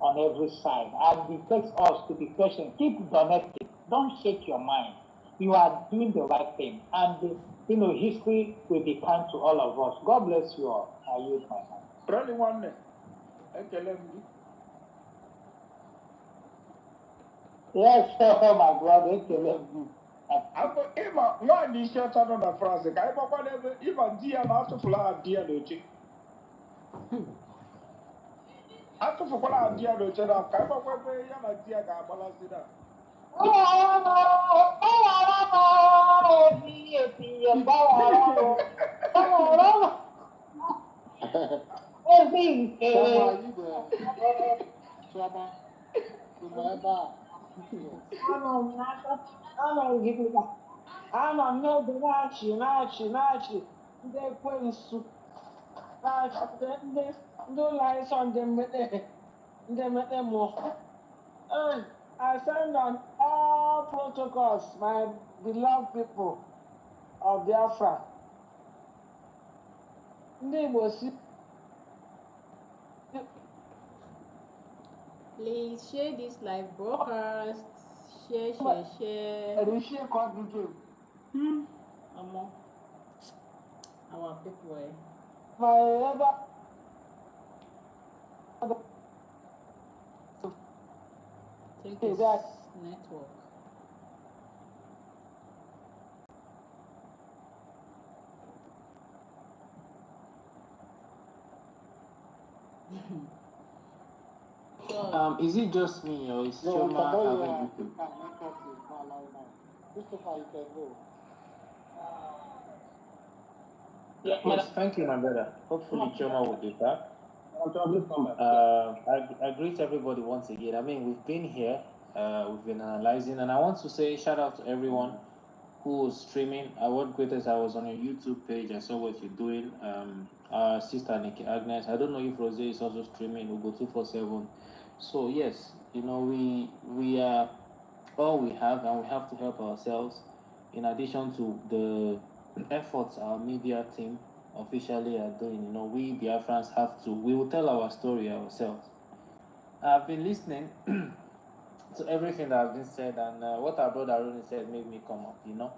on every side. And it takes us to be patient. Keep donating. Don't shake your mind. You are doing the right thing. And, history will be kind to all of us. God bless you all. I use my hand.
Really one minute.
Yes, my brother.
Ima nwaanyị isi ọcha nọ na France ka anyị gbakwa n'ebe ịma di ya na-atụfula di ya n'oche atụfukwala di ya n'oche na ka anyị gbakwa ebe ya na di ya ga-agbalasị na
Anọ n'oge na-achị ndị ekwensu ndị ụlọ anyị sọ ndị mmekpe mụ. I send on all protocols, my beloved people of Biafra. Ndị Igbo si
Please share this live broadcast. Share.
And you share called the game.
Among our people.
My ever.
I think it's network.
Is it just me or is
No,
Choma
Kabo,
having
yeah,
issue?
network is not allowing now. Christopher, you can go.
Yes, thank you, my brother. Hopefully, Choma will be back. I greet everybody once again. I mean, we've been here, we've been analyzing, and I want to say shout out to everyone who was streaming. What greatest, I was on your YouTube page. I saw what you're doing. Our sister Nikki Agnes. I don't know if Rose is also streaming. We'll go 247. So yes, you know, we are all we have, and we have to help ourselves. In addition to the efforts our media team officially are doing, you know, we Biafrans have to. We will tell our story ourselves. I've been listening to everything that has been said, and what our brother Rooney said made me come up. You know,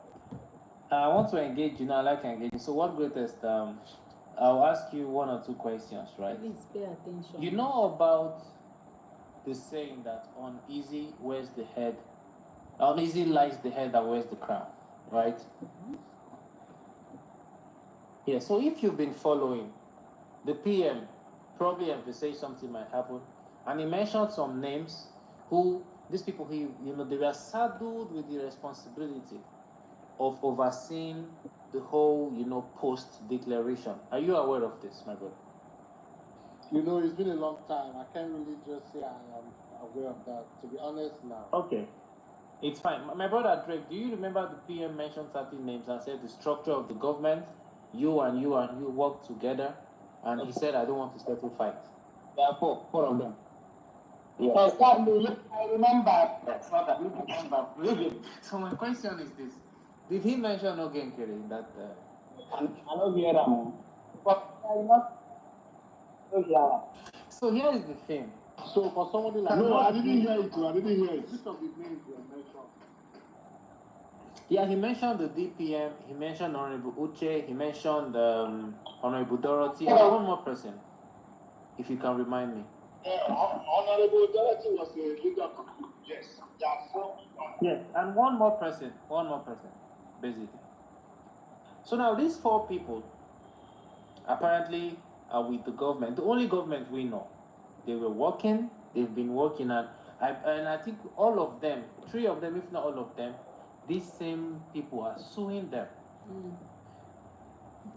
I want to engage. You know, I like engaging. So, what greatest? I'll ask you one or two questions, right?
Please pay attention.
You know about the saying that uneasy wears the head, uneasy lies the head that wears the crown, right? Yeah. So, if you've been following, the PM probably emphasized something might happen, and he mentioned some names who these people they were saddled with the responsibility of overseeing the whole post declaration. Are you aware of this, my brother?
You know, it's been a long time. I can't really just say I am aware of that. To be honest, now.
Okay, it's fine. My brother Drake, do you remember the PM mentioned certain names and said the structure of the government, you and you work together, and he said I don't want to settle fight.
There are four of them.
Yes. Exactly. I remember. That's not that you remember.
Really? So my question is this: did he mention Ogenkere in that?
I don't hear them. But I not.
So here is the thing.
So for somebody like
no, I didn't hear it. I didn't hear it.
Which of the names were mentioned?
Yeah, he mentioned the DPM. He mentioned Honorable Uche. He mentioned Honorable Dorothy. And one more person, if you can remind me.
Honorable Dorothy was a leader of the group. Yes.
Yes, and one more person, basically. So now these four people apparently are with the government, the only government we know. They were working, they've been working, and I think all of them, three of them, if not all of them, these same people are suing them.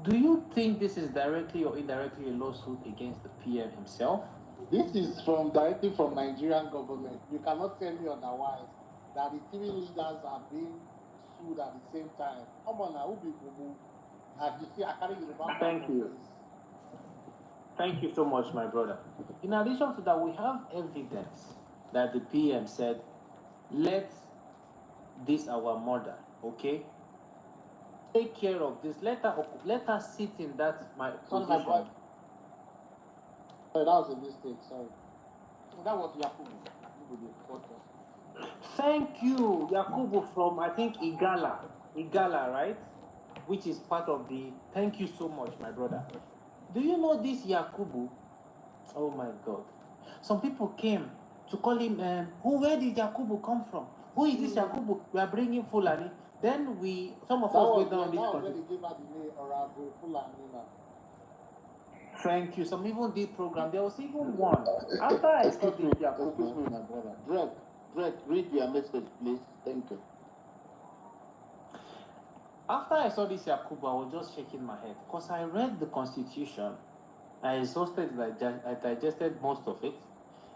Do you think this is directly or indirectly a lawsuit against the PM himself?
This is directly from Nigerian government. You cannot tell me otherwise that the three leaders are being sued at the same time. Come on now, who be Bubu? As you see, I carry the back.
Thank you. Thank you so much, my brother. In addition to that, we have evidence that the PM said, let this our mother, okay, take care of this. Let her sit in that my position.
Sorry, that was a mistake. Sorry. That was Yakubu.
Thank you, Yakubu from I think Igala, right? Which is part of the. Thank you so much, my brother. Do you know this Yakubu? Oh my God! Some people came to call him. Where did Yakubu come from? Who is this Yakubu? We are bringing Fulani. Then some of us went down this country. Thank you. Some even did program. There was even one. After I saw this Yakubu.
Excuse me, my brother. Drake, read your message, please. Thank you.
After I saw this Yakubu, I was just shaking my head because I read the Constitution. I exhausted, I digested most of it.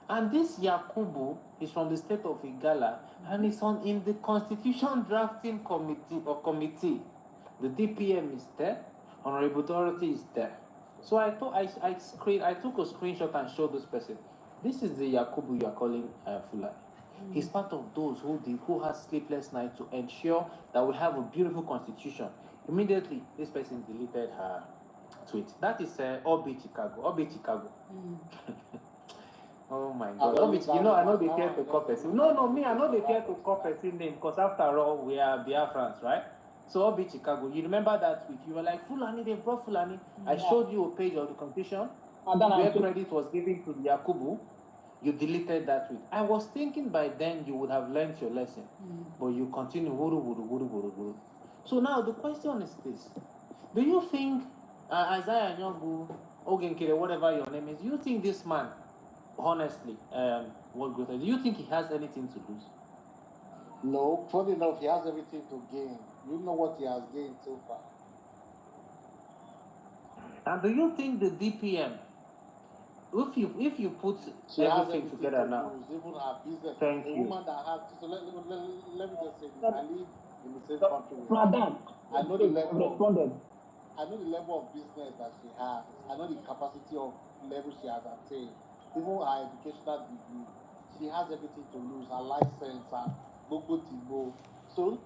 And this Yakubu is from the state of Igala and is in the Constitution drafting committee. The DPM is there, Honorable Dorothy is there. So I thought I took a screenshot and showed this person. This is the Yakubu you are calling Fulani. He's part of those who has sleepless nights to ensure that we have a beautiful constitution. Immediately, this person deleted her tweet. That is Obi Chicago. Oh my
I
God.
will
Oh,
leave
you
that
know, I
one.
know they
That
care
one
to
is
call
just a
person. No,
little
me, I know they care to
bit.
call person name because after all, we are Biafrans, right? So Obi Chicago, you remember that week? You were like, Fulani, they brought Fulani. I showed you a page of the constitution where credit was given to Yakubu. You deleted that week. I was thinking by then you would have learned your lesson, but you continue. Wuru, wuru, wuru, wuru, wuru. So now the question is this: do you think Isaiah Nyongu, Ogenkere, whatever your name is, do you think this man, honestly, what good? Do you think he has anything to lose?
No, funny enough, he has everything to gain. You know what he has gained so far.
And do you think the DPM, if you put
She has
everything
everything
together
to
now?
lose, even her business.
Thank
A
you.
woman that has, so let me just say this. I live in the same country with her.
Madam,
I know the level
responded.
I know the level of business that she has. I know the capacity of level she has attained. Even her educational degree. She has everything to lose. Her license, her Bogo Tibo. So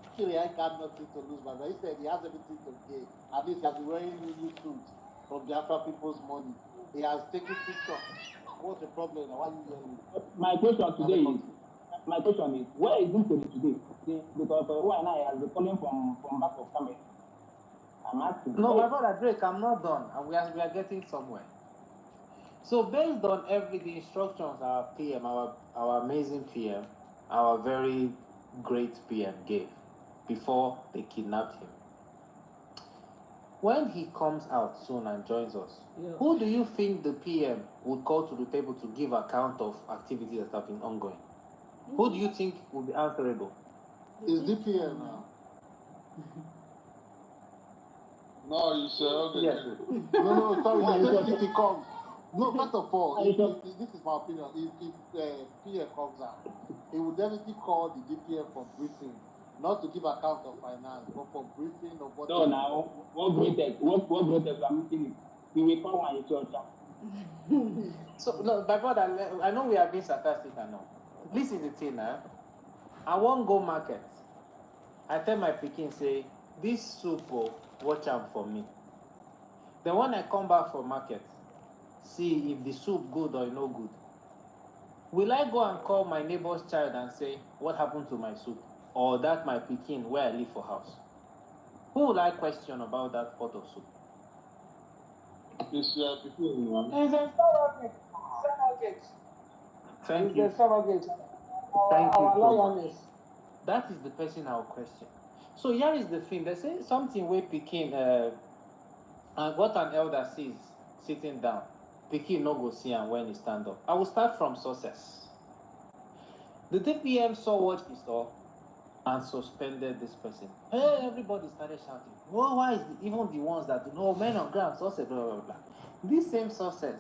actually I got nothing to lose, but he said he has everything to gain. At least he has been wearing new suits from Biafra people's money. He has taken pictures. What's the problem? Why are you yelling?
My question is, where is Nkeri today? Because who and I are calling from back of camera. I'm asking.
No, my brother Drake, I'm not done, and we are getting somewhere. So based on the instructions our PM, our amazing PM, our very great PM gave before they kidnapped him, when he comes out soon and joins us, who do you think the PM would call to the table to give account of activities that have been ongoing? Who do you think will be answerable?
Is DPM now?
No, you said
Yes.
No, sorry.
No,
He said
because-
if he comes. No, first of all,
No, because-
this is my opinion. If PM comes out, he will definitely call the DPM for briefing, not to give account of finance, but for briefing of what.
So now, what greatest I'm meeting? He will come and it's your job.
So, no, my brother, I know we are being sarcastic, I know. This is the thing, I won't go market. I tell my pikin, say, this soup, watch out for me. Then when I come back from market, see if the soup good or no good. Will I go and call my neighbor's child and say, what happened to my soup? Or that my pikin where I live for house? Who will I question about that pot of soup?
It's people, man.
He's a surrogate.
Thank
He's
you.
a surrogate.
Thank you
Our
so much.
lioness.
That is the person I'll question. So here is the thing. They say something where Pekin, and what an elder sees sitting down, Pekin no go see and when he stand up. I will start from sources. The DPM saw what he saw and suspended this person. Hey, everybody started shouting. Well, why is even the ones that know men on ground, sources, blah, blah, blah. These same sources,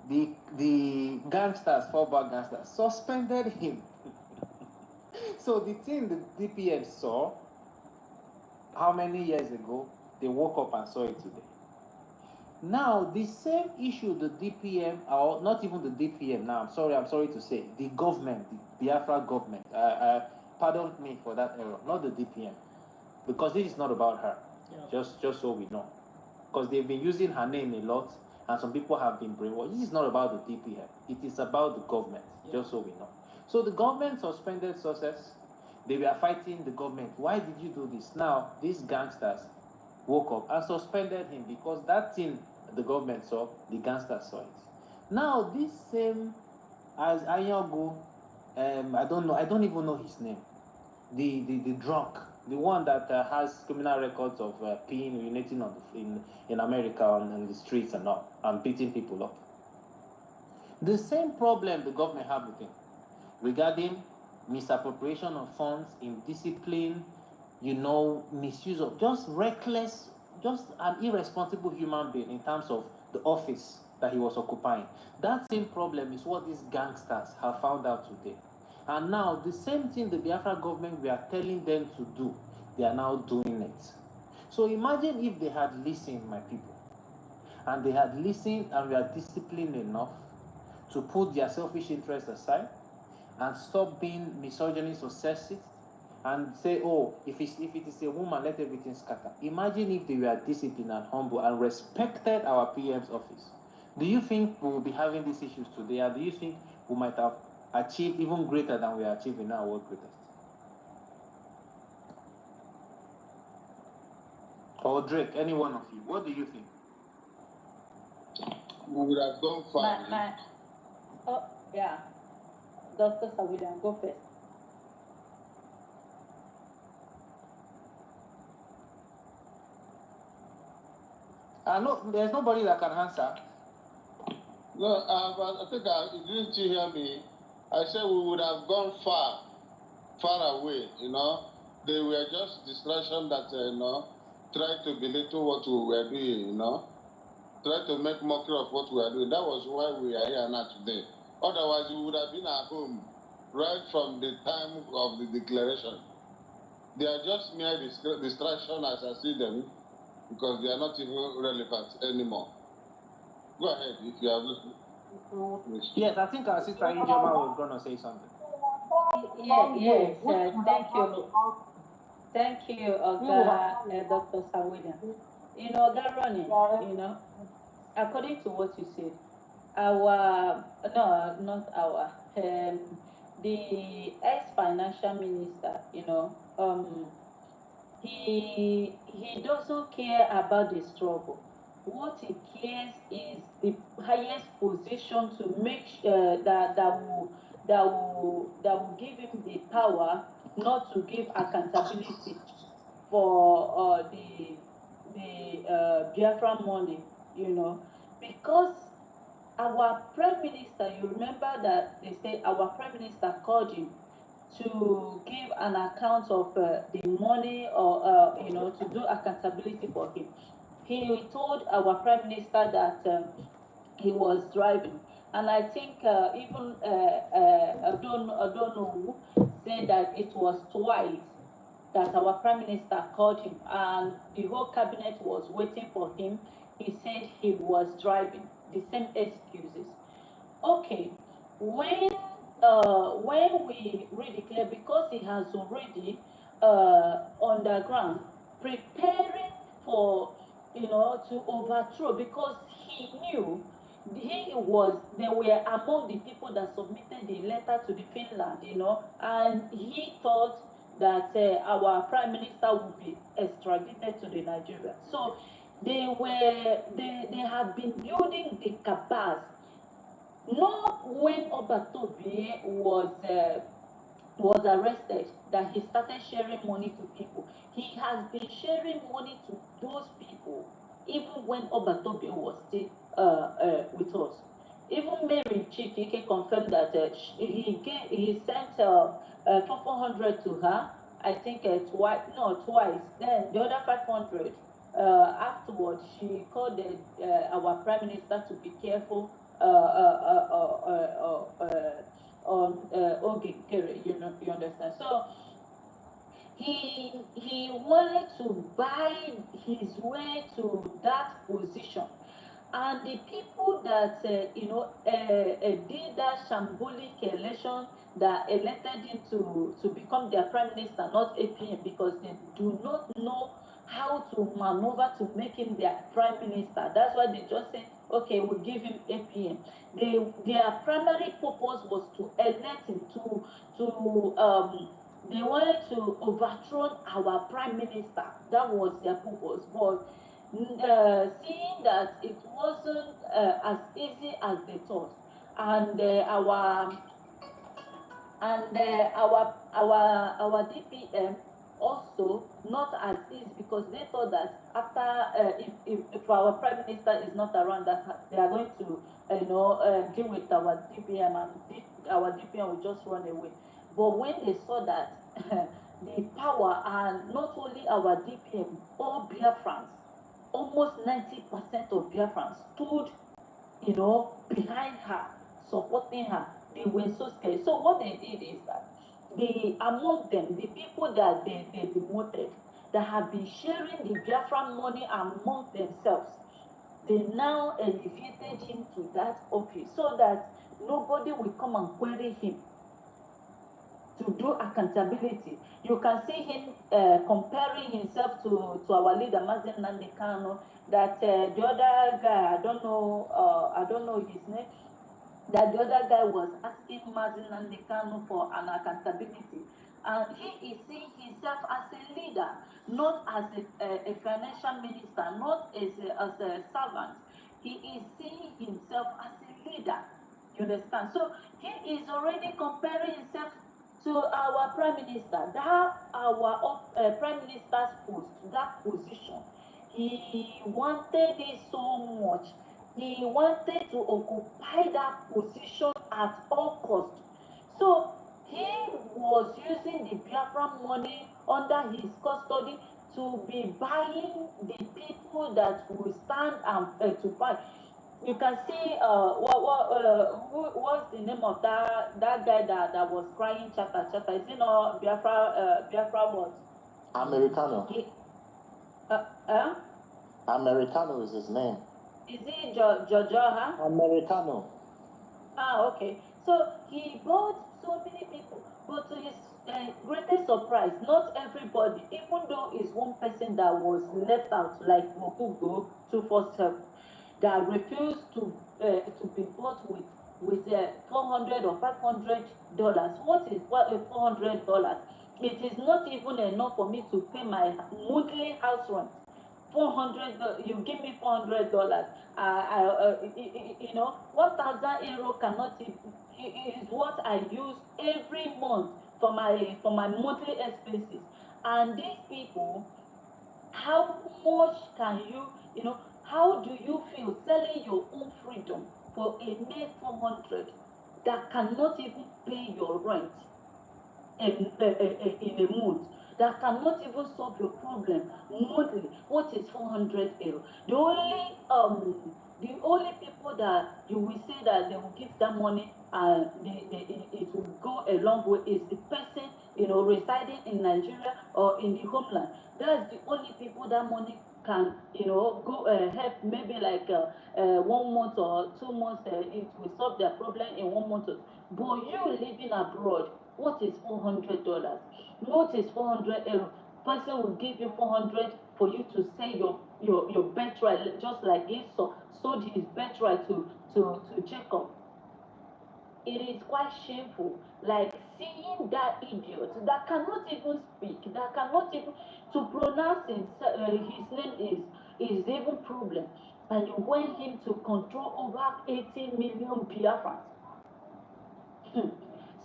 the gangsters, fallback gangsters, suspended him. So the thing the DPM saw, how many years ago, they woke up and saw it today. Now, the same issue the DPM, or not even the DPM now, I'm sorry to say, the government, the Biafra government, pardon me for that error, not the DPM, because this is not about her, just so we know. Because they've been using her name a lot, and some people have been brainwashed. This is not about the DPM, it is about the government, just so we know. So the government suspended sources. They were fighting the government. Why did you do this? Now, these gangsters woke up and suspended him because that thing the government saw, the gangsters saw it. Now, this same as Ayogo, I don't even know his name. The drunk, the one that has criminal records of peeing, urinating in America on the streets and all, and beating people up. The same problem the government have with him regarding misappropriation of funds, indiscipline, misuse of, just reckless, just an irresponsible human being in terms of the office that he was occupying. That same problem is what these gangsters have found out today. And now, the same thing the Biafra government we are telling them to do, they are now doing it. So imagine if they had listened, my people, and they had listened and were disciplined enough to put their selfish interests aside and stop being misogynist or sexist and say, oh, if it is a woman, let everything scatter. Imagine if they were disciplined and humble and respected our PM's office. Do you think we will be having these issues today, or do you think we might have achieved even greater than we are achieving now, world greatest? Or Drake, any one of you, what do you think?
We would have gone far.
Oh, yeah. Dr. Sawidan, go first.
No, there's nobody that can answer.
No, I think didn't you hear me? I said we would have gone far away, you know. They were just distraction that, tried to belittle what we were doing, you know. Tried to make mockery of what we were doing. That was why we are here now today. Otherwise, we would have been at home right from the time of the declaration. They are just mere distraction as I see them, because they are not even relevant anymore. Go ahead if you have listened.
Yes, I think our sister Ijoma was going to say something.
Yes, thank you, Dr. Sawidan. You know, that running, you know, according to what you said, the ex-financial minister, you know, he doesn't care about the struggle. What he cares is the highest position to make sure that will give him the power not to give accountability for the Biafra money, you know, because our prime minister, you remember that they say our prime minister called him to give an account of the money, or you know, to do accountability for him. He told our prime minister that he was driving, and I think even I don't know who said that it was twice that our prime minister called him, and the whole cabinet was waiting for him. He said he was driving. The same excuses. Okay, when we redeclare, because he has already underground preparing for, you know, to overthrow, because he knew they were among the people that submitted the letter to the Finland, you know, and he thought that our prime minister would be extradited to the Nigeria. So they have been building the cabals. Not when Obatobie was arrested that he started sharing money to people. He has been sharing money to those people even when Obatobie was still with us. Even Mary Chikike confirmed that he sent 400 to her. I think twice. Then the other 500. Afterwards, she called our prime minister to be careful on Ogekere, you understand? So he wanted to buy his way to that position. And the people that did that shambolic election, that elected him to become their prime minister, not APM, because they do not know how to maneuver to make him their prime minister. That's why they just say, okay, we'll give him APM. Their primary purpose was to elect him they wanted to overthrow our prime minister. That was their purpose. But seeing that it wasn't as easy as they thought, and our DPM also not as easy, because they thought that after if our prime minister is not around, that they are going to deal with our DPM, and our DPM will just run away. But when they saw that the power, and not only our DPM, all Biafrans, almost 90% of Biafrans stood, behind her, supporting her. They were so scared. So what they did is that among them, the people that they demoted, that have been sharing the Biafran money among themselves, they now elevated him to that office so that nobody will come and query him. to do accountability. You can see him comparing himself to our leader Mazen Nandekano. That the other guy, I don't know his name. That the other guy was asking Mazen Nandekano for an accountability, and he is seeing himself as a leader, not as a financial minister, not as a servant. He is seeing himself as a leader. You understand? So he is already comparing himself to our prime minister. That our prime minister's post, that position, he wanted it so much. He wanted to occupy that position at all costs. So he was using the Biafran money under his custody to be buying the people that will stand and to fight. You can see what's the name of that guy that was crying chata chata? Is it not Biafra what?
Americano. Americano is his name.
Is it Jojo?
Americano.
Okay. So he bought so many people, but to his greatest surprise, not everybody, even though it's one person that was left out, like Mokugo 247, that refused to be bought with $400 or $500. What is $400? It is not even enough for me to pay my monthly house rent. $400, you give me $400. You know, 1,000 euro cannot is what I use every month for my monthly expenses. And these people, how much can you know? How do you feel selling your own freedom for a mere 400 that cannot even pay your rent in a month? That cannot even solve your problem monthly. What is 400 euro? The only people that you will say that they will give that money and it will go a long way is the person, you know, residing in Nigeria or in the homeland. That's the only people that money can, you know, go help. Maybe like 1 month or 2 months, it will solve their problem in 1 month. But you living abroad, what is $400? What is 400 euro? Person will give you 400 for you to sell your birthright, just like Esau sold his birthright to Jacob. It is quite shameful, like seeing that idiot that cannot even speak, that cannot even to pronounce his name is even problem, and you want him to control over 80 million Biafrans.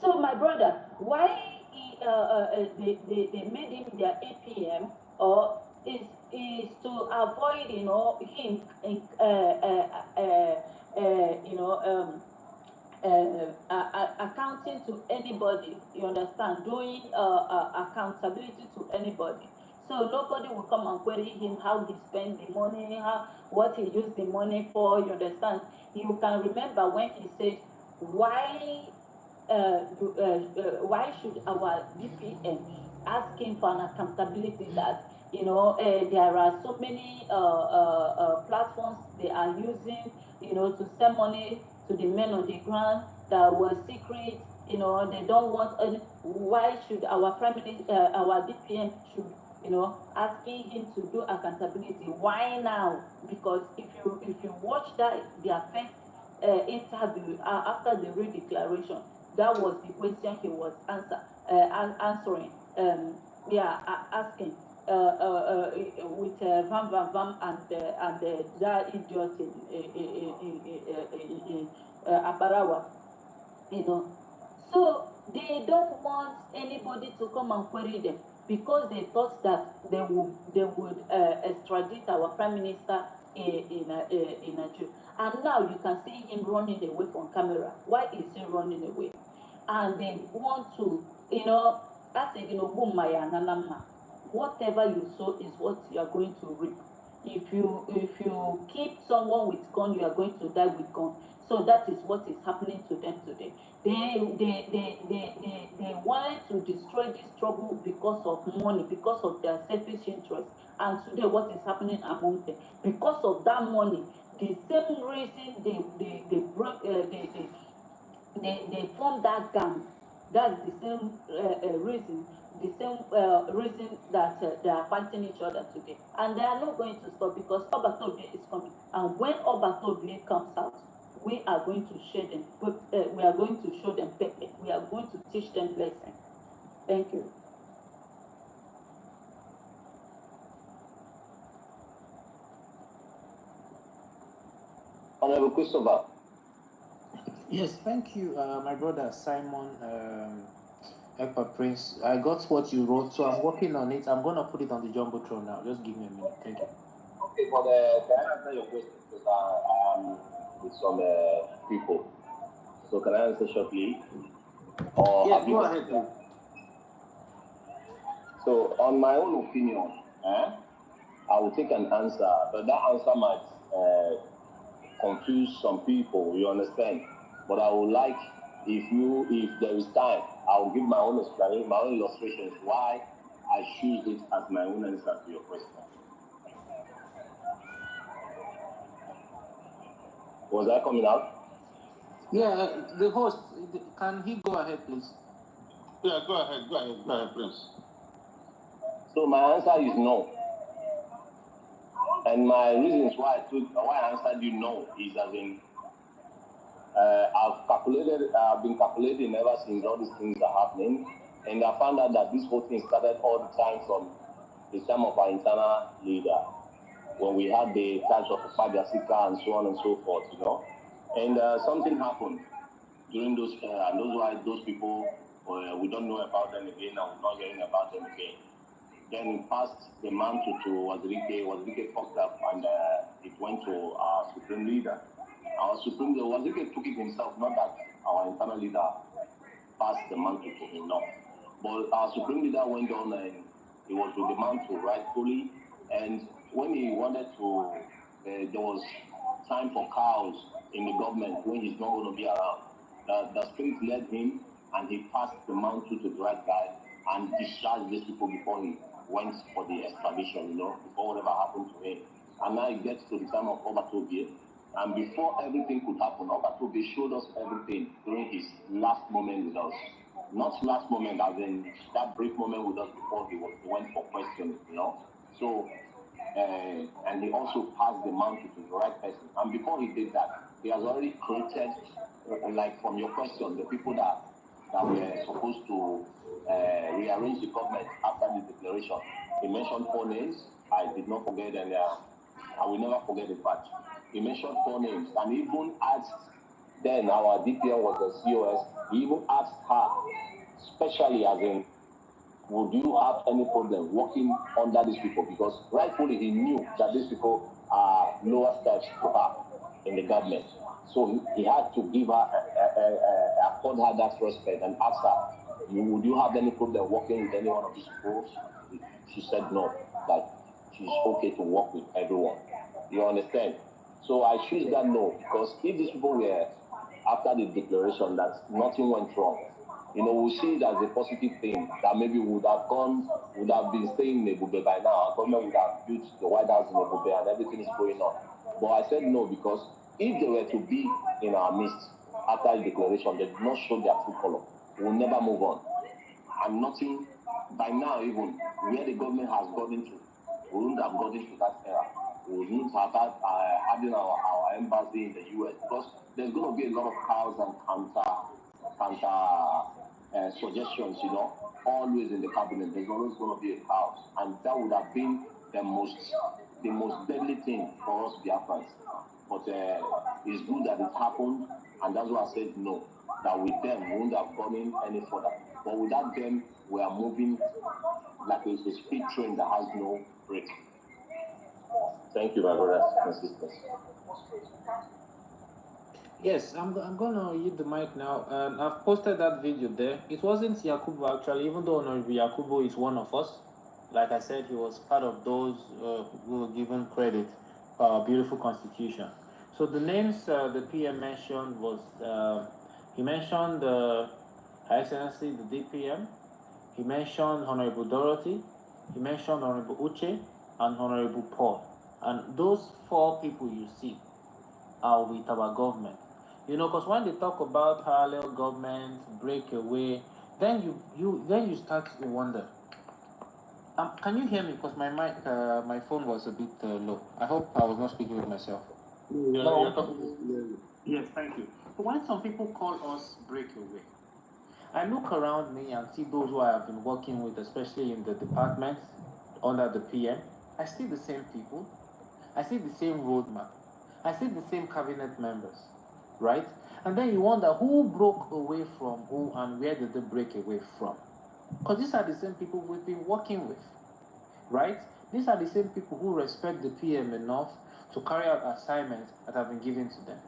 So my brother, why they made him their APM, or is to avoid, you know, him you know, accounting to anybody, you understand, doing accountability to anybody. So nobody will come and query him how he spent the money, what he used the money for, you understand. You can remember when he said, why should our DPM ask him for an accountability that, you know, there are so many platforms they are using, you know, to send money to the men on the ground that were secret, you know, they don't want any. Why should our prime minister, our DPM should, you know, asking him to do accountability? Why now? Because if you watch that their first interview after the re-declaration, that was the question he was answering. Asking with Vam Vam Vam and that idiot in Aparawa, you know. So they don't want anybody to come and query them because they thought that they would extradite our prime minister in Nigeria. And now you can see him running away from camera. Why is he running away? And they want to, you know, that's it, you know, whatever you sow is what you are going to reap. If you keep someone with gun, you are going to die with gun. So that is what is happening to them today. They wanted to destroy this struggle because of money, because of their selfish interest. And today, what is happening among them? Because of that money, the same reason they formed that gang That's the same reason, that they are fighting each other today. And they are not going to stop because Obatobie is coming. And when Obatobie comes out, we are going to show them, we are going to show them pepe. We are going to teach them lesson. Thank you.
Honorable Christopher.
Yes, thank you, my brother Simon Ekpa Prince. I got what you wrote, so I'm working on it. I'm gonna put it on the jumbotron now. Just give me a minute. Thank you.
Okay, but can I answer your question? Because I am with some people. So can I answer shortly? Or
Yes, go ahead, please.
So on my own opinion, I will take an answer, but that answer might confuse some people, you understand? But I would like, if there is time, I will give my own explanation, my own illustrations why I choose it as my own answer to your question. Was I coming out?
Yeah, the host, can he go ahead, please?
Yeah, go ahead, Prince.
So my answer is no. And my reasons why I answered you no is as in, I've been calculating ever since all these things are happening, and I found out that this whole thing started all the time from the time of our internal leader, when we had the catch of Fagasika and so on and so forth, you know. And something happened during those, and those people, we don't know about them again, and we're not hearing about them again. Then passed the mantle to Wazirike fucked up, and it went to our supreme leader. Our supreme leader, Wazirike took it himself, not that our internal leader passed the mantle to him, no. But our supreme leader went on and he was with the mantle rightfully, and when he wanted to, there was time for cows in the government when he's not going to be around. The spirit led him, and he passed the mantle to the right guy and discharged these people before he went for the extradition, you know, before whatever happened to him. And now it gets to the time of Obatobie, and before everything could happen, Obatobie showed us everything during his last moment with us. Not last moment, as in that brief moment with us before he went for questioning, you know. So, and he also passed the mantle to the right person. And before he did that, he has already created, like from your question, the people that were supposed to rearrange the government after the declaration. He mentioned 4 names. I did not forget, and I will never forget the fact. He mentioned 4 names, and even asked, then our DPM was the COS, he even asked her, especially as in, would you have any problem working under these people? Because rightfully he knew that these people are lower steps to her in the government. So he had to give her, accord her that respect and ask her, would you have any problem working with any one of these people? She said no, like she's okay to work with everyone. You understand? So I choose that no, because if these people were, after the declaration, that nothing went wrong, you know, we see it as a positive thing, that maybe we would have been staying in Ebube by now. Our government would have built the White House in Ebube and everything is going on. But I said no, because if they were to be in our midst after the declaration, they did not show their true color, we will never move on. And nothing, by now even, where the government has gotten to, we wouldn't have gotten to that era. We wouldn't have had, having our embassy in the US, because there's going to be a lot of cows and counter suggestions, you know, always in the cabinet. There's always going to be a chaos, and that would have been the most deadly thing for us Biafrans. But it's good that it happened, and that's why I said no. That with them we wouldn't have gone in any further. But without them, we are moving like a speed train that has no brake. Thank you, my brothers and sisters.
Yes, I'm gonna use the mic now. I've posted that video there. It wasn't Yakubu actually, even though Honorable Yakubu is one of us. Like I said, he was part of those who were given credit for our beautiful constitution. So the names the PM mentioned was, he mentioned Her Excellency the DPM, he mentioned Honorable Dorothy, he mentioned Honorable Uche, and Honorable Paul. And those 4 people you see are with our government. You know, because when they talk about parallel governments, breakaway, then you start to wonder. Can you hear me? Because my mic, my phone was a bit low. I hope I was not speaking with myself.
Yeah,
No.
you're talking.
Yes, thank you. So when some people call us breakaway, I look around me and see those who I have been working with, especially in the department under the PM. I see the same people. I see the same roadmap. I see the same cabinet members, right? And then you wonder who broke away from who and where did they break away from? Because these are the same people we've been working with, right? These are the same people who respect the PM enough to carry out assignments that have been given to them.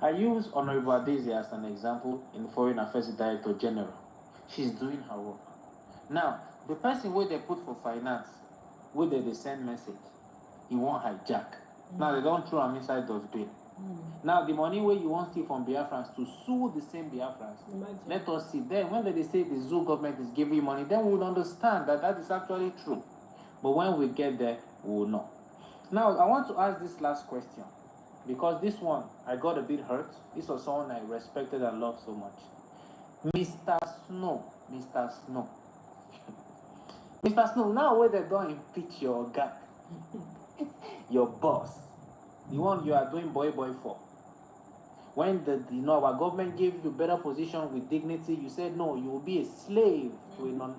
I use Honorable Adesi as an example in Foreign Affairs Director General. She's doing her work. Now, the person where they put for finance, where they send message, he won't hijack. Now they don't throw him inside dustbin. Now the money where you want steal from Biafrans to sue the same Biafrans. Let us see. Then when they say the zoo government is giving you money, then we will understand that that is actually true. But when we get there, we will know. Now I want to ask this last question, because this one I got a bit hurt. This was someone I respected and loved so much. Mr. Snow. Mr. Snow, now where they don't impeach your guy, your boss, the one you are doing boy for. When our government gave you better position with dignity, you said no, you will be a slave to a non.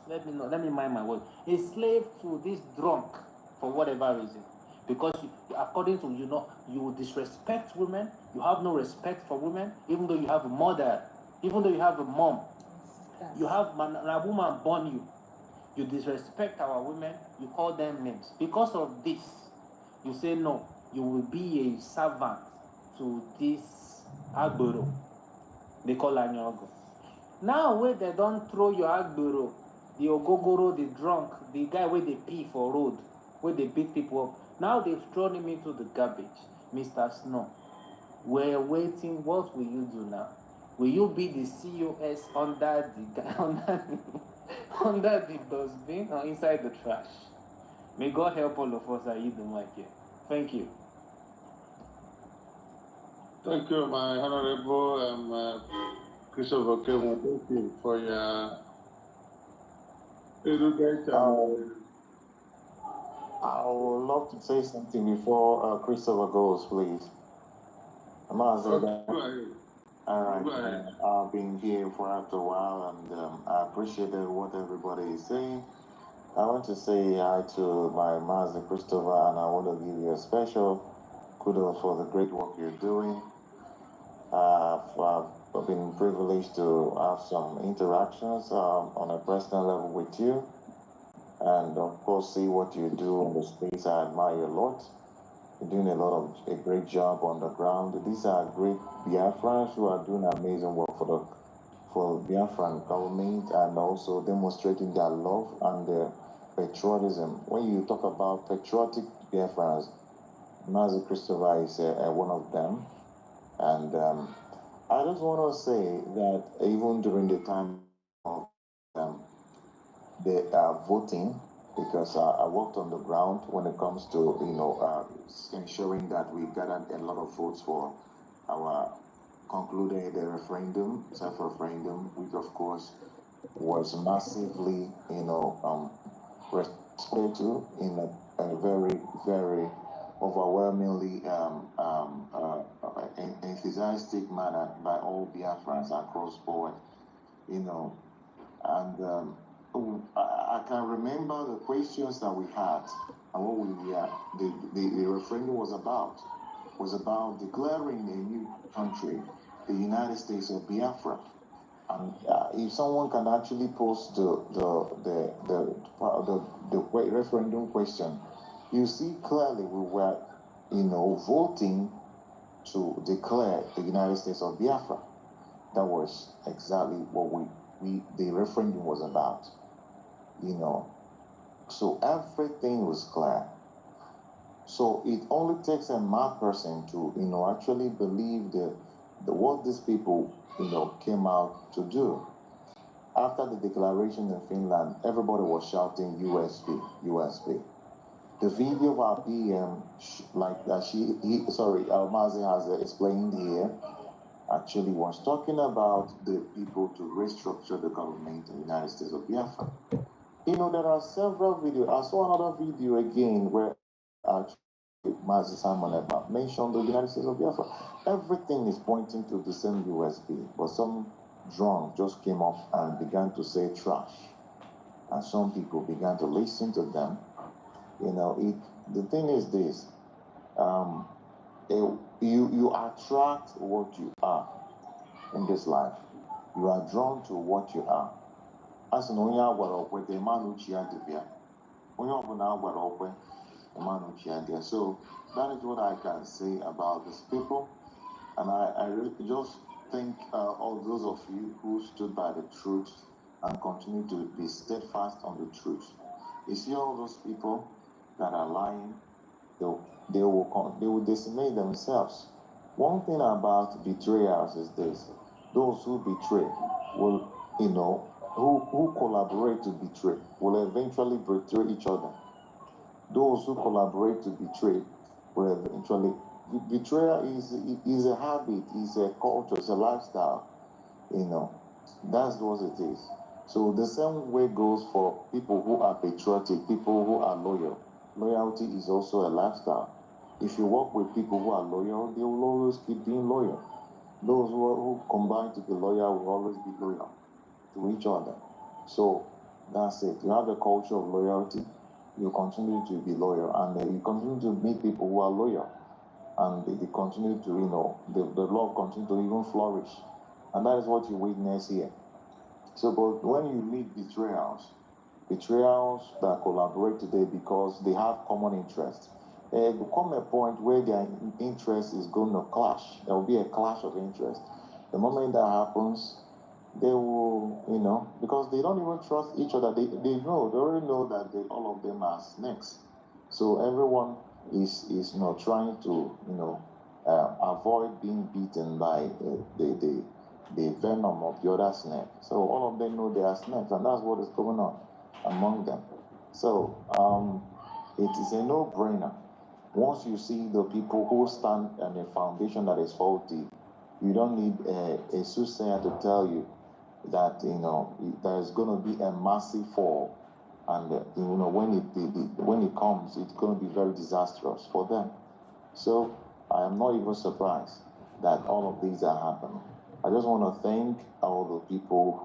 Let me mind my word. A slave to this drunk for whatever reason, because according to you disrespect women. You have no respect for women, even though you have a mother, even though you have a mom. You have a woman born you. You disrespect our women. You call them names. Because of this, you say no. You will be a servant to this agboro. They call Anyogo. Now where they don't throw your agboro, the ogogoro, the drunk, the guy where they pee for road, where they beat people up. Now they've thrown him into the garbage. Mr. Snow, we're waiting. What will you do now? Will you be the COS under the dustbin or inside the trash? May God help all of us. I eat the mic here. Thank you.
Thank you, my honorable Christopher Kevin. Thank you for your education.
I would love to say something before Christopher goes, please. All right. I've been here for after a while, and I appreciate what everybody is saying. I want to say hi to my Master Christopher, and I want to give you a special kudos for the great work you're doing. I've been privileged to have some interactions on a personal level with you, and of course see what you do on the space. I admire you a lot. You're doing a great job on the ground. These are great Biafrans who are doing amazing work for the Biafran government, and also demonstrating their love and their patriotism. When you talk about patriotic Biafrans, Mazi Christopher is one of them. And I just want to say that even during the time of the voting, because I worked on the ground when it comes to ensuring that we gathered a lot of votes for our concluded referendum, self-referendum, which of course was massively responded to in a very, very overwhelmingly enthusiastic manner by all Biafrans across board, and I can remember the questions that we had and what the referendum was about declaring a new country, the United States of Biafra. And if someone can actually post the referendum question, you see clearly we were, voting to declare the United States of Biafra. That was exactly what the referendum was about. So everything was clear. So it only takes a mad person to, actually believe what these people, came out to do. After the declaration in Finland, everybody was shouting USB, USB. The video of our PM, Mazi has explained here, actually was talking about the people to restructure the government in the United States of Biafra. You know, there are several videos. I saw another video again where actually Mazi Simon Ekpa mentioned the United States of Biafra. Everything is pointing to the same USB, but some drunk just came up and began to say trash, and some people began to listen to them. You know, the thing is this: you attract what you are in this life. You are drawn to what you are. As an onya with the man who so that is what I can say about these people, and I really just thank all those of you who stood by the truth and continue to be steadfast on the truth. You see all those people that are lying, they will decimate themselves. One thing about betrayers is this: those who betray will, who collaborate to betray will eventually betray each other. Those who collaborate to betray will eventually. Betrayal is a habit, is a culture, it's a lifestyle. That's what it is. So the same way goes for people who are patriotic, people who are loyal. Loyalty is also a lifestyle. If you work with people who are loyal, they will always keep being loyal. Those who combine to be loyal will always be loyal to each other. So that's it. You have a culture of loyalty, you continue to be loyal, and you continue to meet people who are loyal, and they continue to, the love continue to even flourish. And that is what you witness here. So, but when you meet betrayals that collaborate today because they have common interests, there will come a point where their interest is going to clash. There will be a clash of interest. The moment that happens, they will, because they don't even trust each other. They already know that all of them are snakes. So everyone is trying to, avoid being beaten by the venom of the other snake. So all of them know they are snakes, and that's what is going on among them. So it is a no-brainer. Once you see the people who stand on a foundation that is faulty, you don't need a soothsayer to tell you that there's going to be a massive fall, and when it comes, it's going to be very disastrous for them. So I am not even surprised that all of these are happening. I just want to thank all the people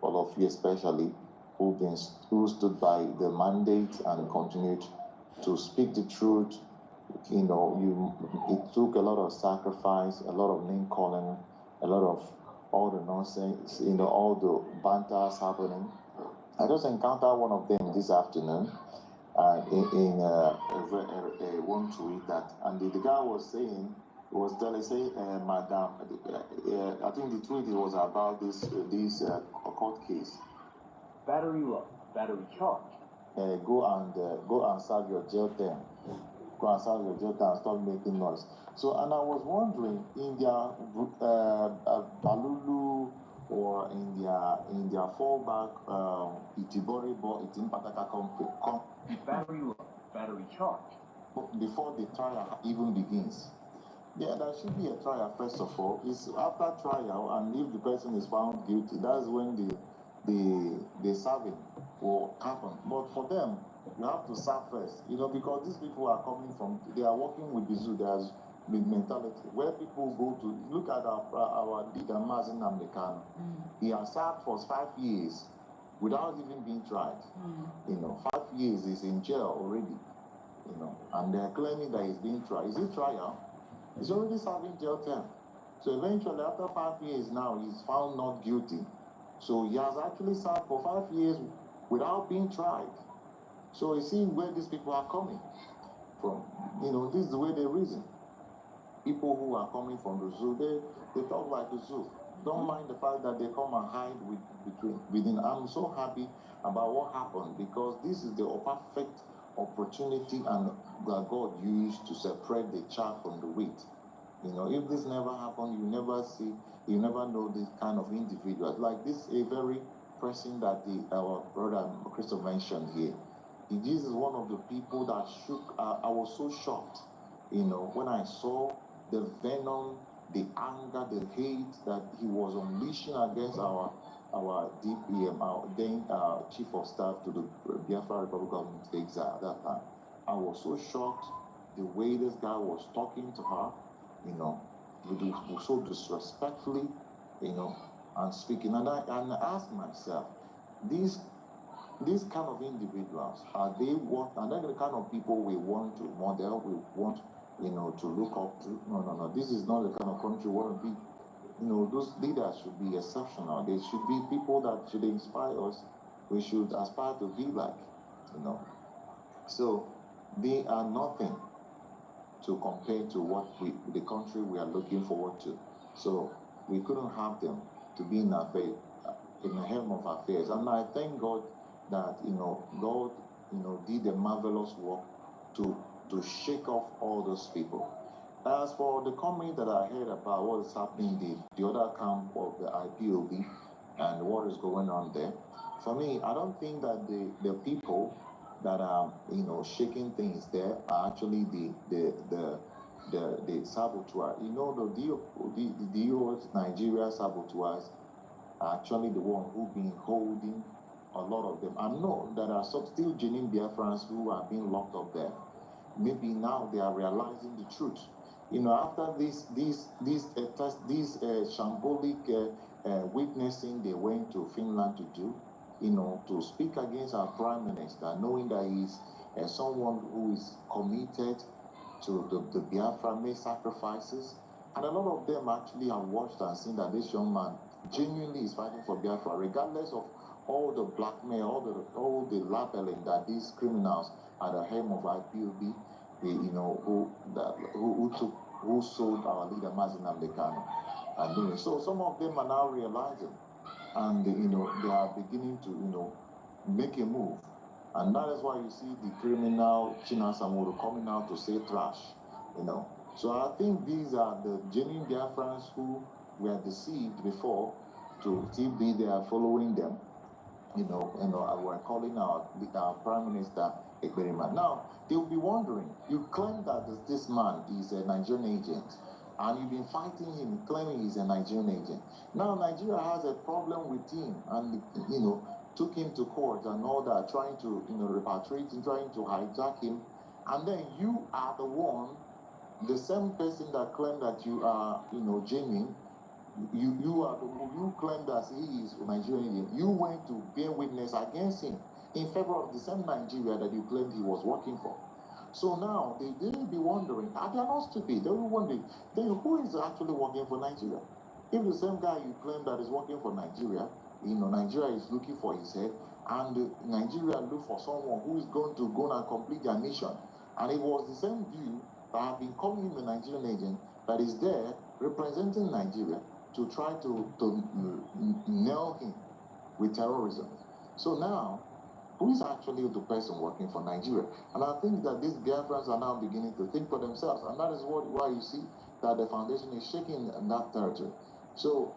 all of you especially, who stood by the mandate and continued to speak the truth. It took a lot of sacrifice, a lot of name calling, a lot of all the nonsense, all the banters happening. I just encountered one of them this afternoon in one tweet that, and the guy was saying, Madam, I think the tweet was about this court case. Battery low, battery charged. Go and serve your jail term. Go and serve your jail term and stop making noise. So, and I was wondering, in their Balulu or in their fallback Itiboribo, Itimpataka company, battery low, battery charged. Before the trial even begins. Yeah, there should be a trial first of all. It's after trial, and if the person is found guilty, that's when the serving will happen. But for them, you have to serve first, because these people are coming from, they are working with the zoo, there's the mentality where people go to look at our leader Mazin Namdekano. He has served for 5 years without even being tried. 5 years is in jail already, and they're claiming that he's being tried. Is it trial? He's already serving jail term. So eventually, after 5 years now, he's found not guilty. So he has actually served for 5 years without being tried. So you see where these people are coming from. This is the way they reason. People who are coming from the zoo, they talk like the zoo. Don't mind the fact that they come and hide within. I'm so happy about what happened, because this is the perfect opportunity and that God used to separate the chaff from the wheat. If this never happened, you never know this kind of individuals. Like this, a very person that our brother Christopher mentioned here. This is one of the people that shook. I was so shocked, when I saw the venom the anger, the hate that he was unleashing against our DPM, our then chief of staff to the Biafra Republic government exile at that time. I was so shocked the way this guy was talking to her, you know, so disrespectfully, you know, and speaking. And I asked myself, these kind of individuals, are they the kind of people we want to model, we want, you know, to look up to? No. This is not the kind of country we want to be. You know, those leaders should be exceptional. They should be people that should inspire us. We should aspire to be like, you know. So they are nothing to compare to what the country we are looking forward to. So we couldn't have them to be in the helm of affairs. And I thank God that, you know, God, you know, did a marvelous work to shake off all those people. As for the comment that I heard about what is happening the other camp of the IPOB and what is going on there, for me, I don't think that the people that are, you know, shaking things there are actually the saboteur. You know, the DO's Nigeria saboteurs are actually the one who've been holding a lot of them. I know there are some still genuine Biafrans who are being locked up there. Maybe now they are realizing the truth. You know, after this shambolic witnessing they went to Finland to do, you know, to speak against our prime minister, knowing that he's someone who is committed to the Biafra, made sacrifices. And a lot of them actually have watched and seen that this young man genuinely is fighting for Biafra, regardless of all the blackmail, all the labeling that these criminals at the helm of IPOB, you know, who sold our leader Mazin Amdekano and doing. So some of them are now realizing, and you know, they are beginning to, you know, make a move. And that is why you see the criminal Chinasamuru coming out to say trash, you know. So I think these are the genuine Biafrans who were deceived before to still be there following them, you know, we're calling our Prime Minister Ekpa. Now, they'll be wondering, you claim that this man is a Nigerian agent, and you've been fighting him, claiming he's a Nigerian agent. Now, Nigeria has a problem with him, and, you know, took him to court and all that, trying to, you know, repatriate him, trying to hijack him. And then you are the one, the same person that claimed that you are, you know, genuine. You claim that he is Nigerian. You went to bear witness against him in favor of the same Nigeria that you claimed he was working for. So now they will be wondering, they are not stupid. They will be wondering, then who is actually working for Nigeria? If the same guy you claim that is working for Nigeria, you know, Nigeria is looking for his head, and Nigeria look for someone who is going to go and complete their mission. And it was the same view that have been calling him a Nigerian agent that is there representing Nigeria to try to nail him with terrorism. So now, who is actually the person working for Nigeria? And I think that these Biafrans are now beginning to think for themselves, and that is why you see that the foundation is shaking in that territory. So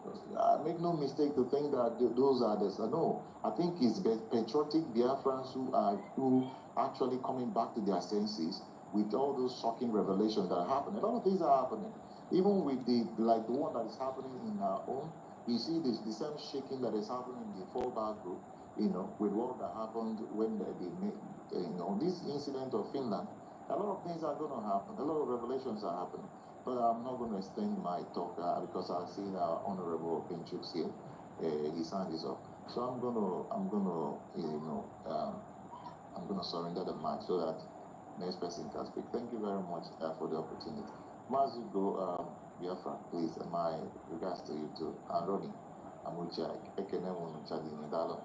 make no mistake to think that those are this. No, I think it's patriotic Biafrans who actually coming back to their senses with all those shocking revelations that are happening. A lot of things are happening. Even with the one that is happening in our own, you see the same shaking that is happening in the fallback group, you know, with what that happened when they made, you know, this incident of Finland. A lot of things are going to happen. A lot of revelations are happening. But I'm not going to extend my talk because I see our Honorable Pinchuk's here. His hand is up. So I'm gonna surrender the mic so that next person can speak. Thank you very much for the opportunity. Mazugo Biafra, please, my regards to you too. And Ronnie, Amucha, Ekenemo Nuchadi Nidalo.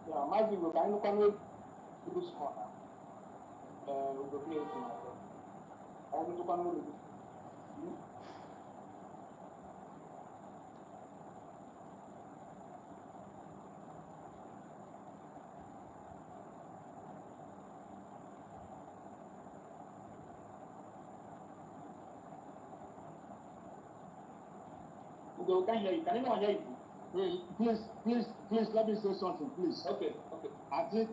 Yeah, Mazugo, can you come with this corner? With the place in I want to come with this. We can hear you. Can anyone hear you?
Please, let me say something, please.
Okay.
I think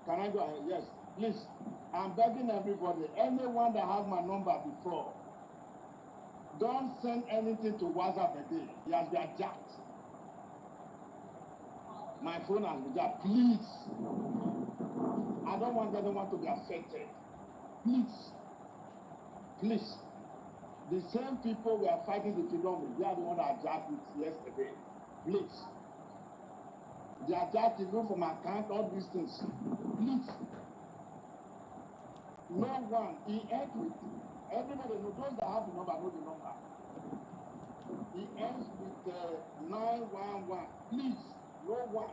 Can I go ahead? Yes. Please, I'm begging everybody, anyone that has my number before, don't send anything to WhatsApp again. He has been jacked. My phone has been jacked. Please. I don't want anyone to be affected. Please. Please. The same people we are fighting the freedom with, they are the ones that jacked it yesterday. Please. They are jacked even from my account, all these things. Please. No one, he ends with, everybody knows, those that have the number know the number. He ends with 911. Please, no one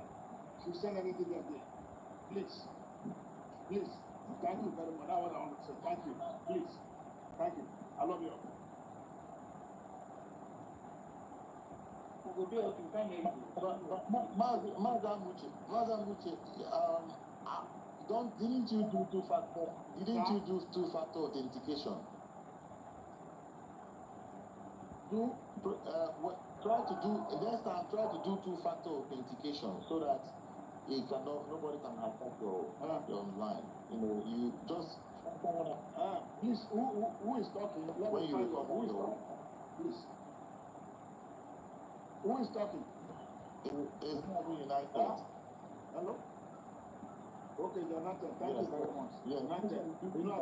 should send anything again. Please. Please. Thank you very much. That's what I want to say. Thank you. Please. Thank you. I love you.
Didn't you do two-factor? Didn't you do two-factor authentication? Try to do next time. Try to do two-factor authentication so that nobody can attack your online. You know, you just.
Please, who is talking? Let me find out who is talking. Please. Who is talking?
It's not United.
Hello? Okay, Jonathan, thank you very much.
Yeah,
Jonathan, you know